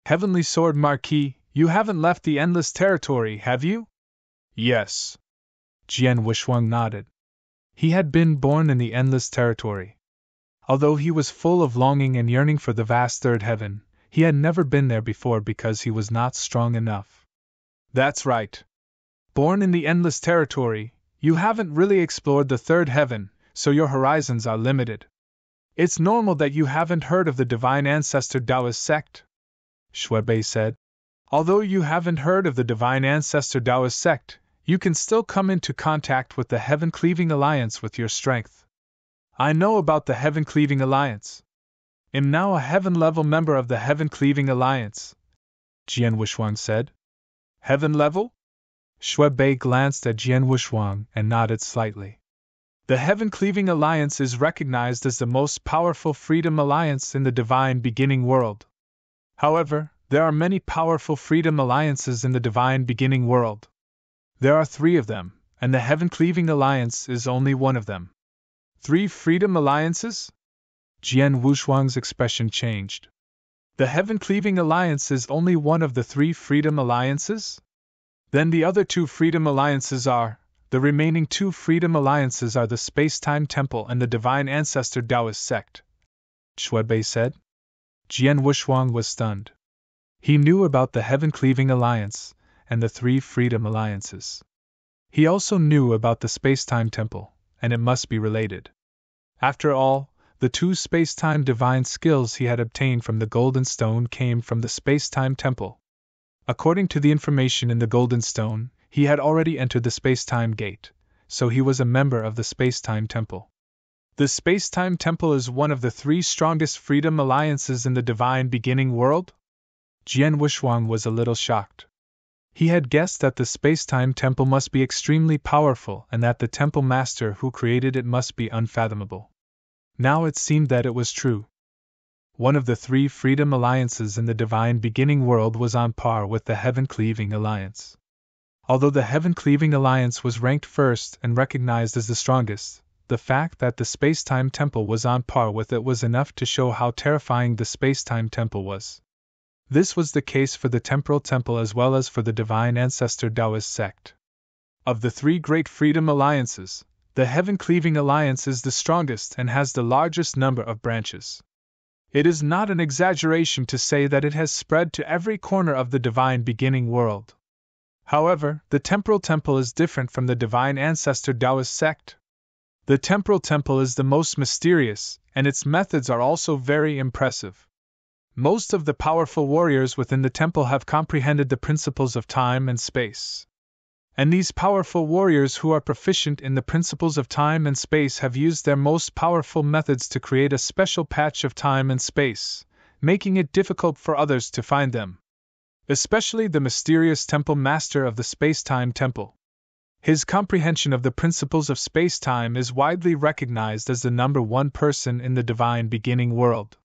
"Heavenly Sword Marquis, you haven't left the Endless Territory, have you?" "Yes." Jian Wushuang nodded. He had been born in the Endless Territory. Although he was full of longing and yearning for the vast third heaven, he had never been there before because he was not strong enough. "That's right. Born in the Endless Territory, you haven't really explored the third heaven, so your horizons are limited. It's normal that you haven't heard of the Divine Ancestor Taoist sect," Shuebei said. "Although you haven't heard of the Divine Ancestor Taoist sect, you can still come into contact with the Heaven Cleaving Alliance with your strength." "I know about the Heaven Cleaving Alliance. I'm now a heaven-level member of the Heaven Cleaving Alliance," Jian Wushuang said. "Heaven level?" Shuebei glanced at Jian Wushuang and nodded slightly. "The Heaven Cleaving Alliance is recognized as the most powerful freedom alliance in the divine beginning world. However, there are many powerful freedom alliances in the divine beginning world. There are 3 of them, and the Heaven-Cleaving Alliance is only one of them. 3 freedom alliances? Jian Wushuang's expression changed. The Heaven-Cleaving Alliance is only one of the 3 freedom alliances? Then the other 2 freedom alliances are, the remaining 2 freedom alliances are the Space-Time Temple and the Divine Ancestor Taoist sect, Shuebei said. Jian Wushuang was stunned. He knew about the Heaven-Cleaving Alliance and the 3 freedom alliances. He also knew about the Space-Time Temple, and it must be related. After all, the 2 space-time divine skills he had obtained from the Golden Stone came from the Space-Time Temple. According to the information in the Golden Stone, he had already entered the Space-Time Gate, so he was a member of the Space-Time Temple. The Space-Time Temple is one of the 3 strongest freedom alliances in the divine beginning world? Jian Wushuang was a little shocked. He had guessed that the Space-Time Temple must be extremely powerful and that the Temple Master who created it must be unfathomable. Now it seemed that it was true. One of the 3 freedom alliances in the divine beginning world was on par with the Heaven-Cleaving Alliance. Although the Heaven-Cleaving Alliance was ranked first and recognized as the strongest, the fact that the Space-Time Temple was on par with it was enough to show how terrifying the Space-Time Temple was. This was the case for the Temporal Temple as well as for the Divine Ancestor Taoist sect. Of the 3 great freedom alliances, the Heaven-Cleaving Alliance is the strongest and has the largest number of branches. It is not an exaggeration to say that it has spread to every corner of the divine beginning world. However, the Temporal Temple is different from the Divine Ancestor Taoist sect. The Temporal Temple is the most mysterious, and its methods are also very impressive. Most of the powerful warriors within the temple have comprehended the principles of time and space. And these powerful warriors who are proficient in the principles of time and space have used their most powerful methods to create a special patch of time and space, making it difficult for others to find them. Especially the mysterious Temple Master of the Space-Time Temple. His comprehension of the principles of space-time is widely recognized as the #1 person in the divine beginning world.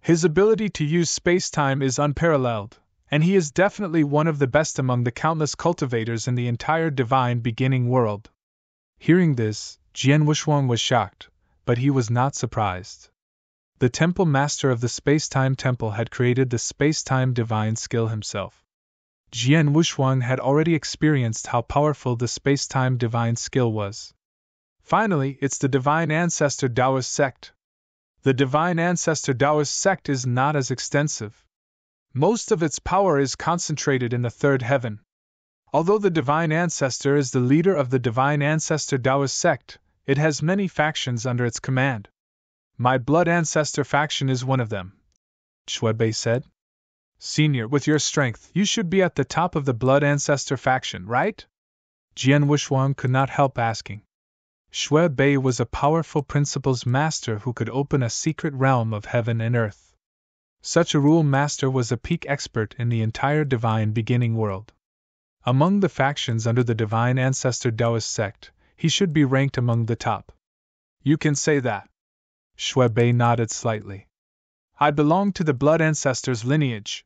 His ability to use space-time is unparalleled, and he is definitely one of the best among the countless cultivators in the entire divine beginning world. Hearing this, Jian Wushuang was shocked, but he was not surprised. The Temple Master of the Space-Time Temple had created the space-time divine skill himself. Jian Wushuang had already experienced how powerful the space-time divine skill was. Finally, it's the Divine Ancestor Taoist sect. The Divine Ancestor Taoist sect is not as extensive. Most of its power is concentrated in the 3rd heaven. Although the Divine Ancestor is the leader of the Divine Ancestor Taoist sect, it has many factions under its command. My Blood Ancestor faction is one of them, Shuebei said. Senior, with your strength, you should be at the top of the Blood Ancestor faction, right? Jian Wushuang could not help asking. Shuebei was a powerful principles master who could open a secret realm of heaven and earth. Such a rule master was a peak expert in the entire divine beginning world. Among the factions under the Divine Ancestor Taoist sect, he should be ranked among the top. You can say that. Shuebei nodded slightly. I belong to the Blood Ancestors lineage.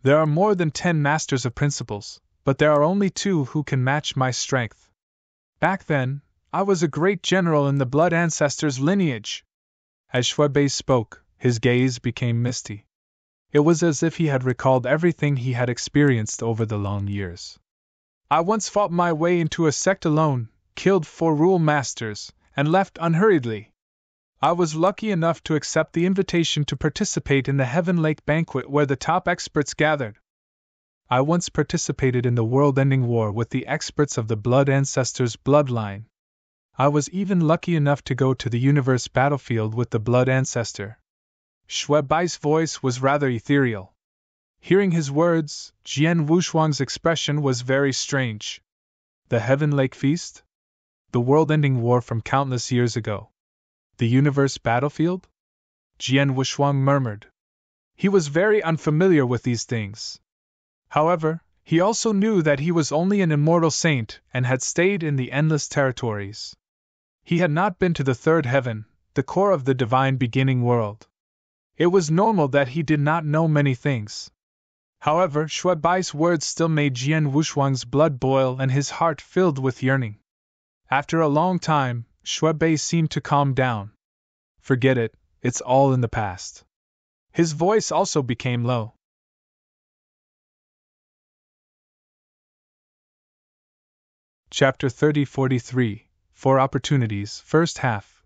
There are more than 10 masters of principles, but there are only 2 who can match my strength. Back then, I was a great general in the Blood Ancestors lineage. As Shuebei spoke, his gaze became misty. It was as if he had recalled everything he had experienced over the long years. I once fought my way into a sect alone, killed 4 rule masters, and left unhurriedly. I was lucky enough to accept the invitation to participate in the Heaven Lake banquet where the top experts gathered. I once participated in the world-ending war with the experts of the Blood Ancestors bloodline. I was even lucky enough to go to the universe battlefield with the Blood Ancestor. Shuebei's voice was rather ethereal. Hearing his words, Jian Wushuang's expression was very strange. The Heaven Lake Feast? The world-ending war from countless years ago. The universe battlefield? Jian Wushuang murmured. He was very unfamiliar with these things. However, he also knew that he was only an immortal saint and had stayed in the endless territories. He had not been to the 3rd heaven, the core of the divine beginning world. It was normal that he did not know many things. However, Shui Bai's words still made Jian Wushuang's blood boil and his heart filled with yearning. After a long time, Shui Bai seemed to calm down. Forget it, it's all in the past. His voice also became low. Chapter 30-43, 4 Opportunities, First Half,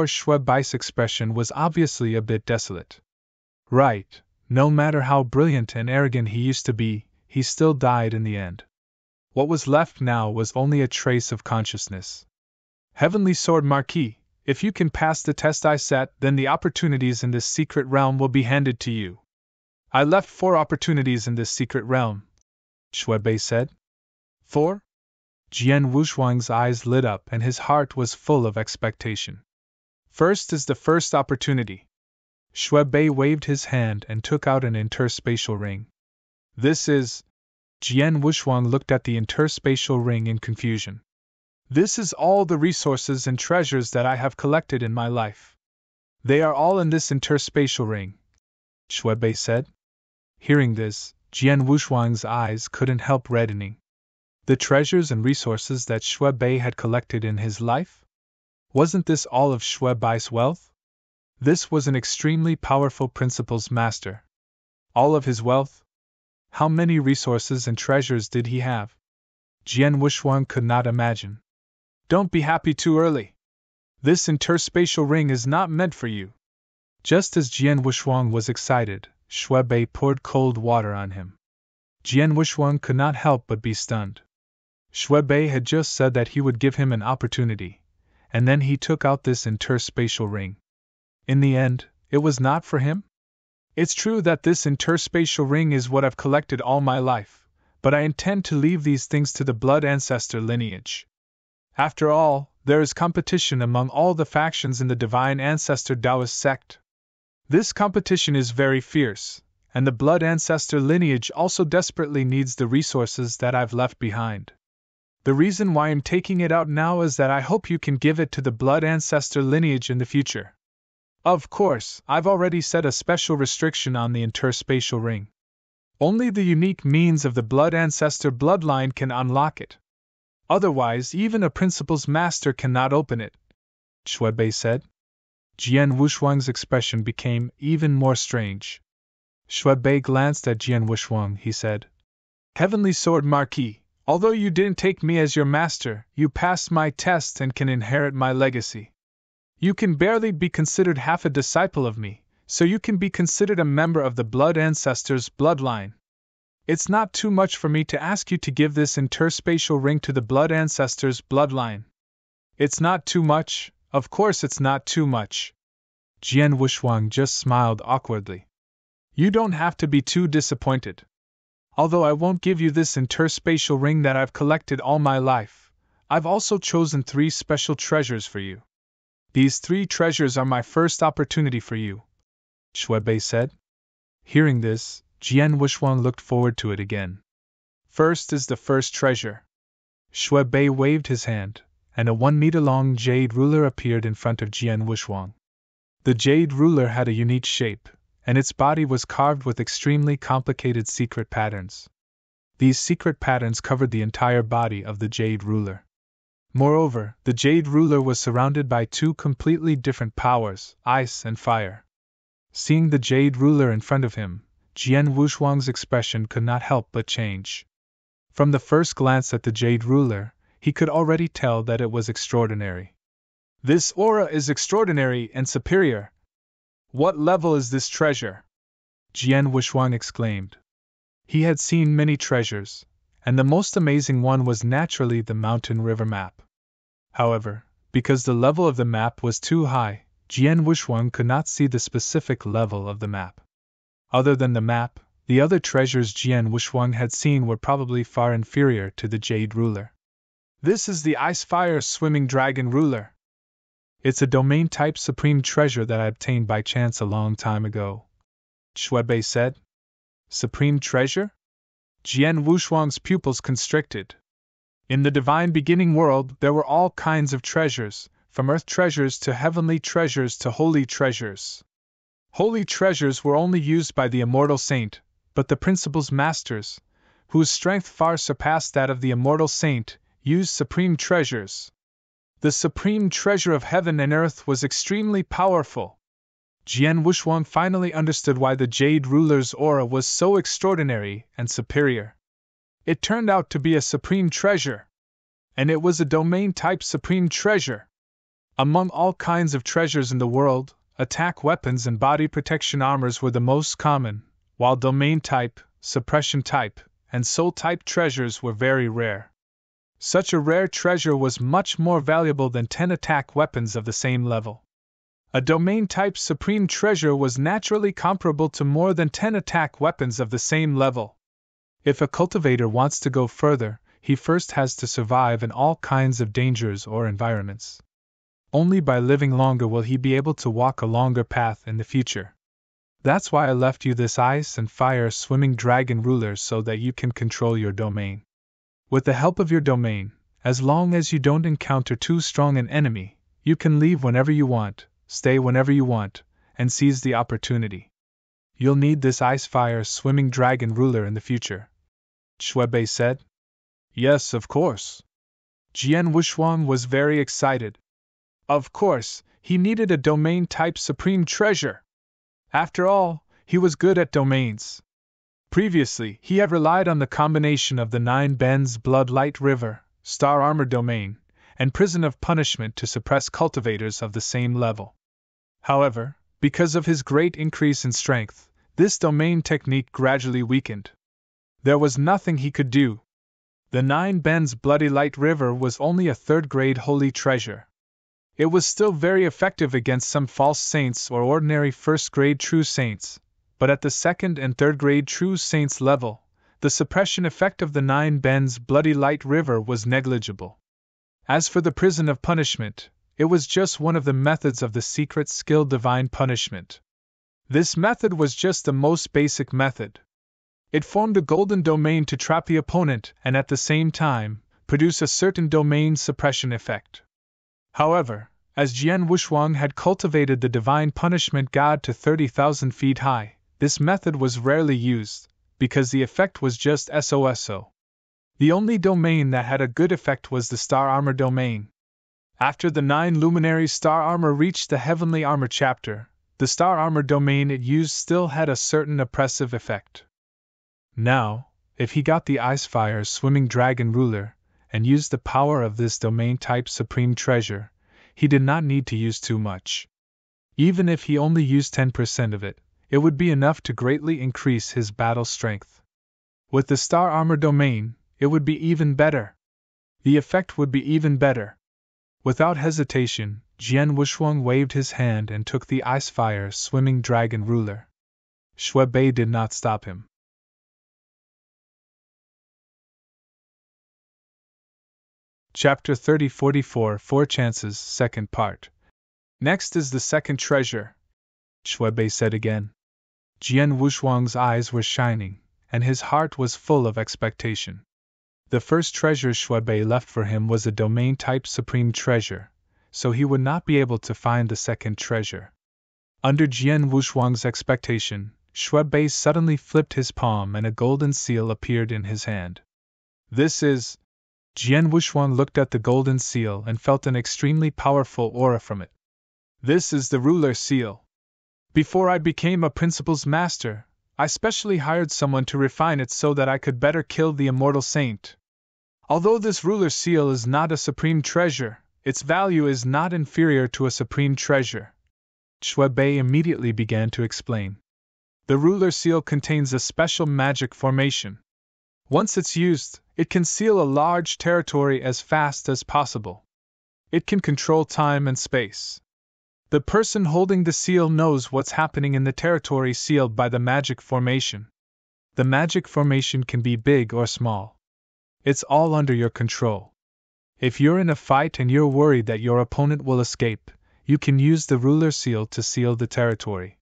Shui Bai's expression was obviously a bit desolate. Right, no matter how brilliant and arrogant he used to be, he still died in the end. What was left now was only a trace of consciousness. Heavenly Sword Marquis, if you can pass the test I set, then the opportunities in this secret realm will be handed to you. I left 4 opportunities in this secret realm, Shui Bai said. 4? Jian Wushuang's eyes lit up and his heart was full of expectation. First is the first opportunity. Shui Bai waved his hand and took out an interspatial ring. This is... Jian Wushuang looked at the interspatial ring in confusion. This is all the resources and treasures that I have collected in my life. They are all in this interspatial ring, Shui Bai said. Hearing this, Jian Wushuang's eyes couldn't help reddening. The treasures and resources that Shui Bai had collected in his life? Wasn't this all of Shui Bai's wealth? This was an extremely powerful principles master. All of his wealth? How many resources and treasures did he have? Jian Wushuang could not imagine. Don't be happy too early. This interspatial ring is not meant for you. Just as Jian Wushuang was excited, Shui Bai poured cold water on him. Jian Wushuang could not help but be stunned. Shui Bai had just said that he would give him an opportunity, and then he took out this interspatial ring. In the end, it was not for him? It's true that this interspatial ring is what I've collected all my life, but I intend to leave these things to the blood ancestor lineage. After all, there is competition among all the factions in the divine ancestor Taoist sect. This competition is very fierce, and the blood ancestor lineage also desperately needs the resources that I've left behind. The reason why I'm taking it out now is that I hope you can give it to the blood ancestor lineage in the future. Of course, I've already set a special restriction on the interspatial ring. Only the unique means of the blood ancestor bloodline can unlock it. Otherwise, even a principles master cannot open it, Shui Bai said. Jian Wushuang's expression became even more strange. Shui Bai glanced at Jian Wushuang, he said. Heavenly Sword Marquis, although you didn't take me as your master, you passed my test and can inherit my legacy. You can barely be considered half a disciple of me, so you can be considered a member of the blood ancestor's bloodline. It's not too much for me to ask you to give this interspatial ring to the blood ancestor's bloodline. It's not too much, of course it's not too much. Jian Wushuang just smiled awkwardly. You don't have to be too disappointed. Although I won't give you this interspatial ring that I've collected all my life, I've also chosen 3 special treasures for you. These 3 treasures are my first opportunity for you, Shui Bai said. Hearing this, Jian Wushuang looked forward to it again. First is the first treasure. Shui Bai waved his hand, and a 1-meter-long jade ruler appeared in front of Jian Wushuang. The jade ruler had a unique shape, and its body was carved with extremely complicated secret patterns. These secret patterns covered the entire body of the jade ruler. Moreover, the jade ruler was surrounded by 2 completely different powers, ice and fire. Seeing the jade ruler in front of him, Jian Wushuang's expression could not help but change. From the first glance at the jade ruler, he could already tell that it was extraordinary. This aura is extraordinary and superior. What level is this treasure? Jian Wushuang exclaimed. He had seen many treasures, and the most amazing one was naturally the mountain river map. However, because the level of the map was too high, Jian Wushuang could not see the specific level of the map. Other than the map, the other treasures Jian Wushuang had seen were probably far inferior to the jade ruler. This is the ice-fire swimming dragon ruler. It's a domain-type supreme treasure that I obtained by chance a long time ago, Shui Bai said. Supreme treasure? Jian Wushuang's pupils constricted. In the divine beginning world, there were all kinds of treasures, from earth treasures to heavenly treasures to holy treasures. Holy treasures were only used by the immortal saint, but the principal's masters, whose strength far surpassed that of the immortal saint, used supreme treasures. The supreme treasure of heaven and earth was extremely powerful. Jian Wushuang finally understood why the Jade Ruler's aura was so extraordinary and superior. It turned out to be a supreme treasure. And it was a domain-type supreme treasure. Among all kinds of treasures in the world, attack weapons and body protection armors were the most common, while domain-type, suppression-type, and soul-type treasures were very rare. Such a rare treasure was much more valuable than 10 attack weapons of the same level. A domain-type supreme treasure was naturally comparable to more than 10 attack weapons of the same level. If a cultivator wants to go further, he first has to survive in all kinds of dangers or environments. Only by living longer will he be able to walk a longer path in the future. That's why I left you this ice and fire swimming dragon ruler so that you can control your domain. With the help of your domain, as long as you don't encounter too strong an enemy, you can leave whenever you want, stay whenever you want, and seize the opportunity. You'll need this ice-fire swimming dragon ruler in the future, Shuebei said. Yes, of course. Jian Wushuang was very excited. Of course, he needed a domain-type supreme treasure. After all, he was good at domains. Previously, he had relied on the combination of the 9 Bends Blood Light River, Star Armor Domain, and Prison of Punishment to suppress cultivators of the same level. However, because of his great increase in strength, this domain technique gradually weakened. There was nothing he could do. The 9 Bends Bloody Light River was only a 3rd-grade holy treasure. It was still very effective against some false saints or ordinary 1st-grade true saints, but at the 2nd and 3rd-grade true saints level, the suppression effect of the 9 Bends Bloody Light River was negligible. As for the Prison of Punishment, it was just one of the methods of the secret skill Divine Punishment. This method was just the most basic method. It formed a golden domain to trap the opponent and at the same time, produce a certain domain suppression effect. However, as Jian Wushuang had cultivated the Divine Punishment God to 30,000 feet high, this method was rarely used, because the effect was just SOSO. The only domain that had a good effect was the Star Armor domain. After the 9 Luminary Star Armor reached the Heavenly Armor chapter, the Star Armor domain it used still had a certain oppressive effect. Now, if he got the Icefire Swimming Dragon Ruler, and used the power of this domain-type supreme treasure, he did not need to use too much. Even if he only used 10% of it, it would be enough to greatly increase his battle strength. With the Star Armor domain, it would be even better. The effect would be even better. Without hesitation, Jian Wushuang waved his hand and took the Icefire Swimming Dragon Ruler. Shuebei did not stop him. Chapter 3044 4 Chances, Second Part. Next is the second treasure, Shuebei said again. Jian Wushuang's eyes were shining, and his heart was full of expectation. The first treasure Shuebei left for him was a domain-type supreme treasure, so he would not be able to find the second treasure. Under Jian Wushuang's expectation, Shuebei suddenly flipped his palm and a golden seal appeared in his hand. This is... Jian Wushuang looked at the golden seal and felt an extremely powerful aura from it. This is the ruler seal. Before I became a principal's master, I specially hired someone to refine it so that I could better kill the immortal saint. Although this ruler seal is not a supreme treasure, its value is not inferior to a supreme treasure. Shuebei immediately began to explain. The ruler seal contains a special magic formation. Once it's used, it can seal a large territory as fast as possible. It can control time and space. The person holding the seal knows what's happening in the territory sealed by the magic formation. The magic formation can be big or small. It's all under your control. If you're in a fight and you're worried that your opponent will escape, you can use the ruler seal to seal the territory.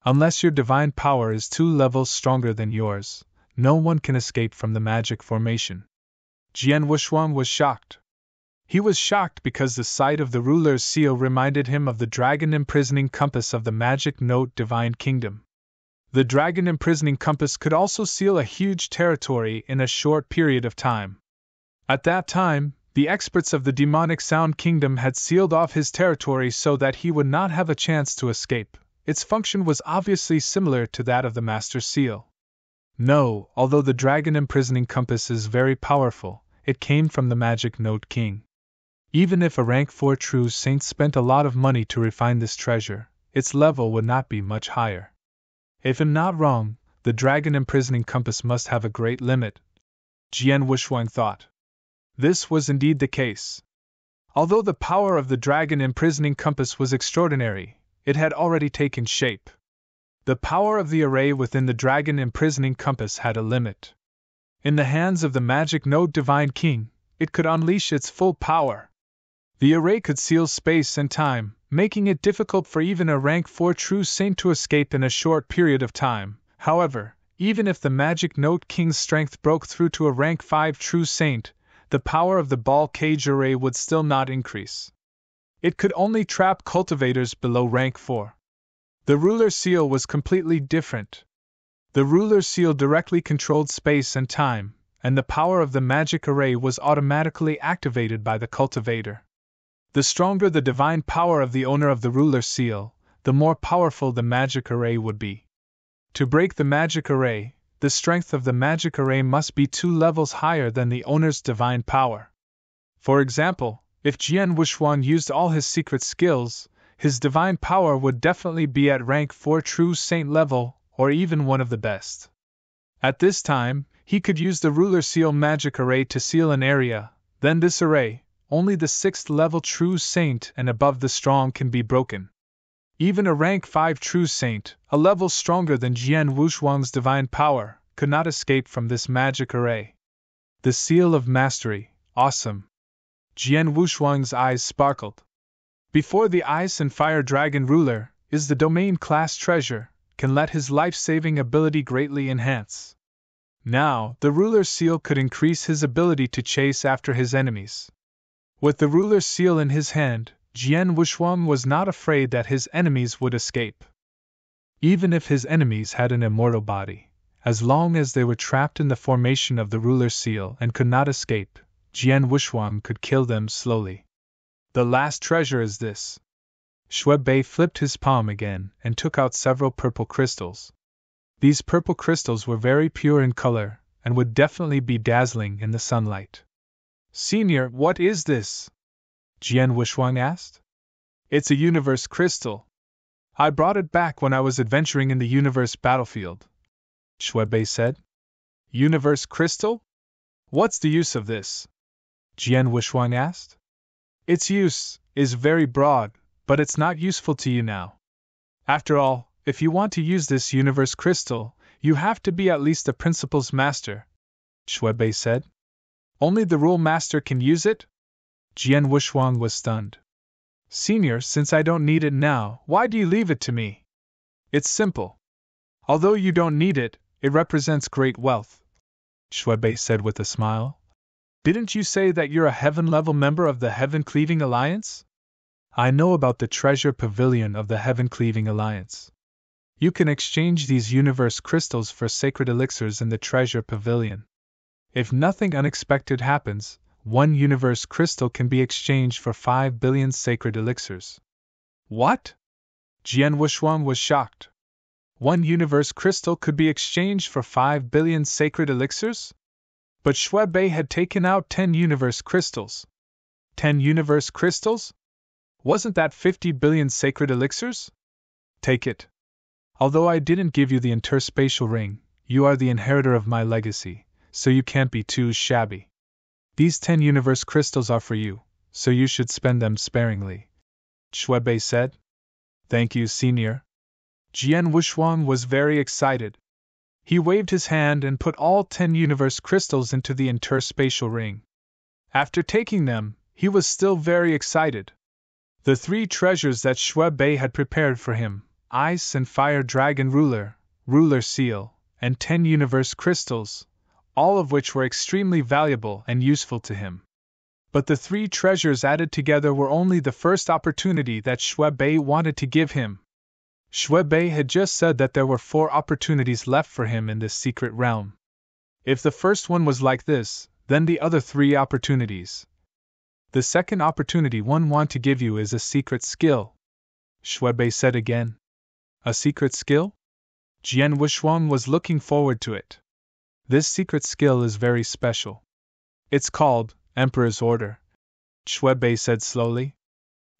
Unless your divine power is 2 levels stronger than yours, no one can escape from the magic formation. Jian Wushuang was shocked. He was shocked because the sight of the ruler's seal reminded him of the dragon imprisoning compass of the magic note Divine Kingdom. The dragon imprisoning compass could also seal a huge territory in a short period of time. At that time, the experts of the demonic Sound Kingdom had sealed off his territory so that he would not have a chance to escape. Its function was obviously similar to that of the Master Seal. No, although the dragon imprisoning compass is very powerful, it came from the Magic Note King. Even if a rank 4 true saint spent a lot of money to refine this treasure, its level would not be much higher. If I'm not wrong, the dragon imprisoning compass must have a great limit, Jian Wushuang thought. This was indeed the case. Although the power of the dragon imprisoning compass was extraordinary, it had already taken shape. The power of the array within the dragon imprisoning compass had a limit. In the hands of the magic note Divine King, it could unleash its full power. The array could seal space and time, making it difficult for even a rank 4 true saint to escape in a short period of time. However, even if the Magic Note King's strength broke through to a rank 5 true saint, the power of the ball cage array would still not increase. It could only trap cultivators below rank 4. The ruler seal was completely different. The ruler seal directly controlled space and time, and the power of the magic array was automatically activated by the cultivator. The stronger the divine power of the owner of the ruler seal, the more powerful the magic array would be. To break the magic array, the strength of the magic array must be 2 levels higher than the owner's divine power. For example, if Jian Wushuang used all his secret skills, his divine power would definitely be at rank 4 true saint level, or even one of the best. At this time, he could use the ruler seal magic array to seal an area, then this array, only the 6th level true saint and above the strong can be broken. Even a rank 5 true saint, a level stronger than Jian Wushuang's divine power, could not escape from this magic array. The seal of mastery, awesome. Jian Wushuang's eyes sparkled. Before the Ice and Fire Dragon ruler, is the domain class treasure, can let his life-saving ability greatly enhance. Now, the ruler's seal could increase his ability to chase after his enemies. With the ruler's seal in his hand, Jian Wushuang was not afraid that his enemies would escape. Even if his enemies had an immortal body, as long as they were trapped in the formation of the ruler's seal and could not escape, Jian Wushuang could kill them slowly. The last treasure is this. Shuebei flipped his palm again and took out several purple crystals. These purple crystals were very pure in color and would definitely be dazzling in the sunlight. Senior, what is this? Jian Wushuang asked. It's a universe crystal. I brought it back when I was adventuring in the universe battlefield, Shuebei said. Universe crystal? What's the use of this? Jian Wushuang asked. Its use is very broad, but it's not useful to you now. After all, if you want to use this universe crystal, you have to be at least a principal's master, Shuebei said. Only the rule master can use it? Jian Wushuang was stunned. Senior, since I don't need it now, why do you leave it to me? It's simple. Although you don't need it, it represents great wealth, Shuebei said with a smile. Didn't you say that you're a heaven-level member of the Heaven-Cleaving Alliance? I know about the treasure pavilion of the Heaven-Cleaving Alliance. You can exchange these universe crystals for sacred elixirs in the treasure pavilion. If nothing unexpected happens, 1 universe crystal can be exchanged for 5 billion sacred elixirs. What? Jian Wushuang was shocked. 1 universe crystal could be exchanged for 5 billion sacred elixirs? But Shuebei had taken out 10 universe crystals. 10 universe crystals? Wasn't that 50 billion sacred elixirs? Take it. Although I didn't give you the interspatial ring, you are the inheritor of my legacy, so you can't be too shabby. These 10 universe crystals are for you, so you should spend them sparingly, Shuebei said. Thank you, senior. Jian Wushuang was very excited. He waved his hand and put all 10 universe crystals into the interspatial ring. After taking them, he was still very excited. The 3 treasures that Shuebei had prepared for him, Ice and Fire Dragon Ruler, Ruler Seal, and 10 universe crystals, all of which were extremely valuable and useful to him. But the three treasures added together were only the first opportunity that Shui Bei wanted to give him. Shui Bei had just said that there were 4 opportunities left for him in this secret realm. If the first one was like this, then the other 3 opportunities. The second opportunity one want to give you is a secret skill, Shui Bei said again. A secret skill? Jian Wushuang was looking forward to it. This secret skill is very special. It's called Emperor's Order, Shui Bei said slowly.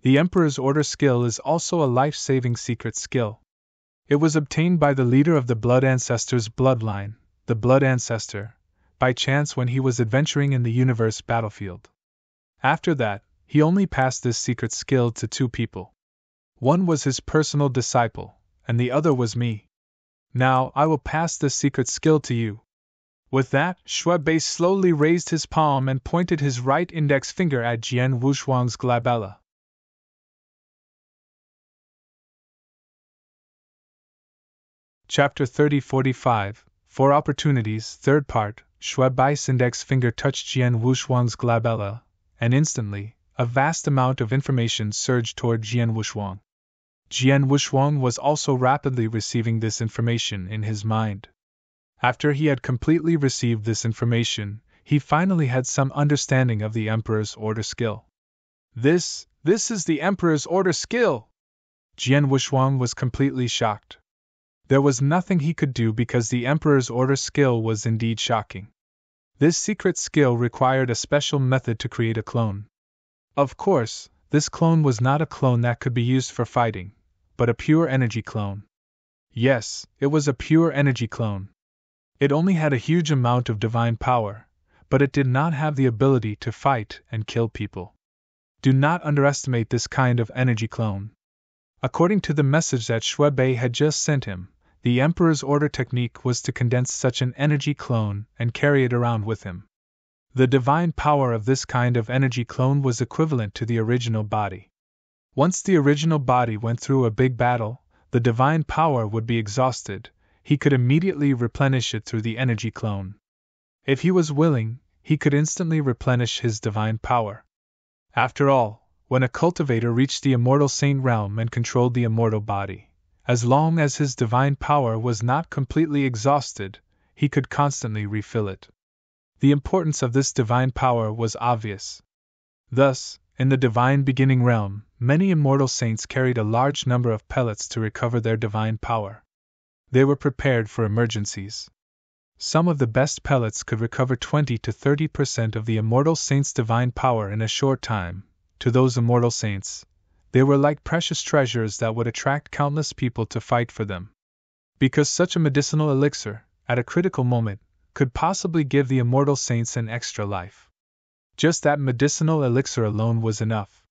The Emperor's Order skill is also a life-saving secret skill. It was obtained by the leader of the Blood Ancestor's bloodline, the Blood Ancestor, by chance when he was adventuring in the universe battlefield. After that, he only passed this secret skill to 2 people. One was his personal disciple, and the other was me. Now, I will pass this secret skill to you. With that, Shui Bei slowly raised his palm and pointed his right index finger at Jian Wushuang's glabella. Chapter 30-45, 4 Opportunities, Third Part. Shui Bei's index finger touched Jian Wushuang's glabella, and instantly, a vast amount of information surged toward Jian Wushuang. Jian Wushuang was also rapidly receiving this information in his mind. After he had completely received this information, he finally had some understanding of the Emperor's Order skill. This is the Emperor's Order skill! Jian Wushuang was completely shocked. There was nothing he could do because the Emperor's Order skill was indeed shocking. This secret skill required a special method to create a clone. Of course, this clone was not a clone that could be used for fighting, but a pure energy clone. Yes, it was a pure energy clone. It only had a huge amount of divine power, but it did not have the ability to fight and kill people. Do not underestimate this kind of energy clone. According to the message that Shui Bei had just sent him, the Emperor's Order technique was to condense such an energy clone and carry it around with him. The divine power of this kind of energy clone was equivalent to the original body. Once the original body went through a big battle, the divine power would be exhausted. He could immediately replenish it through the energy clone. If he was willing, he could instantly replenish his divine power. After all, when a cultivator reached the immortal saint realm and controlled the immortal body, as long as his divine power was not completely exhausted, he could constantly refill it. The importance of this divine power was obvious. Thus, in the divine beginning realm, many immortal saints carried a large number of pellets to recover their divine power. They were prepared for emergencies. Some of the best pellets could recover 20 to 30% of the immortal saint's divine power in a short time. To those immortal saints, they were like precious treasures that would attract countless people to fight for them. Because such a medicinal elixir, at a critical moment, could possibly give the immortal saints an extra life. Just that medicinal elixir alone was enough.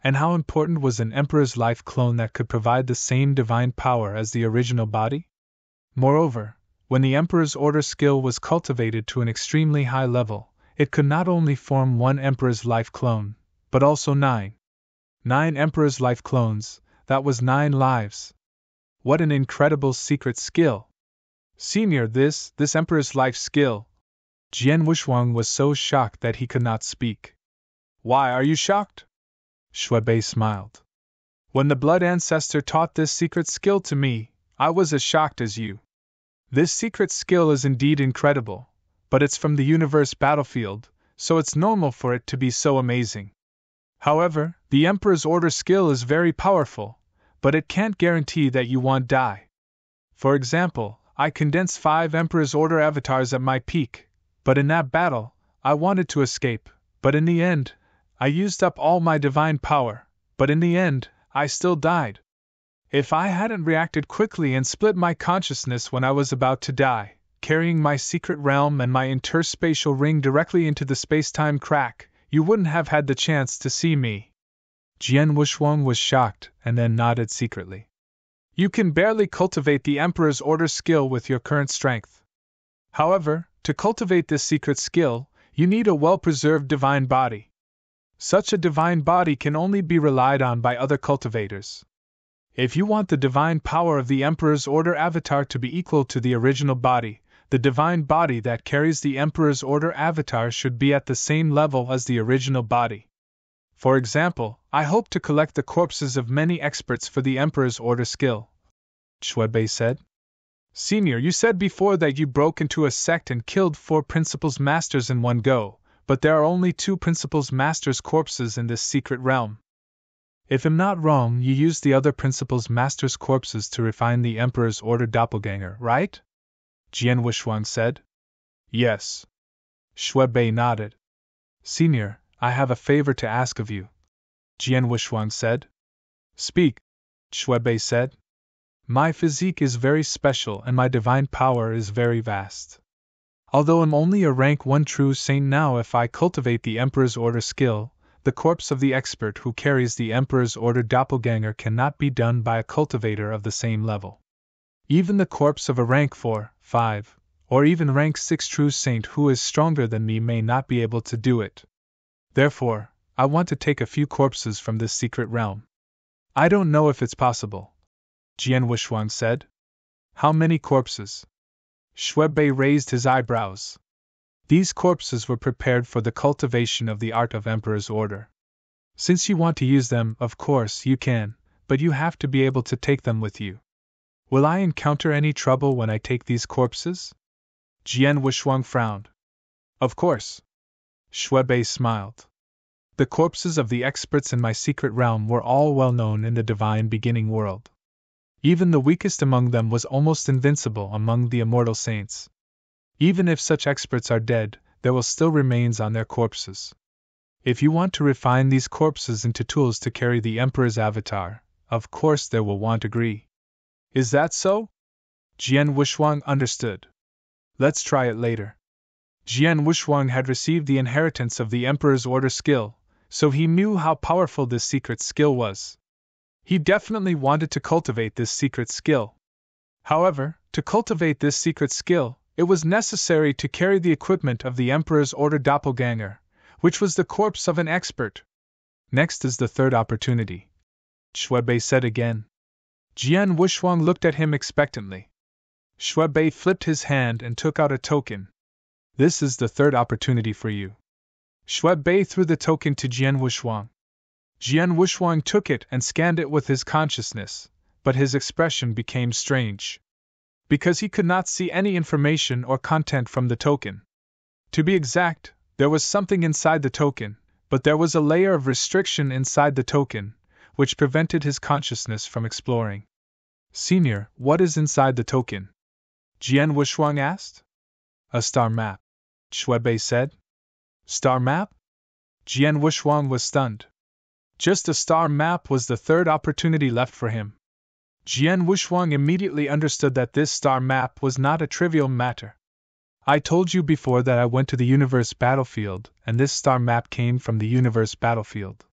And how important was an Emperor's life clone that could provide the same divine power as the original body? Moreover, when the Emperor's Order skill was cultivated to an extremely high level, it could not only form 1 Emperor's life clone, but also 9. 9 Emperor's life clones, that was 9 lives. What an incredible secret skill! Senior, this Emperor's life skill. Jian Wushuang was so shocked that he could not speak. Why are you shocked? Shui Bei smiled. When the Blood Ancestor taught this secret skill to me, I was as shocked as you. This secret skill is indeed incredible, but it's from the universe battlefield, so it's normal for it to be so amazing. However, the Emperor's Order skill is very powerful, but it can't guarantee that you won't die. For example, I condensed 5 Emperor's Order avatars at my peak, but in that battle, I wanted to escape, but in the end, I used up all my divine power, but in the end, I still died. If I hadn't reacted quickly and split my consciousness when I was about to die, carrying my secret realm and my interspatial ring directly into the space-time crack, you wouldn't have had the chance to see me. Jian Wushuang was shocked and then nodded secretly. You can barely cultivate the Emperor's Order skill with your current strength. However, to cultivate this secret skill, you need a well-preserved divine body. Such a divine body can only be relied on by other cultivators. If you want the divine power of the Emperor's Order avatar to be equal to the original body, The divine body that carries the Emperor's Order avatar should be at the same level as the original body. For example, I hope to collect the corpses of many experts for the Emperor's Order skill, Shuebei said. Senior, you said before that you broke into a sect and killed 4 Principal's Masters in one go, but there are only 2 Principal's Masters' corpses in this secret realm. If I'm not wrong, you used the other Principal's Masters' corpses to refine the Emperor's Order doppelganger, right? Jian Wuxuang said. Yes. Shuebei nodded. Senior, I have a favor to ask of you, Jian Wuxuang said. Speak, Shuebei said. My physique is very special and my divine power is very vast. Although I'm only a rank 1 true saint now, if I cultivate the Emperor's Order skill, the corpse of the expert who carries the Emperor's Order doppelganger cannot be done by a cultivator of the same level. Even the corpse of a rank 4, 5, or even rank 6 true saint who is stronger than me may not be able to do it. Therefore, I want to take a few corpses from this secret realm. I don't know if it's possible, Jian Wuxuang said. How many corpses? Shuebei raised his eyebrows. These corpses were prepared for the cultivation of the art of Emperor's Order. Since you want to use them, of course you can, but you have to be able to take them with you. Will I encounter any trouble when I take these corpses? Jian Wuxuang frowned. Of course. Shuebei smiled. The corpses of the experts in my secret realm were all well known in the divine beginning world. Even the weakest among them was almost invincible among the immortal saints. Even if such experts are dead, there will still remains on their corpses. If you want to refine these corpses into tools to carry the Emperor's avatar, of course there will want agree. Is that so? Jian Wuxuang understood. Let's try it later. Jian Wuxuang had received the inheritance of the Emperor's Order skill, so he knew how powerful this secret skill was. He definitely wanted to cultivate this secret skill. However, to cultivate this secret skill, it was necessary to carry the equipment of the Emperor's Order doppelganger, which was the corpse of an expert. Next is the third opportunity, Shuebei said again. Jian Wuxuang looked at him expectantly. Shuebei flipped his hand and took out a token. This is the third opportunity for you. Shuebei threw the token to Jian Wuxuang. Jian Wuxuang took it and scanned it with his consciousness, but his expression became strange. Because he could not see any information or content from the token. To be exact, there was something inside the token, but there was a layer of restriction inside the token, which prevented his consciousness from exploring. Senior, what is inside the token? Jian Wuxuang asked. A star map, Shuebei said. Star map? Jian Wuxuang was stunned. Just a star map was the third opportunity left for him. Jian Wuxuang immediately understood that this star map was not a trivial matter. I told you before that I went to the universe battlefield, and this star map came from the universe battlefield.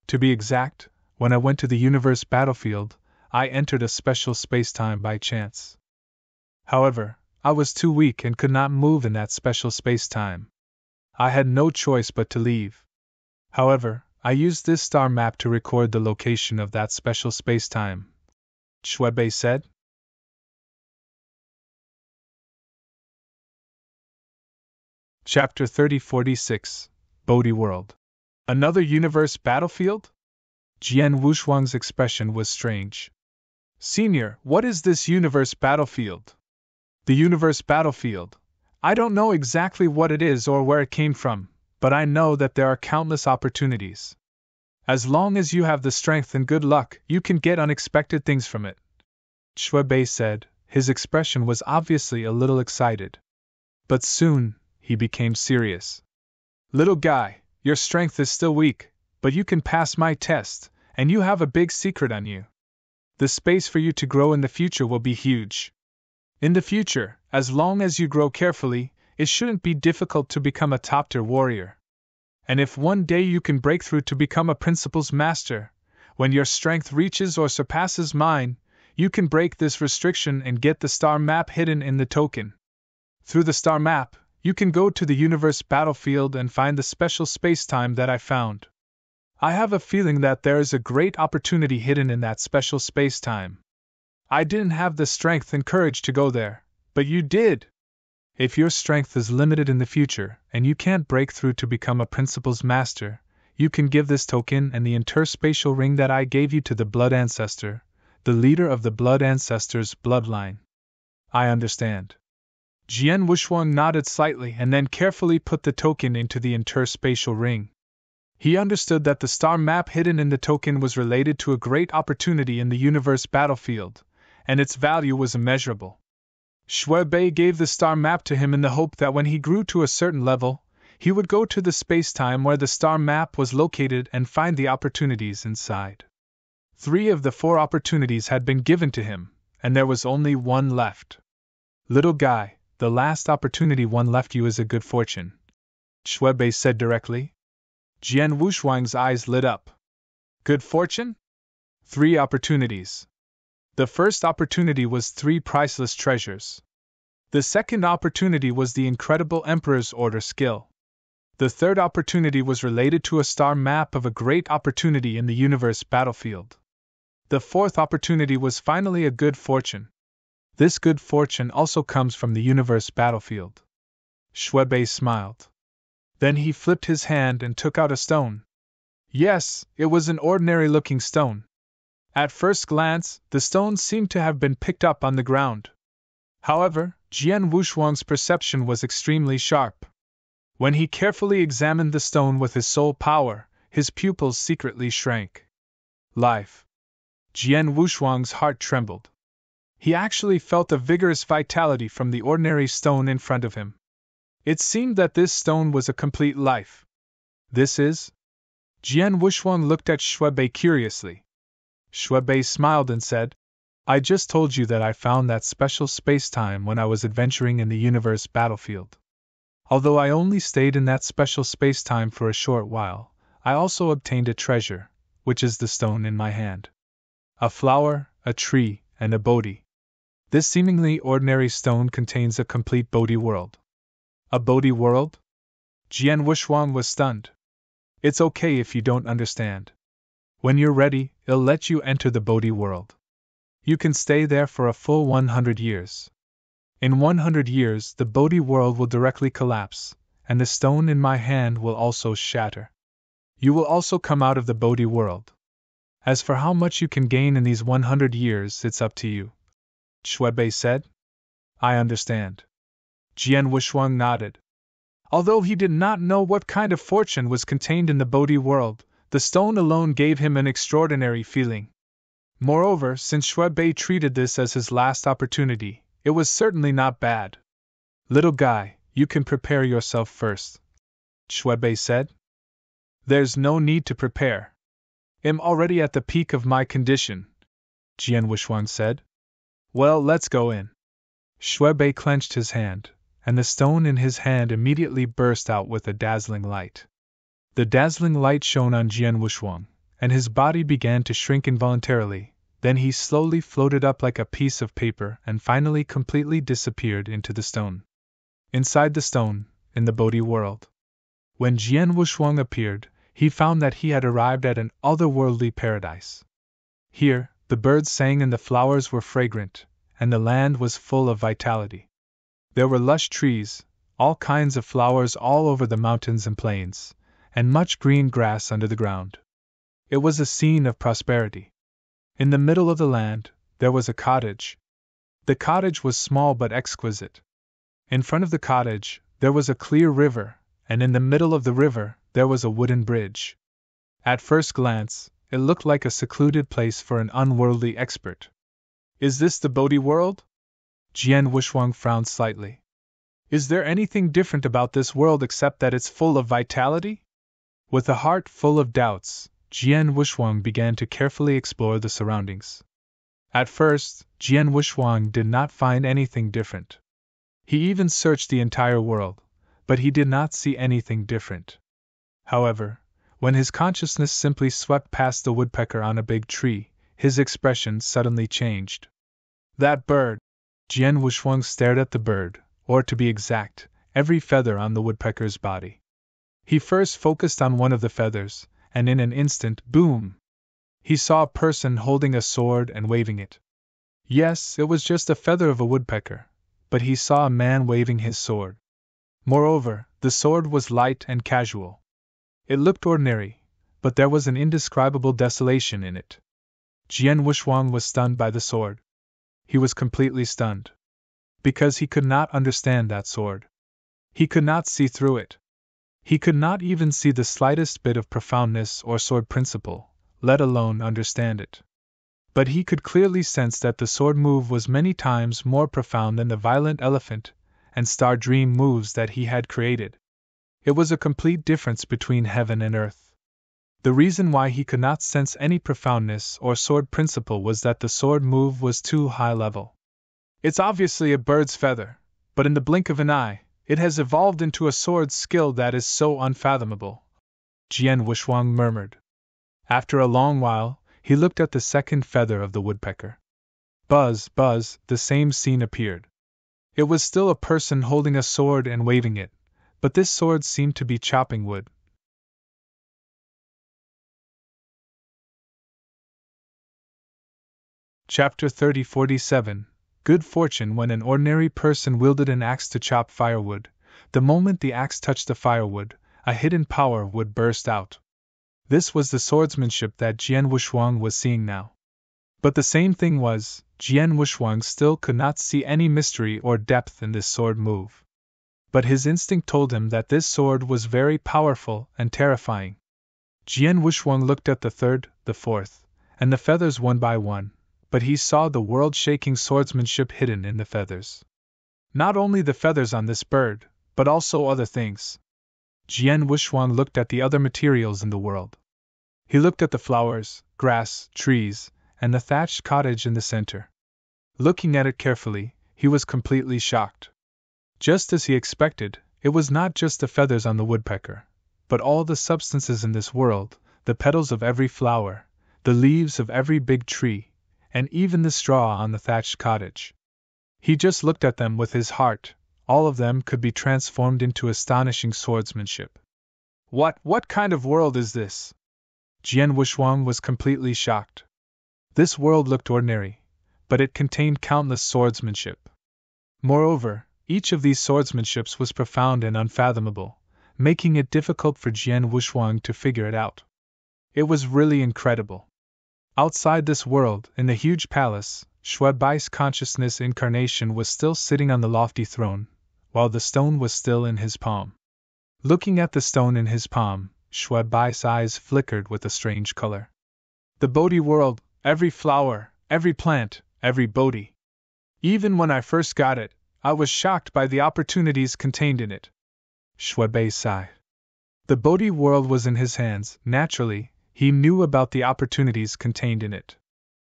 To be exact, when I went to the universe battlefield, I entered a special space-time by chance. However, I was too weak and could not move in that special space-time. I had no choice but to leave. However, I used this star map to record the location of that special space-time, Shuebei said. Chapter 3046, Bodhi World. Another universe battlefield? Jian Wuxuang's expression was strange. Senior, what is this universe battlefield? The universe battlefield. I don't know exactly what it is or where it came from, but I know that there are countless opportunities. As long as you have the strength and good luck, you can get unexpected things from it, Shuebei said. His expression was obviously a little excited. But soon, he became serious. Little guy, your strength is still weak, but you can pass my test, and you have a big secret on you. The space for you to grow in the future will be huge. In the future, as long as you grow carefully, it shouldn't be difficult to become a top-tier warrior. And if one day you can break through to become a principal's master, when your strength reaches or surpasses mine, you can break this restriction and get the star map hidden in the token. Through the star map, you can go to the universe battlefield and find the special space-time that I found. I have a feeling that there is a great opportunity hidden in that special space-time. I didn't have the strength and courage to go there, but you did. If your strength is limited in the future and you can't break through to become a Principal's Master, you can give this token and the interspatial ring that I gave you to the Blood Ancestor, the leader of the Blood Ancestor's bloodline. I understand. Jian Wushuang nodded slightly and then carefully put the token into the interspatial ring. He understood that the star map hidden in the token was related to a great opportunity in the universe battlefield, and its value was immeasurable. Shui Bei gave the star map to him in the hope that when he grew to a certain level, he would go to the space-time where the star map was located and find the opportunities inside. 3 of the 4 opportunities had been given to him, and there was only one left. Little guy, the last opportunity one left you is a good fortune, Shui Bei said directly. Jian Wushuang's eyes lit up. Good fortune? 3 opportunities. The first opportunity was 3 priceless treasures. The second opportunity was the incredible Emperor's Order skill. The third opportunity was related to a star map of a great opportunity in the universe battlefield. The fourth opportunity was finally a good fortune. This good fortune also comes from the universe battlefield. Shui Bei smiled. Then he flipped his hand and took out a stone. Yes, it was an ordinary-looking stone. At first glance, the stone seemed to have been picked up on the ground. However, Jian Wushuang's perception was extremely sharp. When he carefully examined the stone with his soul power, his pupils secretly shrank. Life. Jian Wushuang's heart trembled. He actually felt a vigorous vitality from the ordinary stone in front of him. It seemed that this stone was a complete life. This is? Jian Wushuang looked at Shui Bei curiously. Shui Bei smiled and said, I just told you that I found that special space-time when I was adventuring in the universe battlefield. Although I only stayed in that special space-time for a short while, I also obtained a treasure, which is the stone in my hand. A flower, a tree, and a Bodhi. This seemingly ordinary stone contains a complete Bodhi world. A Bodhi world? Jian Wushuang was stunned. It's okay if you don't understand. When you're ready, it'll let you enter the Bodhi world. You can stay there for a full 100 years. In 100 years, the Bodhi world will directly collapse, and the stone in my hand will also shatter. You will also come out of the Bodhi world. As for how much you can gain in these 100 years, it's up to you, Shui Bei said. I understand. Jian Wushuang nodded. Although he did not know what kind of fortune was contained in the Bodhi world, the stone alone gave him an extraordinary feeling. Moreover, since Shui Bei treated this as his last opportunity, it was certainly not bad. Little guy, you can prepare yourself first, Shui Bei said. There's no need to prepare. I'm already at the peak of my condition, Jian Wushuang said. Well, let's go in. Shui Bei clenched his hand, and the stone in his hand immediately burst out with a dazzling light. The dazzling light shone on Jian Wushuang, and his body began to shrink involuntarily. Then he slowly floated up like a piece of paper and finally completely disappeared into the stone. Inside the stone, in the Bodhi world. When Jian Wushuang appeared, he found that he had arrived at an otherworldly paradise. Here, the birds sang and the flowers were fragrant, and the land was full of vitality. There were lush trees, all kinds of flowers all over the mountains and plains, and much green grass under the ground. It was a scene of prosperity. In the middle of the land, there was a cottage. The cottage was small but exquisite. In front of the cottage, there was a clear river, and in the middle of the river, there was a wooden bridge. At first glance, it looked like a secluded place for an unworldly expert. Is this the Bodhi world? Jian Wushuang frowned slightly. Is there anything different about this world except that it's full of vitality? With a heart full of doubts, Jian Wushuang began to carefully explore the surroundings. At first, Jian Wushuang did not find anything different. He even searched the entire world, but he did not see anything different. However, when his consciousness simply swept past the woodpecker on a big tree, his expression suddenly changed. That bird! Jian Wushuang stared at the bird, or to be exact, every feather on the woodpecker's body. He first focused on one of the feathers, and in an instant, boom! He saw a person holding a sword and waving it. Yes, it was just a feather of a woodpecker, but he saw a man waving his sword. Moreover, the sword was light and casual. It looked ordinary, but there was an indescribable desolation in it. Jian Wuxuang was stunned by the sword. He was completely stunned. Because he could not understand that sword. He could not see through it. He could not even see the slightest bit of profoundness or sword principle, let alone understand it. But he could clearly sense that the sword move was many times more profound than the violent elephant and star dream moves that he had created. It was a complete difference between heaven and earth. The reason why he could not sense any profoundness or sword principle was that the sword move was too high level. It's obviously a bird's feather, but in the blink of an eye, it has evolved into a sword skill that is so unfathomable, Jian Wuxuang murmured. After a long while, he looked at the second feather of the woodpecker. Buzz, buzz, the same scene appeared. It was still a person holding a sword and waving it, but this sword seemed to be chopping wood. Chapter 30:47 Good fortune. When an ordinary person wielded an axe to chop firewood, the moment the axe touched the firewood, a hidden power would burst out. This was the swordsmanship that Jian Wuxuang was seeing now. But the same thing was, Jian Wuxuang still could not see any mystery or depth in this sword move. But his instinct told him that this sword was very powerful and terrifying. Jian Wuxuang looked at the third, the fourth, and the feathers one by one, but he saw the world-shaking swordsmanship hidden in the feathers. Not only the feathers on this bird, but also other things. Jian Wuxuang looked at the other materials in the world. He looked at the flowers, grass, trees, and the thatched cottage in the center. Looking at it carefully, he was completely shocked. Just as he expected, it was not just the feathers on the woodpecker, but all the substances in this world, the petals of every flower, the leaves of every big tree, and even the straw on the thatched cottage. He just looked at them with his heart. All of them could be transformed into astonishing swordsmanship. What kind of world is this? Jian Wuxuang was completely shocked. This world looked ordinary, but it contained countless swordsmanship. Moreover, each of these swordsmanships was profound and unfathomable, making it difficult for Jian Wuxuang to figure it out. It was really incredible. Outside this world, in the huge palace, Shuebai's consciousness incarnation was still sitting on the lofty throne, while the stone was still in his palm. Looking at the stone in his palm, Shuebai's eyes flickered with a strange color. The Bodhi world, every flower, every plant, every Bodhi. Even when I first got it, I was shocked by the opportunities contained in it. Shuebai sighed. The Bodhi world was in his hands. Naturally, he knew about the opportunities contained in it.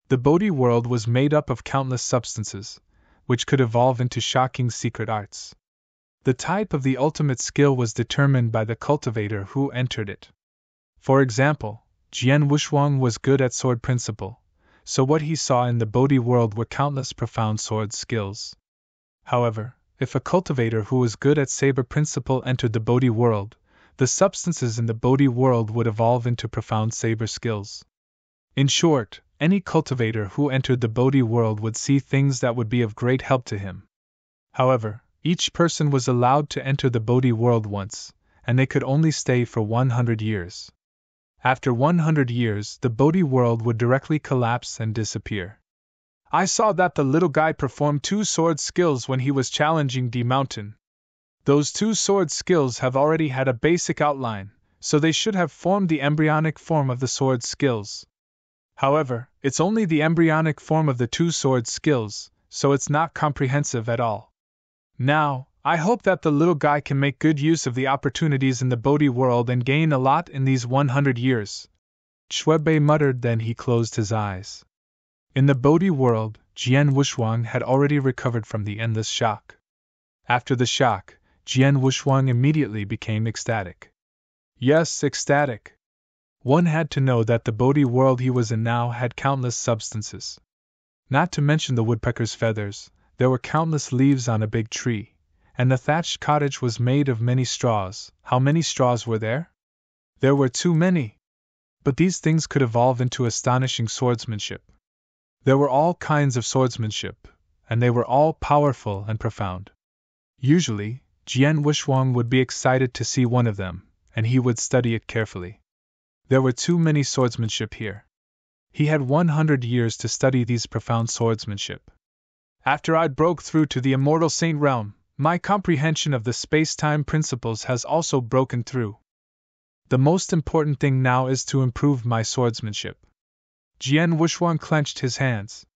The Bodhi world was made up of countless substances, which could evolve into shocking secret arts. The type of the ultimate skill was determined by the cultivator who entered it. For example, Jian Wuxuang was good at sword principle, so what he saw in the Bodhi world were countless profound sword skills. However, if a cultivator who was good at saber principle entered the Bodhi world, the substances in the Bodhi world would evolve into profound saber skills. In short, any cultivator who entered the Bodhi world would see things that would be of great help to him. However, each person was allowed to enter the Bodhi world once, and they could only stay for 100 years. After 100 years, the Bodhi world would directly collapse and disappear. I saw that the little guy performed 2 sword skills when he was challenging D Mountain. Those 2 sword skills have already had a basic outline, so they should have formed the embryonic form of the sword skills. However, it's only the embryonic form of the 2 sword skills, so it's not comprehensive at all. Now, I hope that the little guy can make good use of the opportunities in the Bodhi world and gain a lot in these 100 years. Shuebai muttered, then he closed his eyes. In the Bodhi world, Jian Wuxuang had already recovered from the endless shock. After the shock, Jian Wuxuang immediately became ecstatic. Yes, ecstatic. One had to know that the Bodhi world he was in now had countless substances. Not to mention the woodpecker's feathers, there were countless leaves on a big tree, and the thatched cottage was made of many straws. How many straws were there? There were too many. But these things could evolve into astonishing swordsmanship. There were all kinds of swordsmanship, and they were all powerful and profound. Usually, Jian Wuxuang would be excited to see one of them, and he would study it carefully. There were too many swordsmanship here. He had 100 years to study these profound swordsmanship. After I broke through to the immortal saint realm, my comprehension of the space-time principles has also broken through. The most important thing now is to improve my swordsmanship. Jian Wuxuang clenched his hands.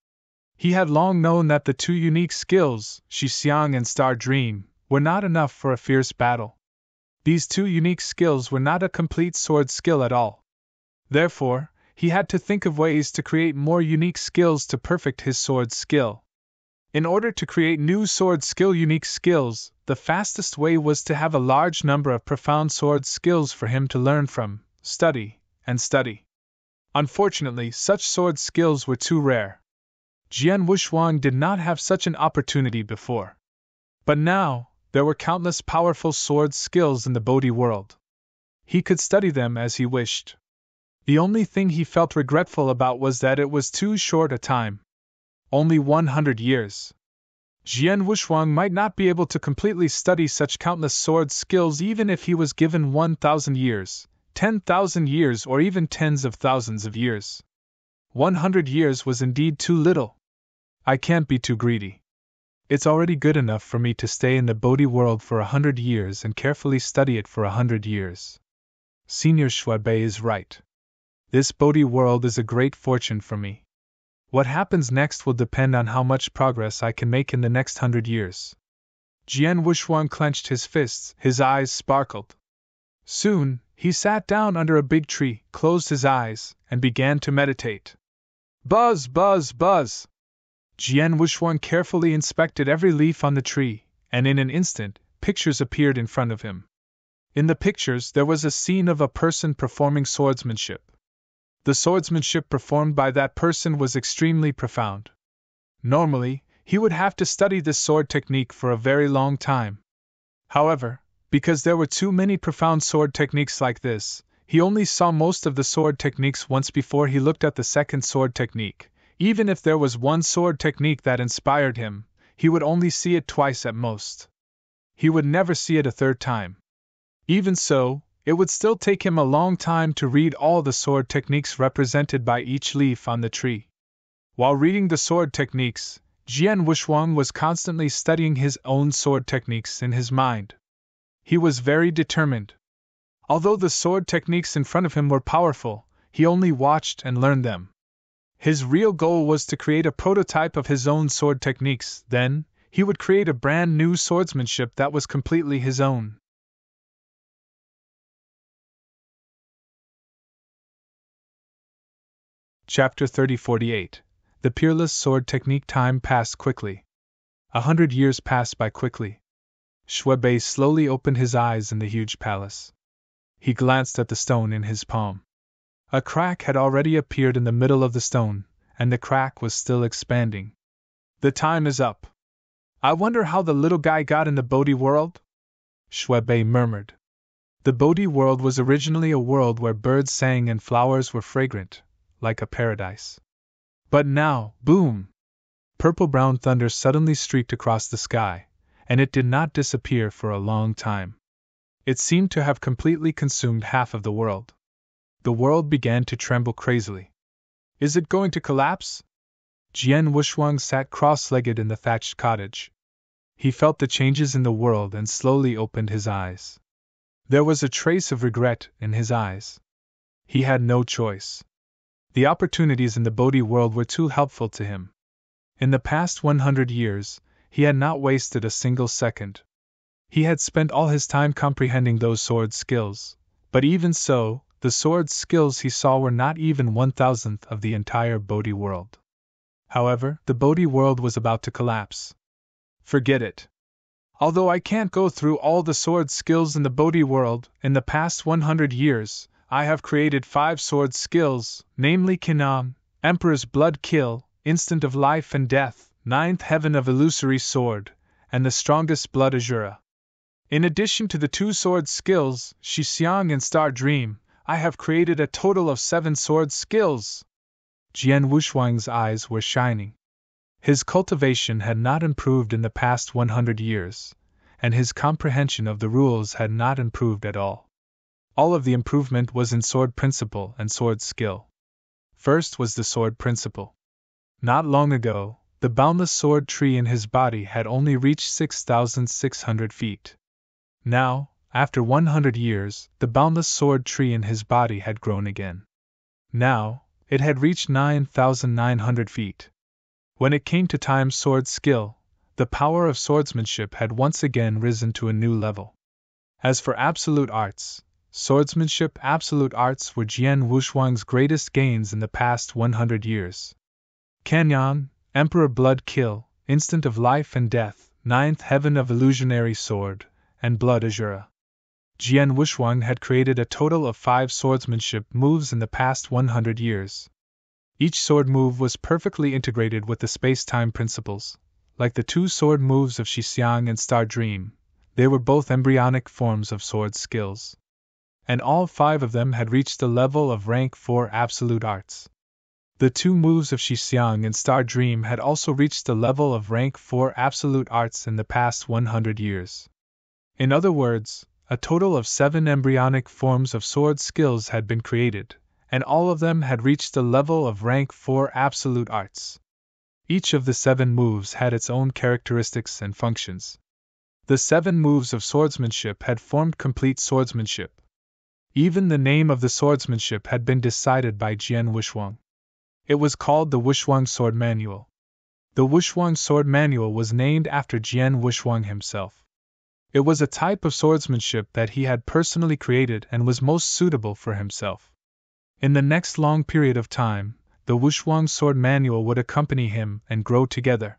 He had long known that the two unique skills, Xixiang and Star Dream, were not enough for a fierce battle. These two unique skills were not a complete sword skill at all. Therefore, he had to think of ways to create more unique skills to perfect his sword skill. In order to create new sword skill unique skills, the fastest way was to have a large number of profound sword skills for him to learn from, study, and study. Unfortunately, such sword skills were too rare. Jian Wuxuang did not have such an opportunity before. But now, there were countless powerful sword skills in the Bodhi world. He could study them as he wished. The only thing he felt regretful about was that it was too short a time. Only 100 years. Jian Wuxuang might not be able to completely study such countless sword skills even if he was given 1,000 years, 10,000 years, or even tens of thousands of years. 100 years was indeed too little. I can't be too greedy. It's already good enough for me to stay in the Bodhi world for 100 years and carefully study it for 100 years. Senior Shuebei is right. This Bodhi world is a great fortune for me. What happens next will depend on how much progress I can make in the next 100 years. Jian Wuxuang clenched his fists, his eyes sparkled. Soon, he sat down under a big tree, closed his eyes, and began to meditate. Buzz, buzz, buzz! Jian Wuxuang carefully inspected every leaf on the tree, and in an instant, pictures appeared in front of him. In the pictures there was a scene of a person performing swordsmanship. The swordsmanship performed by that person was extremely profound. Normally, he would have to study this sword technique for a very long time. However, because there were too many profound sword techniques like this, he only saw most of the sword techniques once before he looked at the second sword technique. Even if there was one sword technique that inspired him, he would only see it twice at most. He would never see it a third time. Even so, it would still take him a long time to read all the sword techniques represented by each leaf on the tree. While reading the sword techniques, Jian Wuxuang was constantly studying his own sword techniques in his mind. He was very determined. Although the sword techniques in front of him were powerful, he only watched and learned them. His real goal was to create a prototype of his own sword techniques, then, he would create a brand new swordsmanship that was completely his own. Chapter 3048. The Peerless Sword Technique. Time passed quickly. 100 years passed by quickly. Shuebei slowly opened his eyes in the huge palace. He glanced at the stone in his palm. A crack had already appeared in the middle of the stone, and the crack was still expanding. The time is up. I wonder how the little guy got in the Bodhi world? Shuebei murmured. The Bodhi world was originally a world where birds sang and flowers were fragrant, like a paradise. But now, boom! Purple-brown thunder suddenly streaked across the sky, and it did not disappear for a long time. It seemed to have completely consumed half of the world. The world began to tremble crazily. Is it going to collapse? Jian Wuxuang sat cross-legged in the thatched cottage. He felt the changes in the world and slowly opened his eyes. There was a trace of regret in his eyes. He had no choice. The opportunities in the Bodhi world were too helpful to him. In the past 100 years, he had not wasted a single second. He had spent all his time comprehending those sword skills, but even so, the sword skills he saw were not even 1,000th of the entire Bodhi world. However, the Bodhi world was about to collapse. Forget it. Although I can't go through all the sword skills in the Bodhi world, in the past 100 years, I have created 5 sword skills, namely Kinam, Emperor's Blood Kill, Instant of Life and Death, 9th Heaven of Illusory Sword, and the strongest Blood Azura. In addition to the 2 sword skills, Xixiang and Star Dream, I have created a total of 7 sword skills. Jian Wuxuang's eyes were shining. His cultivation had not improved in the past 100 years, and his comprehension of the rules had not improved at all. All of the improvement was in sword principle and sword skill. First was the sword principle. Not long ago, the boundless sword tree in his body had only reached 6,600 feet. Now, after 100 years, the boundless sword tree in his body had grown again. Now, it had reached 9,900 feet. When it came to time's sword skill, the power of swordsmanship had once again risen to a new level. As for absolute arts, swordsmanship absolute arts were Jian Wushuang's greatest gains in the past 100 years. Kanyan, Emperor Blood Kill, Instant of Life and Death, Ninth Heaven of Illusionary Sword, and Blood Azura. Jian Wushuang had created a total of 5 swordsmanship moves in the past 100 years. Each sword move was perfectly integrated with the space-time principles. Like the 2 sword moves of Shixiang and Star Dream, they were both embryonic forms of sword skills. And all 5 of them had reached the level of rank 4 absolute arts. The 2 moves of Shixiang and Star Dream had also reached the level of rank 4 absolute arts in the past 100 years. In other words, a total of 7 embryonic forms of sword skills had been created, and all of them had reached the level of rank 4 absolute arts. Each of the 7 moves had its own characteristics and functions. The 7 moves of swordsmanship had formed complete swordsmanship. Even the name of the swordsmanship had been decided by Jian Wushuang. It was called the Wushuang Sword Manual. The Wushuang Sword Manual was named after Jian Wushuang himself. It was a type of swordsmanship that he had personally created and was most suitable for himself. In the next long period of time, the Wushuang Sword Manual would accompany him and grow together.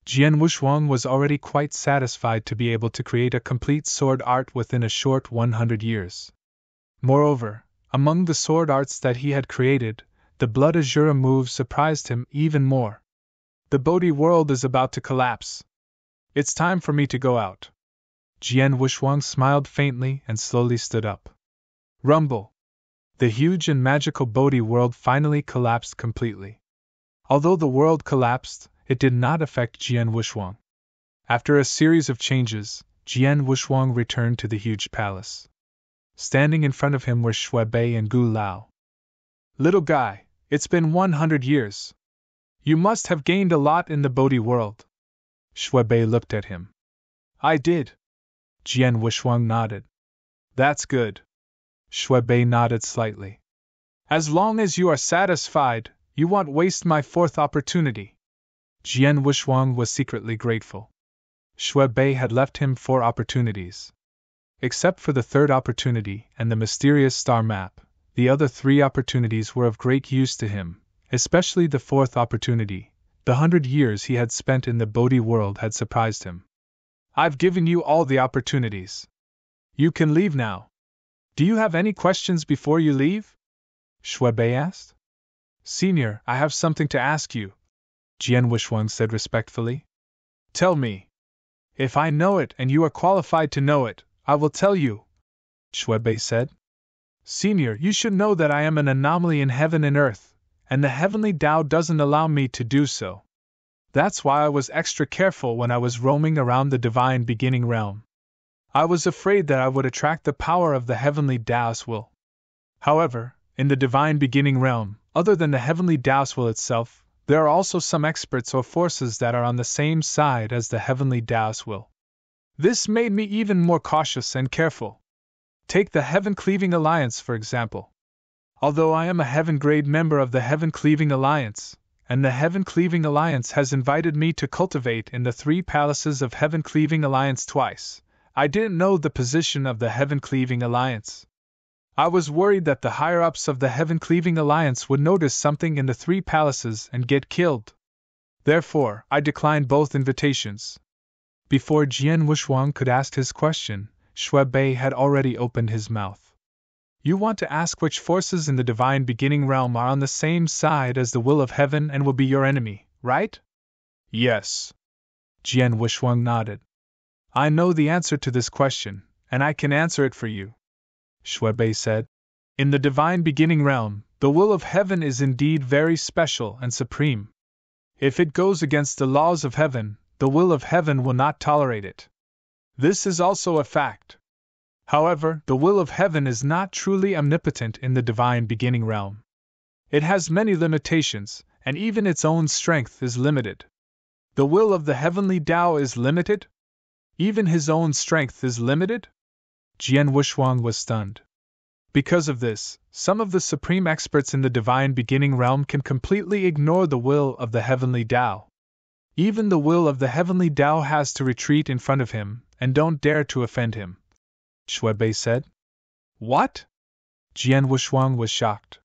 Jian Wushuang was already quite satisfied to be able to create a complete sword art within a short 100 years. Moreover, among the sword arts that he had created, the Blood Azura move surprised him even more. The Bodhi world is about to collapse. It's time for me to go out. Jian Wushuang smiled faintly and slowly stood up. Rumble! The huge and magical Bodhi world finally collapsed completely. Although the world collapsed, it did not affect Jian Wushuang. After a series of changes, Jian Wushuang returned to the huge palace. Standing in front of him were Shuebei and Gu Lao. Little guy, it's been 100 years. You must have gained a lot in the Bodhi world. Shuebei looked at him. I did. Jian Wushuang nodded. That's good. Shuebei nodded slightly. As long as you are satisfied, you won't waste my 4th opportunity. Jian Wushuang was secretly grateful. Shuebei had left him 4 opportunities. Except for the 3rd opportunity and the mysterious star map, the other 3 opportunities were of great use to him, especially the 4th opportunity. The 100 years he had spent in the Bodhi world had surprised him. I've given you all the opportunities. You can leave now. Do you have any questions before you leave? Shuebei asked. Senior, I have something to ask you, Jian Wushuang said respectfully. Tell me. If I know it and you are qualified to know it, I will tell you, Shuebei said. Senior, you should know that I am an anomaly in heaven and earth, and the heavenly Tao doesn't allow me to do so. That's why I was extra careful when I was roaming around the divine beginning realm. I was afraid that I would attract the power of the heavenly Tao's will. However, in the divine beginning realm, other than the heavenly Tao's will itself, there are also some experts or forces that are on the same side as the heavenly Tao's will. This made me even more cautious and careful. Take the Heaven Cleaving Alliance, for example. Although I am a heaven-grade member of the Heaven Cleaving Alliance, and the Heaven Cleaving Alliance has invited me to cultivate in the 3 palaces of Heaven Cleaving Alliance twice, I didn't know the position of the Heaven Cleaving Alliance. I was worried that the higher-ups of the Heaven Cleaving Alliance would notice something in the 3 palaces and get killed. Therefore, I declined both invitations. Before Jian Wushuang could ask his question, Shuebei had already opened his mouth. You want to ask which forces in the divine beginning realm are on the same side as the will of heaven and will be your enemy, right? Yes. Jian Wushuang nodded. I know the answer to this question, and I can answer it for you, Shuebei said. In the divine beginning realm, the will of heaven is indeed very special and supreme. If it goes against the laws of heaven, the will of heaven will not tolerate it. This is also a fact. However, the will of heaven is not truly omnipotent in the divine beginning realm. It has many limitations, and even its own strength is limited. The will of the heavenly Tao is limited? Even his own strength is limited? Jian Wushuang was stunned. Because of this, some of the supreme experts in the divine beginning realm can completely ignore the will of the heavenly Tao. Even the will of the heavenly Tao has to retreat in front of him, and don't dare to offend him. Shuebei said. What? Jian Wushuang was shocked.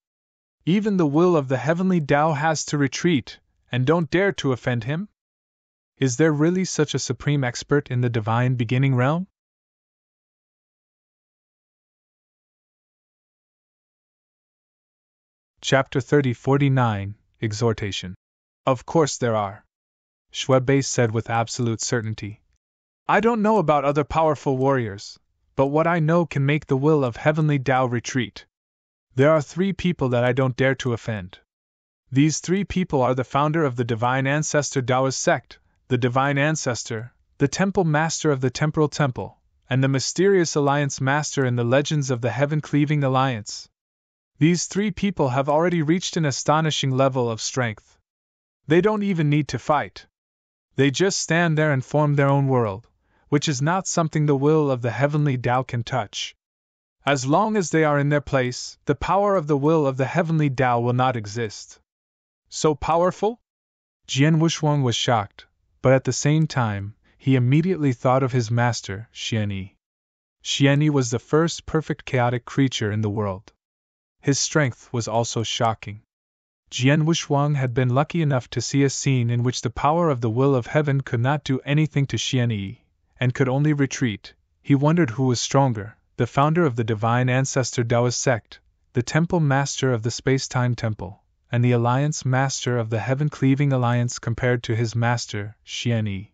Even the will of the heavenly Tao has to retreat, and don't dare to offend him? Is there really such a supreme expert in the divine beginning realm? Chapter 30-49, Exhortation. Of course there are. Shuebei said with absolute certainty. I don't know about other powerful warriors, but what I know can make the will of heavenly Tao retreat. There are 3 people that I don't dare to offend. These 3 people are the founder of the Divine Ancestor Taoist sect, the Divine Ancestor, the Temple Master of the Temporal Temple, and the Mysterious Alliance Master in the Legends of the Heaven-Cleaving Alliance. These 3 people have already reached an astonishing level of strength. They don't even need to fight. They just stand there and form their own world, which is not something the will of the heavenly Tao can touch. As long as they are in their place, the power of the will of the heavenly Tao will not exist. So powerful? Jian Wushuang was shocked, but at the same time, he immediately thought of his master, Xianyi. Xianyi was the first perfect chaotic creature in the world. His strength was also shocking. Jian Wushuang had been lucky enough to see a scene in which the power of the will of heaven could not do anything to Xianyi, and could only retreat. He wondered who was stronger, the founder of the Divine Ancestor Taoist sect, the Temple Master of the Space-Time Temple, and the Alliance Master of the Heaven-Cleaving Alliance compared to his master, Xianyi.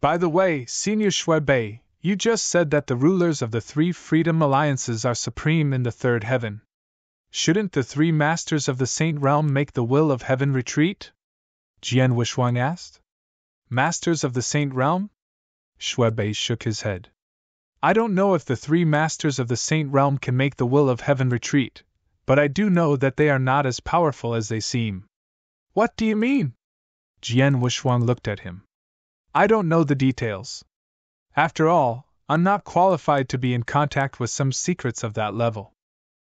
By the way, Senior Shuebei, you just said that the rulers of the 3 Freedom Alliances are supreme in the 3rd heaven. Shouldn't the 3 Masters of the Saint Realm make the will of heaven retreat? Jian Wushuang asked. Masters of the Saint Realm? Shuebei shook his head. I don't know if the 3 Masters of the Saint Realm can make the will of heaven retreat, but I do know that they are not as powerful as they seem. What do you mean? Jian Wushuang looked at him. I don't know the details. After all, I'm not qualified to be in contact with some secrets of that level.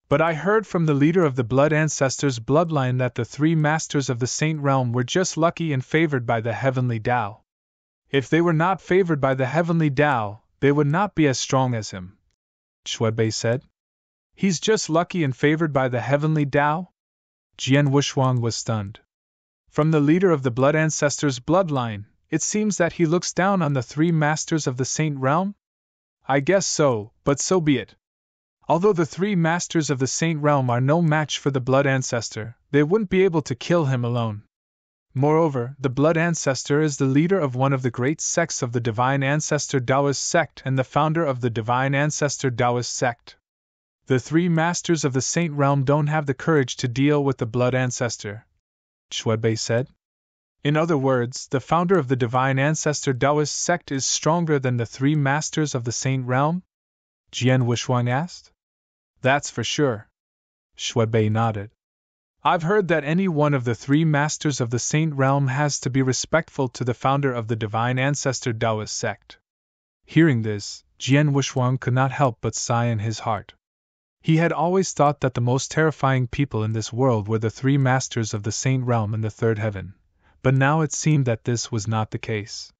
But I heard from the leader of the Blood Ancestors bloodline that the 3 Masters of the Saint Realm were just lucky and favored by the Heavenly Tao. If they were not favored by the Heavenly Tao, they would not be as strong as him, Shuebei said. He's just lucky and favored by the Heavenly Tao? Jian Wushuang was stunned. From the leader of the Blood Ancestors bloodline, it seems that he looks down on the 3 Masters of the Saint Realm? I guess so, but so be it. Although the 3 Masters of the Saint Realm are no match for the Blood Ancestor, they wouldn't be able to kill him alone. Moreover, the Blood Ancestor is the leader of one of the great sects of the Divine Ancestor Taoist sect and the founder of the Divine Ancestor Taoist sect. The 3 Masters of the Saint Realm don't have the courage to deal with the Blood Ancestor, Shuebei said. In other words, the founder of the Divine Ancestor Taoist sect is stronger than the 3 Masters of the Saint Realm? Jian Wushuang asked. That's for sure. Shuebei nodded. I've heard that any one of the 3 Masters of the Saint Realm has to be respectful to the founder of the Divine Ancestor Taoist sect. Hearing this, Jian Wushuang could not help but sigh in his heart. He had always thought that the most terrifying people in this world were the 3 Masters of the Saint Realm in the 3rd heaven, but now it seemed that this was not the case.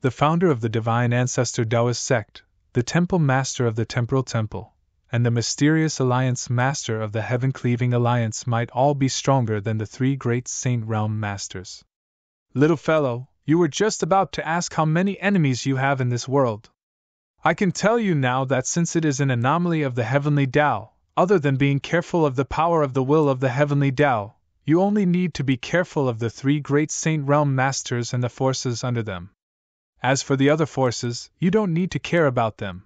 The founder of the Divine Ancestor Taoist sect, the Temple Master of the Temporal Temple, and the Mysterious Alliance Master of the Heaven-Cleaving Alliance might all be stronger than the 3 great Saint Realm Masters. Little fellow, you were just about to ask how many enemies you have in this world. I can tell you now that since it is an anomaly of the Heavenly Tao, other than being careful of the power of the will of the Heavenly Tao, you only need to be careful of the 3 great Saint Realm Masters and the forces under them. As for the other forces, you don't need to care about them.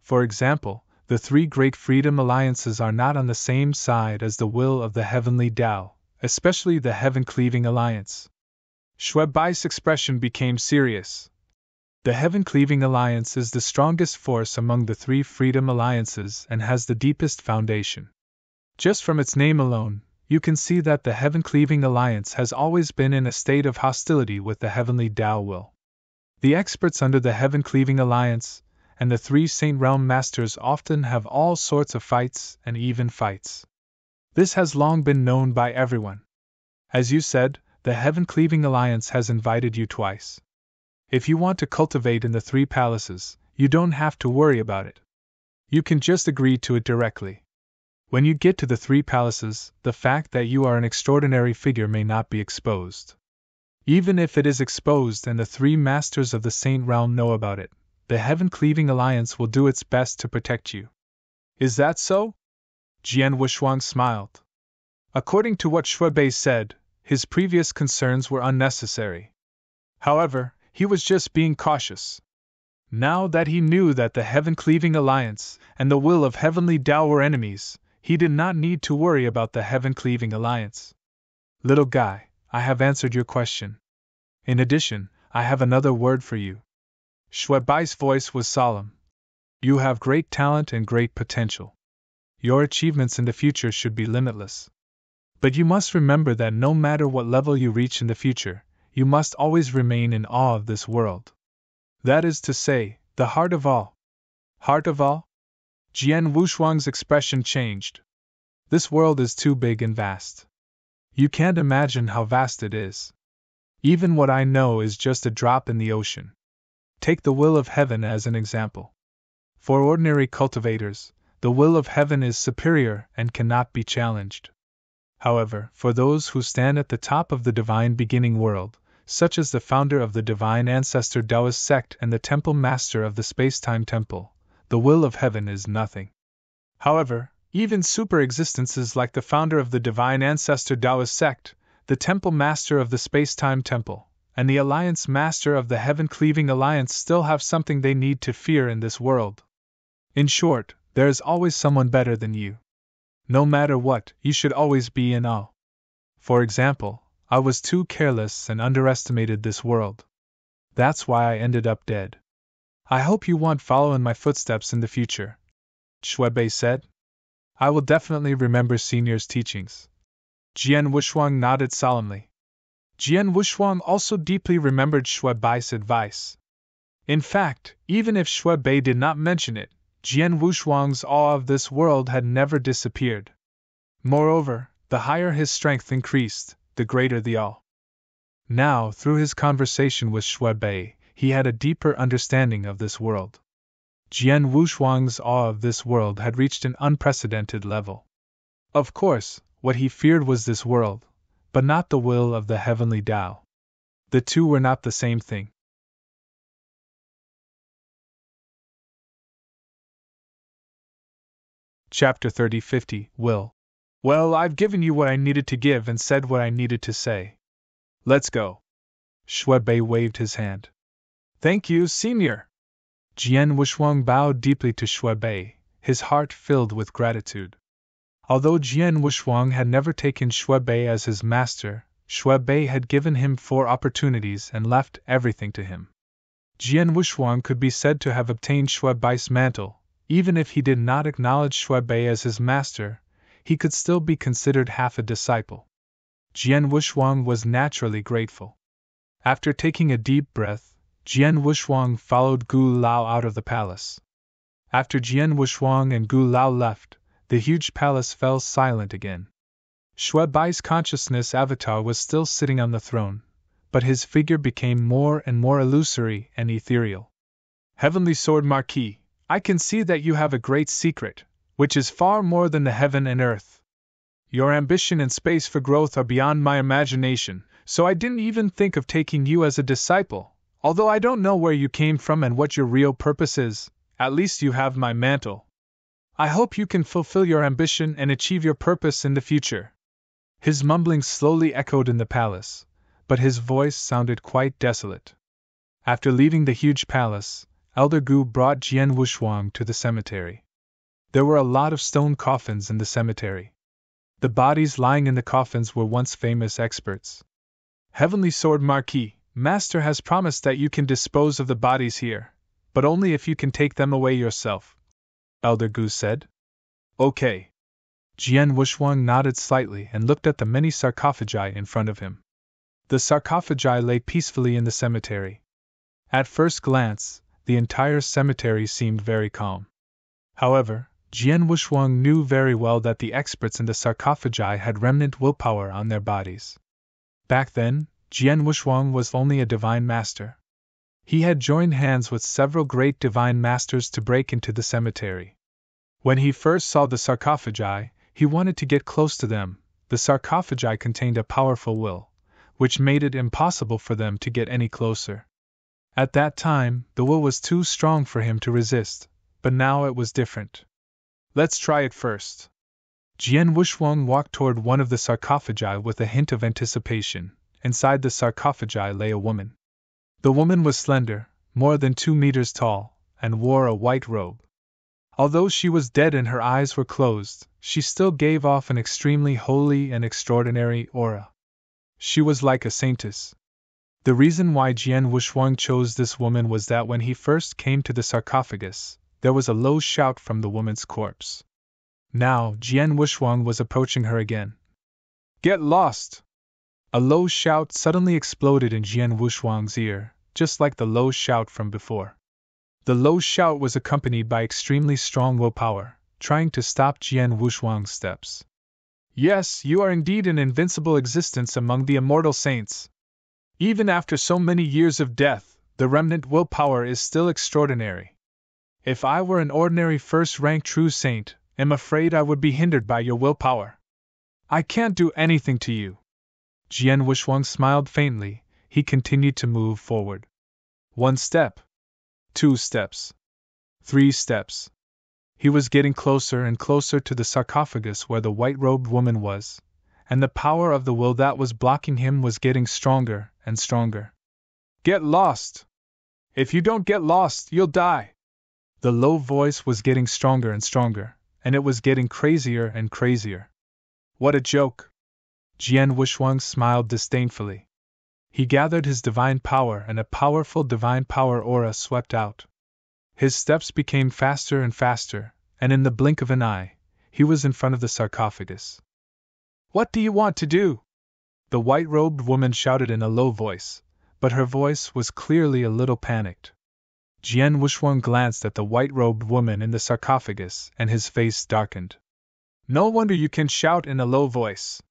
For example, the 3 great freedom alliances are not on the same side as the will of the Heavenly Tao, especially the Heaven-Cleaving Alliance. Shuebai's expression became serious. The Heaven-Cleaving Alliance is the strongest force among the three Freedom Alliances and has the deepest foundation. Just from its name alone, you can see that the Heaven-Cleaving Alliance has always been in a state of hostility with the Heavenly Tao Will. The experts under the Heaven-Cleaving Alliance and the three Saint Realm Masters often have all sorts of fights and even fights. This has long been known by everyone. As you said, the Heaven-Cleaving Alliance has invited you twice. If you want to cultivate in the three palaces, you don't have to worry about it. You can just agree to it directly. When you get to the three palaces, the fact that you are an extraordinary figure may not be exposed. Even if it is exposed and the three masters of the Saint Realm know about it, the Heaven-Cleaving Alliance will do its best to protect you. Is that so? Jian Wushuang smiled. According to what Shuebai said, his previous concerns were unnecessary. However, he was just being cautious. Now that he knew that the Heaven-Cleaving Alliance and the will of Heavenly Tao were enemies, he did not need to worry about the Heaven-Cleaving Alliance. Little guy, I have answered your question. In addition, I have another word for you. Shuebai's voice was solemn. You have great talent and great potential. Your achievements in the future should be limitless. But you must remember that no matter what level you reach in the future, you must always remain in awe of this world. That is to say, the heart of all. Heart of all? Jian Wushuang's expression changed. This world is too big and vast. You can't imagine how vast it is. Even what I know is just a drop in the ocean. Take the will of heaven as an example. For ordinary cultivators, the will of heaven is superior and cannot be challenged. However, for those who stand at the top of the divine beginning world, such as the founder of the Divine Ancestor Taoist sect and the Temple Master of the Space-Time Temple, the will of heaven is nothing. However, even super-existences like the founder of the Divine Ancestor Taoist sect, the Temple Master of the Space-Time Temple, and the Alliance Master of the Heaven-Cleaving Alliance still have something they need to fear in this world. In short, there is always someone better than you. No matter what, you should always be in awe. For example, I was too careless and underestimated this world. That's why I ended up dead. I hope you won't follow in my footsteps in the future, Shuebai said. I will definitely remember Senior's teachings. Jian Wushuang nodded solemnly. Jian Wushuang also deeply remembered Shuebai's advice. In fact, even if Shuebai did not mention it, Jian Wushuang's awe of this world had never disappeared. Moreover, the higher his strength increased, the greater the awe. Now, through his conversation with Shuebai, he had a deeper understanding of this world. Jian Wushuang's awe of this world had reached an unprecedented level. Of course, what he feared was this world, but not the will of the Heavenly Tao. The two were not the same thing. Chapter 30-50 Will. Well, I've given you what I needed to give and said what I needed to say. Let's go. Shuebai waved his hand. Thank you, Senior. Jian Wushuang bowed deeply to Shuebai, his heart filled with gratitude. Although Jian Wushuang had never taken Shuebai as his master, Shuebai had given him 4 opportunities and left everything to him. Jian Wushuang could be said to have obtained Shuebai's mantle. Even if he did not acknowledge Shuebai as his master, he could still be considered half a disciple. Jian Wushuang was naturally grateful. After taking a deep breath, Jian Wushuang followed Gu Lao out of the palace. After Jian Wushuang and Gu Lao left, the huge palace fell silent again. Shuebai's consciousness avatar was still sitting on the throne, but his figure became more and more illusory and ethereal. Heavenly Sword Marquis, I can see that you have a great secret, which is far more than the heaven and earth. Your ambition and space for growth are beyond my imagination, so I didn't even think of taking you as a disciple. Although I don't know where you came from and what your real purpose is, at least you have my mantle. I hope you can fulfill your ambition and achieve your purpose in the future. His mumblings slowly echoed in the palace, but his voice sounded quite desolate. After leaving the huge palace, Elder Gu brought Jian Wushuang to the cemetery. There were a lot of stone coffins in the cemetery. The bodies lying in the coffins were once famous experts. Heavenly Sword Marquis, Master has promised that you can dispose of the bodies here, but only if you can take them away yourself, Elder Gu said. Okay. Jian Wushwang nodded slightly and looked at the many sarcophagi in front of him. The sarcophagi lay peacefully in the cemetery. At first glance, the entire cemetery seemed very calm. However, Jian Wushwang knew very well that the experts in the sarcophagi had remnant willpower on their bodies. Back then, Jian Wushwang was only a divine master. He had joined hands with several great divine masters to break into the cemetery. When he first saw the sarcophagi, he wanted to get close to them. The sarcophagi contained a powerful will, which made it impossible for them to get any closer. At that time, the will was too strong for him to resist, but now it was different. Let's try it first. Jian Wushwang walked toward one of the sarcophagi with a hint of anticipation. Inside the sarcophagi lay a woman. The woman was slender, more than 2 meters tall, and wore a white robe. Although she was dead and her eyes were closed, she still gave off an extremely holy and extraordinary aura. She was like a saintess. The reason why Jian Wushwang chose this woman was that when he first came to the sarcophagus, there was a low shout from the woman's corpse. Now, Jian Wushwang was approaching her again. Get lost! A low shout suddenly exploded in Jian Wushwang's ear, just like the low shout from before. The low shout was accompanied by extremely strong willpower, trying to stop Jian Wushwang's steps. Yes, you are indeed an invincible existence among the immortal saints. Even after so many years of death, the remnant willpower is still extraordinary. If I were an ordinary first-rank true saint, I'm afraid I would be hindered by your willpower. I can't do anything to you. Jian Wushwang smiled faintly. He continued to move forward. 1 step. 2 steps. 3 steps. He was getting closer and closer to the sarcophagus where the white-robed woman was, and the power of the will that was blocking him was getting stronger and stronger. Get lost! If you don't get lost, you'll die! The low voice was getting stronger and stronger, and it was getting crazier and crazier. What a joke! Jian Wushwang smiled disdainfully. He gathered his divine power and a powerful divine power aura swept out. His steps became faster and faster, and in the blink of an eye, he was in front of the sarcophagus. What do you want to do? The white-robed woman shouted in a low voice, but her voice was clearly a little panicked. Jian Wushwang glanced at the white-robed woman in the sarcophagus, and his face darkened. No wonder you can shout in a low voice.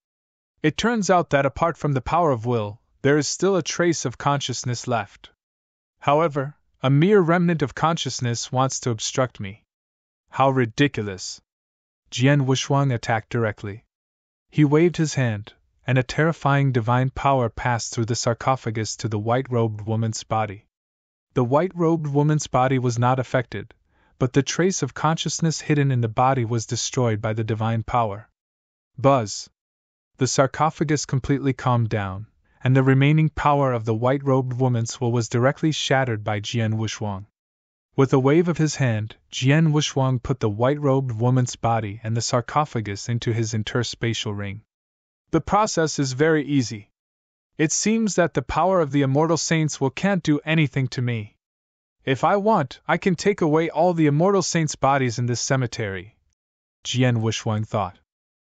It turns out that apart from the power of will, there is still a trace of consciousness left. However, a mere remnant of consciousness wants to obstruct me. How ridiculous! Jian Wushwang attacked directly. He waved his hand, and a terrifying divine power passed through the sarcophagus to the white-robed woman's body. The white-robed woman's body was not affected, but the trace of consciousness hidden in the body was destroyed by the divine power. Buzz! The sarcophagus completely calmed down, and the remaining power of the white-robed woman's will was directly shattered by Jian Wushwang. With a wave of his hand, Jian Wushwang put the white-robed woman's body and the sarcophagus into his interspatial ring. The process is very easy. It seems that the power of the immortal saints will can't do anything to me. If I want, I can take away all the immortal saints' bodies in this cemetery, Jian Wushwang thought.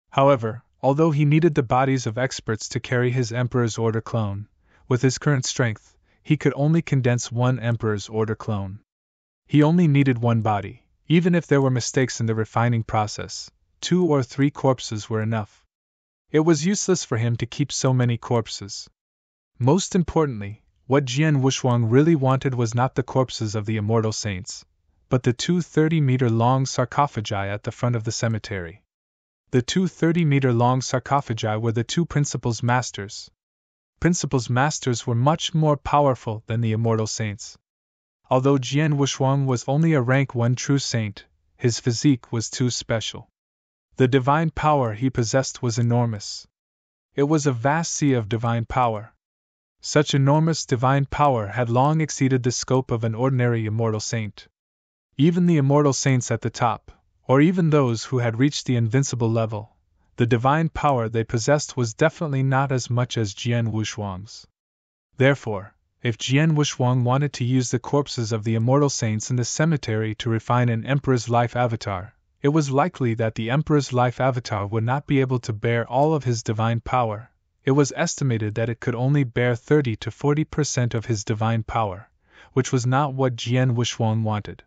However, although he needed the bodies of experts to carry his Emperor's Order clone, with his current strength, he could only condense 1 Emperor's Order clone. He only needed 1 body. Even if there were mistakes in the refining process, 2 or 3 corpses were enough. It was useless for him to keep so many corpses. Most importantly, what Jian Wushwang really wanted was not the corpses of the immortal saints, but the 2 30-meter-long sarcophagi at the front of the cemetery. The 2 30-meter-long sarcophagi were the 2 Principal's Masters. Principal's Masters were much more powerful than the immortal saints. Although Jian Wushwang was only a rank 1 true saint, his physique was too special. The divine power he possessed was enormous. It was a vast sea of divine power. Such enormous divine power had long exceeded the scope of an ordinary immortal saint. Even the immortal saints at the top, or even those who had reached the invincible level, The divine power they possessed was definitely not as much as Jian Wushuang's. Therefore, if Jian Wushuang wanted to use the corpses of the immortal saints in the cemetery to refine an emperor's life avatar, it was likely that the emperor's life avatar would not be able to bear all of his divine power. It was estimated that it could only bear 30 to 40% of his divine power, which was not what Jian Wushuang wanted.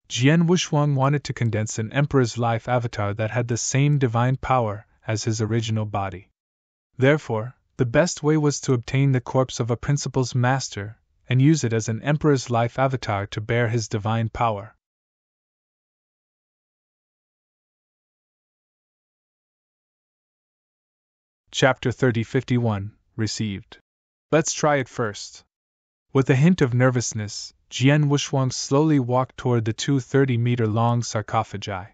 Jian Wushuang wanted to condense an emperor's life avatar that had the same divine power as his original body. Therefore, the best way was to obtain the corpse of a principal's master and use it as an emperor's life avatar to bear his divine power. Chapter 3051, Received. Let's try it first. With a hint of nervousness, Jian Wushuang slowly walked toward the two 30-meter-long sarcophagi.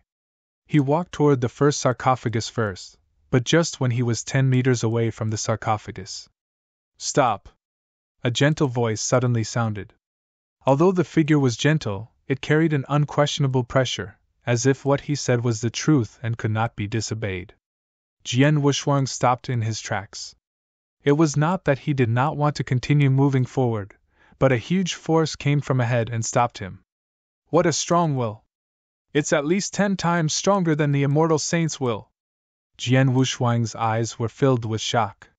He walked toward the first sarcophagus first, but just when he was 10 meters away from the sarcophagus. Stop! A gentle voice suddenly sounded. Although the figure was gentle, it carried an unquestionable pressure, as if what he said was the truth and could not be disobeyed. Jian Wushuang stopped in his tracks. It was not that he did not want to continue moving forward, but a huge force came from ahead and stopped him. What a strong will! It's at least 10 times stronger than the immortal saint's will. Jian Wushuang's eyes were filled with shock.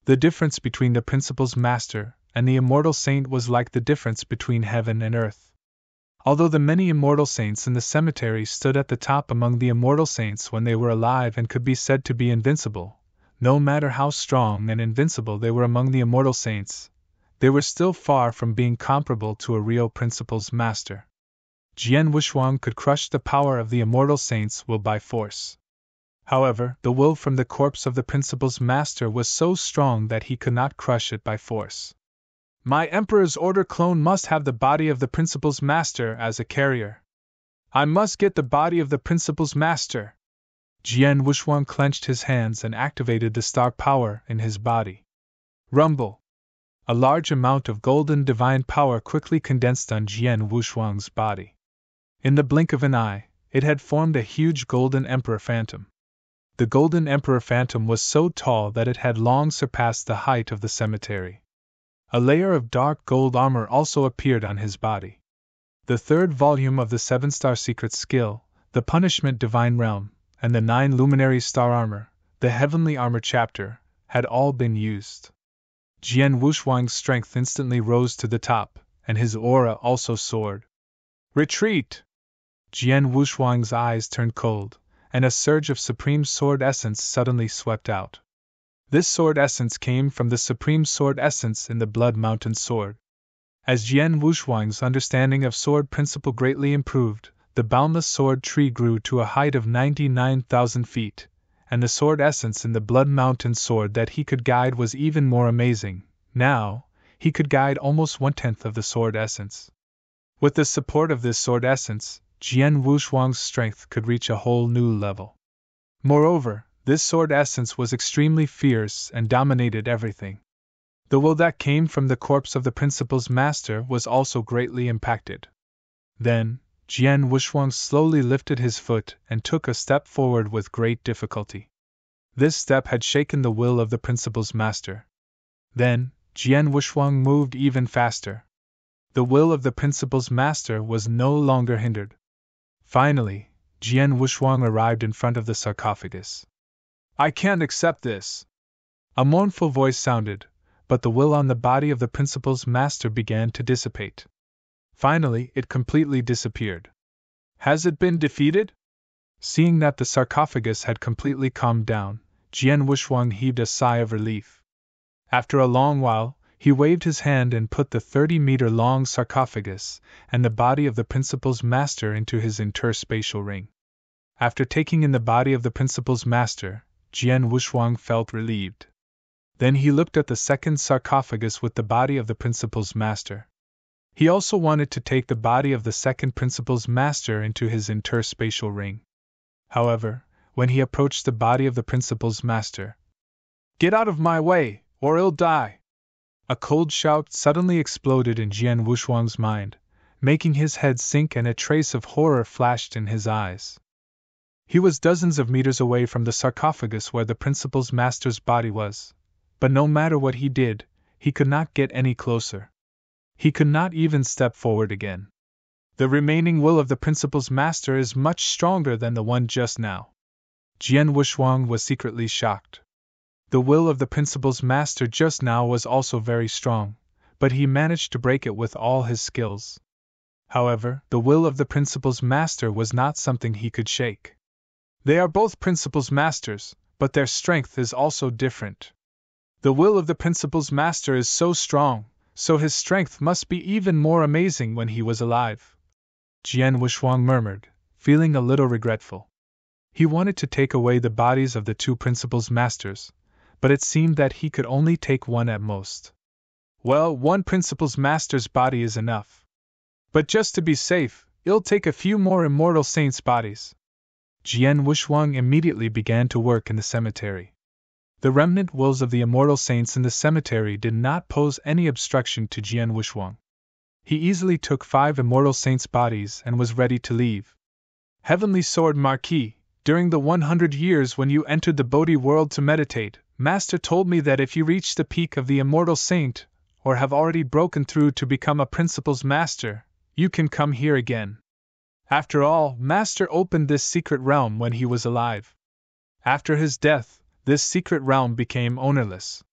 The difference between the principal's master and the immortal saint was like the difference between heaven and earth. Although the many immortal saints in the cemetery stood at the top among the immortal saints when they were alive and could be said to be invincible, no matter how strong and invincible they were among the immortal saints, they were still far from being comparable to a real principal's master. Jian Wushuang could crush the power of the immortal saint's will by force. However, the will from the corpse of the principal's master was so strong that he could not crush it by force. My Emperor's Order clone must have the body of the principal's master as a carrier. I must get the body of the principal's master. Jian Wushuang clenched his hands and activated the star power in his body. Rumble! A large amount of golden divine power quickly condensed on Jian Wushuang's body. In the blink of an eye, it had formed a huge golden emperor phantom. The golden emperor phantom was so tall that it had long surpassed the height of the cemetery. A layer of dark gold armor also appeared on his body. The third volume of the 7-star secret skill, the Punishment Divine Realm, and the 9 luminary star armor, the Heavenly Armor chapter, had all been used. Jian Wushuang's strength instantly rose to the top, and his aura also soared. Retreat! Jian Wushuang's eyes turned cold, and a surge of supreme sword essence suddenly swept out. This sword essence came from the supreme sword essence in the Blood Mountain sword. As Jian Wushuang's understanding of sword principle greatly improved, the boundless sword tree grew to a height of 99,000 feet, and the sword essence in the Blood Mountain sword that he could guide was even more amazing. Now, he could guide almost 1/10 of the sword essence. With the support of this sword essence, Jian Wushuang's strength could reach a whole new level. Moreover, this sword essence was extremely fierce and dominated everything. The will that came from the corpse of the principal's master was also greatly impacted. Then, Jian Wushuang slowly lifted his foot and took a step forward with great difficulty. This step had shaken the will of the principal's master. Then, Jian Wushuang moved even faster. The will of the principal's master was no longer hindered. Finally, Jian Wushuang arrived in front of the sarcophagus. I can't accept this. A mournful voice sounded, but the will on the body of the principal's master began to dissipate. Finally, it completely disappeared. Has it been defeated? Seeing that the sarcophagus had completely calmed down, Jian Wushuang heaved a sigh of relief. After a long while, he waved his hand and put the 30-meter-long sarcophagus and the body of the principal's master into his interspatial ring. After taking in the body of the principal's master, Jian Wushuang felt relieved. Then he looked at the second sarcophagus with the body of the principal's master. He also wanted to take the body of the second principal's master into his interspatial ring. However, when he approached the body of the principal's master, "Get out of my way, or I'll die!" A cold shout suddenly exploded in Jian Wushuang's mind, making his head sink and a trace of horror flashed in his eyes. He was dozens of meters away from the sarcophagus where the principal's master's body was, but no matter what he did, he could not get any closer. He could not even step forward again. The remaining will of the principal's master is much stronger than the one just now. Jian Wushuang was secretly shocked. The will of the principal's master just now was also very strong, but he managed to break it with all his skills. However, the will of the principal's master was not something he could shake. They are both principal's masters, but their strength is also different. The will of the principal's master is so strong, so his strength must be even more amazing when he was alive. Jian Wushuang murmured, feeling a little regretful. He wanted to take away the bodies of the two principal's masters, but it seemed that he could only take one at most. Well, one principal's master's body is enough. But just to be safe, I'll take a few more immortal saints' bodies. Jian Wushuang immediately began to work in the cemetery. The remnant wills of the immortal saints in the cemetery did not pose any obstruction to Jian Wushuang. He easily took 5 immortal saints' bodies and was ready to leave. Heavenly Sword Marquis, during the 100 years when you entered the Bodhi world to meditate, Master told me that if you reach the peak of the immortal saint, or have already broken through to become a principal's master, you can come here again. After all, Master opened this secret realm when he was alive. After his death, this secret realm became ownerless.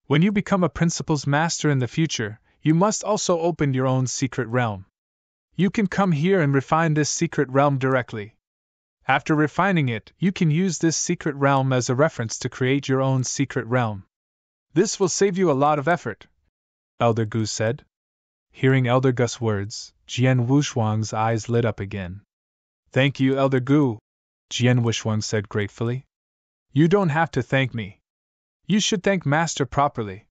When you become a principal's master in the future, you must also open your own secret realm. You can come here and refine this secret realm directly. After refining it, you can use this secret realm as a reference to create your own secret realm. This will save you a lot of effort, Elder Gu said. Hearing Elder Gu's words, Jian Wushuang's eyes lit up again. Thank you, Elder Gu, Jian Wushuang said gratefully. You don't have to thank me. You should thank Master properly.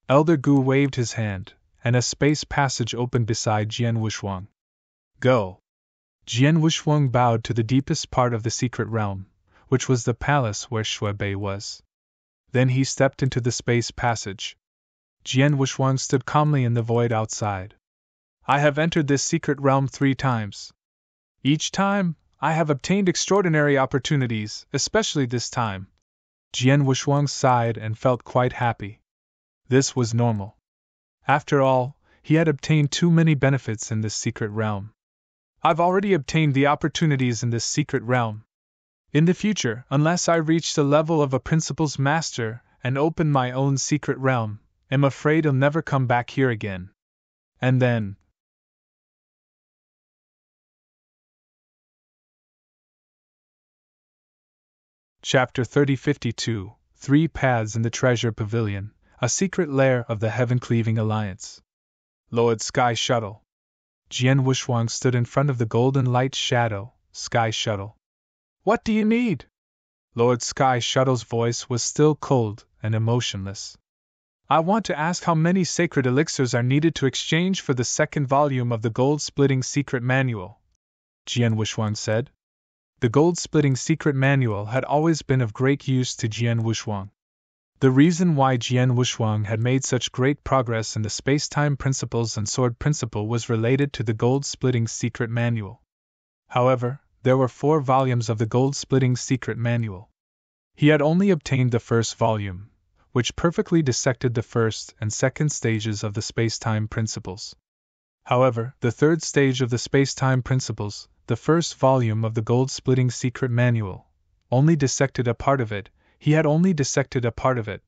Elder Gu waved his hand, and a space passage opened beside Jian Wushuang. Go. Jian Wushuang bowed to the deepest part of the secret realm, which was the palace where Shuebei was. Then he stepped into the space passage. Jian Wushuang stood calmly in the void outside. I have entered this secret realm 3 times. Each time, I have obtained extraordinary opportunities, especially this time. Jian Wushuang sighed and felt quite happy. This was normal. After all, he had obtained too many benefits in this secret realm. I've already obtained the opportunities in this secret realm. In the future, unless I reach the level of a principal's master and open my own secret realm, I'm afraid I'll never come back here again. And then... Chapter 3052, 3 Paths in the Treasure Pavilion, a secret lair of the Heaven-Cleaving Alliance. Lord Sky Shuttle. Jian Wushuang stood in front of the golden light shadow, Sky Shuttle. What do you need? Lord Sky Shuttle's voice was still cold and emotionless. I want to ask how many sacred elixirs are needed to exchange for the 2nd volume of the Gold-Splitting Secret Manual, Jian Wushuang said. The Gold-Splitting Secret Manual had always been of great use to Jian Wushuang. The reason why Jian Wushuang had made such great progress in the space-time principles and sword principle was related to the Gold-Splitting Secret Manual. However, there were 4 volumes of the Gold-Splitting Secret Manual. He had only obtained the 1st volume, which perfectly dissected the 1st and 2nd stages of the space-time principles. However, the 3rd stage of the space-time principles, the 1st volume of the Gold-Splitting Secret Manual, only dissected a part of it. He had only dissected a part of it,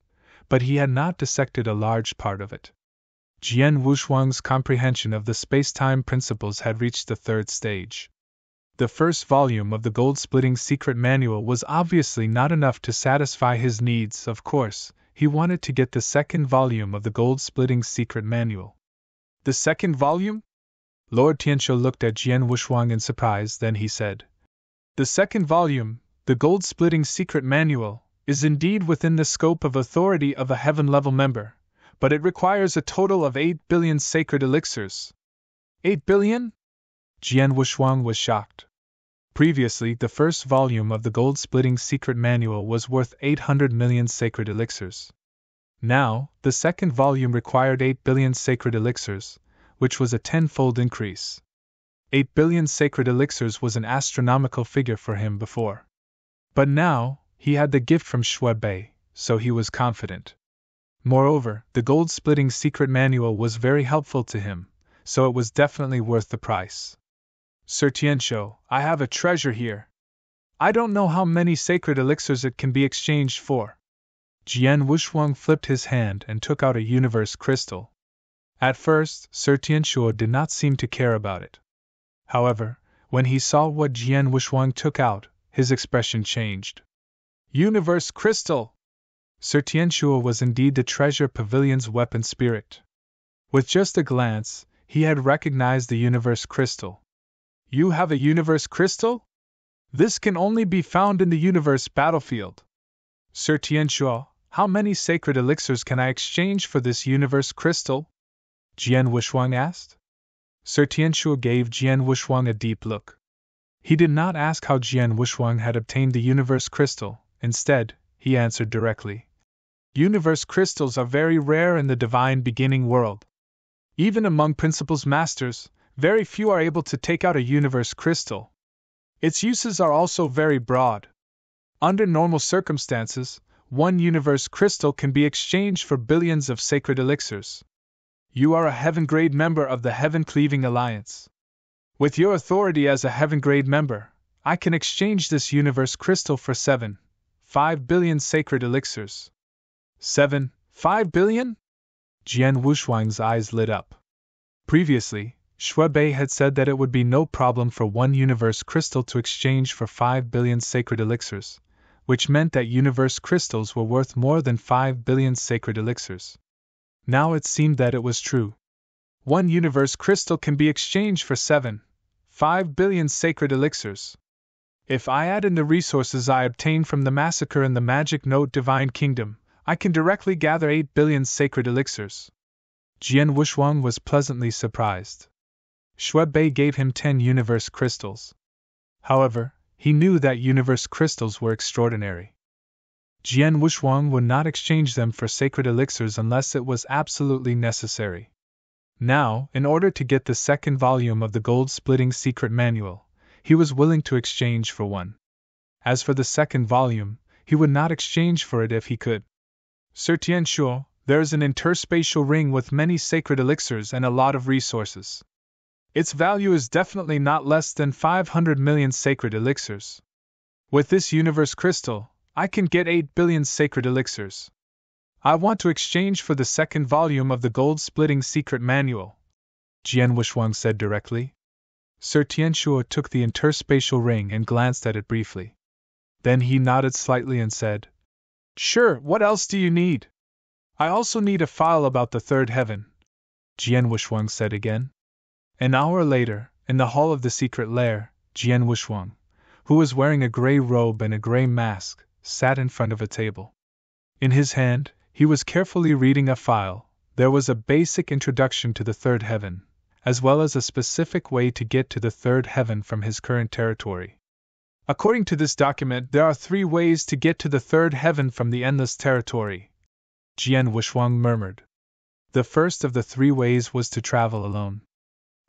but he had not dissected a large part of it. Jian Wushuang's comprehension of the space-time principles had reached the 3rd stage. The 1st volume of the Gold-Splitting Secret Manual was obviously not enough to satisfy his needs. Of course, he wanted to get the 2nd volume of the Gold-Splitting Secret Manual. The 2nd volume? Lord Tianqiu looked at Jian Wushuang in surprise, then he said, The 2nd volume, the Gold-Splitting Secret Manual, is indeed within the scope of authority of a heaven-level member, but it requires a total of 8 billion sacred elixirs. 8 billion? Jian Wushuang was shocked. Previously, the 1st volume of the Gold-Splitting Secret Manual was worth 800 million sacred elixirs. Now, the 2nd volume required 8 billion sacred elixirs, which was a 10-fold increase. 8 billion sacred elixirs was an astronomical figure for him before. But now, he had the gift from Shui, so he was confident. Moreover, the gold-splitting secret manual was very helpful to him, so it was definitely worth the price. Sir Tianqiu, I have a treasure here. I don't know how many sacred elixirs it can be exchanged for. Jian Wushuang flipped his hand and took out a universe crystal. At first, Sir Tianqiu did not seem to care about it. However, when he saw what Jian Wushuang took out, his expression changed. Universe crystal! Sir Tianqiu was indeed the treasure pavilion's weapon spirit. With just a glance, he had recognized the universe crystal. You have a universe crystal? This can only be found in the universe battlefield. Sir Tianqiu, how many sacred elixirs can I exchange for this universe crystal? Jian Wushuang asked. Sir Tianqiu gave Jian Wushuang a deep look. He did not ask how Jian Wushuang had obtained the universe crystal. Instead, he answered directly. Universe crystals are very rare in the divine beginning world. Even among principles masters, very few are able to take out a universe crystal. Its uses are also very broad. Under normal circumstances, one universe crystal can be exchanged for billions of sacred elixirs. You are a heaven-grade member of the Heaven-Cleaving Alliance. With your authority as a heaven-grade member, I can exchange this universe crystal for 5 billion sacred elixirs. 5 billion? Jian Wushuang's eyes lit up. Previously, Shui had said that it would be no problem for one universe crystal to exchange for 5 billion sacred elixirs, which meant that universe crystals were worth more than 5 billion sacred elixirs. Now it seemed that it was true. One universe crystal can be exchanged for 5 billion sacred elixirs. If I add in the resources I obtained from the massacre in the Magic Note Divine Kingdom, I can directly gather 8 billion sacred elixirs. Jian Wushuang was pleasantly surprised. Shui gave him 10 universe crystals. However, he knew that universe crystals were extraordinary. Jian Wushuang would not exchange them for sacred elixirs unless it was absolutely necessary. Now, in order to get the second volume of the gold-splitting secret manual, he was willing to exchange for one. As for the second volume, he would not exchange for it if he could. Sir Tianqiu, there is an interspatial ring with many sacred elixirs and a lot of resources. Its value is definitely not less than 500 million sacred elixirs. With this universe crystal, I can get 8 billion sacred elixirs. I want to exchange for the second volume of the gold-splitting secret manual, Jian Wushuang said directly. Sir Tianqiu took the interspatial ring and glanced at it briefly. Then he nodded slightly and said, Sure, what else do you need? I also need a file about the third heaven, Jian Wushuang said again. An hour later, in the hall of the secret lair, Jian Wushuang, who was wearing a gray robe and a gray mask, sat in front of a table. In his hand, he was carefully reading a file. There was a basic introduction to the third heaven, as well as a specific way to get to the third heaven from his current territory. According to this document, there are 3 ways to get to the third heaven from the endless territory, Jian Wushuang murmured. The first of the 3 ways was to travel alone.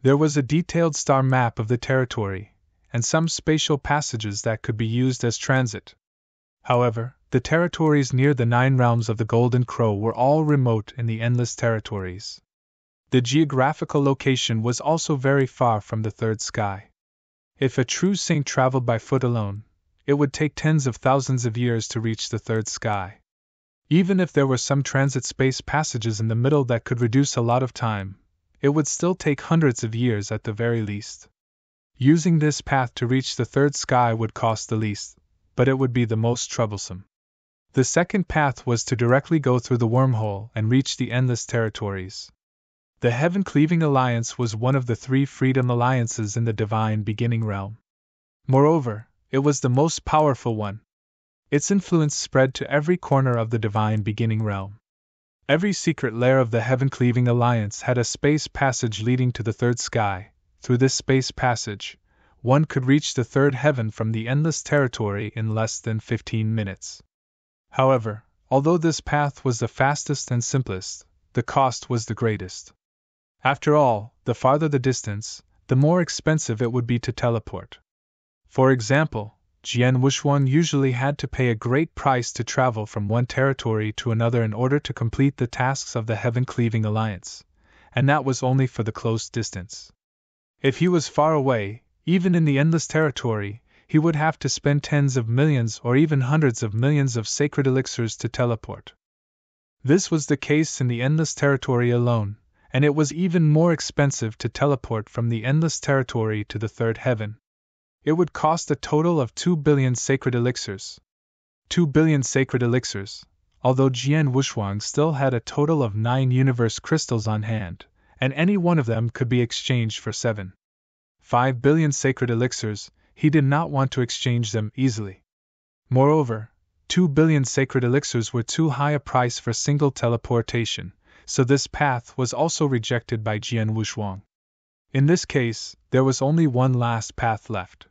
There was a detailed star map of the territory, and some spatial passages that could be used as transit. However, the territories near the 9 realms of the Golden Crow were all remote in the endless territories. The geographical location was also very far from the third sky. If a true saint traveled by foot alone, it would take tens of thousands of years to reach the third sky. Even if there were some transit space passages in the middle that could reduce a lot of time, it would still take hundreds of years at the very least. Using this path to reach the third sky would cost the least, but it would be the most troublesome. The second path was to directly go through the wormhole and reach the endless territories. The Heaven-Cleaving Alliance was one of the 3 freedom alliances in the Divine Beginning realm. Moreover, it was the most powerful one. Its influence spread to every corner of the Divine Beginning realm. Every secret lair of the Heaven-Cleaving Alliance had a space passage leading to the third sky. Through this space passage, one could reach the third heaven from the endless territory in less than 15 minutes. However, although this path was the fastest and simplest, the cost was the greatest. After all, the farther the distance, the more expensive it would be to teleport. For example, Jian Wushuang usually had to pay a great price to travel from one territory to another in order to complete the tasks of the Heaven-Cleaving Alliance, and that was only for the close distance. If he was far away, even in the Endless Territory, he would have to spend tens of millions or even hundreds of millions of sacred elixirs to teleport. This was the case in the Endless Territory alone, and it was even more expensive to teleport from the Endless Territory to the Third Heaven. It would cost a total of 2 billion sacred elixirs. 2 billion sacred elixirs, although Jian Wushuang still had a total of 9 universe crystals on hand, and any one of them could be exchanged for 5 billion sacred elixirs, he did not want to exchange them easily. Moreover, 2 billion sacred elixirs were too high a price for single teleportation, so this path was also rejected by Jian Wushuang. In this case, there was only one last path left.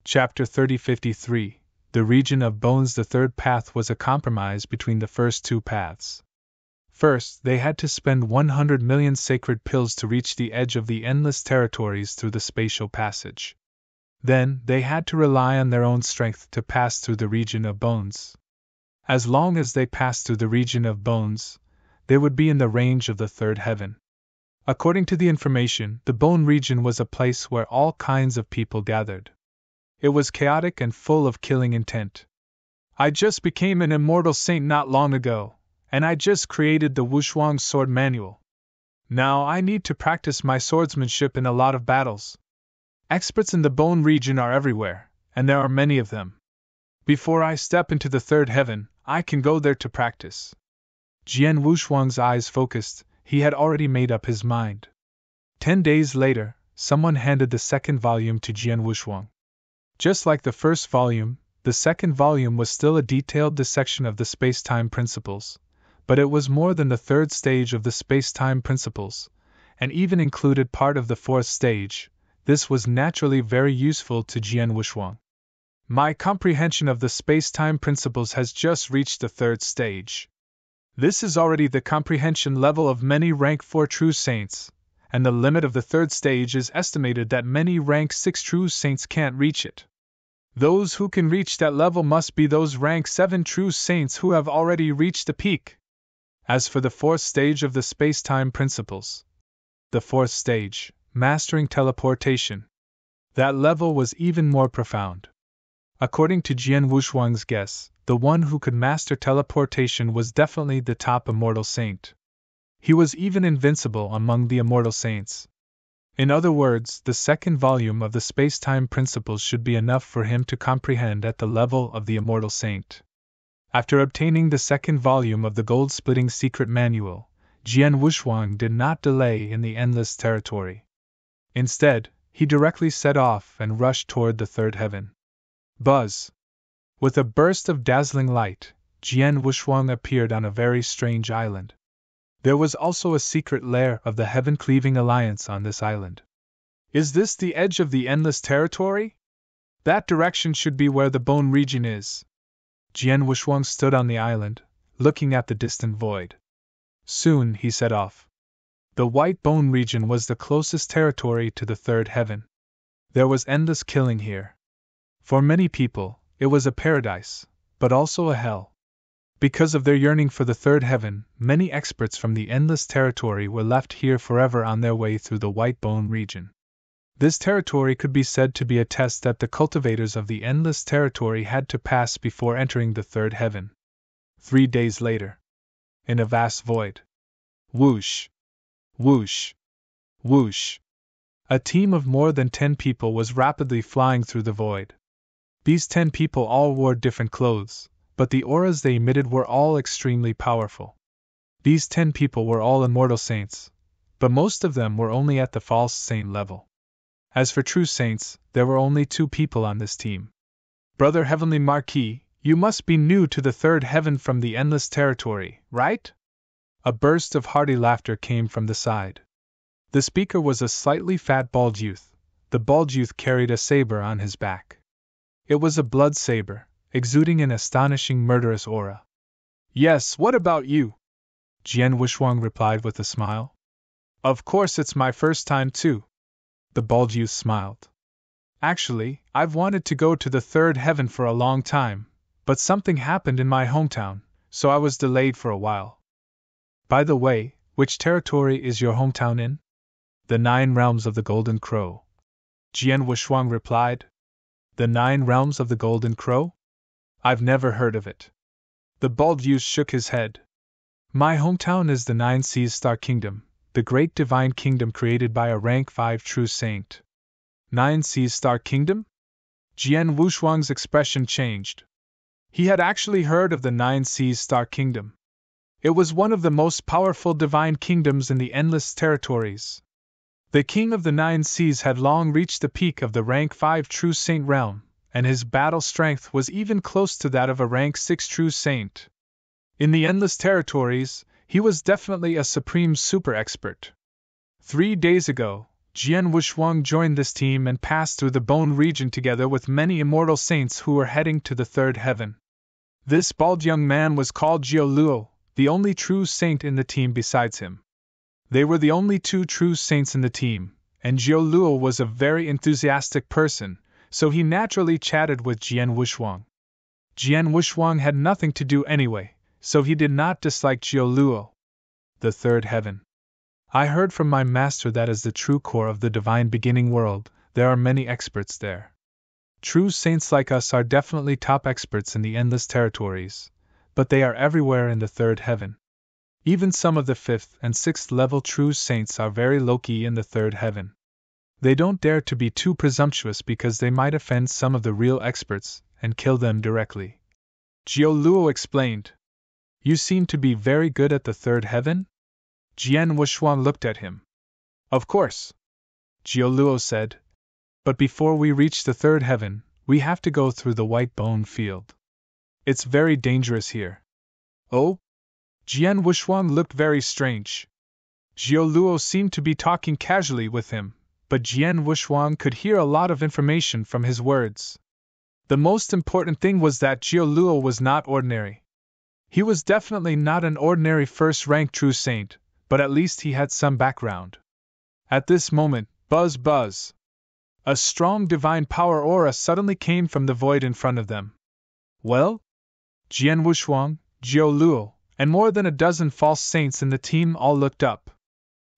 Chapter 3053, The Region of Bones. The third path was a compromise between the first two paths. First, they had to spend 100 million sacred pills to reach the edge of the endless territories through the spatial passage. Then, they had to rely on their own strength to pass through the region of bones. As long as they passed through the region of bones, they would be in the range of the third heaven. According to the information, the bone region was a place where all kinds of people gathered. It was chaotic and full of killing intent. I just became an immortal saint not long ago, and I just created the Wushuang sword manual. Now I need to practice my swordsmanship in a lot of battles. Experts in the bone region are everywhere, and there are many of them. Before I step into the third heaven, I can go there to practice. Jian Wushuang's eyes focused, he had already made up his mind. 10 days later, someone handed the second volume to Jian Wushuang. Just like the first volume, the second volume was still a detailed dissection of the space-time principles, but it was more than the third stage of the space-time principles, and even included part of the fourth stage. This was naturally very useful to Jian Wushuang. My comprehension of the space-time principles has just reached the third stage. This is already the comprehension level of many rank 4 true saints, and the limit of the third stage is estimated that many rank 6 true saints can't reach it. Those who can reach that level must be those rank 7 true saints who have already reached the peak. As for the fourth stage of the space-time principles, the fourth stage, mastering teleportation, that level was even more profound. According to Jian Wushuang's guess, the one who could master teleportation was definitely the top immortal saint. He was even invincible among the immortal saints. In other words, the second volume of the space-time principles should be enough for him to comprehend at the level of the immortal saint. After obtaining the second volume of the gold-splitting secret manual, Jian Wushuang did not delay in the endless territory. Instead, he directly set off and rushed toward the third heaven. Buzz! With a burst of dazzling light, Jian Wushuang appeared on a very strange island. There was also a secret lair of the Heaven-Cleaving Alliance on this island. Is this the edge of the endless territory? That direction should be where the bone region is. Jian Wushuang stood on the island, looking at the distant void. Soon he set off. The white bone region was the closest territory to the third heaven. There was endless killing here. For many people, it was a paradise, but also a hell. Because of their yearning for the third heaven, many experts from the endless territory were left here forever on their way through the white bone region. This territory could be said to be a test that the cultivators of the endless territory had to pass before entering the third heaven. 3 days later, in a vast void, whoosh, whoosh, whoosh, a team of more than 10 people was rapidly flying through the void. These 10 people all wore different clothes, but the auras they emitted were all extremely powerful. These 10 people were all immortal saints, but most of them were only at the false saint level. As for true saints, there were only 2 people on this team. Brother Heavenly Marquis, you must be new to the third heaven from the endless territory, right? A burst of hearty laughter came from the side. The speaker was a slightly fat bald youth. The bald youth carried a saber on his back. It was a blood saber, exuding an astonishing murderous aura. Yes, what about you? Jian Wushuang replied with a smile. Of course, it's my first time too. The bald youth smiled. Actually, I've wanted to go to the third heaven for a long time, but something happened in my hometown, so I was delayed for a while. By the way, which territory is your hometown in? The 9 realms of the Golden Crow. Jian Wushuang replied. The 9 realms of the Golden Crow? I've never heard of it. The bald youth shook his head. My hometown is the 9 Seas Star Kingdom, the great divine kingdom created by a rank 5 true saint. 9 Seas Star Kingdom? Jian Wushuang's expression changed. He had actually heard of the 9 Seas Star Kingdom. It was one of the most powerful divine kingdoms in the Endless Territories. The king of the 9 seas had long reached the peak of the rank 5 true saint realm, and his battle strength was even close to that of a rank 6 true saint. In the Endless Territories, he was definitely a supreme super expert. 3 days ago, Jian Wushuang joined this team and passed through the Bone region together with many immortal saints who were heading to the third heaven. This bald young man was called Jiu Luo, the only true saint in the team besides him. They were the only 2 true saints in the team, and Jiu Luo was a very enthusiastic person, so he naturally chatted with Jian Wushuang. Jian Wushuang had nothing to do anyway, so he did not dislike Jiu Luo. The third heaven. I heard from my master that as the true core of the divine beginning world, there are many experts there. True saints like us are definitely top experts in the Endless Territories, but they are everywhere in the third heaven. Even some of the 5th and 6th level true saints are very low-key in the third heaven. They don't dare to be too presumptuous because they might offend some of the real experts and kill them directly. Jiu Luo explained. You seem to be very good at the third heaven? Jian Wushuang looked at him. Of course, Jiu Luo said. But before we reach the third heaven, we have to go through the White Bone Field. It's very dangerous here. Oh? Jian Wushuang looked very strange. Jiu Luo seemed to be talking casually with him, but Jian Wushuang could hear a lot of information from his words. The most important thing was that Jiu Luo was not ordinary. He was definitely not an ordinary first-rank true saint, but at least he had some background. At this moment, buzz buzz. A strong divine power aura suddenly came from the void in front of them. Well? Jian Wushuang, Jiu Luo, and more than a dozen false saints in the team all looked up.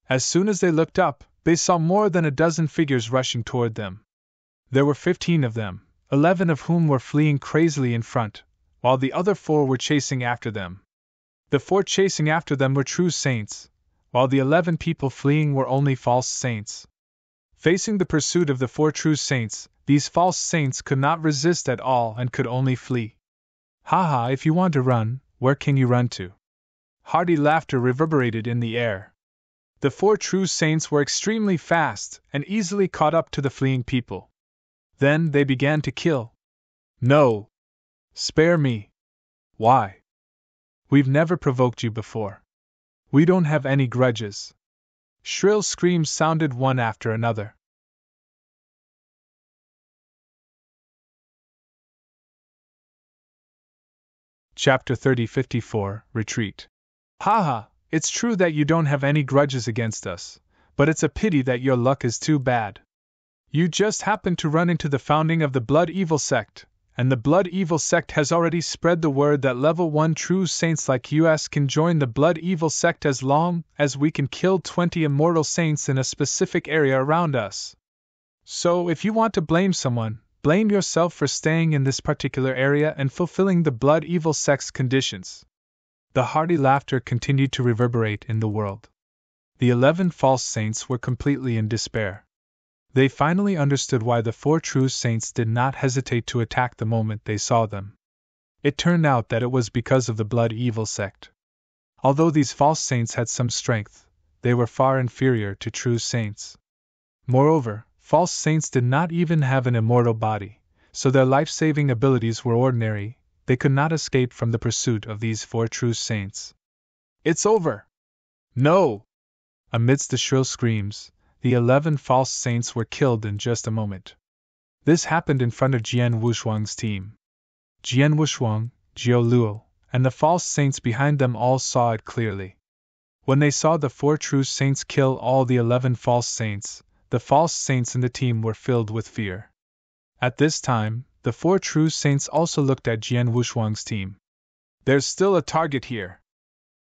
As soon as they looked up, they saw more than a dozen figures rushing toward them. There were 15 of them, 11 of whom were fleeing crazily in front, while the other 4 were chasing after them. The 4 chasing after them were true saints, while the 11 people fleeing were only false saints. Facing the pursuit of the 4 true saints, these false saints could not resist at all and could only flee. Haha, if you want to run, where can you run to? Hearty laughter reverberated in the air. The 4 true saints were extremely fast and easily caught up to the fleeing people. Then they began to kill. No! Spare me! Why? We've never provoked you before. We don't have any grudges. Shrill screams sounded one after another. Chapter 3054, Retreat. Haha, it's true that you don't have any grudges against us, but it's a pity that your luck is too bad. You just happened to run into the founding of the Blood Evil Sect, and the Blood Evil Sect has already spread the word that level 1 true saints like us can join the Blood Evil Sect as long as we can kill 20 immortal saints in a specific area around us. So if you want to blame someone, blame yourself for staying in this particular area and fulfilling the Blood Evil Sect's conditions. The hearty laughter continued to reverberate in the world. The 11 false saints were completely in despair. They finally understood why the 4 true saints did not hesitate to attack the moment they saw them. It turned out that it was because of the Blood Evil Sect. Although these false saints had some strength, they were far inferior to true saints. Moreover, false saints did not even have an immortal body, so their life-saving abilities were ordinary. They could not escape from the pursuit of these 4 true saints. It's over! No! Amidst the shrill screams, the 11 false saints were killed in just a moment. This happened in front of Jian Wushuang's team. Jian Wushuang, Jiu Luo, and the false saints behind them all saw it clearly. When they saw the 4 true saints kill all the 11 false saints, the false saints in the team were filled with fear. At this time, the 4 true saints also looked at Jian Wushuang's team. There's still a target here.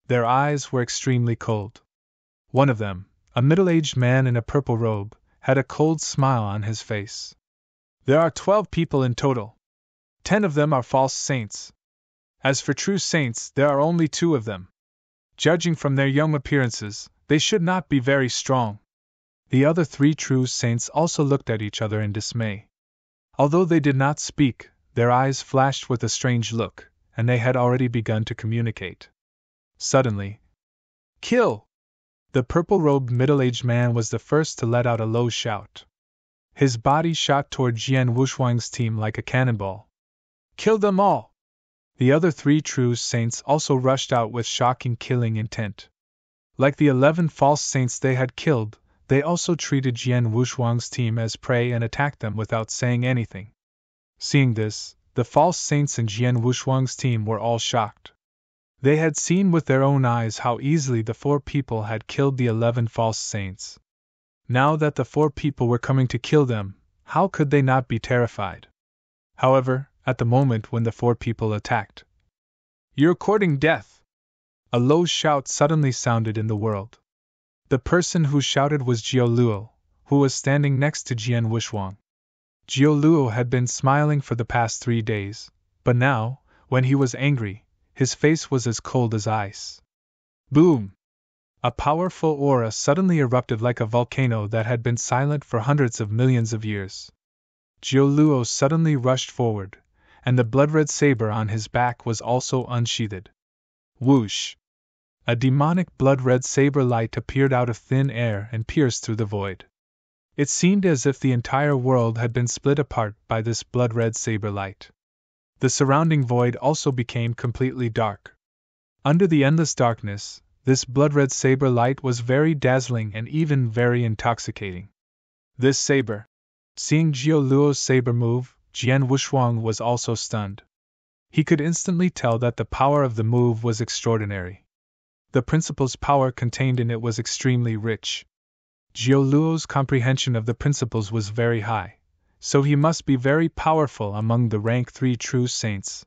Their eyes were extremely cold. One of them, a middle-aged man in a purple robe, had a cold smile on his face. There are 12 people in total. 10 of them are false saints. As for true saints, there are only 2 of them. Judging from their young appearances, they should not be very strong. The other 3 true saints also looked at each other in dismay. Although they did not speak, their eyes flashed with a strange look, and they had already begun to communicate. Suddenly, "Kill!" The purple-robed middle-aged man was the first to let out a low shout. His body shot toward Jian Wushuang's team like a cannonball. "Kill them all!" The other 3 true saints also rushed out with shocking killing intent. Like the 11 false saints they had killed, they also treated Jian Wushuang's team as prey and attacked them without saying anything. Seeing this, the false saints in Jian Wushuang's team were all shocked. They had seen with their own eyes how easily the 4 people had killed the 11 false saints. Now that the 4 people were coming to kill them, how could they not be terrified? However, at the moment when the 4 people attacked, "You're courting death!" a low shout suddenly sounded in the world. The person who shouted was Jiao Luo, who was standing next to Jian Wushuang. Jiao Luo had been smiling for the past 3 days, but now, when he was angry, his face was as cold as ice. Boom! A powerful aura suddenly erupted like a volcano that had been silent for hundreds of millions of years. Jiao Luo suddenly rushed forward, and the blood-red saber on his back was also unsheathed. Whoosh! A demonic blood-red saber light appeared out of thin air and pierced through the void. It seemed as if the entire world had been split apart by this blood-red saber light. The surrounding void also became completely dark. Under the endless darkness, this blood-red saber light was very dazzling and even very intoxicating. This saber. Seeing Jiao Luo's saber move, Jian Wushuang was also stunned. He could instantly tell that the power of the move was extraordinary. The principle's power contained in it was extremely rich. Jiao Luo's comprehension of the principles was very high, so he must be very powerful among the rank 3 true saints.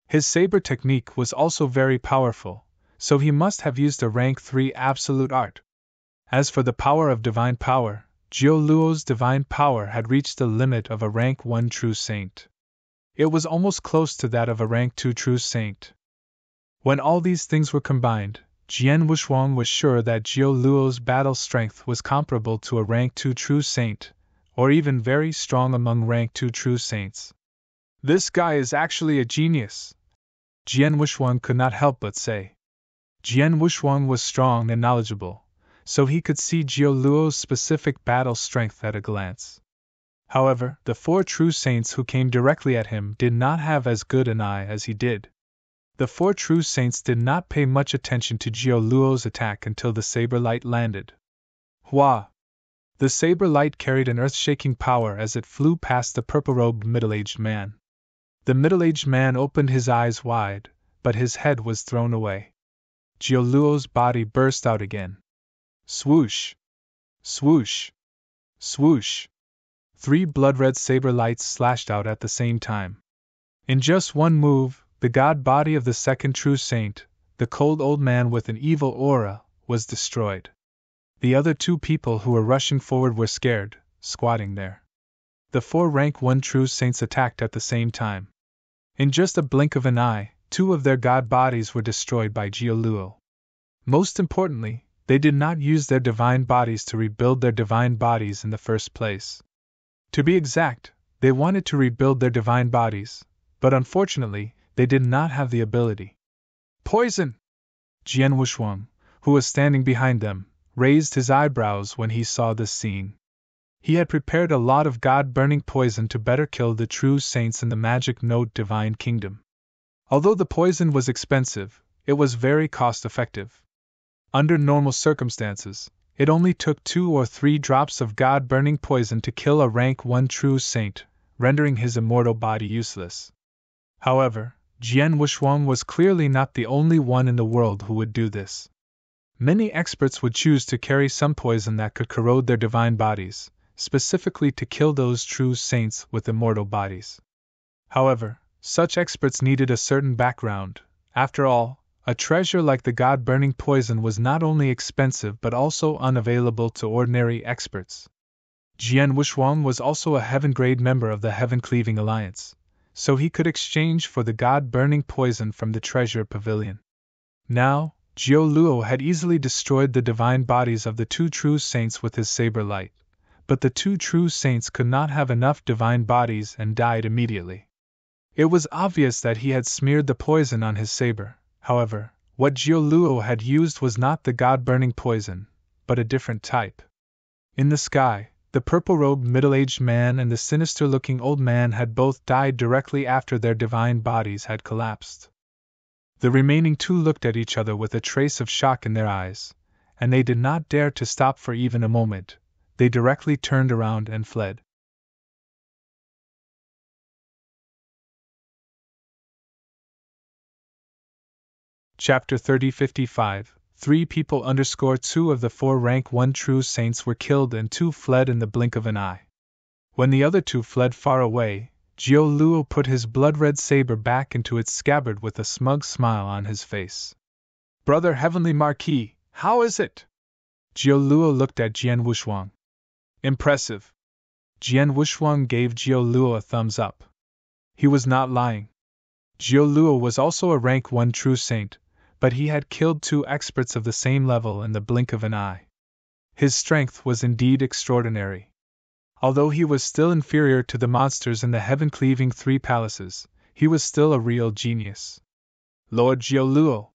His saber technique was also very powerful, so he must have used a rank 3 absolute art. As for the power of divine power, Jiao Luo's divine power had reached the limit of a rank 1 true saint. It was almost close to that of a rank 2 true saint. When all these things were combined, Jian Wushuang was sure that Jiao Luo's battle strength was comparable to a rank 2 true saint, or even very strong among rank 2 true saints. "This guy is actually a genius," Jian Wushuang could not help but say. Jian Wushuang was strong and knowledgeable, so he could see Jiao Luo's specific battle strength at a glance. However, the 4 true saints who came directly at him did not have as good an eye as he did. The 4 true saints did not pay much attention to Jiao Luo's attack until the saber light landed. Hua! The saber light carried an earth-shaking power as it flew past the purple-robed middle-aged man. The middle-aged man opened his eyes wide, but his head was thrown away. Jiao Luo's body burst out again. Swoosh! Swoosh! Swoosh! 3 blood-red saber lights slashed out at the same time. In just one move, the god body of the second true saint, the cold old man with an evil aura, was destroyed. The other 2 people who were rushing forward were scared, squatting there. The 4 rank 1 true saints attacked at the same time. In just a blink of an eye, 2 of their god bodies were destroyed by Jiao Luo. Most importantly, they did not use their divine bodies to rebuild their divine bodies in the first place. To be exact, they wanted to rebuild their divine bodies, but unfortunately, they did not have the ability. Poison! Jian Wushuang, who was standing behind them, raised his eyebrows when he saw this scene. He had prepared a lot of god-burning poison to better kill the true saints in the magic note divine kingdom. Although the poison was expensive, it was very cost-effective. Under normal circumstances, it only took 2 or 3 drops of god-burning poison to kill a rank 1 true saint, rendering his immortal body useless. However, Jian Wushuang was clearly not the only one in the world who would do this. Many experts would choose to carry some poison that could corrode their divine bodies, specifically to kill those true saints with immortal bodies. However, such experts needed a certain background. After all, a treasure like the god-burning poison was not only expensive but also unavailable to ordinary experts. Jian Wushuang was also a heaven-grade member of the Heaven-Cleaving Alliance, so he could exchange for the god-burning poison from the treasure pavilion. Now, Jiu Luo had easily destroyed the divine bodies of the two true saints with his saber light, but the two true saints could not have enough divine bodies and died immediately. It was obvious that he had smeared the poison on his saber. However, what Jiu Luo had used was not the god-burning poison, but a different type. In the sky, the purple-robed middle-aged man and the sinister-looking old man had both died directly after their divine bodies had collapsed. The remaining two looked at each other with a trace of shock in their eyes, and they did not dare to stop for even a moment. They directly turned around and fled. Chapter 3055 3 people _ 2 of the 4 rank 1 true saints were killed and 2 fled in the blink of an eye. When the other 2 fled far away, Jiu Luo put his blood-red saber back into its scabbard with a smug smile on his face. "Brother Heavenly Marquis, how is it?" Jiu Luo looked at Jian Wushuang. "Impressive." Jian Wushuang gave Jiu Luo a thumbs up. He was not lying. Jiu Luo was also a rank 1 true saint, but he had killed 2 experts of the same level in the blink of an eye. His strength was indeed extraordinary. Although he was still inferior to the monsters in the heaven-cleaving 3 palaces, he was still a real genius. "Lord Jiu Luo."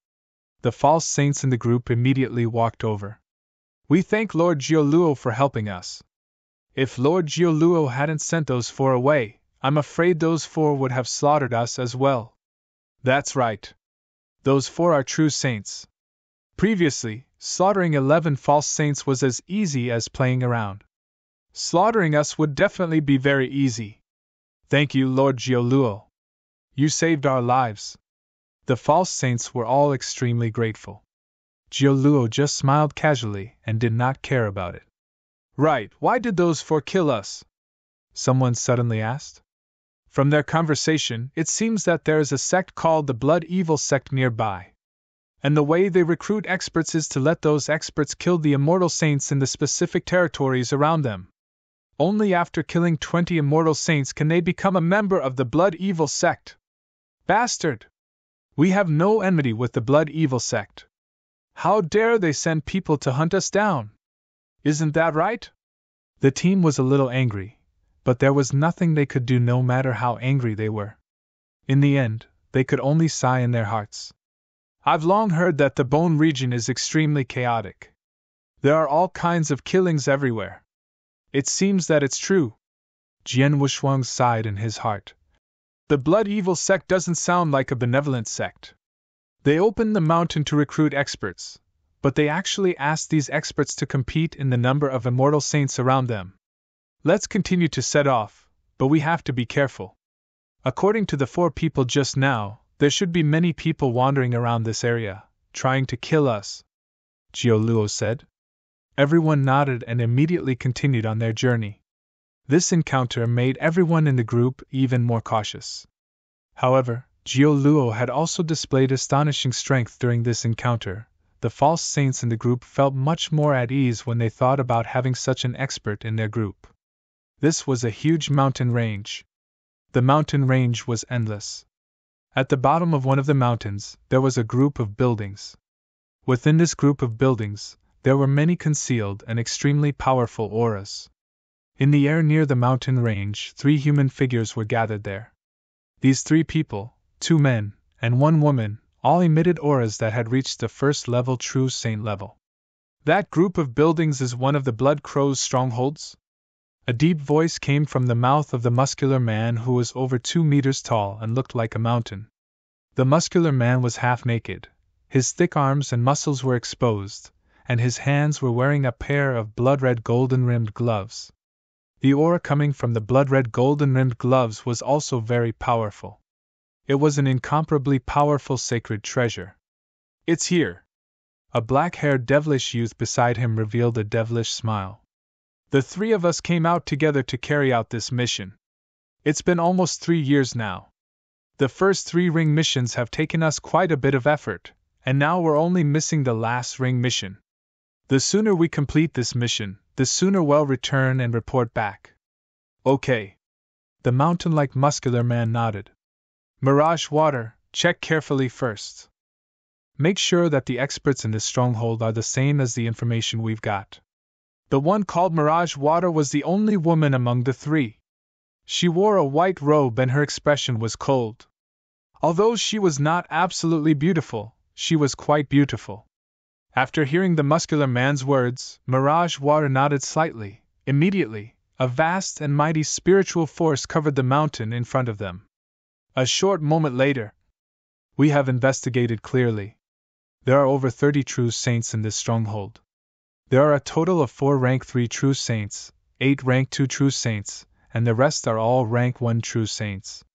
The false saints in the group immediately walked over. "We thank Lord Jiu Luo for helping us. If Lord Jiu Luo hadn't sent those 4 away, I'm afraid those 4 would have slaughtered us as well." "That's right. Those 4 are true saints. Previously, slaughtering 11 false saints was as easy as playing around. Slaughtering us would definitely be very easy. Thank you, Lord Jiu Luo. You saved our lives." The false saints were all extremely grateful. Jiu Luo just smiled casually and did not care about it. "Right, why did those 4 kill us?" someone suddenly asked. "From their conversation, it seems that there is a sect called the Blood Evil Sect nearby. And the way they recruit experts is to let those experts kill the immortal saints in the specific territories around them. Only after killing 20 immortal saints can they become a member of the Blood Evil Sect. Bastard! We have no enmity with the Blood Evil Sect. How dare they send people to hunt us down? Isn't that right?" The team was a little angry, but there was nothing they could do no matter how angry they were. In the end, they could only sigh in their hearts. "I've long heard that the Bone region is extremely chaotic. There are all kinds of killings everywhere. It seems that it's true." Jian Wushuang sighed in his heart. "The Blood Evil Sect doesn't sound like a benevolent sect. They opened the mountain to recruit experts, but they actually asked these experts to compete in the number of immortal saints around them. Let's continue to set off, but we have to be careful. According to the 4 people just now, there should be many people wandering around this area, trying to kill us," Jiu Luo said. Everyone nodded and immediately continued on their journey. This encounter made everyone in the group even more cautious. However, Jiu Luo had also displayed astonishing strength during this encounter. The false saints in the group felt much more at ease when they thought about having such an expert in their group. This was a huge mountain range. The mountain range was endless. At the bottom of one of the mountains, there was a group of buildings. Within this group of buildings, there were many concealed and extremely powerful auras. In the air near the mountain range, 3 human figures were gathered there. These 3 people, 2 men, and 1 woman, all emitted auras that had reached the first-level true saint level. "That group of buildings is one of the Blood Crow's strongholds?" A deep voice came from the mouth of the muscular man who was over 2 meters tall and looked like a mountain. The muscular man was half naked, his thick arms and muscles were exposed, and his hands were wearing a pair of blood-red golden-rimmed gloves. The aura coming from the blood-red golden-rimmed gloves was also very powerful. It was an incomparably powerful sacred treasure. It's here. A black-haired devilish youth beside him revealed a devilish smile. The three of us came out together to carry out this mission. It's been almost 3 years now. The first 3 ring missions have taken us quite a bit of effort, and now we're only missing the last ring mission. The sooner we complete this mission, the sooner we'll return and report back. Okay. The mountain-like muscular man nodded. Mirage water, check carefully first. Make sure that the experts in this stronghold are the same as the information we've got. The one called Mirage water was the only woman among the 3. She wore a white robe and her expression was cold. Although she was not absolutely beautiful, she was quite beautiful. After hearing the muscular man's words, Mirage water nodded slightly. Immediately, a vast and mighty spiritual force covered the mountain in front of them. A short moment later, we have investigated clearly. There are over 30 true saints in this stronghold. There are a total of 4 rank 3 true saints, 8 rank 2 true saints, and the rest are all rank 1 true saints.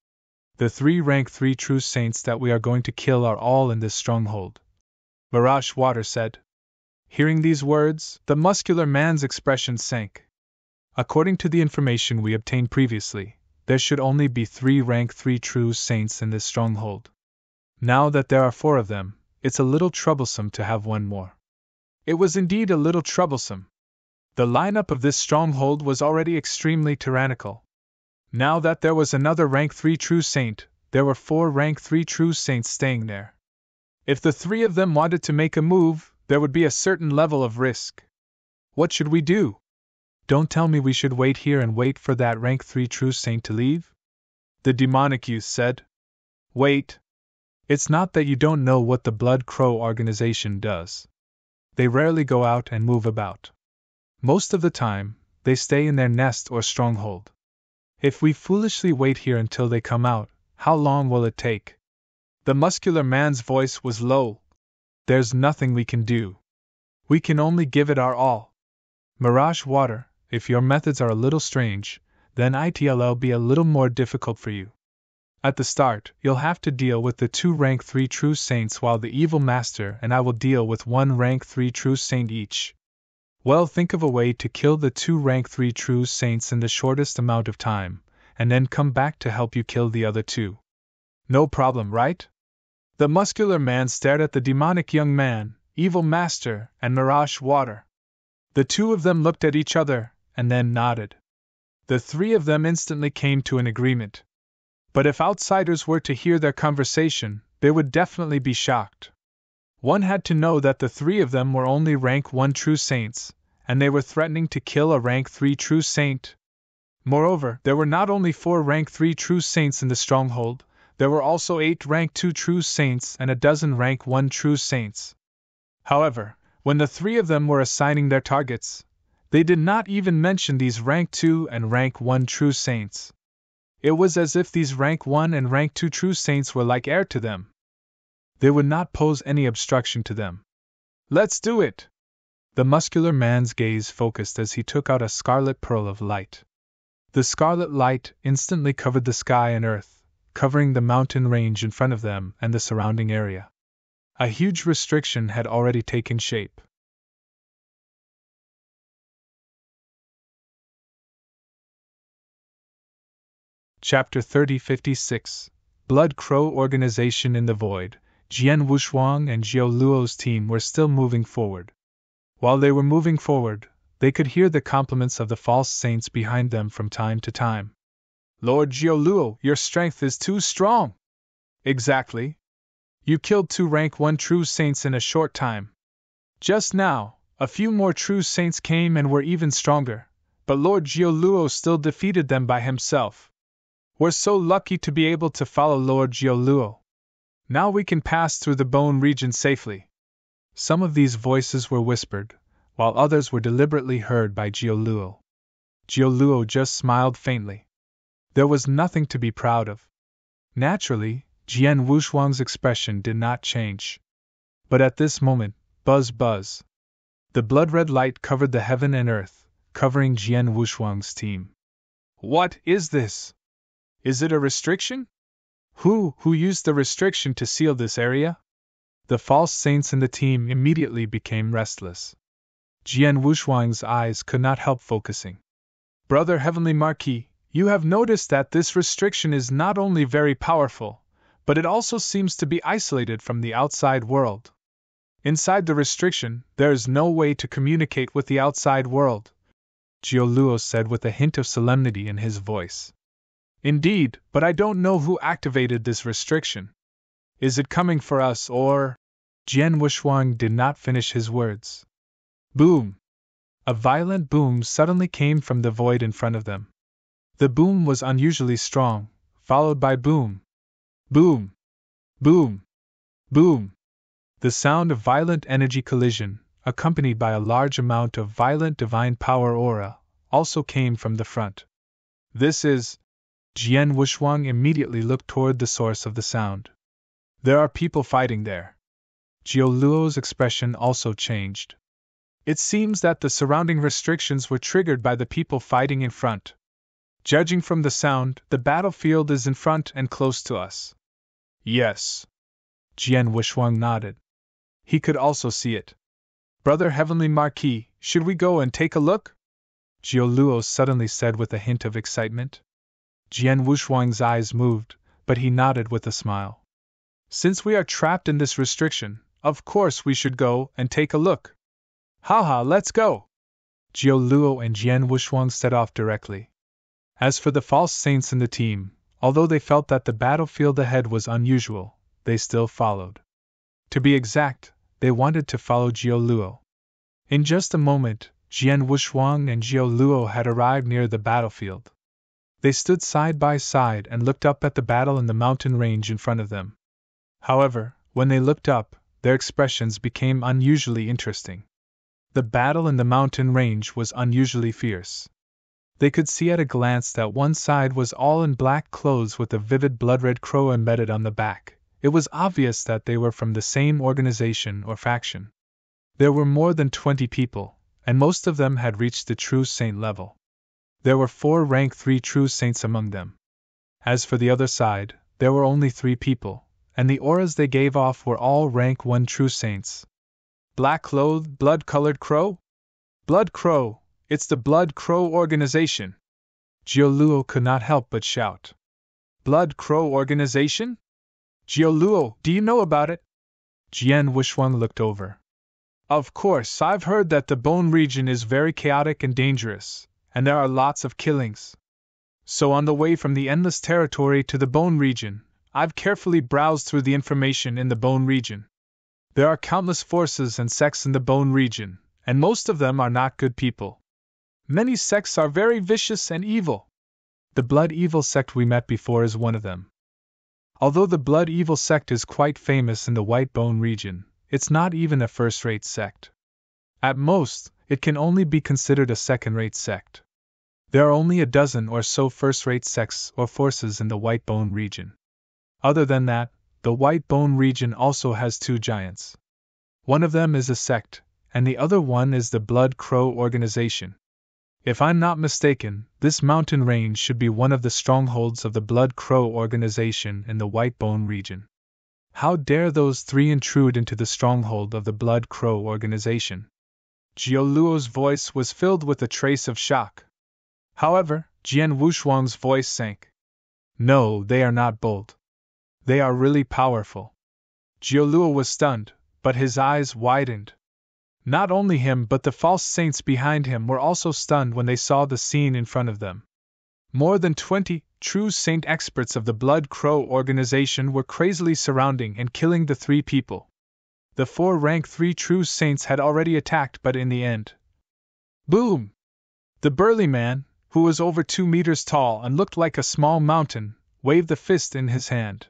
The 3 rank 3 true saints that we are going to kill are all in this stronghold. Mirage water said. Hearing these words, the muscular man's expression sank. According to the information we obtained previously, there should only be 3 rank 3 true saints in this stronghold. Now that there are 4 of them, it's a little troublesome to have 1 more. It was indeed a little troublesome. The lineup of this stronghold was already extremely tyrannical. Now that there was another rank 3 true saint, there were 4 rank 3 true saints staying there. If the 3 of them wanted to make a move, there would be a certain level of risk. What should we do? Don't tell me we should wait here and wait for that rank 3 true saint to leave? The demonic youth said. Wait. It's not that you don't know what the Blood Crow organization does. They rarely go out and move about. Most of the time, they stay in their nest or stronghold. If we foolishly wait here until they come out, how long will it take? The muscular man's voice was low. There's nothing we can do. We can only give it our all. Mirage water, if your methods are a little strange, then it'll be a little more difficult for you. At the start, you'll have to deal with the 2 rank 3 true saints while the evil master and I will deal with 1 rank 3 true saint each. Well, think of a way to kill the 2 rank 3 true saints in the shortest amount of time, and then come back to help you kill the other 2. No problem, right? The muscular man stared at the demonic young man, evil master, and Mirage water. The 2 of them looked at each other, and then nodded. The 3 of them instantly came to an agreement. But if outsiders were to hear their conversation, they would definitely be shocked. One had to know that the 3 of them were only rank 1 true saints, and they were threatening to kill a rank 3 true saint. Moreover, there were not only 4 rank 3 true saints in the stronghold, there were also 8 rank 2 true saints and a dozen rank 1 true saints. However, when the 3 of them were assigning their targets, they did not even mention these rank 2 and rank 1 true saints. It was as if these rank 1 and rank 2 true saints were like air to them. They would not pose any obstruction to them. Let's do it! The muscular man's gaze focused as he took out a scarlet pearl of light. The scarlet light instantly covered the sky and earth, covering the mountain range in front of them and the surrounding area. A huge restriction had already taken shape. Chapter 3056 Blood Crow Organization in the Void. Jian Wushuang and Jiao Luo's team were still moving forward. While they were moving forward, they could hear the compliments of the false saints behind them from time to time. Lord Jiao Luo, your strength is too strong. Exactly. You killed 2 rank 1 true saints in a short time. Just now, a few more true saints came and were even stronger, but Lord Jiao Luo still defeated them by himself. We're so lucky to be able to follow Lord Jiao Luo. Now we can pass through the bone region safely. Some of these voices were whispered, while others were deliberately heard by Jiao Luo. Jiao Luo just smiled faintly. There was nothing to be proud of. Naturally, Jian Wushuang's expression did not change. But at this moment, buzz buzz. The blood-red light covered the heaven and earth, covering Jian Wushuang's team. What is this? Is it a restriction? Who used the restriction to seal this area? The false saints in the team immediately became restless. Jian Wushuang's eyes could not help focusing. Brother Heavenly Marquis, you have noticed that this restriction is not only very powerful, but it also seems to be isolated from the outside world. Inside the restriction, there is no way to communicate with the outside world, Jiu Luo said with a hint of solemnity in his voice. Indeed, but I don't know who activated this restriction. Is it coming for us or… Jian Wushuang did not finish his words. Boom! A violent boom suddenly came from the void in front of them. The boom was unusually strong, followed by boom. Boom! Boom! Boom! The sound of violent energy collision, accompanied by a large amount of violent divine power aura, also came from the front. This is… Jian Wushuang immediately looked toward the source of the sound. There are people fighting there. Jiu Luo's expression also changed. It seems that the surrounding restrictions were triggered by the people fighting in front. Judging from the sound, the battlefield is in front and close to us. Yes. Jian Wushuang nodded. He could also see it. Brother Heavenly Marquis, should we go and take a look? Jiu Luo suddenly said with a hint of excitement. Jian Wushuang's eyes moved, but he nodded with a smile. Since we are trapped in this restriction, of course we should go and take a look. Haha, let's go! Jiu Luo and Jian Wushuang set off directly. As for the false saints in the team, although they felt that the battlefield ahead was unusual, they still followed. To be exact, they wanted to follow Jiu Luo. In just a moment, Jian Wushuang and Jiu Luo had arrived near the battlefield. They stood side by side and looked up at the battle in the mountain range in front of them. However, when they looked up, their expressions became unusually interesting. The battle in the mountain range was unusually fierce. They could see at a glance that one side was all in black clothes with a vivid blood-red crow embedded on the back. It was obvious that they were from the same organization or faction. There were more than 20 people, and most of them had reached the true saint level. There were 4 rank 3 true saints among them. As for the other side, there were only 3 people, and the auras they gave off were all rank 1 true saints. Black-clothed, blood-colored crow? Blood Crow! It's the Blood Crow organization! Jiu Luo could not help but shout. Blood Crow organization? Jiu Luo, do you know about it? Jian Wushuang looked over. Of course, I've heard that the Bone region is very chaotic and dangerous, and there are lots of killings. So on the way from the Endless Territory to the Bone region, I've carefully browsed through the information in the Bone region. There are countless forces and sects in the Bone region, and most of them are not good people. Many sects are very vicious and evil. The Blood Evil sect we met before is one of them. Although the Blood Evil sect is quite famous in the White Bone region, it's not even a first-rate sect. At most, it can only be considered a second-rate sect. There are only a dozen or so first-rate sects or forces in the White Bone region. Other than that, the White Bone region also has 2 giants. One of them is a sect, and the other one is the Blood Crow organization. If I'm not mistaken, this mountain range should be one of the strongholds of the Blood Crow organization in the White Bone region. How dare those 3 intrude into the stronghold of the Blood Crow organization? Jiu Luo's voice was filled with a trace of shock. However, Jian Wushuang's voice sank. No, they are not bold. They are really powerful. Jiu Luo was stunned, but his eyes widened. Not only him but the false saints behind him were also stunned when they saw the scene in front of them. More than 20 true saint experts of the Blood Crow organization were crazily surrounding and killing the 3 people. The 4 rank 3 true saints had already attacked, but in the end… Boom! The burly man, who was over 2 meters tall and looked like a small mountain, waved the fist in his hand.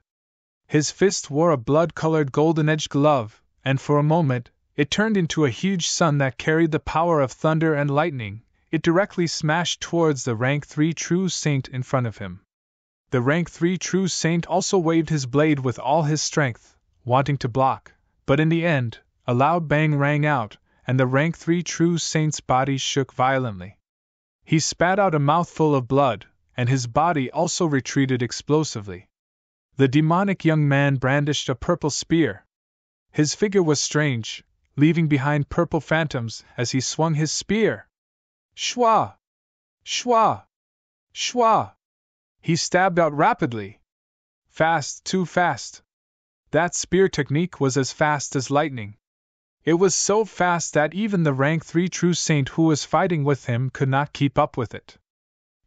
His fist wore a blood-colored golden-edged glove, and for a moment, it turned into a huge sun that carried the power of thunder and lightning. It directly smashed towards the rank 3 true saint in front of him. The rank 3 true saint also waved his blade with all his strength, wanting to block, but in the end, a loud bang rang out, and the rank 3 true saint's body shook violently. He spat out a mouthful of blood, and his body also retreated explosively. The demonic young man brandished a purple spear. His figure was strange, leaving behind purple phantoms as he swung his spear. Shwa! Shwa! Shwa! He stabbed out rapidly. Fast, too fast. That spear technique was as fast as lightning. It was so fast that even the rank 3 true saint who was fighting with him could not keep up with it.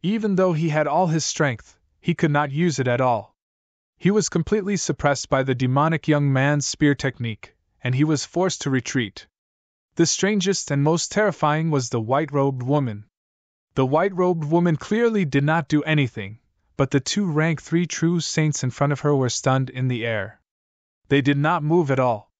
Even though he had all his strength, he could not use it at all. He was completely suppressed by the demonic young man's spear technique, and he was forced to retreat. The strangest and most terrifying was the white-robed woman. The white-robed woman clearly did not do anything, but the 2 rank 3 true saints in front of her were stunned in the air. They did not move at all.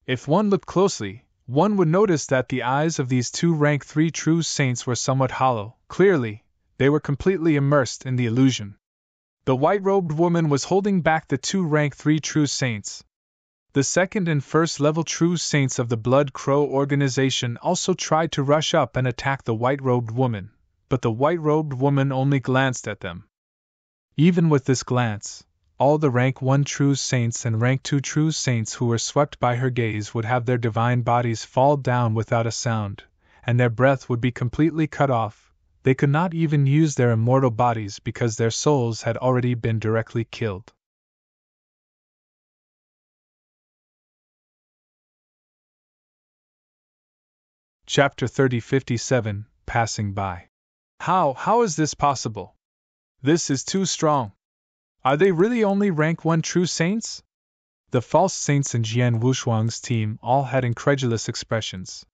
If one looked closely, one would notice that the eyes of these 2 rank 3 true saints were somewhat hollow. Clearly, they were completely immersed in the illusion. The white-robed woman was holding back the 2 rank 3 true saints. The second and first level true saints of the Blood Crow organization also tried to rush up and attack the white-robed woman, but the white-robed woman only glanced at them. Even with this glance, all the rank 1 true saints and rank 2 true saints who were swept by her gaze would have their divine bodies fall down without a sound, and their breath would be completely cut off. They could not even use their immortal bodies because their souls had already been directly killed. Chapter 3057, Passing By. How is this possible? This is too strong. Are they really only rank 1 true saints? The false saints in Jian Wushuang's team all had incredulous expressions.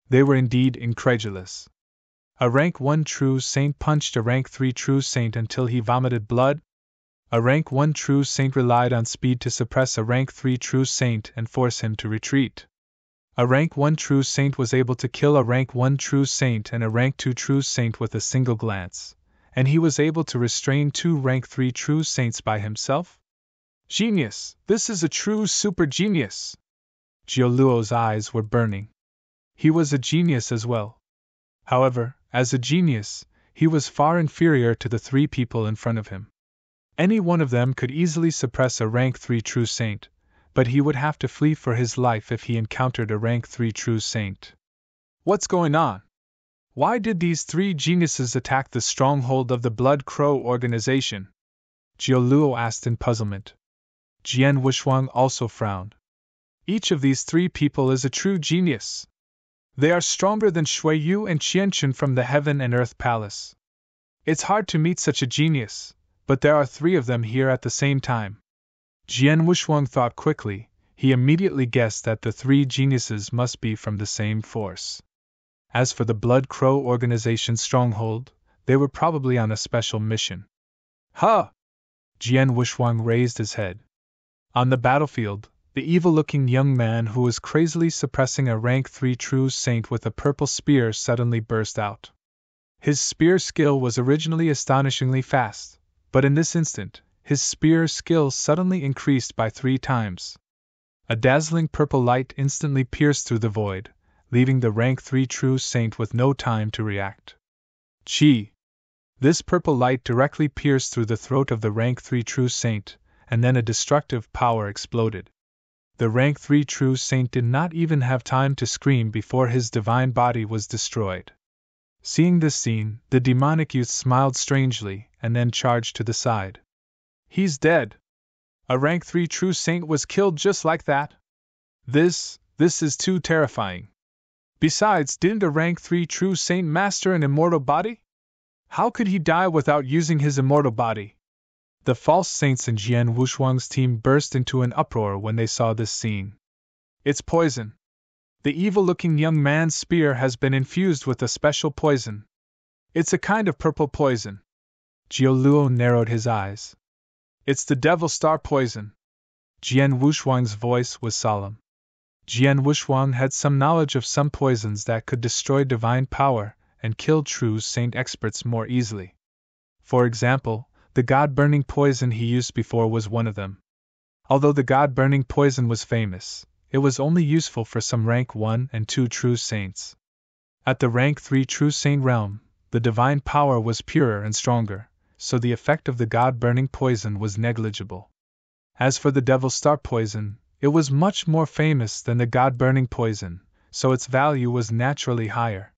They were indeed incredulous. A rank 1 true saint punched a rank 3 true saint until he vomited blood? A rank 1 true saint relied on speed to suppress a rank 3 true saint and force him to retreat. A rank 1 true saint was able to kill a rank 1 true saint and a rank 2 true saint with a single glance, and he was able to restrain 2 rank 3 true saints by himself? Genius! This is a true super genius! Jiu Luo's eyes were burning. He was a genius as well. However, as a genius, he was far inferior to the 3 people in front of him. Any one of them could easily suppress a rank 3 true saint, but he would have to flee for his life if he encountered a rank 3 true saint. What's going on? Why did these 3 geniuses attack the stronghold of the Blood Crow organization? Jiu Luo asked in puzzlement. Jian Wushuang also frowned. Each of these 3 people is a true genius. They are stronger than Shui Yu and Qianchun from the Heaven and Earth Palace. It's hard to meet such a genius, but there are 3 of them here at the same time. Jian Wushuang thought quickly. He immediately guessed that the 3 geniuses must be from the same force. As for the Blood Crow organization's stronghold, they were probably on a special mission. Huh! Jian Wushuang raised his head. On the battlefield, the evil-looking young man who was crazily suppressing a rank 3 true saint with a purple spear suddenly burst out. His spear skill was originally astonishingly fast, but in this instant, his spear skill suddenly increased by 3 times. A dazzling purple light instantly pierced through the void, leaving the rank 3 true saint with no time to react. Chi! This purple light directly pierced through the throat of the rank 3 true saint, and then a destructive power exploded. The rank 3 true saint did not even have time to scream before his divine body was destroyed. Seeing this scene, the demonic youth smiled strangely and then charged to the side. He's dead. A rank 3 true saint was killed just like that? This is too terrifying. Besides, didn't a rank 3 true saint master an immortal body? How could he die without using his immortal body? The false saints in Jian Wushuang's team burst into an uproar when they saw this scene. It's poison. The evil-looking young man's spear has been infused with a special poison. It's a kind of purple poison. Jiu Luo narrowed his eyes. It's the Devil Star poison. Jian Wushuang's voice was solemn. Jian Wushuang had some knowledge of some poisons that could destroy divine power and kill true saint experts more easily. For example, the god-burning poison he used before was one of them. Although the god-burning poison was famous, it was only useful for some rank 1 and 2 true saints. At the rank 3 true saint realm, the divine power was purer and stronger, so the effect of the god-burning poison was negligible. As for the Devil's Star poison, it was much more famous than the God-burning poison, so its value was naturally higher.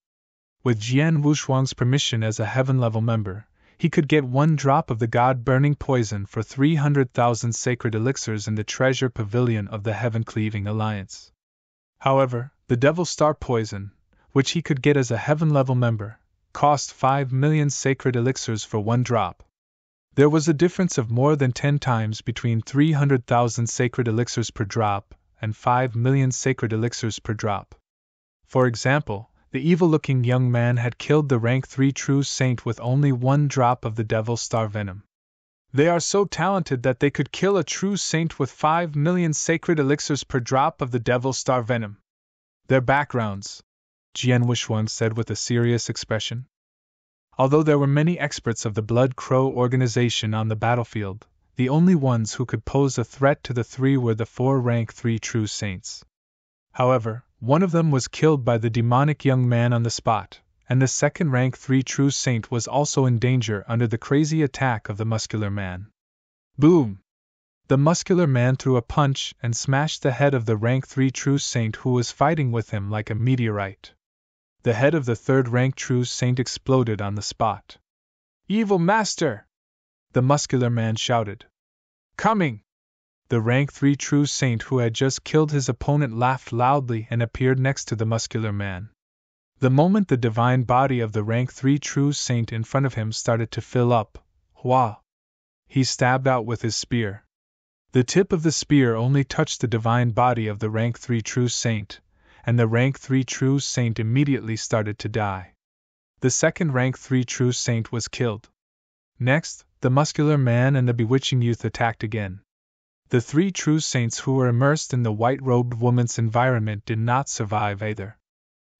With Jian Wushuang's permission as a heaven-level member, he could get 1 drop of the God-burning poison for 300,000 sacred elixirs in the treasure pavilion of the Heaven-Cleaving Alliance. However, the Devil's Star poison, which he could get as a heaven-level member, cost 5 million sacred elixirs for 1 drop. There was a difference of more than 10 times between 300,000 sacred elixirs per drop and 5 million sacred elixirs per drop. For example, the evil-looking young man had killed the rank 3 true saint with only 1 drop of the Devil's Star venom. They are so talented that they could kill a true saint with 5 million sacred elixirs per drop of the Devil's Star venom. Their backgrounds, Jian Wushuang said with a serious expression. Although there were many experts of the Blood Crow organization on the battlefield, the only ones who could pose a threat to the 3 were the 4 rank 3 true saints. However, one of them was killed by the demonic young man on the spot, and the 2nd rank 3 true saint was also in danger under the crazy attack of the muscular man. Boom! The muscular man threw a punch and smashed the head of the rank 3 true saint who was fighting with him like a meteorite. The head of the 3rd rank true saint exploded on the spot. "Evil Master!" the muscular man shouted. "Coming!" The rank 3 true saint who had just killed his opponent laughed loudly and appeared next to the muscular man. The moment the divine body of the rank 3 true saint in front of him started to fill up, Hua! He stabbed out with his spear. The tip of the spear only touched the divine body of the rank 3 true saint, and the rank 3 true saint immediately started to die. The 2nd rank 3 true saint was killed. Next, the muscular man and the bewitching youth attacked again. The 3 true saints who were immersed in the white-robed woman's environment did not survive either.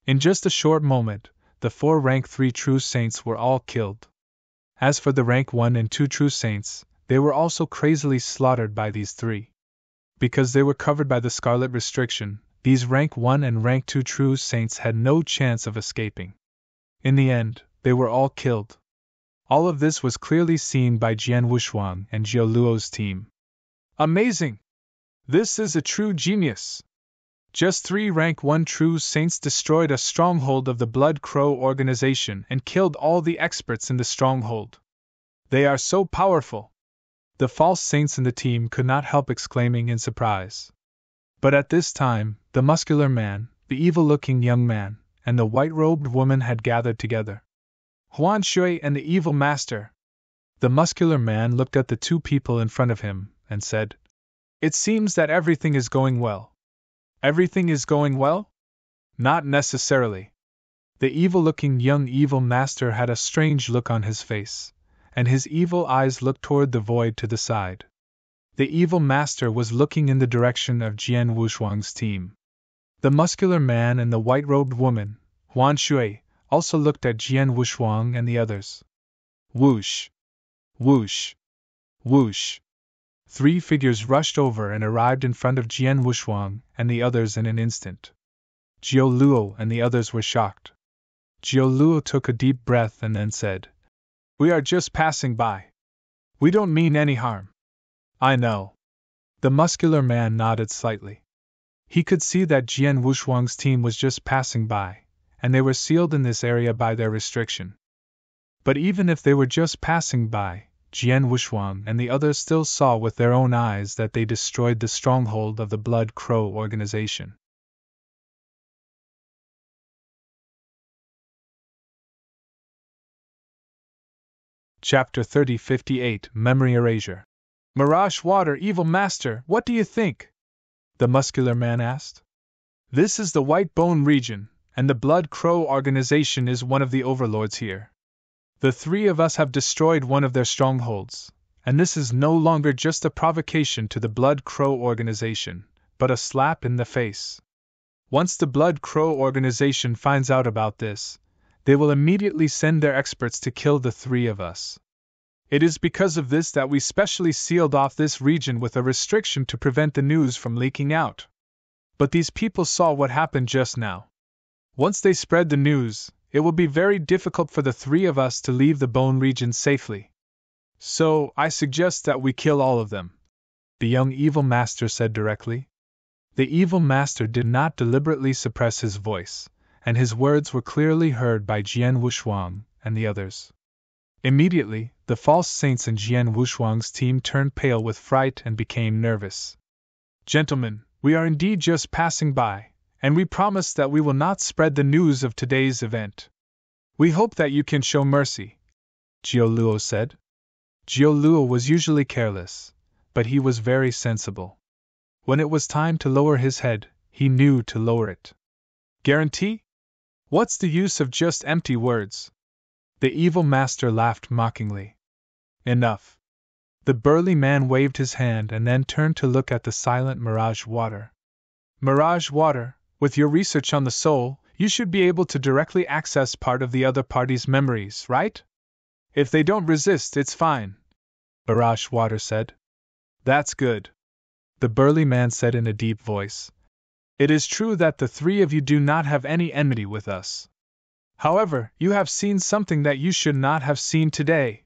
In just a short moment, the 4 rank 3 true saints were all killed. As for the rank 1 and 2 true saints, they were also crazily slaughtered by these 3. Because they were covered by the scarlet restriction, these rank 1 and rank 2 true saints had no chance of escaping. In the end, they were all killed. All of this was clearly seen by Jian Wushuang and Jiao Luo's team. Amazing! This is a true genius! Just 3 rank 1 true saints destroyed a stronghold of the Blood Crow organization and killed all the experts in the stronghold. They are so powerful! The false saints in the team could not help exclaiming in surprise. But at this time, the muscular man, the evil-looking young man, and the white-robed woman had gathered together. Huan Shui and the evil master. The muscular man looked at the 2 people in front of him and said, "It seems that everything is going well." "Everything is going well?" "Not necessarily." The evil-looking young evil master had a strange look on his face, and his evil eyes looked toward the void to the side. The evil master was looking in the direction of Jian Wushuang's team. The muscular man and the white-robed woman, Huan Shui, also looked at Jian Wushuang and the others. Whoosh! Whoosh! Whoosh! 3 figures rushed over and arrived in front of Jian Wushuang and the others in an instant. Jiao Luo and the others were shocked. Jiao Luo took a deep breath and then said, "We are just passing by. We don't mean any harm." "I know." The muscular man nodded slightly. He could see that Jian Wushuang's team was just passing by, and they were sealed in this area by their restriction. But even if they were just passing by, Jian Wushuang and the others still saw with their own eyes that they destroyed the stronghold of the Blood Crow organization. Chapter 3058 Memory Erasure. "Mirage Water, Evil Master, what do you think?" the muscular man asked. "This is the White Bone region, and the Blood Crow organization is one of the overlords here. The 3 of us have destroyed one of their strongholds, and this is no longer just a provocation to the Blood Crow organization, but a slap in the face. Once the Blood Crow organization finds out about this, they will immediately send their experts to kill the 3 of us. It is because of this that we specially sealed off this region with a restriction to prevent the news from leaking out. But these people saw what happened just now. Once they spread the news, it will be very difficult for the 3 of us to leave the Bone region safely. So, I suggest that we kill all of them." the young evil master said directly. The evil master did not deliberately suppress his voice, and his words were clearly heard by Jian Wushuang and the others. Immediately, the false saints in Jian Wushuang's team turned pale with fright and became nervous. Gentlemen, we are indeed just passing by, and we promise that we will not spread the news of today's event. We hope that you can show mercy, Jiu Luo said. Jiu Luo was usually careless, but he was very sensible. When it was time to lower his head, he knew to lower it. Guarantee? What's the use of just empty words? The evil master laughed mockingly. Enough. The burly man waved his hand and then turned to look at the silent Mirage Water. Mirage Water, with your research on the soul, you should be able to directly access part of the other party's memories, right? If they don't resist, it's fine, Mirage Water said. That's good, the burly man said in a deep voice. It is true that the three of you do not have any enmity with us. However, you have seen something that you should not have seen today.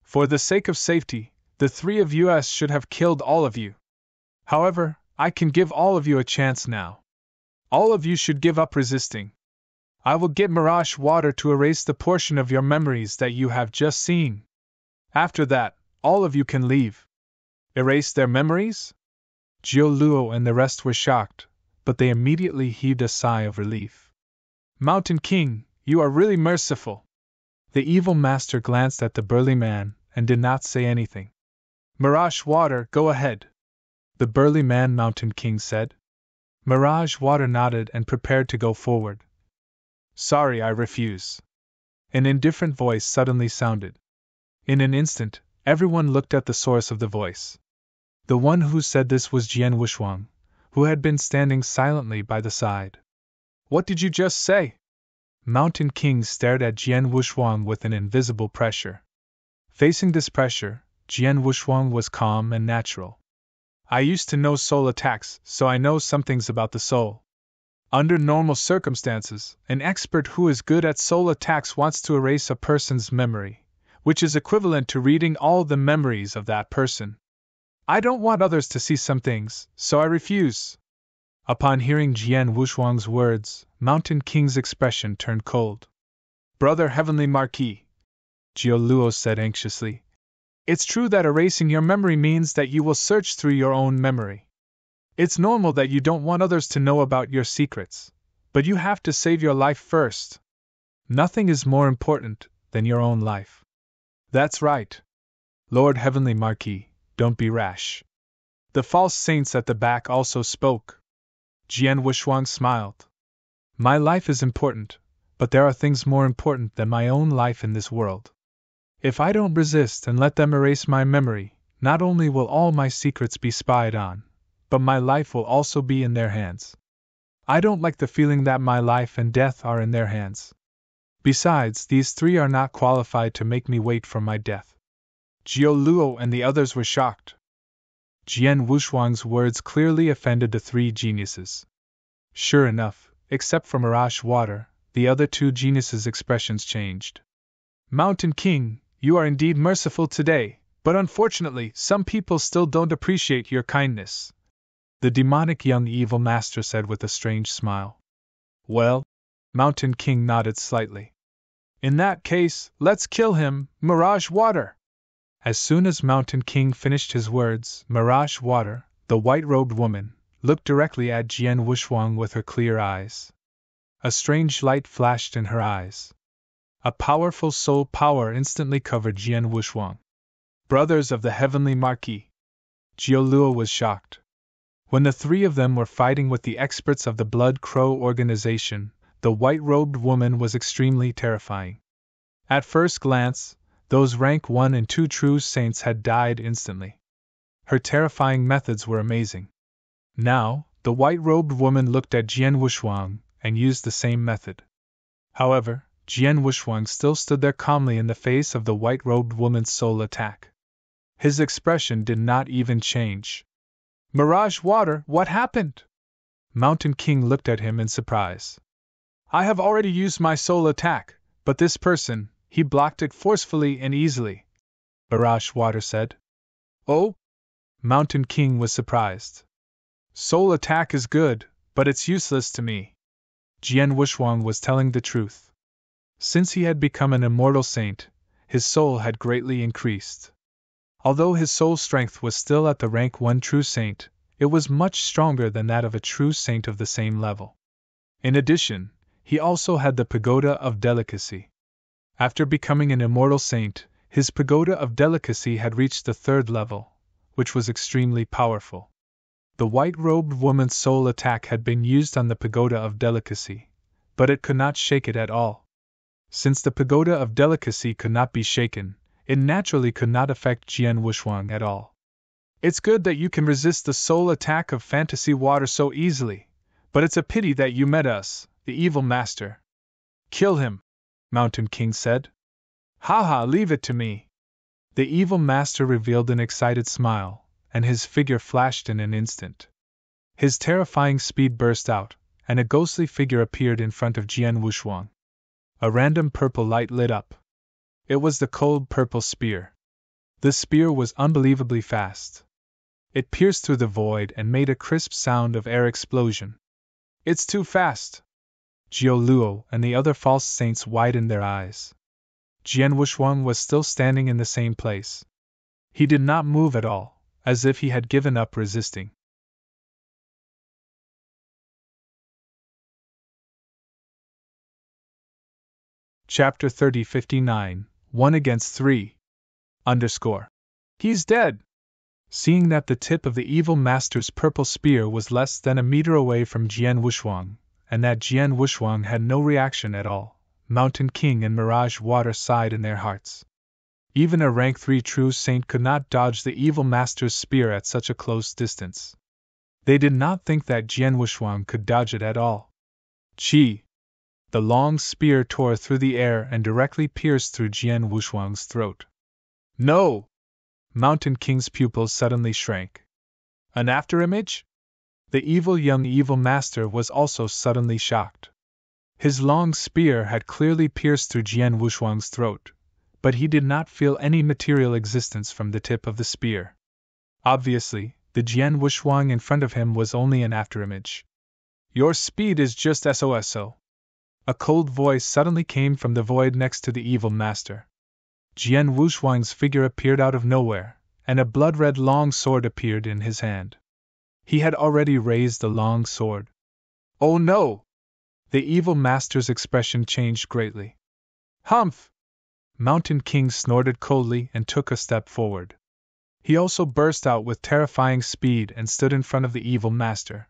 For the sake of safety, the three of us should have killed all of you. However, I can give all of you a chance now. All of you should give up resisting. I will get Mirage Water to erase the portion of your memories that you have just seen. After that, all of you can leave. Erase their memories? Jiu Luo and the rest were shocked, but they immediately heaved a sigh of relief. Mountain King, you are really merciful. The evil master glanced at the burly man and did not say anything. Mirage Water, go ahead, the burly man Mountain King said. Mirage Water nodded and prepared to go forward. Sorry, I refuse. An indifferent voice suddenly sounded. In an instant, everyone looked at the source of the voice. The one who said this was Jian Wushuang, who had been standing silently by the side. What did you just say? Mountain King stared at Jian Wushuang with an invisible pressure. Facing this pressure, Jian Wushuang was calm and natural. I used to know soul attacks, so I know some things about the soul. Under normal circumstances, an expert who is good at soul attacks wants to erase a person's memory, which is equivalent to reading all the memories of that person. I don't want others to see some things, so I refuse. Upon hearing Jian Wushuang's words, Mountain King's expression turned cold. Brother Heavenly Marquis, Jiu Luo said anxiously, it's true that erasing your memory means that you will search through your own memory. It's normal that you don't want others to know about your secrets, but you have to save your life first. Nothing is more important than your own life. That's right. Lord Heavenly Marquis, don't be rash. The false saints at the back also spoke. Jian Wushuang smiled. My life is important, but there are things more important than my own life in this world. If I don't resist and let them erase my memory, not only will all my secrets be spied on, but my life will also be in their hands. I don't like the feeling that my life and death are in their hands. Besides, these three are not qualified to make me wait for my death. Jiu Luo and the others were shocked. Jian Wushuang's words clearly offended the three geniuses. Sure enough, except for Mirage Water, the other two geniuses' expressions changed. Mountain King, you are indeed merciful today, but unfortunately, some people still don't appreciate your kindness, the demonic young evil master said with a strange smile. Well, Mountain King nodded slightly. In that case, let's kill him, Mirage Water! As soon as Mountain King finished his words, Mirage Water, the white-robed woman, looked directly at Jian Wushuang with her clear eyes. A strange light flashed in her eyes. A powerful soul power instantly covered Jian Wushuang. Brothers of the Heavenly Marquis. Jiu Luo was shocked. When the three of them were fighting with the experts of the Blood Crow organization, the white-robed woman was extremely terrifying. At first glance, those rank 1 and 2 true saints had died instantly. Her terrifying methods were amazing. Now, the white-robed woman looked at Jian Wushuang and used the same method. However, Jian Wushuang still stood there calmly in the face of the white-robed woman's soul attack. His expression did not even change. Mirage Water, what happened? Mountain King looked at him in surprise. I have already used my soul attack, but this person, he blocked it forcefully and easily, Mirage Water said. Oh? Mountain King was surprised. Soul attack is good, but it's useless to me. Jian Wushuang was telling the truth. Since he had become an immortal saint, his soul had greatly increased. Although his soul strength was still at the rank 1 true saint, it was much stronger than that of a true saint of the same level. In addition, he also had the pagoda of delicacy. After becoming an immortal saint, his pagoda of delicacy had reached the 3rd level, which was extremely powerful. The white-robed woman's soul attack had been used on the pagoda of delicacy, but it could not shake it at all. Since the pagoda of delicacy could not be shaken, it naturally could not affect Jian Wushuang at all. It's good that you can resist the soul attack of fantasy water so easily, but it's a pity that you met us, the evil master. Kill him, Mountain King said. Ha, leave it to me. The evil master revealed an excited smile, and his figure flashed in an instant. His terrifying speed burst out, and a ghostly figure appeared in front of Jian Wushuang. A random purple light lit up. It was the cold purple spear. The spear was unbelievably fast. It pierced through the void and made a crisp sound of air explosion. It's too fast! Jiao Luo and the other false saints widened their eyes. Jian Wushuang was still standing in the same place. He did not move at all, as if he had given up resisting. Chapter 3059, 1 against 3. He's dead! Seeing that the tip of the evil master's purple spear was less than a meter away from Jian Wushuang, and that Jian Wushuang had no reaction at all, Mountain King and Mirage Water sighed in their hearts. Even a rank 3 true saint could not dodge the evil master's spear at such a close distance. They did not think that Jian Wushuang could dodge it at all. Chi! The long spear tore through the air and directly pierced through Jian Wushuang's throat. No! Mountain King's pupils suddenly shrank. An afterimage? The young evil master was also suddenly shocked. His long spear had clearly pierced through Jian Wushuang's throat, but he did not feel any material existence from the tip of the spear. Obviously, the Jian Wushuang in front of him was only an afterimage. Your speed is just SOSO. A cold voice suddenly came from the void next to the evil master. Jian Wushuang's figure appeared out of nowhere, and a blood-red long sword appeared in his hand. He had already raised the long sword. Oh no! The evil master's expression changed greatly. Humph! Mountain King snorted coldly and took a step forward. He also burst out with terrifying speed and stood in front of the evil master.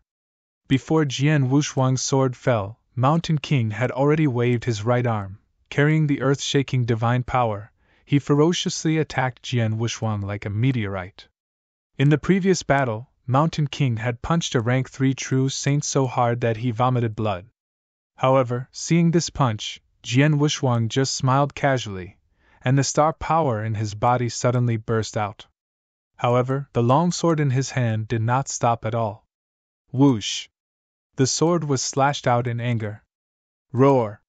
Before Jian Wushuang's sword fell, Mountain King had already waved his right arm, carrying the earth-shaking divine power. He ferociously attacked Jian Wushuang like a meteorite. In the previous battle, Mountain King had punched a rank 3 true saint so hard that he vomited blood. However, seeing this punch, Jian Wushuang just smiled casually, and the star power in his body suddenly burst out. However, the long sword in his hand did not stop at all. Whoosh! The sword was slashed out in anger. Roar!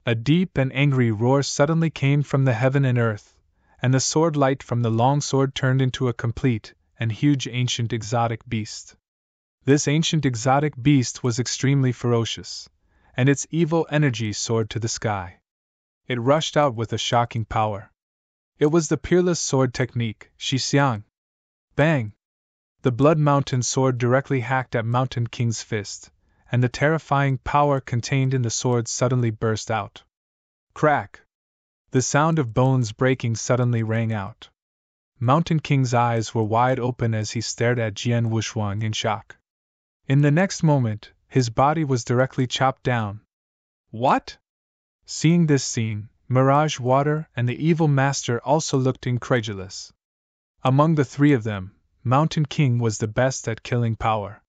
A deep and angry roar suddenly came from the heaven and earth, and the sword light from the long sword turned into a complete and huge ancient exotic beast. This ancient exotic beast was extremely ferocious, and its evil energy soared to the sky. It rushed out with a shocking power. It was the peerless sword technique, Shixiang. Bang! The Blood Mountain sword directly hacked at Mountain King's fist, and the terrifying power contained in the sword suddenly burst out. Crack! The sound of bones breaking suddenly rang out. Mountain King's eyes were wide open as he stared at Jian Wushuang in shock. In the next moment, his body was directly chopped down. What? Seeing this scene, Mirage Water and the evil master also looked incredulous. Among the three of them, Mountain King was the best at killing power.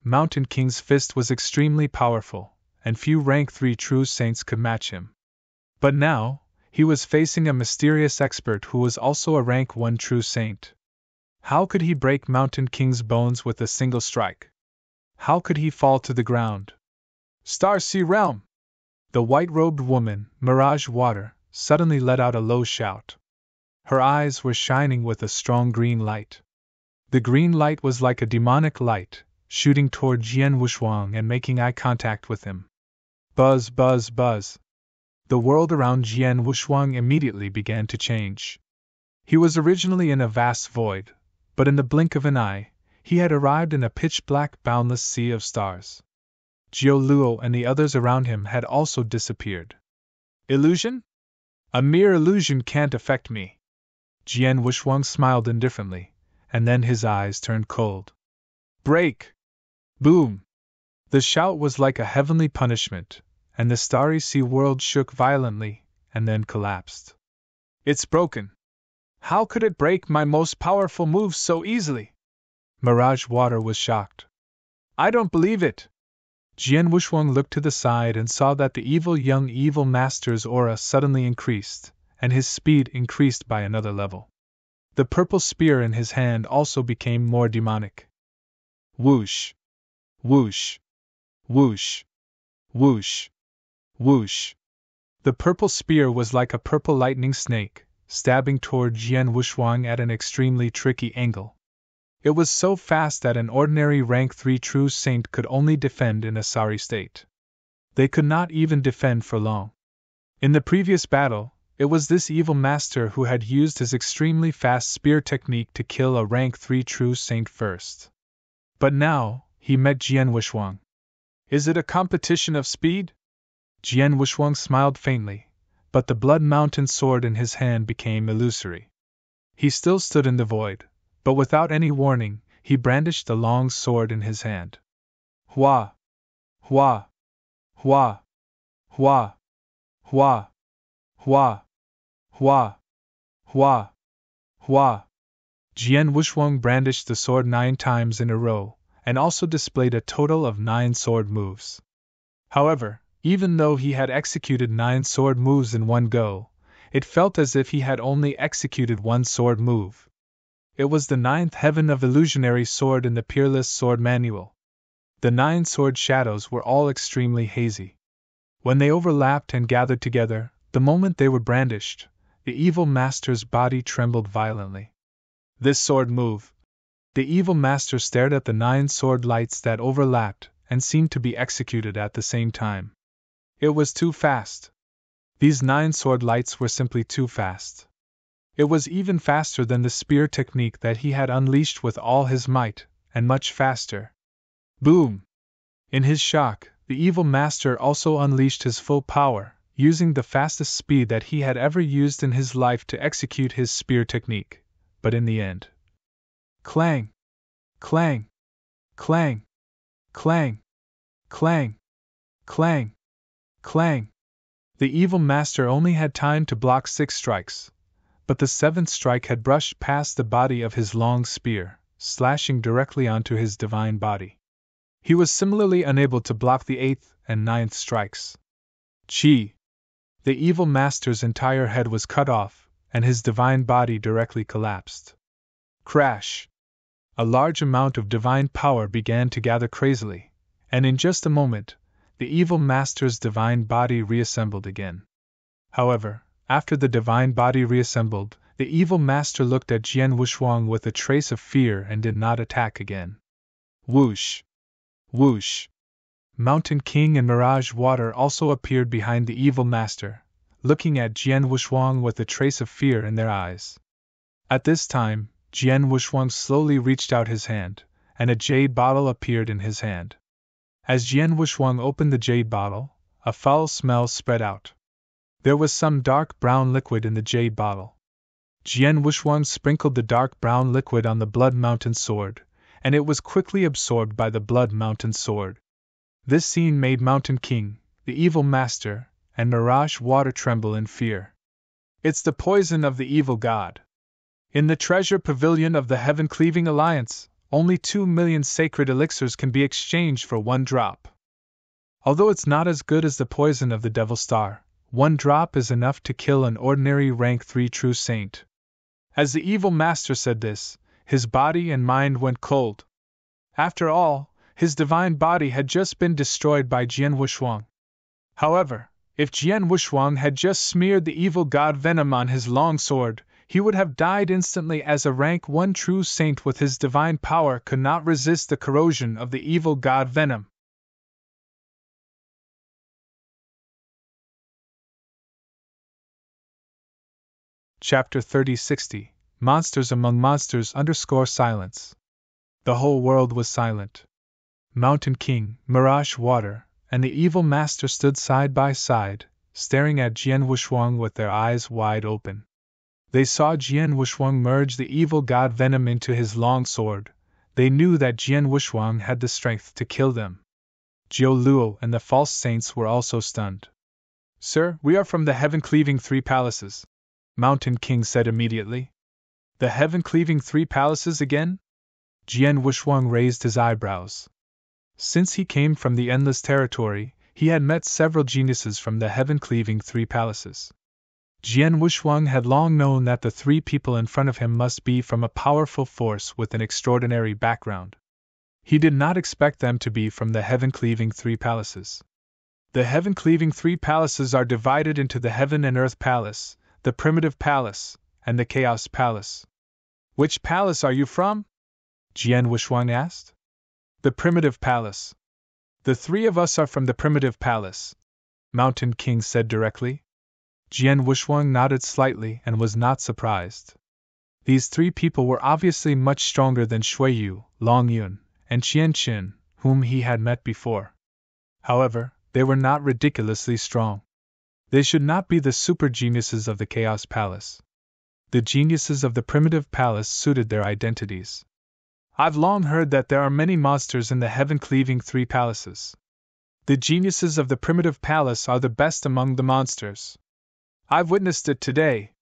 Mountain King's fist was extremely powerful, and few rank 3 true saints could match him. But now, he was facing a mysterious expert who was also a rank 1 true saint. How could he break Mountain King's bones with a single strike? How could he fall to the ground? Star Sea Realm! The white-robed woman, Mirage Water, suddenly let out a low shout. Her eyes were shining with a strong green light. The green light was like a demonic light, shooting toward Jian Wushuang and making eye contact with him. Buzz, buzz, buzz. The world around Jian Wushuang immediately began to change. He was originally in a vast void, but in the blink of an eye, he had arrived in a pitch-black, boundless sea of stars. Jiu Luo and the others around him had also disappeared. Illusion? A mere illusion can't affect me. Jian Wushuang smiled indifferently, and then his eyes turned cold. Break! Boom! The shout was like a heavenly punishment, and the starry sea world shook violently, and then collapsed. It's broken! How could it break my most powerful moves so easily? Mirage Water was shocked. I don't believe it! Jian Wushuang looked to the side and saw that the young evil master's aura suddenly increased, and his speed increased by another level. The purple spear in his hand also became more demonic. Whoosh! Whoosh! Whoosh! Whoosh! Whoosh! The purple spear was like a purple lightning snake, stabbing toward Jian Wushuang at an extremely tricky angle. It was so fast that an ordinary rank 3 true saint could only defend in a sorry state. They could not even defend for long. In the previous battle, it was this evil master who had used his extremely fast spear technique to kill a rank 3 true saint first. But now, he met Jian Wushuang. Is it a competition of speed? Jian Wushuang smiled faintly, but the Blood Mountain sword in his hand became illusory. He still stood in the void, but without any warning, he brandished the long sword in his hand. Hua! Hua! Hua! Hua! Hua! Hua! Hua! Hua! Hua! Jian Wushuang brandished the sword 9 times in a row, and also displayed a total of 9 sword moves. However, even though he had executed 9 sword moves in one go, it felt as if he had only executed 1 sword move. It was the 9th heaven of illusionary sword in the Peerless Sword Manual. The 9 sword shadows were all extremely hazy. When they overlapped and gathered together, the moment they were brandished, the evil master's body trembled violently. This sword move. The evil master stared at the 9 sword lights that overlapped and seemed to be executed at the same time. It was too fast. These 9 sword lights were simply too fast. It was even faster than the spear technique that he had unleashed with all his might, and much faster. Boom! In his shock, the evil master also unleashed his full power, using the fastest speed that he had ever used in his life to execute his spear technique, but in the end. Clang! Clang! Clang! Clang! Clang! Clang! Clang! The evil master only had time to block 6 strikes, but the 7th strike had brushed past the body of his long spear, slashing directly onto his divine body. He was similarly unable to block the 8th and 9th strikes. Chi! The evil master's entire head was cut off, and his divine body directly collapsed. Crash! A large amount of divine power began to gather crazily, and in just a moment, the evil master's divine body reassembled again. However, after the divine body reassembled, the evil master looked at Jian Wushuang with a trace of fear and did not attack again. Whoosh! Whoosh! Mountain King and Mirage Water also appeared behind the evil master, looking at Jian Wushuang with a trace of fear in their eyes. At this time, Jian Wushuang slowly reached out his hand, and a jade bottle appeared in his hand. As Jian Wushuang opened the jade bottle, a foul smell spread out. There was some dark brown liquid in the jade bottle. Jian Wushuang sprinkled the dark brown liquid on the Blood Mountain sword, and it was quickly absorbed by the Blood Mountain sword. This scene made Mountain King, the evil master, and Mirage Water tremble in fear. It's the poison of the evil god. In the treasure pavilion of the Heaven-Cleaving Alliance, only 2 million sacred elixirs can be exchanged for 1 drop. Although it's not as good as the poison of the Devil Star, 1 drop is enough to kill an ordinary rank 3 true saint. As the evil master said this, his body and mind went cold. After all, his divine body had just been destroyed by Jian Wushuang. However, if Jian Wushuang had just smeared the evil god venom on his long sword, he would have died instantly, as a rank 1 true saint with his divine power could not resist the corrosion of the evil god venom. Chapter 3060 Monsters Among Monsters _ Silence. The whole world was silent. Mountain King, Mirage Water, and the evil master stood side by side, staring at Jian Wushuang with their eyes wide open. They saw Jian Wushuang merge the evil god venom into his long sword. They knew that Jian Wushuang had the strength to kill them. Jiu Luo and the false saints were also stunned. Sir, we are from the heaven-cleaving 3 palaces, Mountain King said immediately. The heaven-cleaving 3 palaces again? Jian Wushuang raised his eyebrows. Since he came from the Endless Territory, he had met several geniuses from the heaven-cleaving 3 palaces. Jian Wushuang had long known that the 3 people in front of him must be from a powerful force with an extraordinary background. He did not expect them to be from the heaven-cleaving 3 palaces. The heaven-cleaving 3 palaces are divided into the Heaven and Earth Palace, the Primitive Palace, and the Chaos Palace. Which palace are you from? Jian Wushuang asked. The Primitive Palace. The 3 of us are from the Primitive Palace, Mountain King said directly. Jian Wushuang nodded slightly and was not surprised. These 3 people were obviously much stronger than Shui Yu, Long Yun, and Qian Qin, whom he had met before. However, they were not ridiculously strong. They should not be the super geniuses of the Chaos Palace. The geniuses of the Primitive Palace suited their identities. I've long heard that there are many monsters in the heaven-cleaving 3 palaces. The geniuses of the Primitive Palace are the best among the monsters. I've witnessed it today.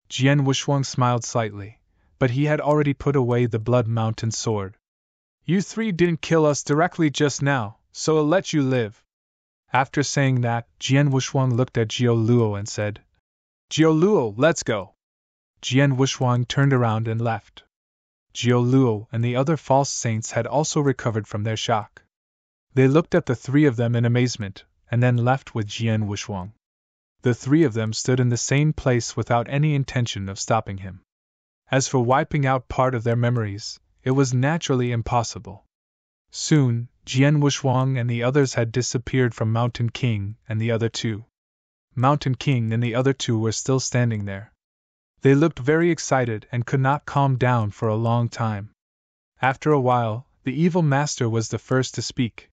Jian Wushuang smiled slightly, but he had already put away the Blood Mountain sword. You 3 didn't kill us directly just now, so I'll let you live. After saying that, Jian Wushuang looked at Jiu Luo and said, Jiu Luo, let's go. Jian Wushuang turned around and left. Jiu Luo and the other false saints had also recovered from their shock. They looked at the 3 of them in amazement, and then left with Jian Wushuang. The 3 of them stood in the same place without any intention of stopping him. As for wiping out part of their memories, it was naturally impossible. Soon, Jian Wushuang and the others had disappeared from Mountain King and the other 2. Mountain King and the other 2 were still standing there. They looked very excited and could not calm down for a long time. After a while, the evil master was the first to speak.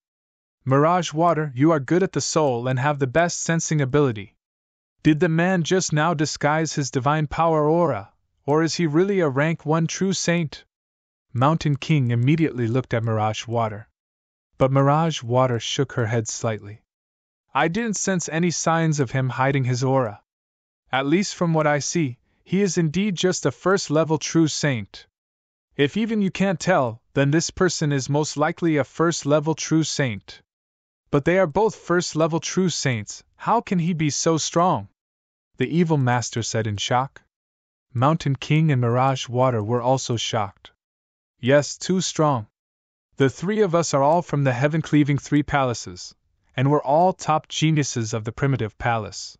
Mirage Water, you are good at the soul and have the best sensing ability. Did the man just now disguise his divine power aura, or is he really a rank 1 true saint? Mountain King immediately looked at Mirage Water. But Mirage Water shook her head slightly. I didn't sense any signs of him hiding his aura. At least from what I see, he is indeed just a first-level true saint. If even you can't tell, then this person is most likely a first-level true saint. But they are both first-level true saints, how can he be so strong? The evil master said in shock. Mountain King and Mirage Water were also shocked. Yes, too strong. The 3 of us are all from the heaven-cleaving 3 palaces, and we're all top geniuses of the Primitive Palace.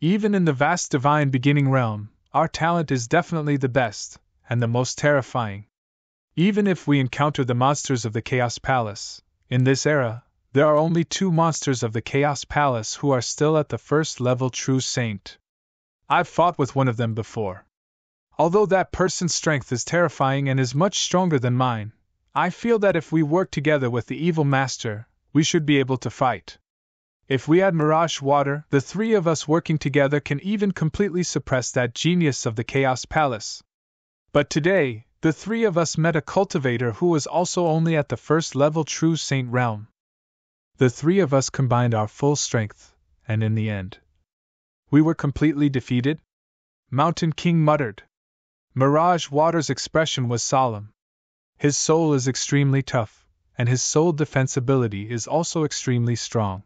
Even in the vast divine beginning realm, our talent is definitely the best, and the most terrifying. Even if we encounter the monsters of the Chaos Palace, in this era, there are only 2 monsters of the Chaos Palace who are still at the first-level true saint. I've fought with one of them before. Although that person's strength is terrifying and is much stronger than mine, I feel that if we work together with the evil master, we should be able to fight. If we add Mirage Water, the 3 of us working together can even completely suppress that genius of the Chaos Palace. But today, the 3 of us met a cultivator who was also only at the first-level true saint realm. The 3 of us combined our full strength, and in the end, we were completely defeated? Mountain King muttered. Mirage Water's expression was solemn. His soul is extremely tough, and his soul defense ability is also extremely strong.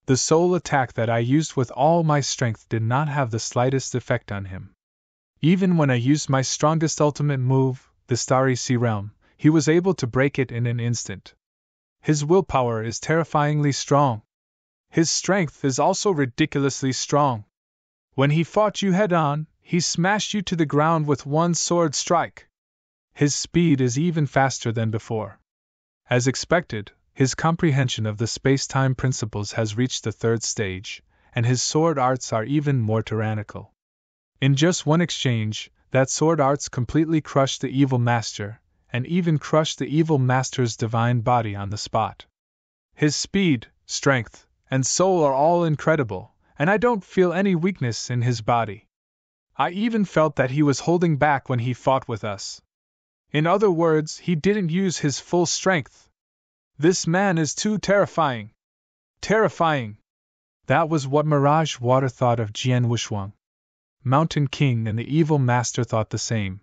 The soul attack that I used with all my strength did not have the slightest effect on him. Even when I used my strongest ultimate move, the Starry Sea Realm, he was able to break it in an instant. His willpower is terrifyingly strong. His strength is also ridiculously strong. When he fought you head-on, he smashed you to the ground with one sword strike. His speed is even faster than before. As expected, his comprehension of the space-time principles has reached the third stage, and his sword arts are even more tyrannical. In just one exchange, that sword arts completely crushed the evil master, and even crushed the evil master's divine body on the spot. His speed, strength, and soul are all incredible, and I don't feel any weakness in his body. I even felt that he was holding back when he fought with us. In other words, he didn't use his full strength. This man is too terrifying. Terrifying! That was what Mirage Water thought of Jian Wushuang. Mountain King and the evil master thought the same.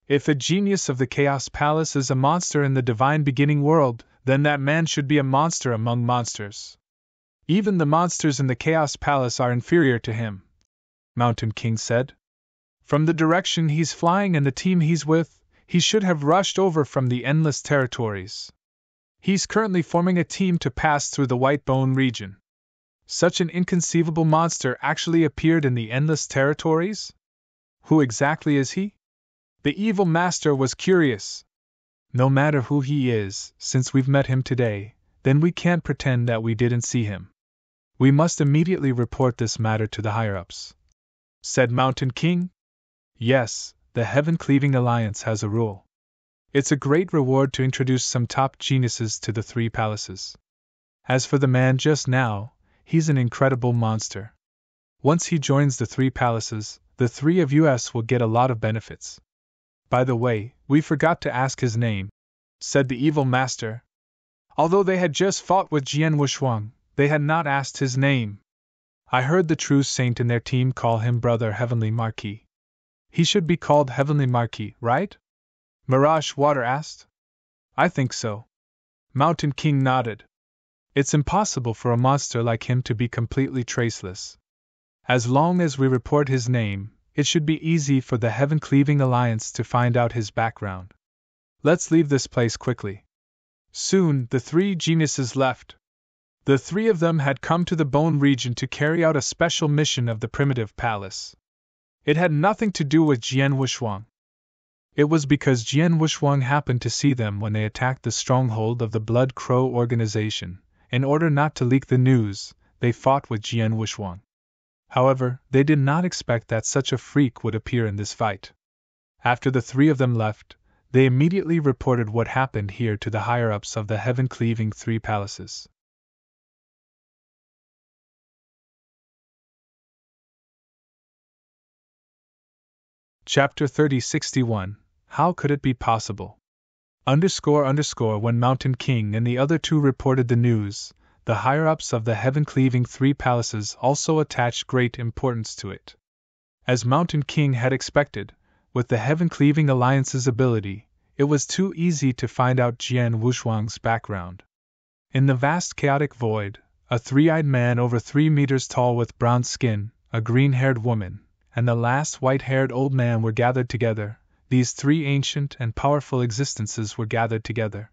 If a genius of the Chaos Palace is a monster in the divine beginning world, then that man should be a monster among monsters. Even the monsters in the Chaos Palace are inferior to him, Mountain King said. From the direction he's flying and the team he's with, he should have rushed over from the Endless Territories. He's currently forming a team to pass through the White Bone region. Such an inconceivable monster actually appeared in the Endless Territories? Who exactly is he? The evil master was curious. No matter who he is, since we've met him today, then we can't pretend that we didn't see him. We must immediately report this matter to the higher-ups, said Mountain King. Yes, the Heaven-Cleaving Alliance has a rule. It's a great reward to introduce some top geniuses to the three palaces. As for the man just now, he's an incredible monster. Once he joins the three palaces, the three of us will get a lot of benefits. By the way, we forgot to ask his name, said the evil master. Although they had just fought with Jian Wushuang, they had not asked his name. I heard the true saint in their team call him Brother Heavenly Marquis. He should be called Heavenly Marquis, right? Mirage Water asked. I think so. Mountain King nodded. It's impossible for a monster like him to be completely traceless. As long as we report his name, it should be easy for the Heaven-Cleaving Alliance to find out his background. Let's leave this place quickly. Soon, the three geniuses left. The three of them had come to the Bone region to carry out a special mission of the Primitive Palace. It had nothing to do with Jian Wushuang. It was because Jian Wushuang happened to see them when they attacked the stronghold of the Blood Crow organization. In order not to leak the news, they fought with Jian Wushuang. However, they did not expect that such a freak would appear in this fight. After the three of them left, they immediately reported what happened here to the higher-ups of the Heaven-Cleaving Three Palaces. Chapter 3061. How could it be possible? When Mountain King and the other two reported the news, the higher-ups of the Heaven-Cleaving Three Palaces also attached great importance to it. As Mountain King had expected, with the Heaven-Cleaving Alliance's ability, it was too easy to find out Jian Wushuang's background. In the vast chaotic void, a three-eyed man over 3 meters tall with brown skin, a green-haired woman, and the last white-haired old man were gathered together. These three ancient and powerful existences were gathered together.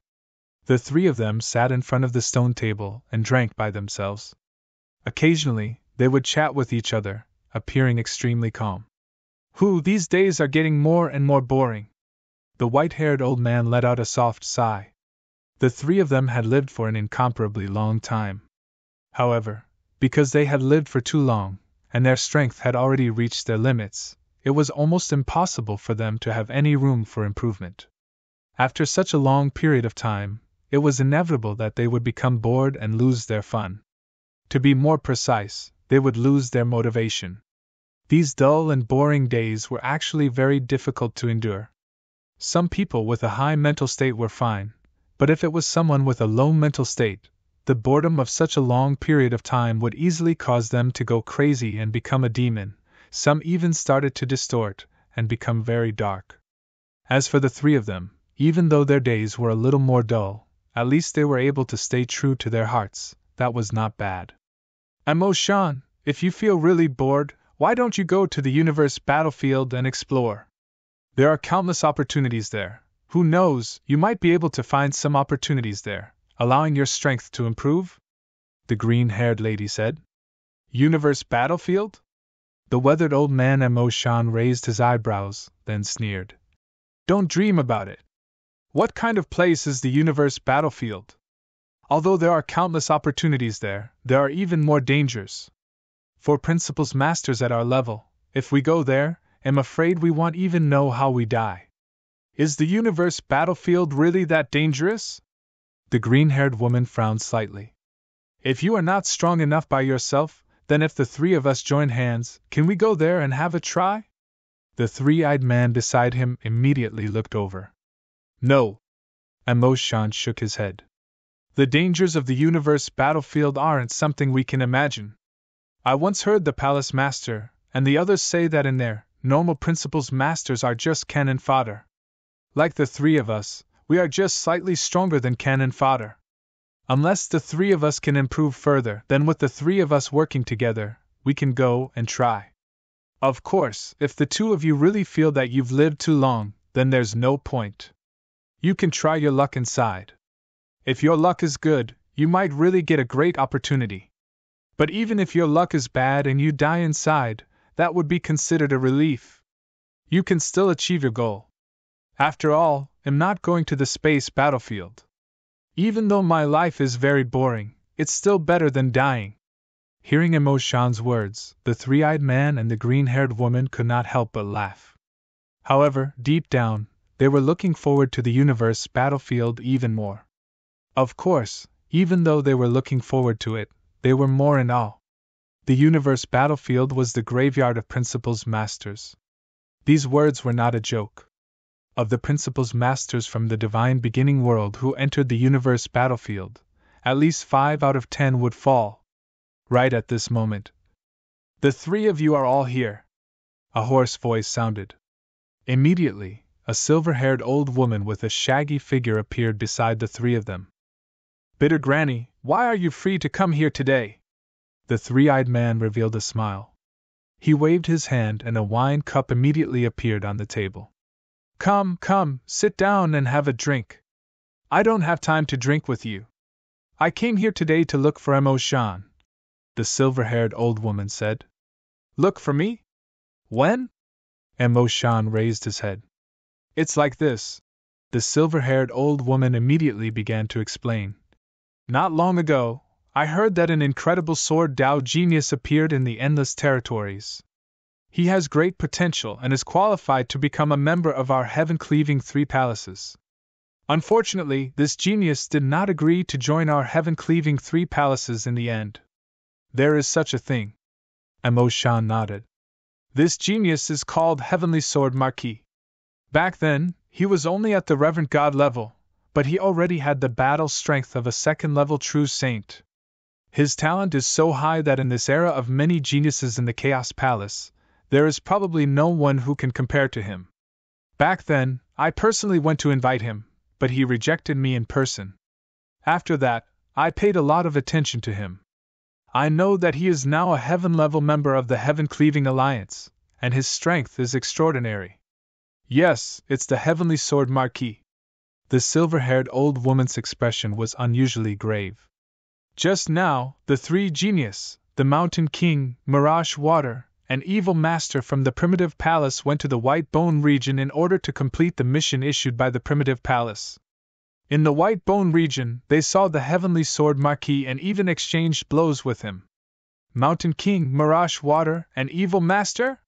The three of them sat in front of the stone table and drank by themselves. Occasionally, they would chat with each other, appearing extremely calm. These days are getting more and more boring. The white-haired old man let out a soft sigh. The three of them had lived for an incomparably long time. However, because they had lived for too long, and their strength had already reached their limits, it was almost impossible for them to have any room for improvement. After such a long period of time, it was inevitable that they would become bored and lose their fun. To be more precise, they would lose their motivation. These dull and boring days were actually very difficult to endure. Some people with a high mental state were fine, but if it was someone with a low mental state, the boredom of such a long period of time would easily cause them to go crazy and become a demon. Some even started to distort and become very dark. As for the three of them, even though their days were a little more dull, at least they were able to stay true to their hearts. That was not bad. Amo-shan, if you feel really bored, why don't you go to the universe battlefield and explore? There are countless opportunities there. Who knows, you might be able to find some opportunities there, allowing your strength to improve? The green-haired lady said. Universe battlefield? The weathered old man Mo-shan raised his eyebrows, then sneered. Don't dream about it. What kind of place is the universe battlefield? Although there are countless opportunities there are even more dangers. For principals masters at our level, if we go there, I'm afraid we won't even know how we die. Is the universe battlefield really that dangerous? The green-haired woman frowned slightly. If you are not strong enough by yourself, then if the three of us join hands, can we go there and have a try? The three-eyed man beside him immediately looked over. No. Mo-shan shook his head. The dangers of the universe battlefield aren't something we can imagine. I once heard the palace master and the others say that in there, normal principals masters are just cannon fodder. Like the three of us, we are just slightly stronger than cannon fodder. Unless the three of us can improve further, then with the three of us working together, we can go and try. Of course, if the two of you really feel that you've lived too long, then there's no point. You can try your luck inside. If your luck is good, you might really get a great opportunity. But even if your luck is bad and you die inside, that would be considered a relief. You can still achieve your goal. After all, I'm not going to the space battlefield. Even though my life is very boring, it's still better than dying. Hearing Mo-shan's words, the three-eyed man and the green-haired woman could not help but laugh. However, deep down, they were looking forward to the universe battlefield even more. Of course, even though they were looking forward to it, they were more in awe. The universe battlefield was the graveyard of principals masters. These words were not a joke. Of the principals masters from the divine beginning world who entered the universe battlefield, at least 5 out of 10 would fall. Right at this moment. The three of you are all here. A hoarse voice sounded. Immediately, a silver-haired old woman with a shaggy figure appeared beside the three of them. Bitter Granny, why are you free to come here today? The three-eyed man revealed a smile. He waved his hand and a wine cup immediately appeared on the table. Come, sit down and have a drink. I don't have time to drink with you. I came here today to look for Mo-shan, the silver-haired old woman said. Look for me? When? Mo-shan raised his head. It's like this. The silver-haired old woman immediately began to explain. Not long ago, I heard that an incredible sword Dao genius appeared in the Endless Territories. He has great potential and is qualified to become a member of our heaven-cleaving 3 palaces. Unfortunately, this genius did not agree to join our heaven-cleaving 3 palaces in the end. There is such a thing. Mo-shan nodded. This genius is called Heavenly Sword Marquis. Back then, he was only at the Reverend God level, but he already had the battle strength of a 2nd-level true saint. His talent is so high that in this era of many geniuses in the Chaos Palace, there is probably no one who can compare to him. Back then, I personally went to invite him, but he rejected me in person. After that, I paid a lot of attention to him. I know that he is now a heaven-level member of the Heaven-Cleaving Alliance, and his strength is extraordinary. Yes, it's the Heavenly Sword Marquis. The silver-haired old woman's expression was unusually grave. Just now, the 3 genius, the Mountain King, Mirage Water, and Evil Master from the Primitive Palace went to the White Bone region in order to complete the mission issued by the Primitive Palace. In the White Bone region, they saw the Heavenly Sword Marquis and even exchanged blows with him. Mountain King, Mirage Water, and Evil Master?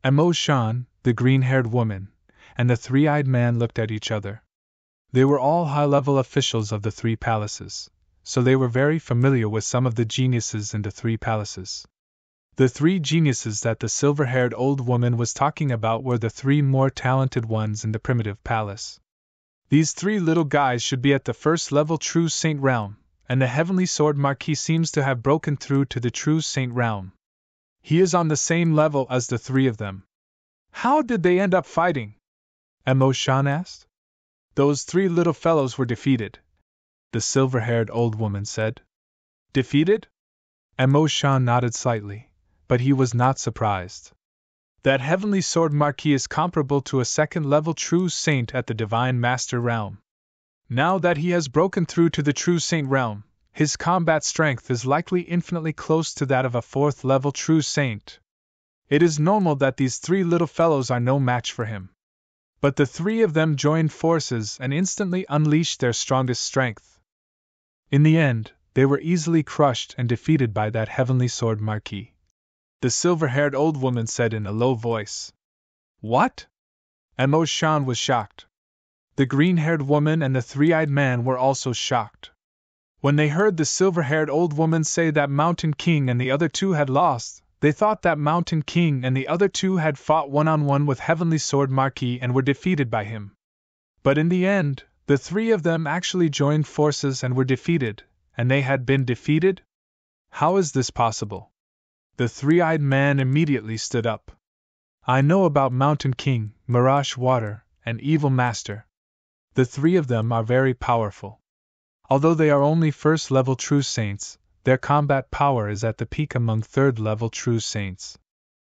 Mo-shan, the green-haired woman, and the three-eyed man looked at each other. They were all high-level officials of the 3 palaces, so they were very familiar with some of the geniuses in the 3 palaces. The 3 geniuses that the silver-haired old woman was talking about were the 3 more talented ones in the Primitive Palace. These 3 little guys should be at the 1st-level True Saint realm, and the Heavenly Sword Marquis seems to have broken through to the True Saint realm. He is on the same level as the 3 of them. How did they end up fighting? Mo-shan asked. Those 3 little fellows were defeated, the silver-haired old woman said. Defeated? Mo-shan nodded slightly, but he was not surprised. That Heavenly Sword Marquis is comparable to a 2nd-level True Saint at the Divine Master realm. Now that he has broken through to the True Saint realm, his combat strength is likely infinitely close to that of a 4th-level True Saint. It is normal that these three little fellows are no match for him. But the three of them joined forces and instantly unleashed their strongest strength. In the end, they were easily crushed and defeated by that heavenly sword Marquis. The silver-haired old woman said in a low voice. What? Emo Shan was shocked. The green-haired woman and the three-eyed man were also shocked. When they heard the silver-haired old woman say that Mountain King and the other two had lost, they thought that Mountain King and the other two had fought one-on-one with Heavenly Sword Marquis and were defeated by him. But in the end, the three of them actually joined forces and were defeated, and they had been defeated? How is this possible? The three-eyed man immediately stood up. I know about Mountain King, Mirage Water, and Evil Master. The three of them are very powerful. Although they are only first-level true saints, their combat power is at the peak among third-level true saints.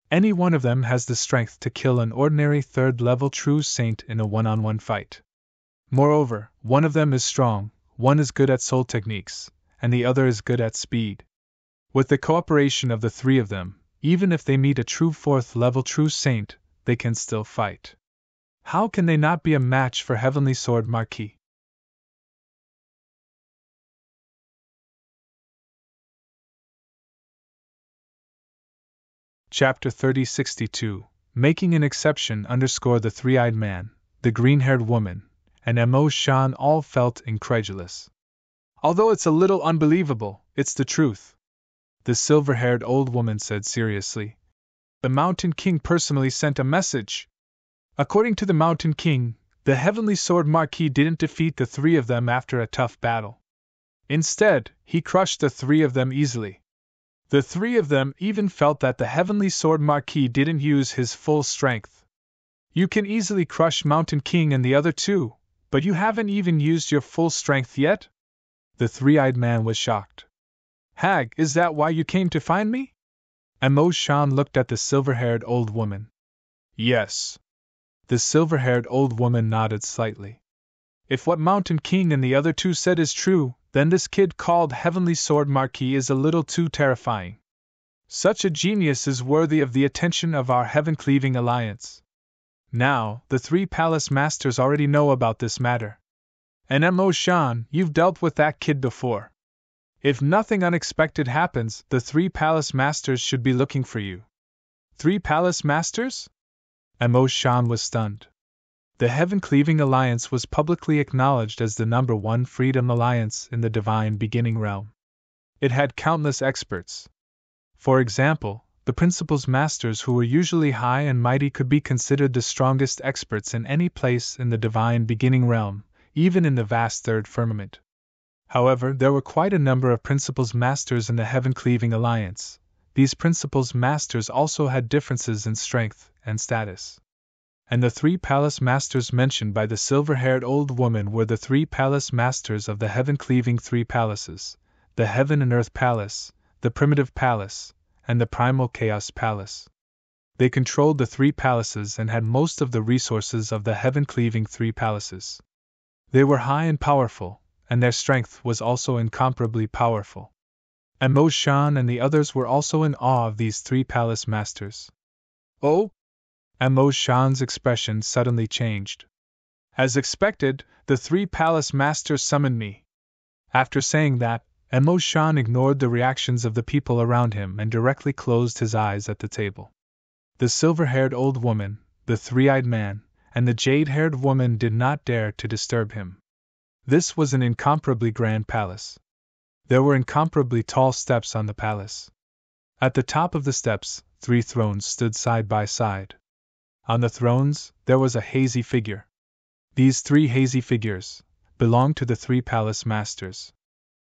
Any one of them has the strength to kill an ordinary third-level true saint in a one-on-one fight. Moreover, one of them is strong, one is good at soul techniques, and the other is good at speed. With the cooperation of the three of them, even if they meet a true fourth-level true saint, they can still fight. How can they not be a match for Heavenly Sword Marquis? Chapter 3062, Making an Exception The three-eyed man, the green-haired woman, and Emo Shan all felt incredulous. Although it's a little unbelievable, it's the truth. The silver-haired old woman said seriously. The Mountain King personally sent a message. According to the Mountain King, the Heavenly Sword Marquis didn't defeat the three of them after a tough battle. Instead, he crushed the three of them easily. The three of them even felt that the Heavenly Sword Marquis didn't use his full strength. You can easily crush Mountain King and the other two, but you haven't even used your full strength yet? The three-eyed man was shocked. Hag, is that why you came to find me? Emo Shan looked at the silver-haired old woman. Yes. The silver-haired old woman nodded slightly. If what Mountain King and the other two said is true, then this kid called Heavenly Sword Marquis is a little too terrifying. Such a genius is worthy of the attention of our heaven-cleaving alliance. Now, the three palace masters already know about this matter. And Emo Shan, you've dealt with that kid before. If nothing unexpected happens, the three palace masters should be looking for you. Three palace masters? Emo Shan was stunned. The Heaven-Cleaving Alliance was publicly acknowledged as the #1 freedom alliance in the Divine Beginning realm. It had countless experts. For example, the Principal's Masters, who were usually high and mighty, could be considered the strongest experts in any place in the Divine Beginning realm, even in the vast Third Firmament. However, there were quite a number of Principal's Masters in the Heaven-Cleaving Alliance. These Principal's Masters also had differences in strength and status. And the three palace masters mentioned by the silver-haired old woman were the three palace masters of the heaven-cleaving three palaces, the Heaven and Earth Palace, the Primitive Palace, and the Primal Chaos Palace. They controlled the three palaces and had most of the resources of the heaven-cleaving three palaces. They were high and powerful, and their strength was also incomparably powerful. Emo Shan and the others were also in awe of these three palace masters. Oh? Emo Shan's expression suddenly changed. As expected, the three palace masters summoned me. After saying that, Emo Shan ignored the reactions of the people around him and directly closed his eyes at the table. The silver-haired old woman, the three-eyed man, and the jade-haired woman did not dare to disturb him. This was an incomparably grand palace. There were incomparably tall steps on the palace. At the top of the steps, 3 thrones stood side by side. On the thrones, there was a hazy figure. These 3 hazy figures belonged to the 3 palace masters.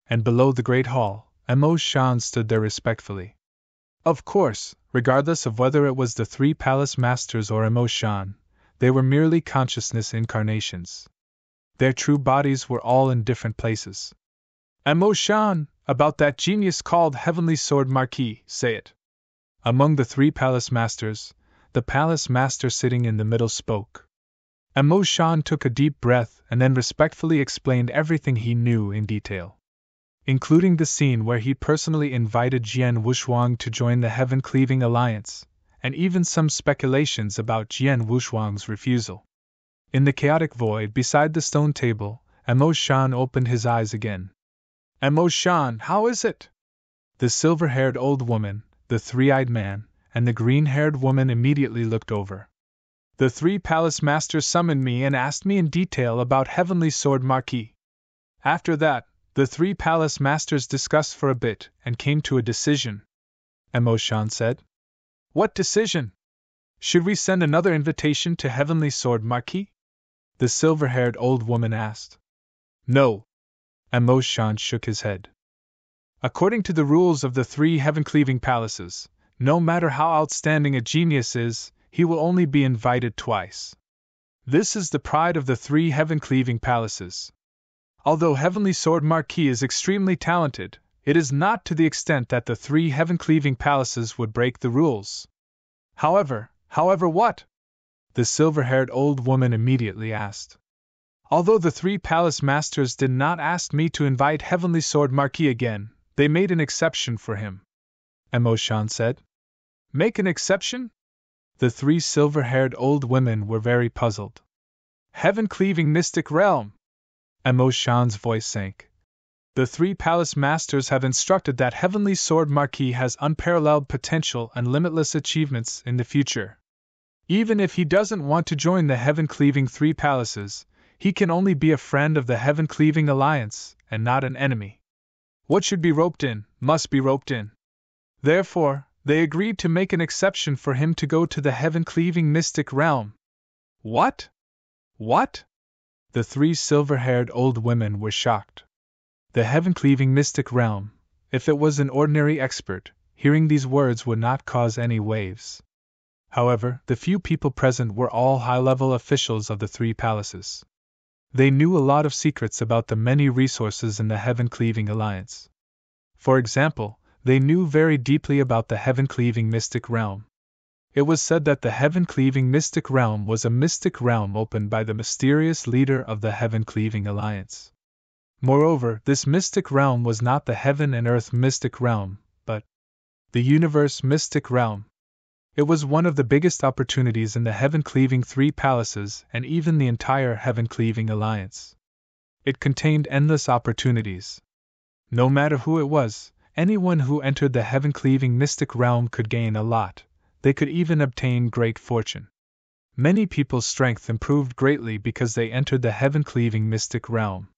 And below the great hall, Emo Shan stood there respectfully. Of course, regardless of whether it was the 3 palace masters or Emo Shan, they were merely consciousness incarnations. Their true bodies were all in different places. Emo Shan, about that genius called Heavenly Sword Marquis, say it. Among the 3 palace masters, the palace master sitting in the middle spoke. Emo Shan took a deep breath and then respectfully explained everything he knew in detail, including the scene where he personally invited Jian Wushuang to join the Heaven-Cleaving Alliance, and even some speculations about Jian Wushuang's refusal. In the chaotic void beside the stone table, Emo Shan opened his eyes again. Emo Shan, how is it? The silver-haired old woman, the three-eyed man, and the green-haired woman immediately looked over. The three palace masters summoned me and asked me in detail about Heavenly Sword Marquis. After that, the three palace masters discussed for a bit and came to a decision. Emo Shan said. What decision? Should we send another invitation to Heavenly Sword Marquis? The silver-haired old woman asked. No. Emo Shan shook his head. According to the rules of the three heaven-cleaving palaces, no matter how outstanding a genius is, he will only be invited twice. This is the pride of the three heaven-cleaving palaces. Although Heavenly Sword Marquis is extremely talented, it is not to the extent that the three heaven-cleaving palaces would break the rules. However what? The silver-haired old woman immediately asked. Although the three palace masters did not ask me to invite Heavenly Sword Marquis again, they made an exception for him. Emo Shan said. Make an exception? The three silver-haired old women were very puzzled. Heaven-cleaving mystic realm! Emo Shan's voice sank. The three palace masters have instructed that Heavenly Sword Marquis has unparalleled potential and limitless achievements in the future. Even if he doesn't want to join the heaven-cleaving three palaces, he can only be a friend of the heaven-cleaving alliance, and not an enemy. What should be roped in, must be roped in. Therefore, they agreed to make an exception for him to go to the heaven-cleaving mystic realm. What? What? The three silver-haired old women were shocked. The heaven-cleaving mystic realm, if it was an ordinary expert, hearing these words would not cause any waves. However, the few people present were all high-level officials of the three palaces. They knew a lot of secrets about the many resources in the heaven-cleaving alliance. For example, they knew very deeply about the heaven-cleaving mystic realm. It was said that the heaven-cleaving mystic realm was a mystic realm opened by the mysterious leader of the heaven-cleaving alliance. Moreover, this mystic realm was not the heaven and earth mystic realm, but the universe mystic realm. It was one of the biggest opportunities in the heaven-cleaving three palaces and even the entire heaven-cleaving alliance. It contained endless opportunities. No matter who it was, anyone who entered the heaven-cleaving mystic realm could gain a lot. They could even obtain great fortune. Many people's strength improved greatly because they entered the heaven-cleaving mystic realm.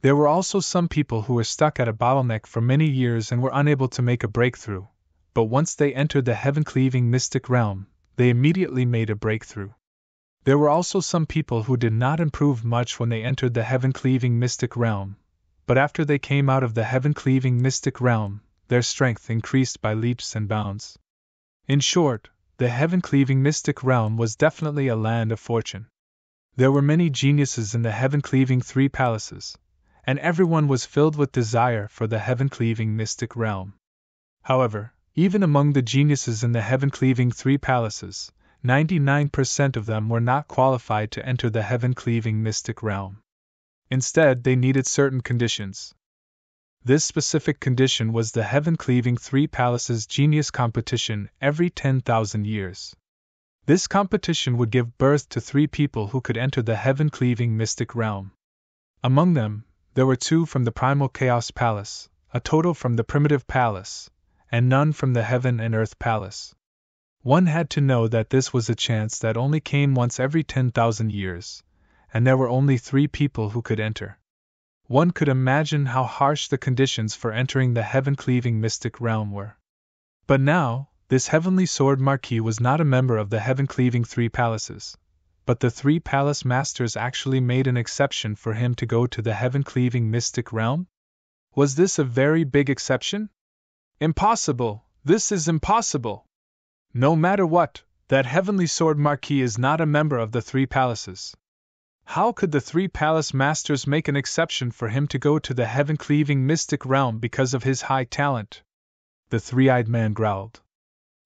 There were also some people who were stuck at a bottleneck for many years and were unable to make a breakthrough, but once they entered the heaven-cleaving mystic realm, they immediately made a breakthrough. There were also some people who did not improve much when they entered the heaven-cleaving mystic realm, but after they came out of the heaven-cleaving mystic realm, their strength increased by leaps and bounds. In short, the heaven-cleaving mystic realm was definitely a land of fortune. There were many geniuses in the heaven-cleaving three palaces, and everyone was filled with desire for the heaven-cleaving mystic realm. However, even among the geniuses in the heaven-cleaving three palaces, 99% of them were not qualified to enter the heaven-cleaving mystic realm. Instead, they needed certain conditions. This specific condition was the heaven-cleaving three palaces genius competition every 10,000 years. This competition would give birth to three people who could enter the heaven-cleaving mystic realm. Among them, there were 2 from the Primal Chaos Palace, a total from the Primitive Palace, and none from the Heaven and Earth Palace. One had to know that this was a chance that only came once every 10,000 years, and there were only 3 people who could enter. One could imagine how harsh the conditions for entering the heaven-cleaving mystic realm were. But now, this Heavenly Sword Marquis was not a member of the heaven-cleaving 3 palaces, but the 3 palace masters actually made an exception for him to go to the heaven-cleaving mystic realm? Was this a very big exception? Impossible! This is impossible! No matter what, that Heavenly Sword Marquis is not a member of the 3 palaces. How could the 3 palace masters make an exception for him to go to the heaven-cleaving mystic realm because of his high talent? The 3-eyed man growled.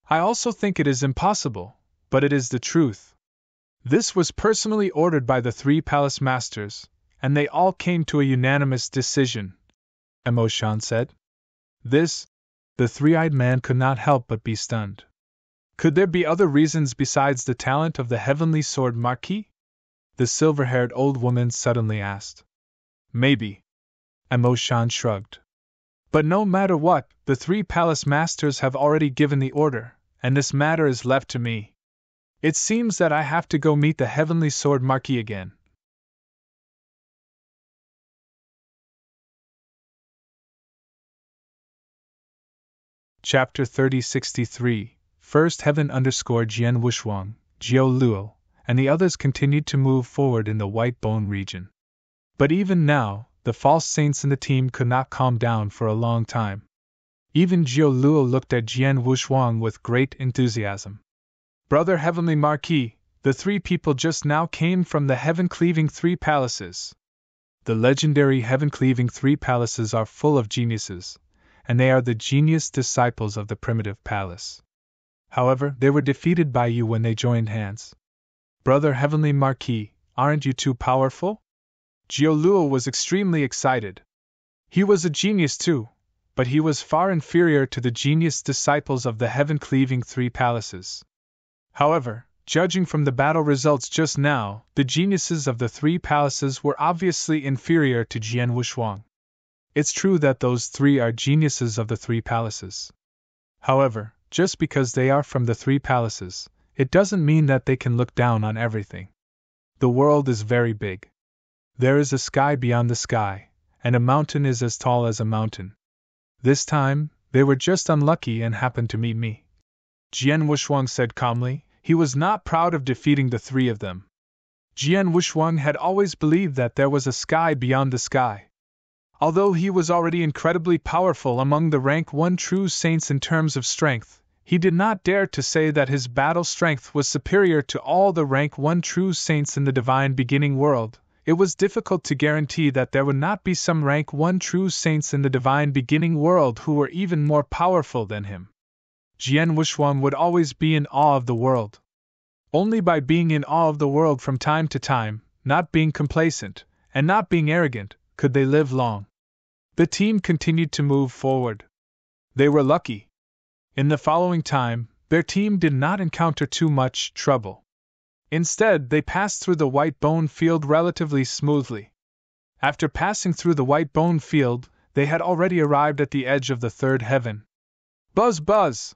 I also think it is impossible, but it is the truth. This was personally ordered by the 3 palace masters, and they all came to a unanimous decision, Emo-shan said. The 3-eyed man could not help but be stunned. Could there be other reasons besides the talent of the heavenly sword Marquis? The silver-haired old woman suddenly asked. Maybe. Amo-shan shrugged. But no matter what, the three palace masters have already given the order, and this matter is left to me. It seems that I have to go meet the heavenly sword Marquis again. Chapter 3063. First Heaven Jian Wushuang, Jiao Luo, and the others continued to move forward in the White Bone region. But even now, the false saints in the team could not calm down for a long time. Even Jiao Luo looked at Jian Wushuang with great enthusiasm. Brother Heavenly Marquis, the three people just now came from the heaven-cleaving three palaces. The legendary heaven-cleaving three palaces are full of geniuses, and they are the genius disciples of the primitive palace. However, they were defeated by you when they joined hands. Brother Heavenly Marquis, aren't you too powerful? Jiao Luo was extremely excited. He was a genius too, but he was far inferior to the genius disciples of the heaven-cleaving three palaces. However, judging from the battle results just now, the geniuses of the three palaces were obviously inferior to Jian Wushuang. It's true that those three are geniuses of the three palaces. However, just because they are from the three palaces, it doesn't mean that they can look down on everything. The world is very big. There is a sky beyond the sky, and a mountain is as tall as a mountain. This time, they were just unlucky and happened to meet me. Jian Wushuang said calmly. He was not proud of defeating the three of them. Jian Wushuang had always believed that there was a sky beyond the sky. Although he was already incredibly powerful among the rank 1 true saints in terms of strength, he did not dare to say that his battle strength was superior to all the rank 1 true saints in the divine beginning world. It was difficult to guarantee that there would not be some rank 1 true saints in the divine beginning world who were even more powerful than him. Jian Wushuang would always be in awe of the world. Only by being in awe of the world from time to time, not being complacent, and not being arrogant, could they live long. The team continued to move forward. They were lucky. In the following time, their team did not encounter too much trouble. Instead, they passed through the White Bone Field relatively smoothly. After passing through the White Bone Field, they had already arrived at the edge of the third heaven. Buzz buzz!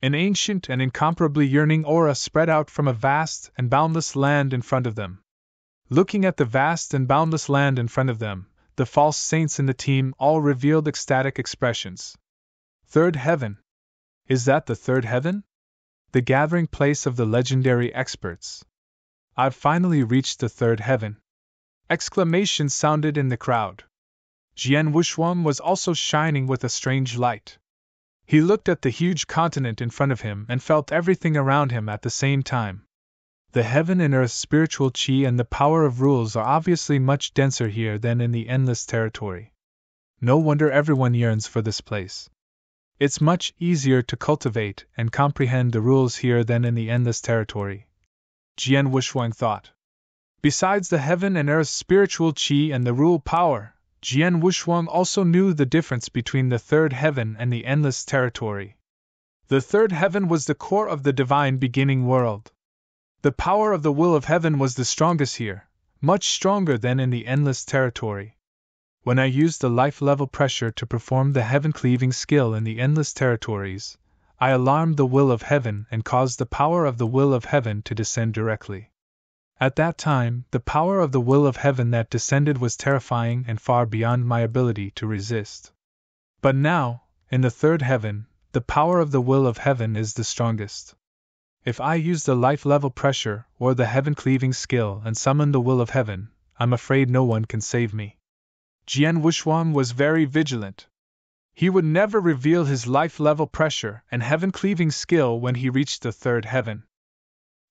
An ancient and incomparably yearning aura spread out from a vast and boundless land in front of them. Looking at the vast and boundless land in front of them, the false saints in the team all revealed ecstatic expressions. Third heaven. Is that the third heaven? The gathering place of the legendary experts. I've finally reached the third heaven. Exclamations sounded in the crowd. Jian Wushuang was also shining with a strange light. He looked at the huge continent in front of him and felt everything around him at the same time. The heaven and earth spiritual chi and the power of rules are obviously much denser here than in the endless territory. No wonder everyone yearns for this place. It's much easier to cultivate and comprehend the rules here than in the endless territory, Jian Wushuang thought. Besides the heaven and earth spiritual chi and the rule power, Jian Wushuang also knew the difference between the third heaven and the endless territory. The third heaven was the core of the divine beginning world. The power of the will of heaven was the strongest here, much stronger than in the endless territory. When I used the life-level pressure to perform the heaven-cleaving skill in the endless territories, I alarmed the will of heaven and caused the power of the will of heaven to descend directly. At that time, the power of the will of heaven that descended was terrifying and far beyond my ability to resist. But now, in the third heaven, the power of the will of heaven is the strongest. If I use the life-level pressure or the heaven-cleaving skill and summon the will of heaven, I'm afraid no one can save me. Jian Wushuang was very vigilant. He would never reveal his life-level pressure and heaven-cleaving skill when he reached the third heaven.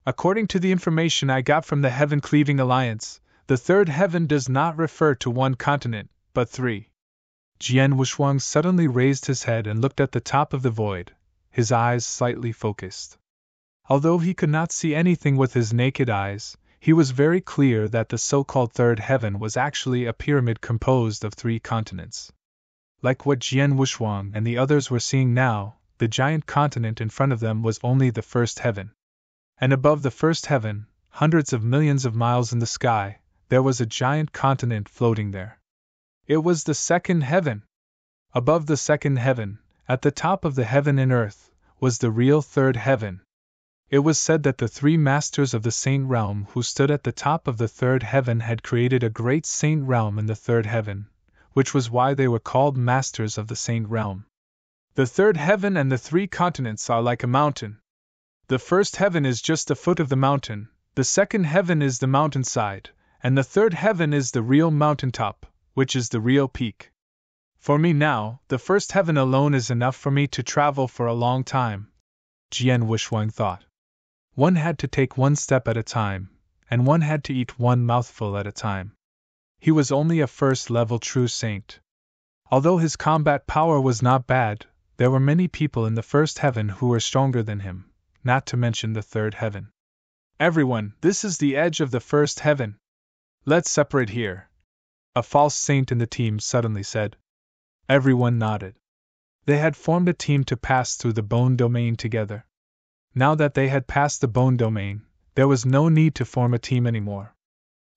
According to the information I got from the Heaven-Cleaving Alliance, the third heaven does not refer to one continent, but three. Jian Wushuang suddenly raised his head and looked at the top of the void, his eyes slightly focused. Although he could not see anything with his naked eyes, he was very clear that the so-called third heaven was actually a pyramid composed of 3 continents. Like what Jian Wushuang and the others were seeing now, the giant continent in front of them was only the first heaven. And above the first heaven, hundreds of millions of miles in the sky, there was a giant continent floating there. It was the second heaven. Above the second heaven, at the top of the heaven and earth, was the real third heaven. It was said that the three masters of the saint realm who stood at the top of the third heaven had created a great saint realm in the third heaven, which was why they were called masters of the saint realm. The third heaven and the three continents are like a mountain. The first heaven is just the foot of the mountain, the second heaven is the mountainside, and the third heaven is the real mountaintop, which is the real peak. For me now, the first heaven alone is enough for me to travel for a long time, Jian Wushuang thought. One had to take one step at a time, and one had to eat one mouthful at a time. He was only a first-level true saint. Although his combat power was not bad, there were many people in the first heaven who were stronger than him, not to mention the third heaven. Everyone, this is the edge of the first heaven. Let's separate here, a false saint in the team suddenly said. Everyone nodded. They had formed a team to pass through the bone domain together. Now that they had passed the bone domain, there was no need to form a team anymore.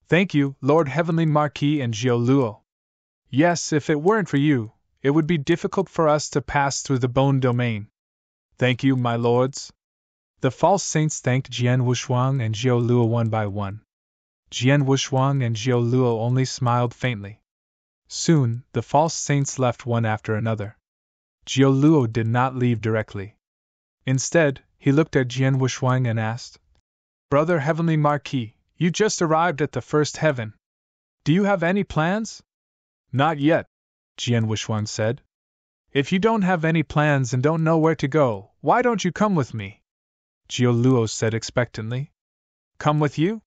Thank you, Lord Heavenly Marquis and Jiu Luo. Yes, if it weren't for you, it would be difficult for us to pass through the bone domain. Thank you, my lords. The false saints thanked Jian Wushuang and Jiu Luo one by one. Jian Wushuang and Jiu Luo only smiled faintly. Soon, the false saints left one after another. Jiu Luo did not leave directly. Instead, he looked at Jian Wushuang and asked, Brother Heavenly Marquis, you just arrived at the first heaven. Do you have any plans? Not yet, Jian Wushuang said. If you don't have any plans and don't know where to go, why don't you come with me? Jiu Luo said expectantly. Come with you?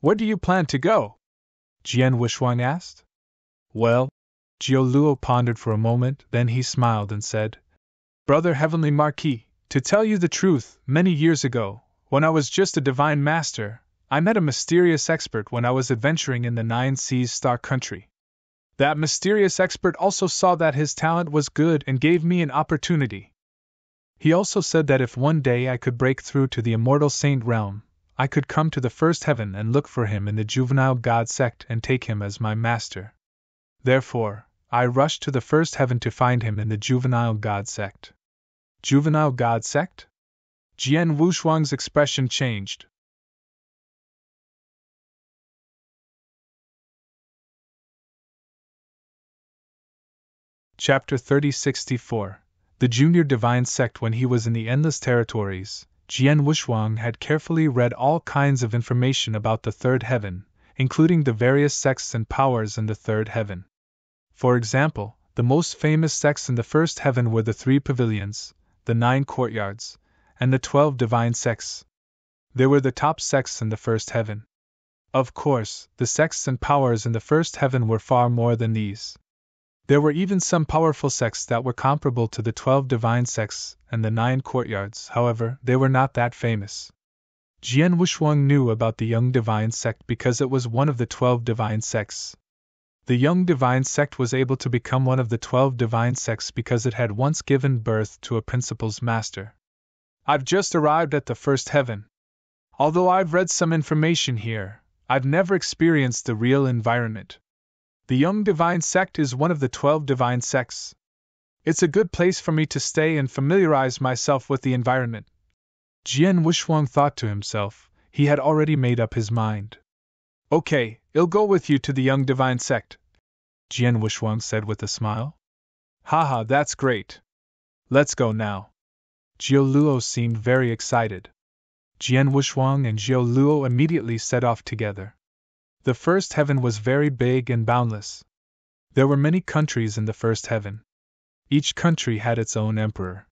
Where do you plan to go? Jian Wushuang asked. Well, Jiu Luo pondered for a moment, then he smiled and said, Brother Heavenly Marquis, to tell you the truth, many years ago, when I was just a divine master, I met a mysterious expert when I was adventuring in the Nine Seas Star Country. That mysterious expert also saw that his talent was good and gave me an opportunity. He also said that if one day I could break through to the immortal saint realm, I could come to the first heaven and look for him in the juvenile god sect and take him as my master. Therefore, I rushed to the first heaven to find him in the juvenile god sect. Juvenile god sect? Jian Wushuang's expression changed. Chapter 3064. The Junior Divine Sect. When he was in the Endless Territories, Jian Wushuang had carefully read all kinds of information about the third heaven, including the various sects and powers in the third heaven. For example, the most famous sects in the first heaven were the 3 pavilions, the 9 courtyards, and the 12 divine sects. They were the top sects in the first heaven. Of course, the sects and powers in the first heaven were far more than these. There were even some powerful sects that were comparable to the 12 divine sects and the 9 courtyards, however, they were not that famous. Jian Wushuang knew about the Young Divine Sect because it was one of the 12 divine sects. The Young Divine Sect was able to become one of the 12 divine sects because it had once given birth to a principal's master. I've just arrived at the first heaven. Although I've read some information here, I've never experienced the real environment. The Young Divine Sect is one of the 12 divine sects. It's a good place for me to stay and familiarize myself with the environment. Jian Wushuang thought to himself. He had already made up his mind. Okay, I'll go with you to the Young Divine Sect, Jian Wushuang said with a smile. Haha, that's great. Let's go now. Jiu Luo seemed very excited. Jian Wushuang and Jiu Luo immediately set off together. The first heaven was very big and boundless. There were many countries in the first heaven. Each country had its own emperor.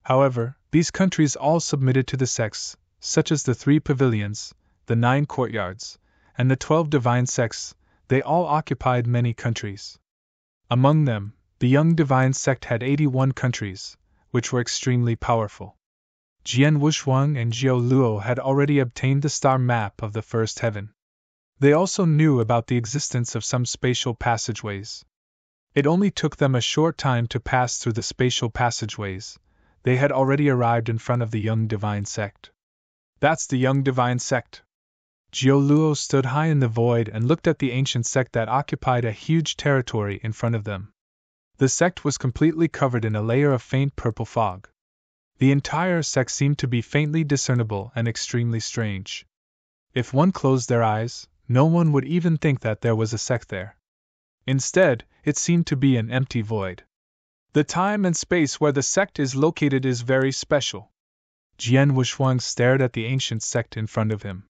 However, these countries all submitted to the sects, such as the 3 pavilions, the 9 courtyards, and the 12 divine sects. They all occupied many countries. Among them, the Young Divine Sect had 81 countries, which were extremely powerful. Jian Wushuang and Jiu Luo had already obtained the star map of the first heaven. They also knew about the existence of some spatial passageways. It only took them a short time to pass through the spatial passageways. they had already arrived in front of the young divine sect. That's the young divine sect. Jiao Luo stood high in the void and looked at the ancient sect that occupied a huge territory in front of them. The sect was completely covered in a layer of faint purple fog. The entire sect seemed to be faintly discernible and extremely strange. If one closed their eyes, no one would even think that there was a sect there. Instead, it seemed to be an empty void. The time and space where the sect is located is very special. Jian Wushuang stared at the ancient sect in front of him.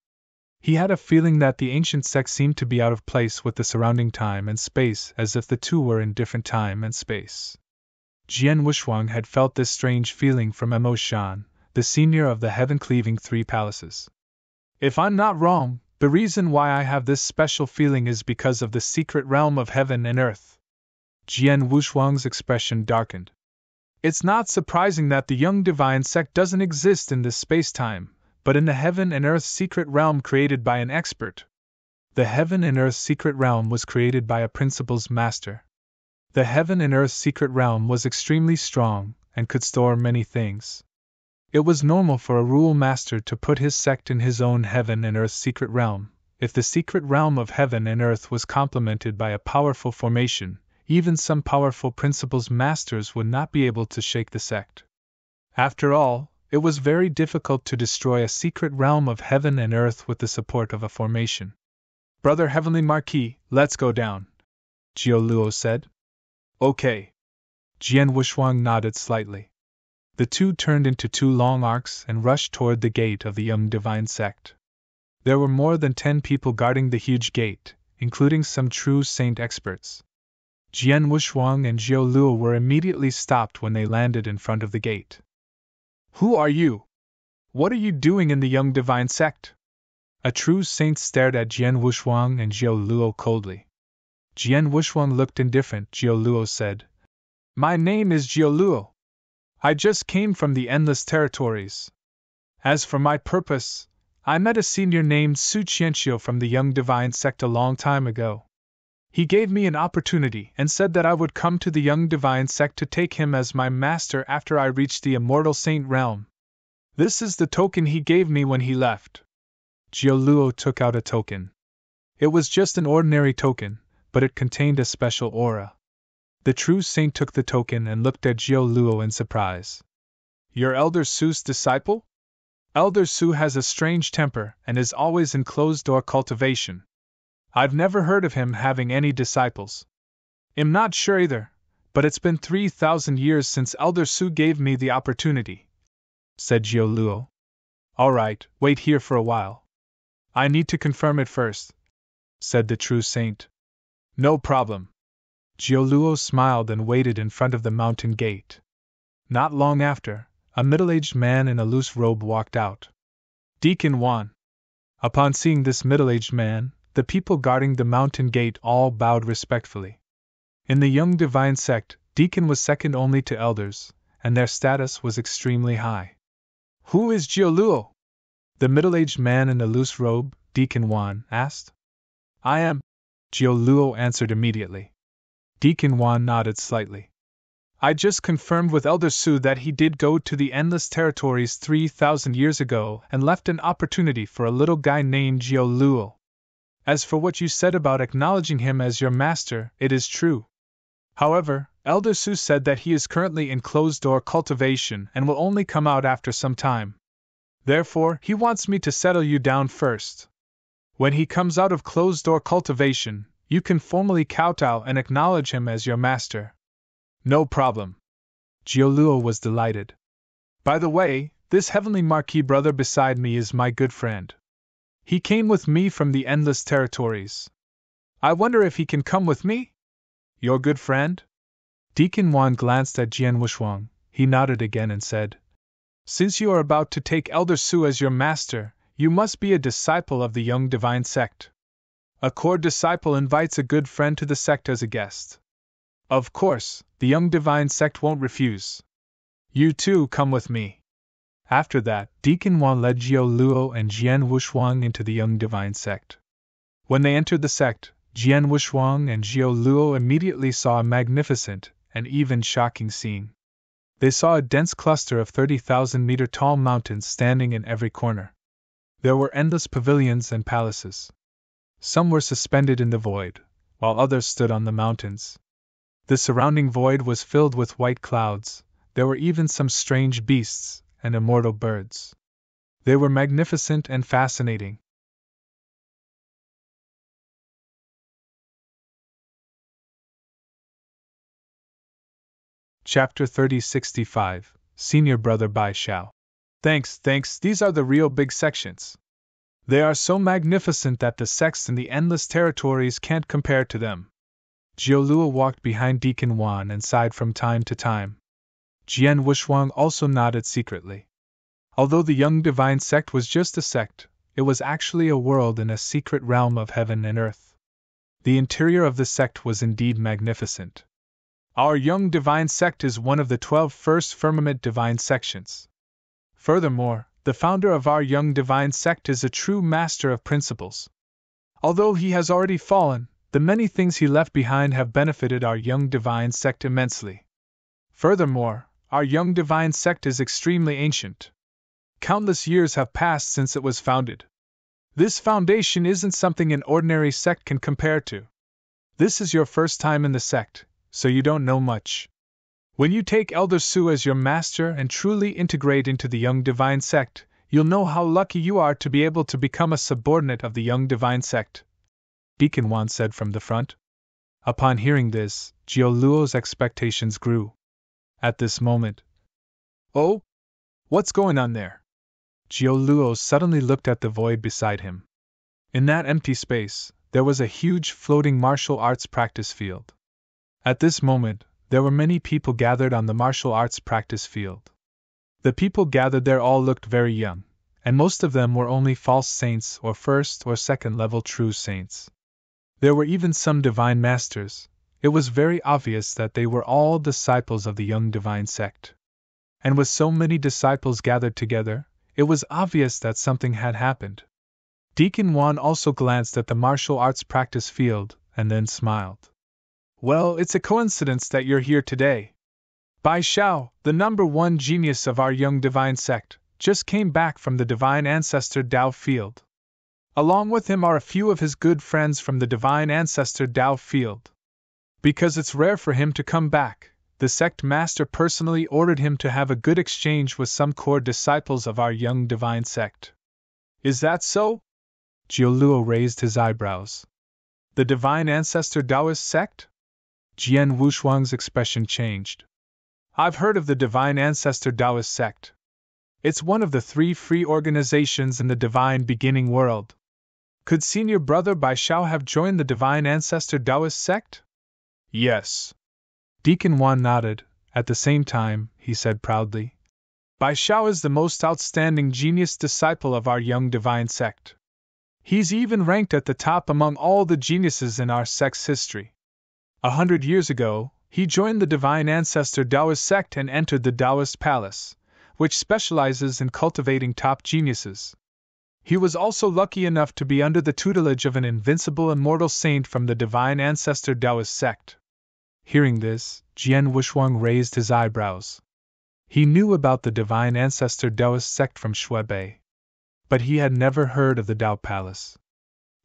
He had a feeling that the ancient sect seemed to be out of place with the surrounding time and space, as if the two were in different time and space. Jian Wushuang had felt this strange feeling from Mo Shan, the senior of the heaven-cleaving three palaces. If I'm not wrong, the reason why I have this special feeling is because of the secret realm of heaven and earth. Jian Wushuang's expression darkened. It's not surprising that the young divine sect doesn't exist in this space-time, but in the heaven and earth secret realm created by an expert. The heaven and earth secret realm was created by a principal's master. The heaven and earth secret realm was extremely strong and could store many things. It was normal for a rule master to put his sect in his own heaven and earth secret realm. If the secret realm of heaven and earth was complemented by a powerful formation, even some powerful principal's masters would not be able to shake the sect. After all, it was very difficult to destroy a secret realm of heaven and earth with the support of a formation. Brother Heavenly Marquis, let's go down, Jiao Luo said. Okay. Jian Wushuang nodded slightly. The two turned into two long arcs and rushed toward the gate of the young divine sect. There were more than 10 people guarding the huge gate, including some true saint experts. Jian Wushuang and Jiao Luo were immediately stopped when they landed in front of the gate. Who are you? What are you doing in the young divine sect? A true saint stared at Jian Wushuang and Jiao Luo coldly. Jian Wushuang looked indifferent. Jiao Luo said, My name is Jiao Luo. I just came from the endless territories. As for my purpose, I met a senior named Su Qianxiu from the young divine sect a long time ago. He gave me an opportunity and said that I would come to the young divine sect to take him as my master after I reached the immortal saint realm. This is the token he gave me when he left. Jiao Luo took out a token. It was just an ordinary token, but it contained a special aura. The true saint took the token and looked at Jiao Luo in surprise. Your Elder Su's disciple? Elder Su has a strange temper and is always in closed-door cultivation. I've never heard of him having any disciples. I'm not sure either, but it's been 3,000 years since Elder Su gave me the opportunity, said Jiao Luo. All right, wait here for a while. I need to confirm it first, said the true saint. No problem. Jiao Luo smiled and waited in front of the mountain gate. Not long after, a middle-aged man in a loose robe walked out. Deacon Wan. Upon seeing this middle-aged man, the people guarding the mountain gate all bowed respectfully. In the young divine sect, Deacon was second only to elders, and their status was extremely high. Who is Jiao Luo? The middle-aged man in the loose robe, Deacon Wan, asked. I am, Jiao Luo answered immediately. Deacon Wan nodded slightly. I just confirmed with Elder Su that he did go to the Endless Territories 3,000 years ago and left an opportunity for a little guy named Jiao Luo. As for what you said about acknowledging him as your master, it is true. However, Elder Su said that he is currently in closed-door cultivation and will only come out after some time. Therefore, he wants me to settle you down first. When he comes out of closed-door cultivation, you can formally kowtow and acknowledge him as your master. No problem. Jiao Luo was delighted. By the way, this heavenly Marquis brother beside me is my good friend. He came with me from the Endless Territories. I wonder if he can come with me? Your good friend? Deacon Wan glanced at Jian Wushuang. He nodded again and said, Since you are about to take Elder Su as your master, you must be a disciple of the young divine sect. A core disciple invites a good friend to the sect as a guest. Of course, the young divine sect won't refuse. You too come with me. After that, Deacon Wan led Jiao Luo and Jian Wushuang into the young divine sect. When they entered the sect, Jian Wushuang and Jiao Luo immediately saw a magnificent and even shocking scene. They saw a dense cluster of 30,000-meter-tall mountains standing in every corner. There were endless pavilions and palaces. Some were suspended in the void, while others stood on the mountains. The surrounding void was filled with white clouds. There were even some strange beasts and immortal birds. They were magnificent and fascinating. Chapter 3065, Senior Brother Bai Xiao. Thanks, these are the real big sections. They are so magnificent that the sects in the endless territories can't compare to them. Jiuluo walked behind Deacon Wan and sighed from time to time. Jian Wushuang also nodded secretly. Although the young divine sect was just a sect, it was actually a world in a secret realm of heaven and earth. The interior of the sect was indeed magnificent. Our young divine sect is one of the 12 first firmament divine sections. Furthermore, the founder of our young divine sect is a true master of principles. Although he has already fallen, the many things he left behind have benefited our young divine sect immensely. Furthermore, our young divine sect is extremely ancient. Countless years have passed since it was founded. This foundation isn't something an ordinary sect can compare to. This is your first time in the sect, so you don't know much. When you take Elder Su as your master and truly integrate into the young divine sect, you'll know how lucky you are to be able to become a subordinate of the young divine sect, Deacon Wan said from the front. Upon hearing this, Jiuluo's expectations grew. At this moment, "Oh? What's going on there?" Jiuluo suddenly looked at the void beside him. In that empty space, there was a huge floating martial arts practice field. At this moment, there were many people gathered on the martial arts practice field. The people gathered there all looked very young, and most of them were only false saints or first or second level true saints. There were even some divine masters. It was very obvious that they were all disciples of the young divine sect. And with so many disciples gathered together, it was obvious that something had happened. Deacon Wan also glanced at the martial arts practice field, and then smiled. Well, it's a coincidence that you're here today. Bai Xiao, the #1 genius of our young divine sect, just came back from the divine ancestor Dao field. Along with him are a few of his good friends from the divine ancestor Dao field. Because it's rare for him to come back, the sect master personally ordered him to have a good exchange with some core disciples of our young divine sect. Is that so? Jiuluo raised his eyebrows. The divine ancestor Taoist sect? Jian Wushuang's expression changed. I've heard of the divine ancestor Taoist sect. It's one of the 3 free organizations in the divine beginning world. Could Senior Brother Bai Xiao have joined the divine ancestor Taoist sect? Yes. Deacon Wan nodded. At the same time, he said proudly, Bai Xiao is the most outstanding genius disciple of our young divine sect. He's even ranked at the top among all the geniuses in our sect's history. 100 years ago, he joined the divine ancestor Taoist sect and entered the Taoist palace, which specializes in cultivating top geniuses. He was also lucky enough to be under the tutelage of an invincible immortal saint from the divine ancestor Taoist sect. Hearing this, Jian Wushuang raised his eyebrows. He knew about the divine ancestor Taoist sect from Shuebei, but he had never heard of the Tao Palace.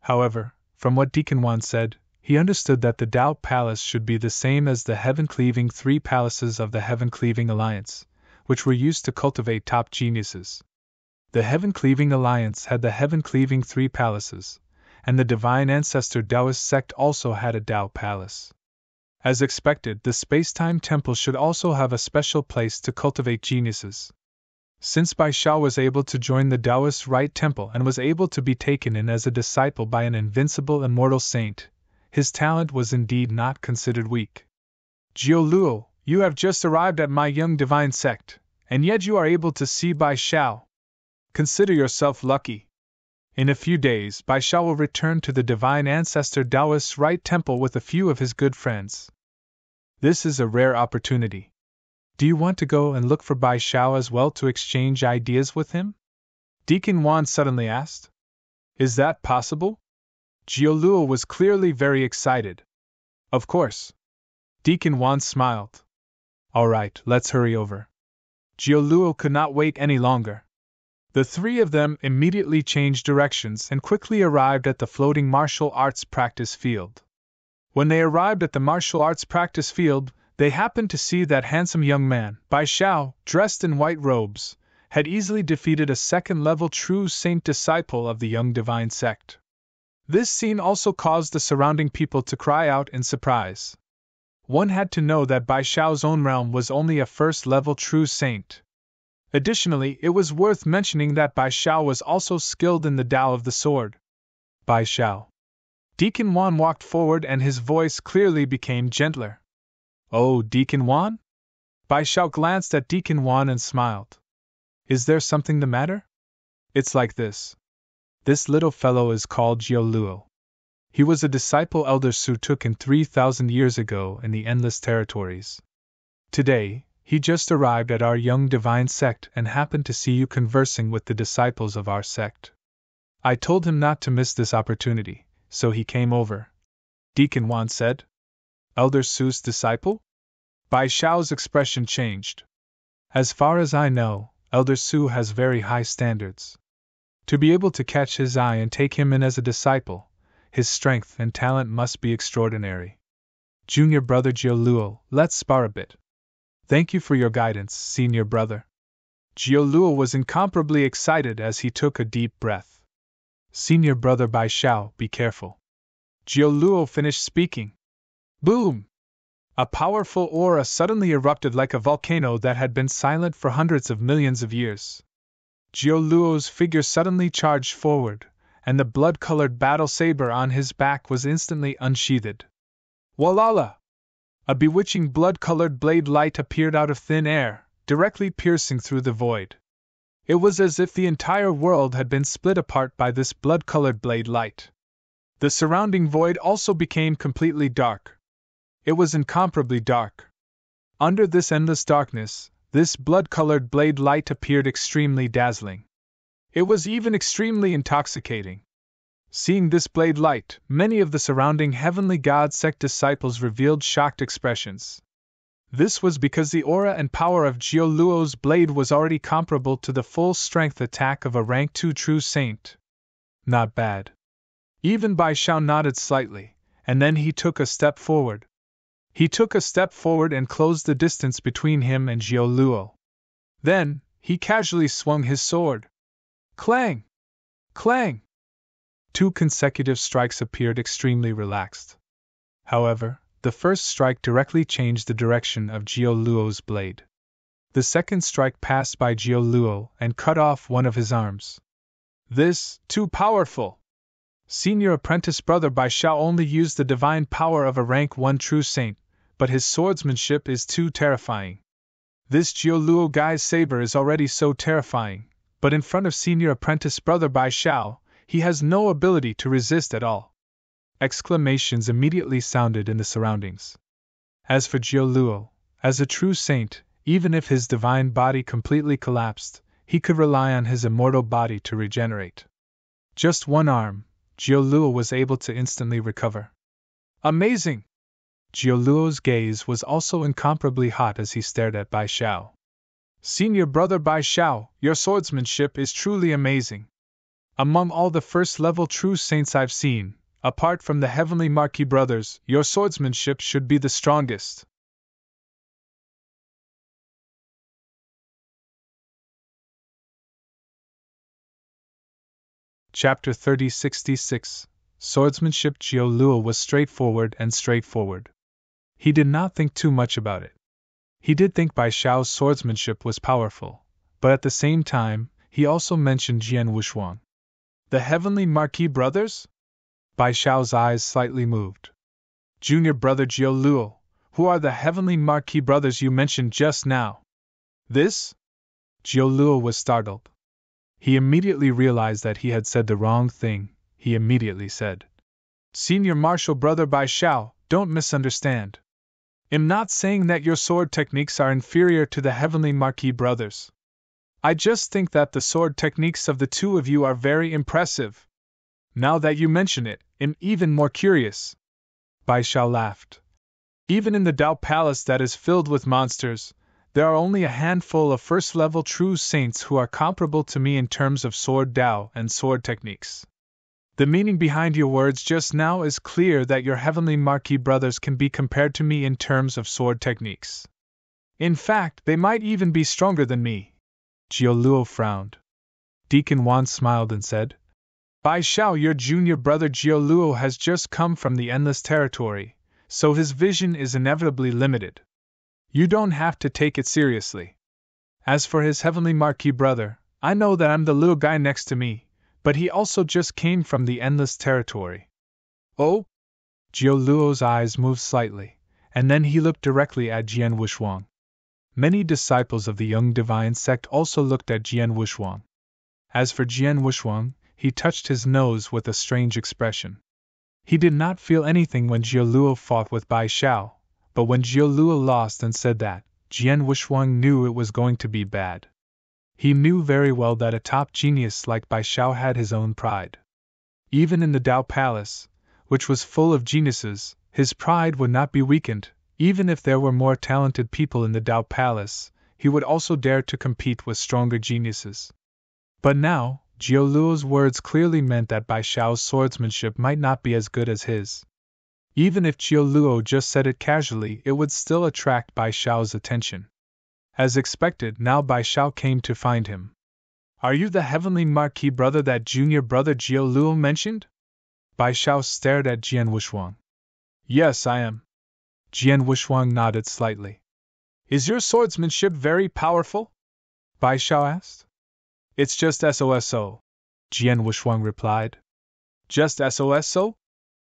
However, from what Deacon Wan said, he understood that the Tao Palace should be the same as the heaven-cleaving 3 palaces of the Heaven-Cleaving Alliance, which were used to cultivate top geniuses. The Heaven-Cleaving Alliance had the Heaven-Cleaving 3 palaces, and the divine ancestor Taoist sect also had a Tao Palace. As expected, the Space-Time Temple should also have a special place to cultivate geniuses. Since Bai Xiao was able to join the Taoist Right Temple and was able to be taken in as a disciple by an invincible immortal saint, his talent was indeed not considered weak. Jiuluo, you have just arrived at my young divine sect, and yet you are able to see Bai Xiao. Consider yourself lucky. In a few days, Bai Xiao will return to the divine ancestor Taoist Right Temple with a few of his good friends. This is a rare opportunity. Do you want to go and look for Bai Xiao as well to exchange ideas with him? Deacon Wan suddenly asked. Is that possible? Jiuluo was clearly very excited. Of course. Deacon Wan smiled. Alright, let's hurry over. Jioluo could not wait any longer. The three of them immediately changed directions and quickly arrived at the floating martial arts practice field. When they arrived at the martial arts practice field, they happened to see that handsome young man, Bai Xiao, dressed in white robes, had easily defeated a second-level true saint disciple of the young divine sect. This scene also caused the surrounding people to cry out in surprise. One had to know that Bai Xiao's own realm was only a first-level true saint. Additionally, it was worth mentioning that Bai Xiao was also skilled in the Tao of the sword. Bai Xiao. Deacon Wan walked forward and his voice clearly became gentler. Oh, Deacon Wan? Bai Xiao glanced at Deacon Wan and smiled. Is there something the matter? It's like this. This little fellow is called Jioluo. He was a disciple Elder Su took in 3,000 years ago in the Endless Territories. Today, he just arrived at our young divine sect and happened to see you conversing with the disciples of our sect. I told him not to miss this opportunity, so he came over. Deacon Wan said. Elder Su's disciple? Bai Xiao's expression changed. As far as I know, Elder Su has very high standards. To be able to catch his eye and take him in as a disciple, his strength and talent must be extraordinary. Junior brother Jioluo, let's spar a bit. Thank you for your guidance, senior brother. Jioluo was incomparably excited as he took a deep breath. Senior brother Bai Xiao, be careful. Jioluo finished speaking. Boom! A powerful aura suddenly erupted like a volcano that had been silent for hundreds of millions of years. Jioluo's figure suddenly charged forward, and the blood-colored battle saber on his back was instantly unsheathed. Walala! A bewitching blood-colored blade light appeared out of thin air, directly piercing through the void. It was as if the entire world had been split apart by this blood-colored blade light. The surrounding void also became completely dark. It was incomparably dark. Under this endless darkness, this blood-colored blade light appeared extremely dazzling. It was even extremely intoxicating. Seeing this blade light, many of the surrounding Heavenly God sect disciples revealed shocked expressions. This was because the aura and power of Jioluo's blade was already comparable to the full-strength attack of a rank 2 true saint. Not bad. Even Bai Xiao nodded slightly, and then he took a step forward. He took a step forward and closed the distance between him and Jioluo. Then, he casually swung his sword. Clang! Clang! 2 consecutive strikes appeared extremely relaxed. However, the first strike directly changed the direction of Jioluo's blade. The second strike passed by Jioluo and cut off one of his arms. This, too powerful! Senior apprentice brother Bai Xiao only used the divine power of a rank 1 true saint, but his swordsmanship is too terrifying. This Jioluo guy's saber is already so terrifying, but in front of senior apprentice brother Bai Xiao, he has no ability to resist at all. Exclamations immediately sounded in the surroundings. As for Jioluo, as a true saint, even if his divine body completely collapsed, he could rely on his immortal body to regenerate. Just one arm, Jioluo was able to instantly recover. Amazing! Jioluo's gaze was also incomparably hot as he stared at Bai Xiao. Senior brother Bai Xiao, your swordsmanship is truly amazing. Among all the first-level true saints I've seen, apart from the Heavenly Marquis brothers, your swordsmanship should be the strongest. Chapter 3066 Swordsmanship. Jioluo was straightforward. He did not think too much about it. He did think Bai Xiao's swordsmanship was powerful, but at the same time, he also mentioned Jian Wushuang. The Heavenly Marquis brothers? Bai Xiao's eyes slightly moved. Junior brother Jioluo, who are the Heavenly Marquis brothers you mentioned just now? This? Jioluo was startled. He immediately realized that he had said the wrong thing. He immediately said, Senior Martial Brother Bai Xiao, don't misunderstand. I'm not saying that your sword techniques are inferior to the Heavenly Marquis brothers. I just think that the sword techniques of the two of you are very impressive. Now that you mention it, I'm even more curious. Bai Xiao laughed. Even in the Dao Palace that is filled with monsters, there are only a handful of first-level true saints who are comparable to me in terms of sword Dao and sword techniques. The meaning behind your words just now is clear that your heavenly Marquis brothers can be compared to me in terms of sword techniques. In fact, they might even be stronger than me. Jioluo frowned. Deacon Wan smiled and said, Bai Shao, your junior brother Jioluo has just come from the Endless Territory, so his vision is inevitably limited. You don't have to take it seriously. As for his heavenly Marquis brother, I know that I'm the little guy next to me, but he also just came from the Endless Territory. Oh? Jioluo's eyes moved slightly, and then he looked directly at Jian Wushuang. Many disciples of the young divine sect also looked at Jian Wushuang. As for Jian Wushuang, he touched his nose with a strange expression. He did not feel anything when Jioluo fought with Bai Shao, but when Jioluo lost and said that, Jian Wushuang knew it was going to be bad. He knew very well that a top genius like Bai Shao had his own pride. Even in the Dao Palace, which was full of geniuses, his pride would not be weakened. Even if there were more talented people in the Dao Palace, he would also dare to compete with stronger geniuses. But now, Jioluo's words clearly meant that Bai Shao's swordsmanship might not be as good as his. Even if Jioluo just said it casually, it would still attract Bai Shao's attention. As expected, now Bai Shao came to find him. Are you the heavenly Marquis brother that junior brother Jioluo mentioned? Bai Shao stared at Jian Wushuang. Yes, I am. Jian Wushuang nodded slightly. Is your swordsmanship very powerful? Bai Shao asked. It's just SOSO, Jian Wushuang replied. Just SOSO?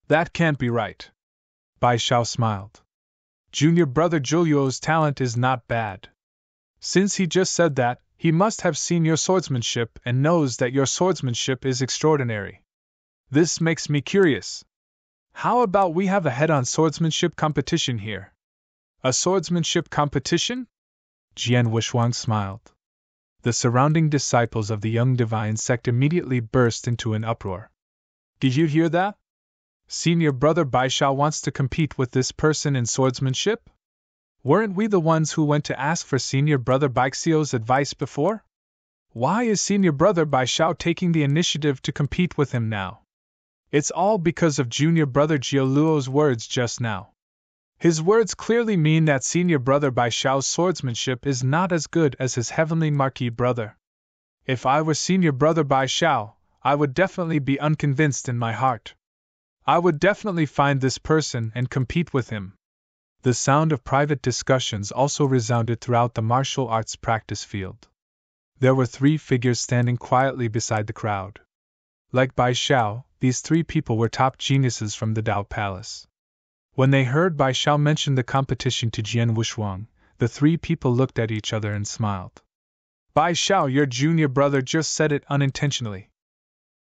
That can't be right. Bai Shao smiled. Junior brother Jioluo's talent is not bad. Since he just said that, he must have seen your swordsmanship and knows that your swordsmanship is extraordinary. This makes me curious. How about we have a head-on swordsmanship competition here? A swordsmanship competition? Jian Wushuang smiled. The surrounding disciples of the young divine sect immediately burst into an uproar. Did you hear that? Senior brother Bai Shao wants to compete with this person in swordsmanship? Weren't we the ones who went to ask for senior brother Baixiu's advice before? Why is senior brother Bai Shao taking the initiative to compete with him now? It's all because of junior brother Jioluo's words just now. His words clearly mean that senior brother Bai Shao's swordsmanship is not as good as his heavenly Marquis brother. If I were senior brother Bai Shao, I would definitely be unconvinced in my heart. I would definitely find this person and compete with him. The sound of private discussions also resounded throughout the martial arts practice field. There were 3 figures standing quietly beside the crowd. Like Bai Shao, these 3 people were top geniuses from the Dao Palace. When they heard Bai Shao mention the competition to Jian Wushuang, the 3 people looked at each other and smiled. Bai Shao, your junior brother just said it unintentionally.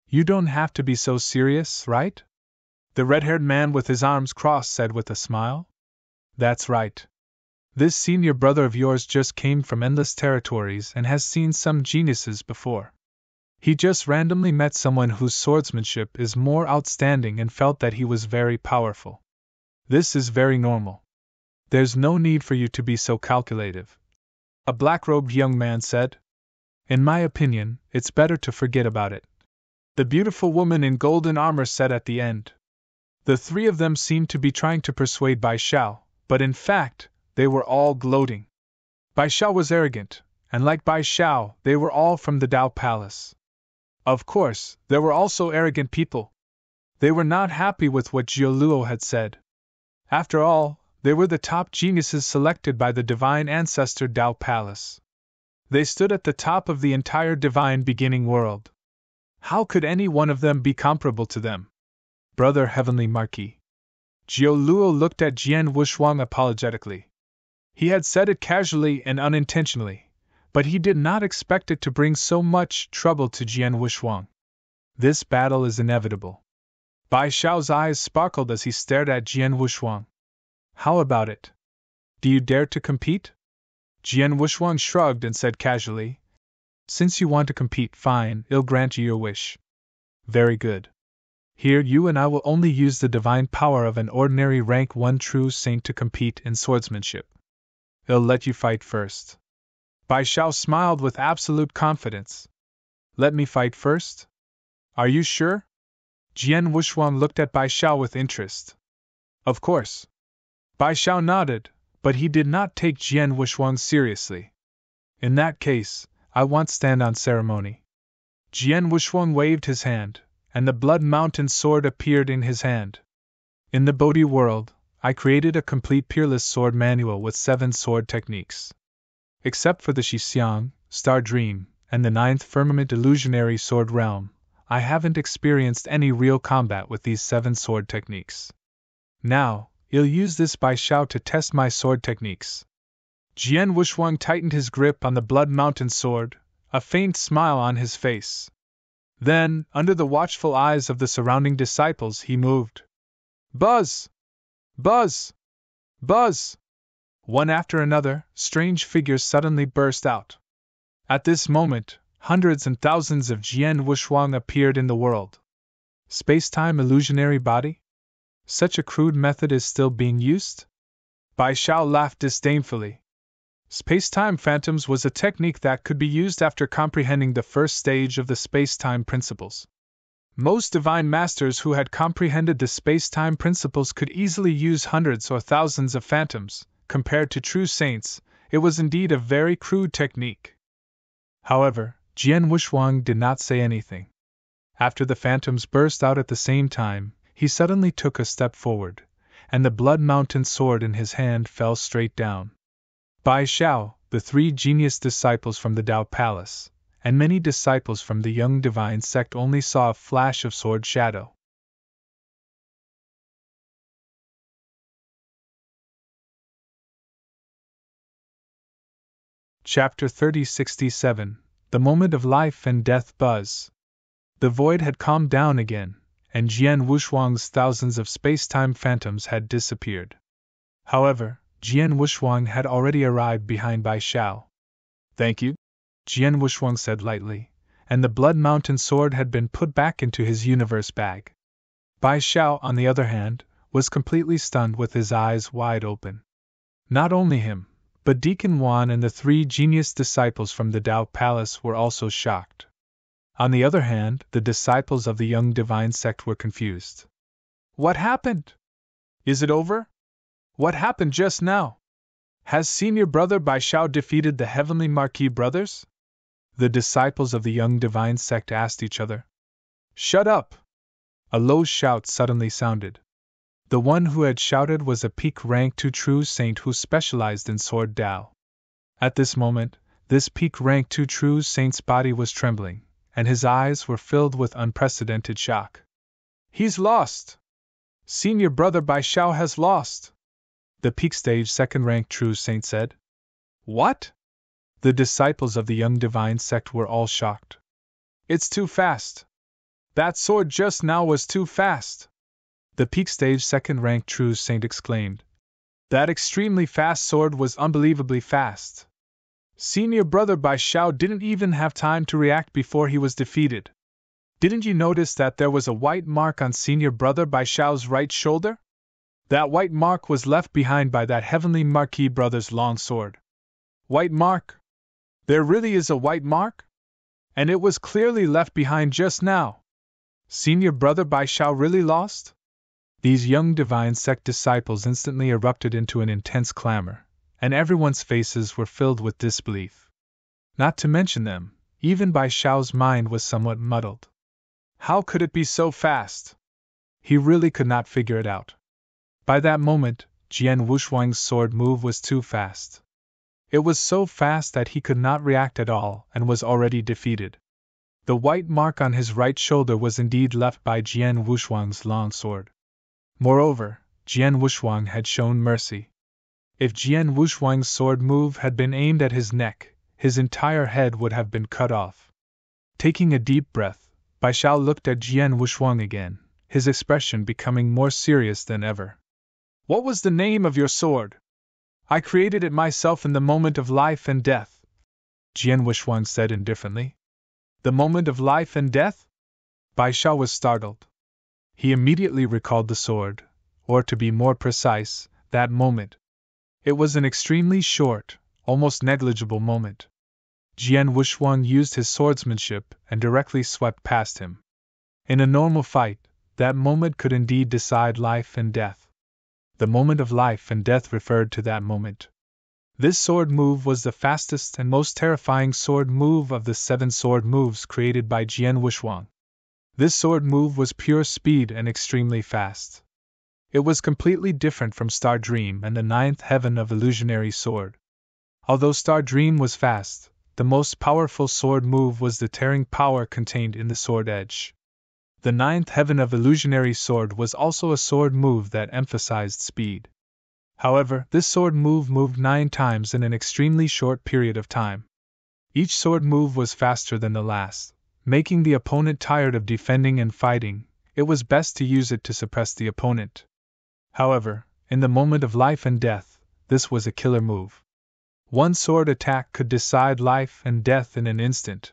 You don't have to be so serious, right? The red-haired man with his arms crossed said with a smile. That's right. This senior brother of yours just came from Endless Territories and has seen some geniuses before. He just randomly met someone whose swordsmanship is more outstanding and felt that he was very powerful. This is very normal. There's no need for you to be so calculative. A black-robed young man said. In my opinion, it's better to forget about it. The beautiful woman in golden armor said at the end. The 3 of them seemed to be trying to persuade Bai Shao, but in fact, they were all gloating. Bai Shao was arrogant, and like Bai Shao, they were all from the Dao Palace. Of course, there were also arrogant people. They were not happy with what Jioluo had said. After all, they were the top geniuses selected by the divine ancestor Dao Palace. They stood at the top of the entire divine beginning world. How could any one of them be comparable to them? Brother Heavenly Marquis. Jioluo looked at Jian Wushuang apologetically. He had said it casually and unintentionally, but he did not expect it to bring so much trouble to Jian Wushuang. This battle is inevitable. Bai Shao's eyes sparkled as he stared at Jian Wushuang. How about it? Do you dare to compete? Jian Wushuang shrugged and said casually. Since you want to compete, fine, I'll grant you your wish. Very good. Here you and I will only use the divine power of an ordinary rank 1 true saint to compete in swordsmanship. I'll let you fight first. Bai Shao smiled with absolute confidence. Let me fight first? Are you sure? Jian Wushuang looked at Bai Shao with interest. Of course. Bai Shao nodded, but he did not take Jian Wushuang seriously. In that case, I won't stand on ceremony. Jian Wushuang waved his hand, and the Blood Mountain sword appeared in his hand. In the Bodhi world, I created a complete peerless sword manual with 7 sword techniques. Except for the Shixiang, Star Dream, and the 9th Firmament Illusionary Sword Realm, I haven't experienced any real combat with these 7 sword techniques. Now, I'll use this Bai Shao to test my sword techniques. Jian Wushuang tightened his grip on the Blood Mountain sword, a faint smile on his face. Then, under the watchful eyes of the surrounding disciples, he moved. Buzz! Buzz! Buzz! One after another, strange figures suddenly burst out. At this moment, hundreds and thousands of Jian Wushuang appeared in the world. Space-time illusionary body? Such a crude method is still being used? Bai Shao laughed disdainfully. Space-time phantoms was a technique that could be used after comprehending the first stage of the space-time principles. Most divine masters who had comprehended the space-time principles could easily use hundreds or thousands of phantoms. Compared to true saints, it was indeed a very crude technique. However, Jian Wushuang did not say anything. After the phantoms burst out at the same time, he suddenly took a step forward, and the Blood Mountain sword in his hand fell straight down. Bai Shao, the 3 genius disciples from the Tao Palace, and many disciples from the young divine sect only saw a flash of sword shadow. Chapter 3067 The Moment of Life and Death Buzz. The void had calmed down again, and Jian Wushuang's thousands of space-time phantoms had disappeared. However, Jian Wushuang had already arrived behind Bai Shao. Thank you, Jian Wushuang said lightly, and the Blood Mountain sword had been put back into his universe bag. Bai Shao, on the other hand, was completely stunned with his eyes wide open. Not only him, but Deacon Wan and the 3 genius disciples from the Tao Palace were also shocked. On the other hand, the disciples of the young divine sect were confused. What happened? Is it over? What happened just now? Has senior brother Bai Shao defeated the heavenly Marquis brothers? The disciples of the young divine sect asked each other. Shut up! A low shout suddenly sounded. The one who had shouted was a peak rank 2 true saint who specialized in sword Tao. At this moment, this peak rank 2 true saint's body was trembling, and his eyes were filled with unprecedented shock. He's lost! Senior brother Bai Shao has lost! The peak stage 2nd rank true saint said. What? The disciples of the young divine sect were all shocked. It's too fast! That sword just now was too fast! The peak stage 2nd rank true saint exclaimed. That extremely fast sword was unbelievably fast. Senior brother Bai Shao didn't even have time to react before he was defeated. Didn't you notice that there was a white mark on senior brother Bai Shao's right shoulder? That white mark was left behind by that heavenly Marquis brother's long sword. White mark? There really is a white mark? And it was clearly left behind just now. Senior brother Bai Shao really lost? These young divine sect disciples instantly erupted into an intense clamor, and everyone's faces were filled with disbelief. Not to mention them, even Bai Shao's mind was somewhat muddled. How could it be so fast? He really could not figure it out. By that moment, Jian Wushuang's sword move was too fast. It was so fast that he could not react at all and was already defeated. The white mark on his right shoulder was indeed left by Jian Wushuang's long sword. Moreover, Jian Wushuang had shown mercy. If Jian Wushuang's sword move had been aimed at his neck, his entire head would have been cut off. Taking a deep breath, Bai Shao looked at Jian Wushuang again, his expression becoming more serious than ever. What was the name of your sword? I created it myself in the moment of life and death, Jian Wushuang said indifferently. The moment of life and death? Bai Shao was startled. He immediately recalled the sword, or to be more precise, that moment. It was an extremely short, almost negligible moment. Jian Wuxuang used his swordsmanship and directly swept past him. In a normal fight, that moment could indeed decide life and death. The moment of life and death referred to that moment. This sword move was the fastest and most terrifying sword move of the 7 sword moves created by Jian Wuxuang. This sword move was pure speed and extremely fast. It was completely different from Star Dream and the 9th heaven of Illusionary Sword. Although Star Dream was fast, the most powerful sword move was the tearing power contained in the sword edge. The 9th heaven of Illusionary Sword was also a sword move that emphasized speed. However, this sword move moved 9 times in an extremely short period of time. Each sword move was faster than the last, making the opponent tired of defending and fighting. It was best to use it to suppress the opponent. However, in the moment of life and death, this was a killer move. One sword attack could decide life and death in an instant.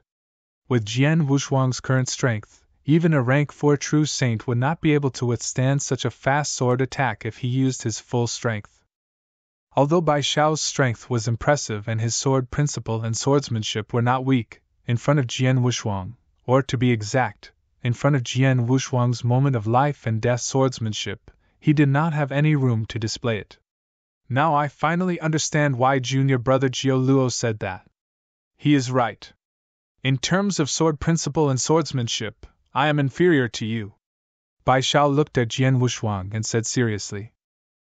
With Jian Wuxuang's current strength, even a rank 4 true saint would not be able to withstand such a fast sword attack if he used his full strength. Although Bai Xiao's strength was impressive and his sword principle and swordsmanship were not weak, in front of Jian Wuxuang, or to be exact, in front of Jian Wuxuang's moment of life and death swordsmanship, he did not have any room to display it. Now I finally understand why junior brother Jiu Luo said that. He is right. In terms of sword principle and swordsmanship, I am inferior to you. Bai Xiao looked at Jian Wuxuang and said seriously.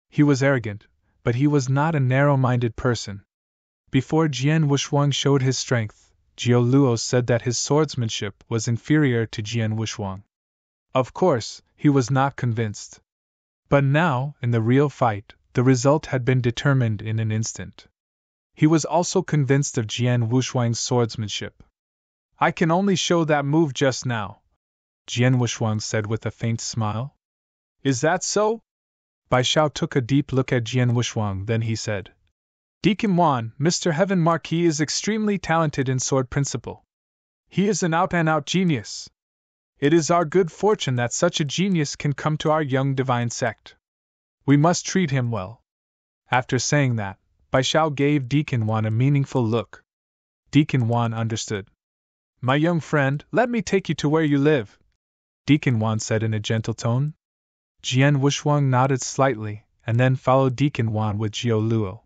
He was arrogant, but he was not a narrow-minded person. Before Jian Wuxuang showed his strength, Jiu Luo said that his swordsmanship was inferior to Jian Wuxuang. Of course, he was not convinced. But now, in the real fight, the result had been determined in an instant. He was also convinced of Jian Wuxuang's swordsmanship. I can only show that move just now, Jian Wuxuang said with a faint smile. Is that so? Bai Xiao took a deep look at Jian Wuxuang, then he said. Deacon Wan, Mr. Heaven Marquis is extremely talented in sword principle. He is an out-and-out genius. It is our good fortune that such a genius can come to our young divine sect. We must treat him well. After saying that, Bai Xiao gave Deacon Wan a meaningful look. Deacon Wan understood. My young friend, let me take you to where you live, Deacon Wan said in a gentle tone. Jian Wuxuang nodded slightly, and then followed Deacon Wan with Jiu Luo.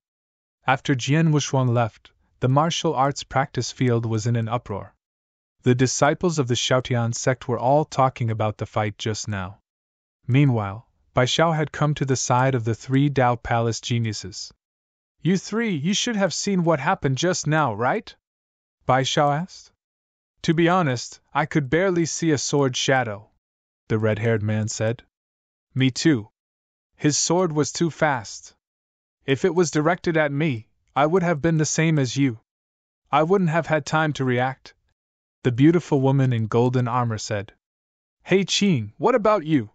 After Jian Wuxuang left, the martial arts practice field was in an uproar. The disciples of the Xiaotian sect were all talking about the fight just now. Meanwhile, Bai Xiao had come to the side of the 3 Dao Palace geniuses. You 3, you should have seen what happened just now, right? Bai Xiao asked. To be honest, I could barely see a sword shadow, the red-haired man said. Me too. His sword was too fast. If it was directed at me, I would have been the same as you. I wouldn't have had time to react, the beautiful woman in golden armor said. Hey Qing, what about you?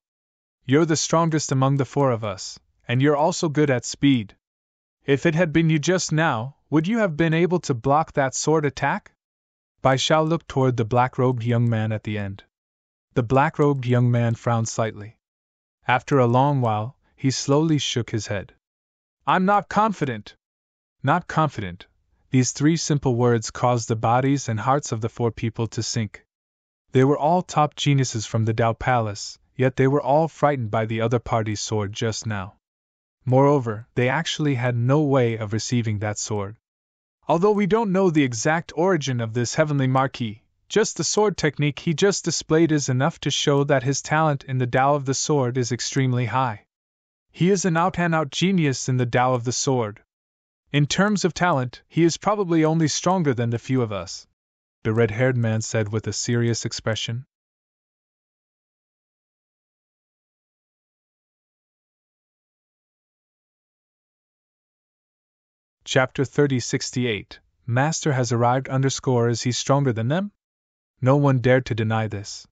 You're the strongest among the 4 of us, and you're also good at speed. If it had been you just now, would you have been able to block that sword attack? Bai Xiao looked toward the black-robed young man at the end. The black-robed young man frowned slightly. After a long while, he slowly shook his head. I'm not confident. Not confident. These 3 simple words caused the bodies and hearts of the 4 people to sink. They were all top geniuses from the Dao Palace, yet they were all frightened by the other party's sword just now. Moreover, they actually had no way of receiving that sword. Although we don't know the exact origin of this heavenly marquis, just the sword technique he just displayed is enough to show that his talent in the Tao of the sword is extremely high. He is an out-and-out genius in the Tao of the sword. In terms of talent, he is probably only stronger than the few of us, the red-haired man said with a serious expression. Chapter 3068, Master has arrived Is he stronger than them? No one dared to deny this.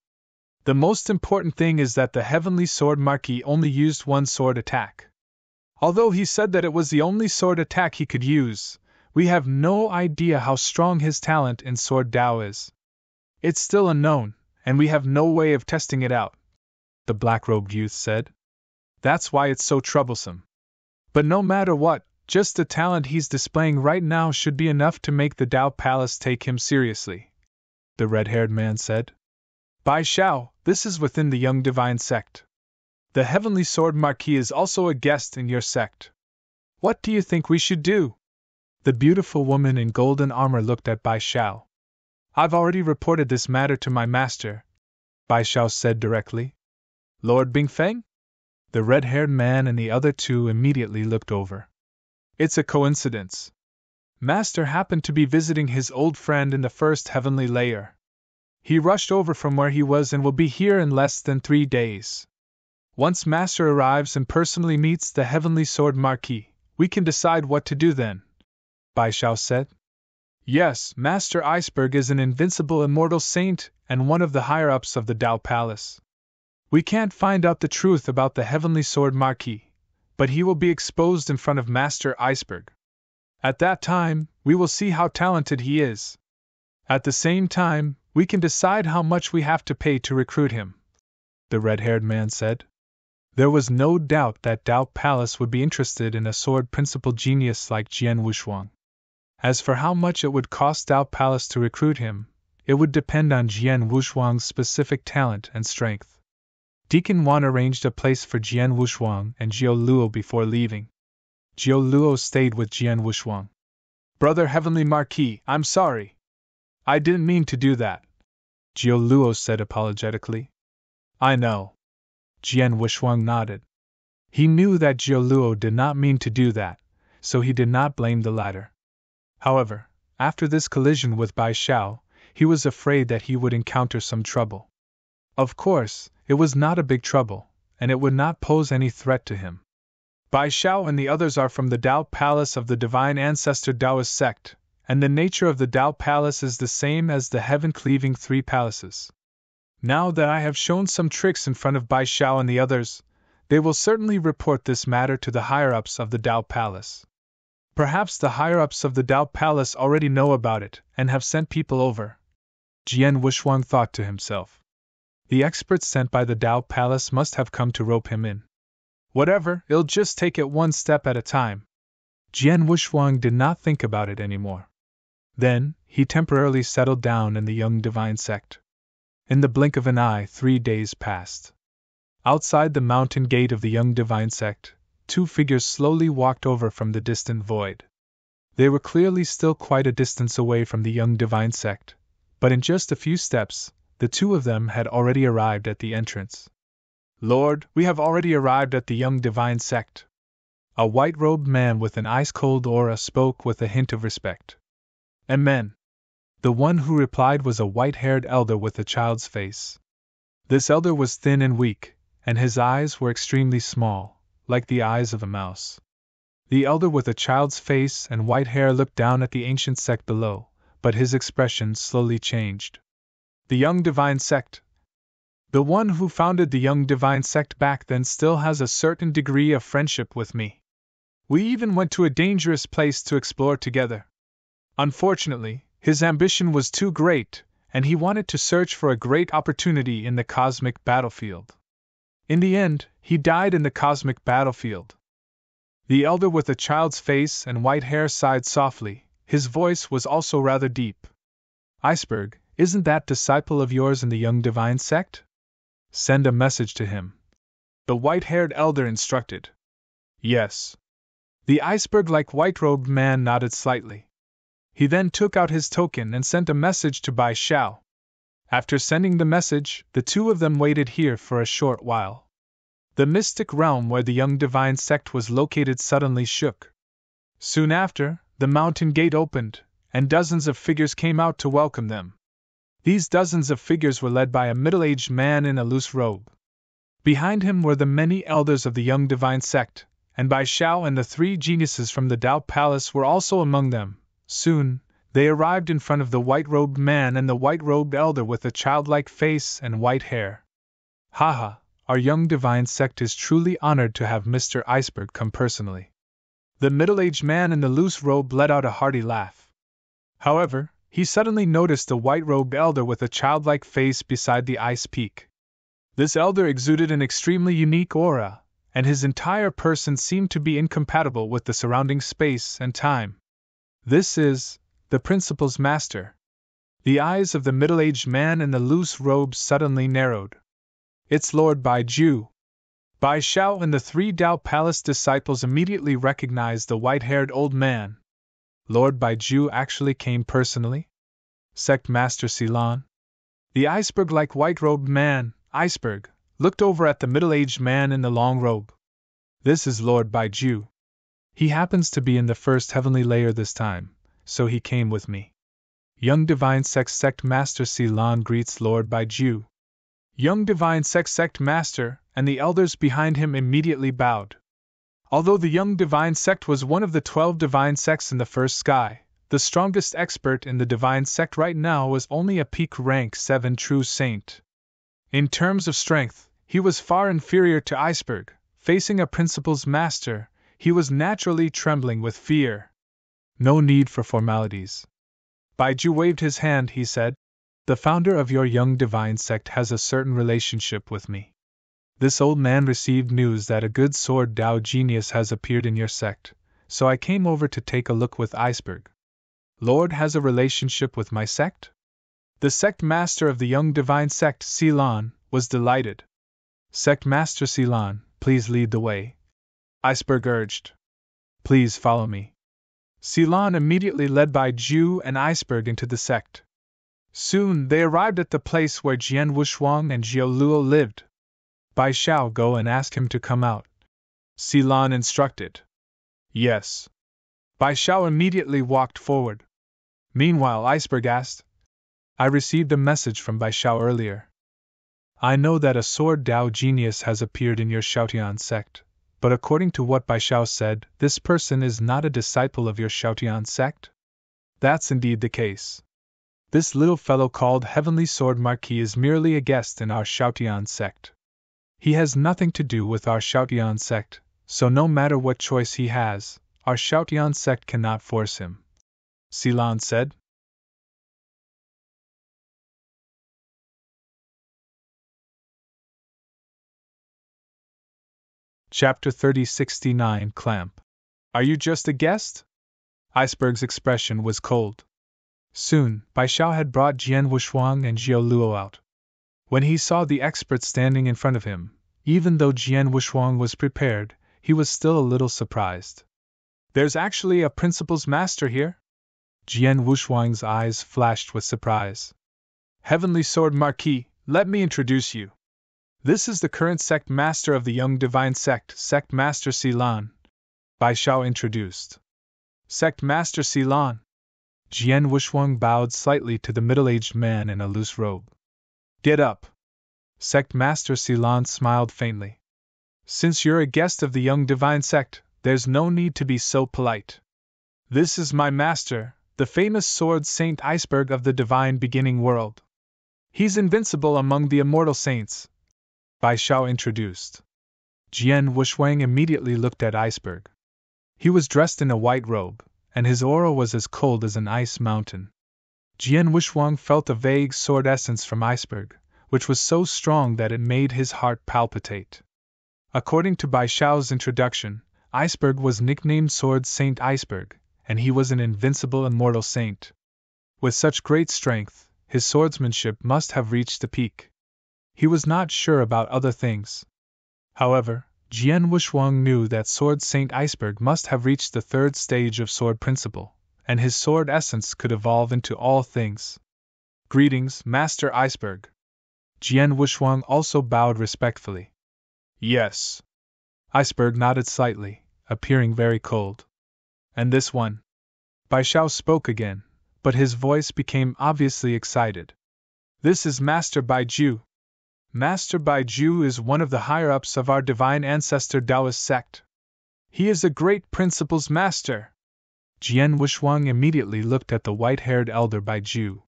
The most important thing is that the Heavenly Sword Marquis only used 1 sword attack. Although he said that it was the only sword attack he could use, we have no idea how strong his talent in Sword Dao is. It's still unknown, and we have no way of testing it out. the black-robed youth said. That's why it's so troublesome. But no matter what, just the talent he's displaying right now should be enough to make the Tao Palace take him seriously, the red-haired man said. Bai Shao, this is within the Young Divine Sect. The Heavenly Sword Marquis is also a guest in your sect. What do you think we should do? The beautiful woman in golden armor looked at Bai Shao. I've already reported this matter to my master, Bai Shao said directly. Lord Bingfeng? The red-haired man and the other two immediately looked over. It's a coincidence. Master happened to be visiting his old friend in the first heavenly layer. He rushed over from where he was and will be here in less than 3 days. Once Master arrives and personally meets the Heavenly Sword Marquis, we can decide what to do then, Bai Shao said. Yes, Master Iceberg is an invincible immortal saint and one of the higher-ups of the Tao Palace. We can't find out the truth about the Heavenly Sword Marquis, but he will be exposed in front of Master Iceberg. At that time, we will see how talented he is. At the same time, we can decide how much we have to pay to recruit him, the red-haired man said. There was no doubt that Tao Palace would be interested in a sword principal genius like Jian Wushuang. As for how much it would cost Tao Palace to recruit him, it would depend on Jian Wushuang's specific talent and strength. Deacon Wan arranged a place for Jian Wushuang and Jiao Luo before leaving. Jiao Luo stayed with Jian Wushuang. Brother Heavenly Marquis, I'm sorry. I didn't mean to do that, Jiao Luo said apologetically. I know. Jian Wushuang nodded. He knew that Jiao Luo did not mean to do that, so he did not blame the latter. However, after this collision with Bai Shao, he was afraid that he would encounter some trouble. Of course, it was not a big trouble, and it would not pose any threat to him. Bai Shao and the others are from the Tao Palace of the Divine Ancestor Taoist sect, and the nature of the Tao Palace is the same as the heaven-cleaving 3 palaces. Now that I have shown some tricks in front of Bai Shao and the others, they will certainly report this matter to the higher-ups of the Tao Palace. Perhaps the higher-ups of the Tao Palace already know about it and have sent people over, Jian Wushuang thought to himself. The experts sent by the Tao Palace must have come to rope him in. Whatever, it'll just take it one step at a time. Jian Wushuang did not think about it anymore. Then, he temporarily settled down in the Young Divine Sect. In the blink of an eye, 3 days passed. Outside the mountain gate of the Young Divine Sect, 2 figures slowly walked over from the distant void. They were clearly still quite a distance away from the Young Divine Sect, but in just a few steps, the 2 of them had already arrived at the entrance. Lord, we have already arrived at the Young Divine Sect. A white-robed man with an ice-cold aura spoke with a hint of respect. Amen. The one who replied was a white-haired elder with a child's face. This elder was thin and weak, and his eyes were extremely small, like the eyes of a mouse. The elder with a child's face and white hair looked down at the ancient sect below, but his expression slowly changed. The Young Divine Sect. The one who founded the Young Divine Sect back then still has a certain degree of friendship with me. We even went to a dangerous place to explore together. Unfortunately, his ambition was too great, and he wanted to search for a great opportunity in the cosmic battlefield. In the end, he died in the cosmic battlefield. The elder with a child's face and white hair sighed softly. His voice was also rather deep. Iceberg, isn't that disciple of yours in the Young Divine Sect? Send a message to him. The white-haired elder instructed. Yes. The iceberg-like white-robed man nodded slightly. He then took out his token and sent a message to Bai Shao. After sending the message, the 2 of them waited here for a short while. The mystic realm where the Young Divine Sect was located suddenly shook. Soon after, the mountain gate opened, and dozens of figures came out to welcome them. These dozens of figures were led by a middle-aged man in a loose robe. Behind him were the many elders of the Young Divine Sect, and Bai Shao and the 3 geniuses from the Tao Palace were also among them. Soon, they arrived in front of the white-robed man and the white-robed elder with a childlike face and white hair. Haha, our Young Divine Sect is truly honored to have Mr. Iceberg come personally. The middle-aged man in the loose robe let out a hearty laugh. However, he suddenly noticed the white-robed elder with a childlike face beside the ice peak. This elder exuded an extremely unique aura, and his entire person seemed to be incompatible with the surrounding space and time. This is the principal's master. The eyes of the middle-aged man in the loose robe suddenly narrowed. It's Lord Bai Ju. Bai Shao and the 3 Dao Palace disciples immediately recognized the white-haired old man. Lord Bai Ju actually came personally? Sect Master Silan. The iceberg-like white-robed man, Iceberg, looked over at the middle-aged man in the long robe. This is Lord Bai Ju. He happens to be in the first heavenly layer this time, so he came with me. Young Divine Sect Master Silan greets Lord Bai Ju. Young Divine Sect Master and the elders behind him immediately bowed. Although the Young Divine Sect was one of the 12 Divine Sects in the first sky, the strongest expert in the Divine Sect right now was only a peak rank 7 true saint. In terms of strength, he was far inferior to Iceberg. Facing a principal's master, he was naturally trembling with fear. No need for formalities. Baiju waved his hand, he said. The founder of your Young Divine Sect has a certain relationship with me. This old man received news that a good sword Dao genius has appeared in your sect, so I came over to take a look with Iceberg. Lord has a relationship with my sect? The sect master of the Young Divine Sect, Silan, was delighted. Sect Master Silan, please lead the way, Iceberg urged. Please follow me. Silan immediately led by Ju and Iceberg into the sect. Soon they arrived at the place where Jian Wushuang and Jiao Luo lived. Bai Shao, go and ask him to come out, Silan instructed. Yes. Bai Shao immediately walked forward. Meanwhile, Iceberg asked, I received a message from Bai Shao earlier. I know that a sword Dao genius has appeared in your Xiaotian sect, but according to what Bai Shao said, this person is not a disciple of your Xiaotian sect? That's indeed the case. This little fellow called Heavenly Sword Marquis is merely a guest in our Xiaotian sect. He has nothing to do with our Xiaotian sect, so no matter what choice he has, our Xiaotian sect cannot force him, Silan said. Chapter 3069 Clamp. Are you just a guest? Iceberg's expression was cold. Soon, Bai Shao had brought Jian Wushuang and Jiao Luo out. When he saw the expert standing in front of him, even though Jian Wushuang was prepared, he was still a little surprised. There's actually a principal's master here? Jian Wushuang's eyes flashed with surprise. Heavenly Sword Marquis, let me introduce you. This is the current sect master of the Young Divine Sect, Sect Master Silan, Bai Shao introduced. Sect Master Silan. Jian Wushuang bowed slightly to the middle-aged man in a loose robe. Get up. Sect Master Silan smiled faintly. Since you're a guest of the Young Divine Sect, there's no need to be so polite. This is my master, the famous sword saint Iceberg of the divine beginning world. He's invincible among the immortal saints, Bai Shao introduced. Jian Wushuang immediately looked at Iceberg. He was dressed in a white robe, and his aura was as cold as an ice mountain. Jian Wushuang felt a vague sword essence from Iceberg, which was so strong that it made his heart palpitate. According to Bai Shao's introduction, Iceberg was nicknamed Sword Saint Iceberg, and he was an invincible immortal saint. With such great strength, his swordsmanship must have reached the peak. He was not sure about other things. However, Jian Wushuang knew that Sword Saint Iceberg must have reached the 3rd stage of Sword Principle, and his sword essence could evolve into all things. Greetings, Master Iceberg. Jian Wushuang also bowed respectfully. Yes. Iceberg nodded slightly, appearing very cold. And this one? Bai Shao spoke again, but his voice became obviously excited. This is Master Bai Ju. Master Bai Ju is one of the higher-ups of our divine ancestor Taoist sect. He is a great principles master. Jian Wushuang immediately looked at the white-haired elder Bai Ju.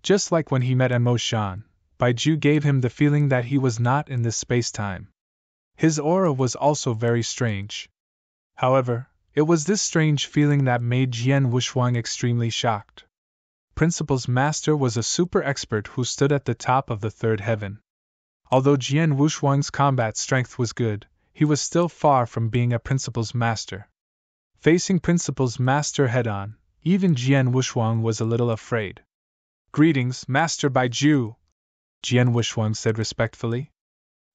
Just like when he met Mo Shan, Bai Ju gave him the feeling that he was not in this space-time. His aura was also very strange. However, it was this strange feeling that made Jian Wushuang extremely shocked. Principles Master was a super expert who stood at the top of the 3rd heaven. Although Jian Wushuang's combat strength was good, he was still far from being a principal's master. Facing principal's master head-on, even Jian Wushuang was a little afraid. "Greetings, Master Baiju," Jian Wushuang said respectfully.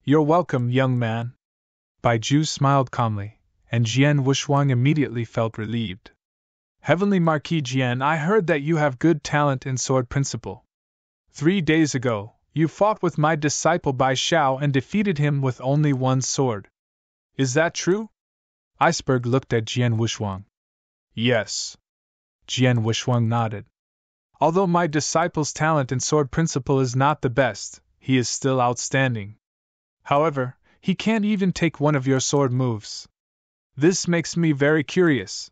"You're welcome, young man." Baiju smiled calmly, and Jian Wushuang immediately felt relieved. "Heavenly Marquis Jian, I heard that you have good talent in sword principle. 3 days ago, you fought with my disciple Bai Shao and defeated him with only one sword. Is that true?" Iceberg looked at Jian Wushuang. "Yes." Jian Wushuang nodded. "Although my disciple's talent in sword principle is not the best, he is still outstanding. However, he can't even take one of your sword moves. This makes me very curious.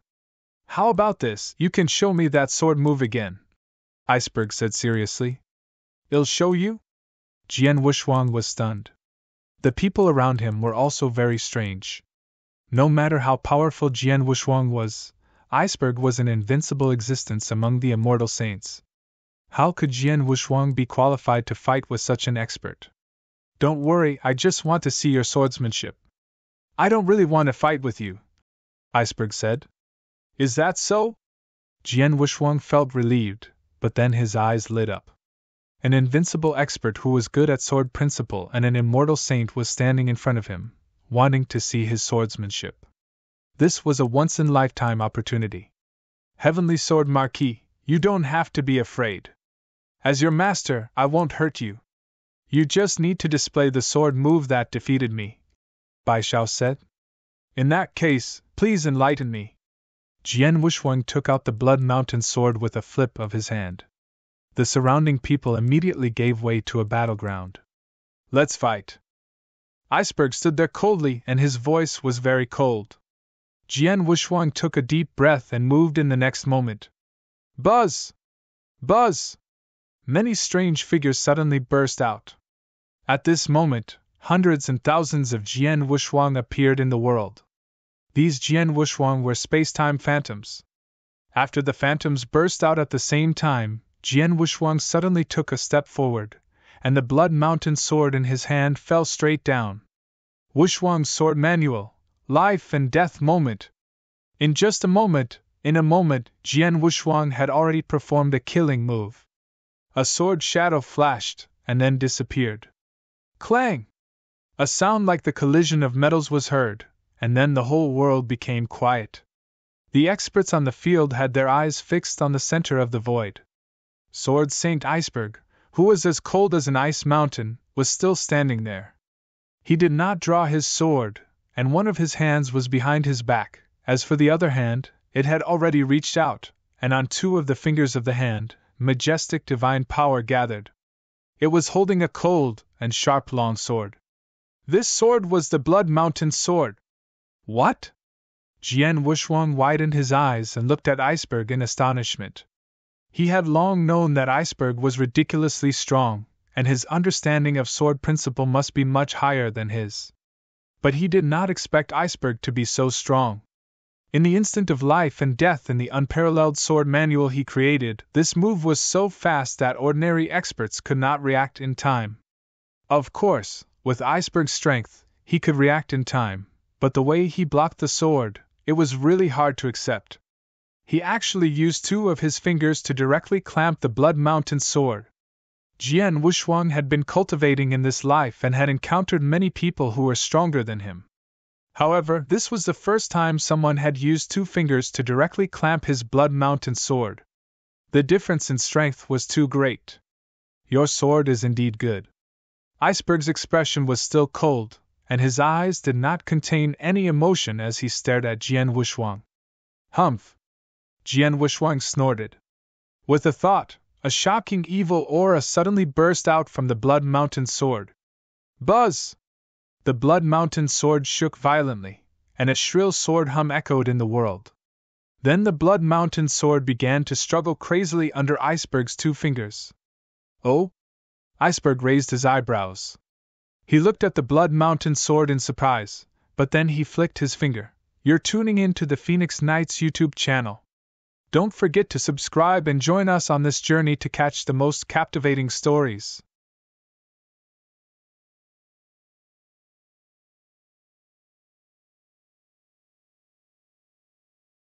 How about this, you can show me that sword move again?" Iceberg said seriously. "I'll show you?" Jian Wushuang was stunned. The people around him were also very strange. No matter how powerful Jian Wushuang was, Iceberg was an invincible existence among the immortal saints. How could Jian Wushuang be qualified to fight with such an expert? "Don't worry, I just want to see your swordsmanship. I don't really want to fight with you," Iceberg said. "Is that so?" Jian Wushuang felt relieved, but then his eyes lit up. An invincible expert who was good at sword principle and an immortal saint was standing in front of him, wanting to see his swordsmanship. This was a once-in-lifetime opportunity. "Heavenly Sword Marquis, you don't have to be afraid. As your master, I won't hurt you. You just need to display the sword move that defeated me," Bai Shao said. "In that case, please enlighten me." Jian Wushuang took out the Blood Mountain sword with a flip of his hand. The surrounding people immediately gave way to a battleground. "Let's fight." Iceberg stood there coldly and his voice was very cold. Jian Wushuang took a deep breath and moved in the next moment. Buzz! Buzz! Many strange figures suddenly burst out. At this moment, hundreds and thousands of Jian Wushuang appeared in the world. These Jian Wushuang were space-time phantoms. After the phantoms burst out at the same time, Jian Wushuang suddenly took a step forward, and the Blood Mountain sword in his hand fell straight down. Wushuang's sword manual, life and death moment. In just a moment, Jian Wushuang had already performed a killing move. A sword shadow flashed, and then disappeared. Clang! A sound like the collision of metals was heard, and then the whole world became quiet. The experts on the field had their eyes fixed on the center of the void. Sword Saint Iceberg, who was as cold as an ice mountain, was still standing there. He did not draw his sword, and one of his hands was behind his back. As for the other hand, it had already reached out, and on 2 of the fingers of the hand, majestic divine power gathered. It was holding a cold and sharp long sword. This sword was the Blood Mountain sword. What? Jian Wushuang widened his eyes and looked at Iceberg in astonishment. He had long known that Iceberg was ridiculously strong, and his understanding of sword principle must be much higher than his. But he did not expect Iceberg to be so strong. In the instant of life and death in the unparalleled sword manual he created, this move was so fast that ordinary experts could not react in time. Of course, with Iceberg's strength, he could react in time, but the way he blocked the sword, it was really hard to accept. He actually used 2 of his fingers to directly clamp the Blood Mountain sword. Jian Wushuang had been cultivating in this life and had encountered many people who were stronger than him. However, this was the first time someone had used 2 fingers to directly clamp his Blood Mountain sword. The difference in strength was too great. "Your sword is indeed good." Iceberg's expression was still cold, and his eyes did not contain any emotion as he stared at Jian Wushuang. "Humph!" Jian Wushuang snorted. With a thought, a shocking evil aura suddenly burst out from the Blood Mountain sword. Buzz! The Blood Mountain sword shook violently, and a shrill sword hum echoed in the world. Then the Blood Mountain sword began to struggle crazily under Iceberg's 2 fingers. "Oh?" Iceberg raised his eyebrows. He looked at the Blood Mountain sword in surprise, but then he flicked his finger. "You're tuning in to the Phoenix Knights YouTube channel. Don't forget to subscribe and join us on this journey to catch the most captivating stories."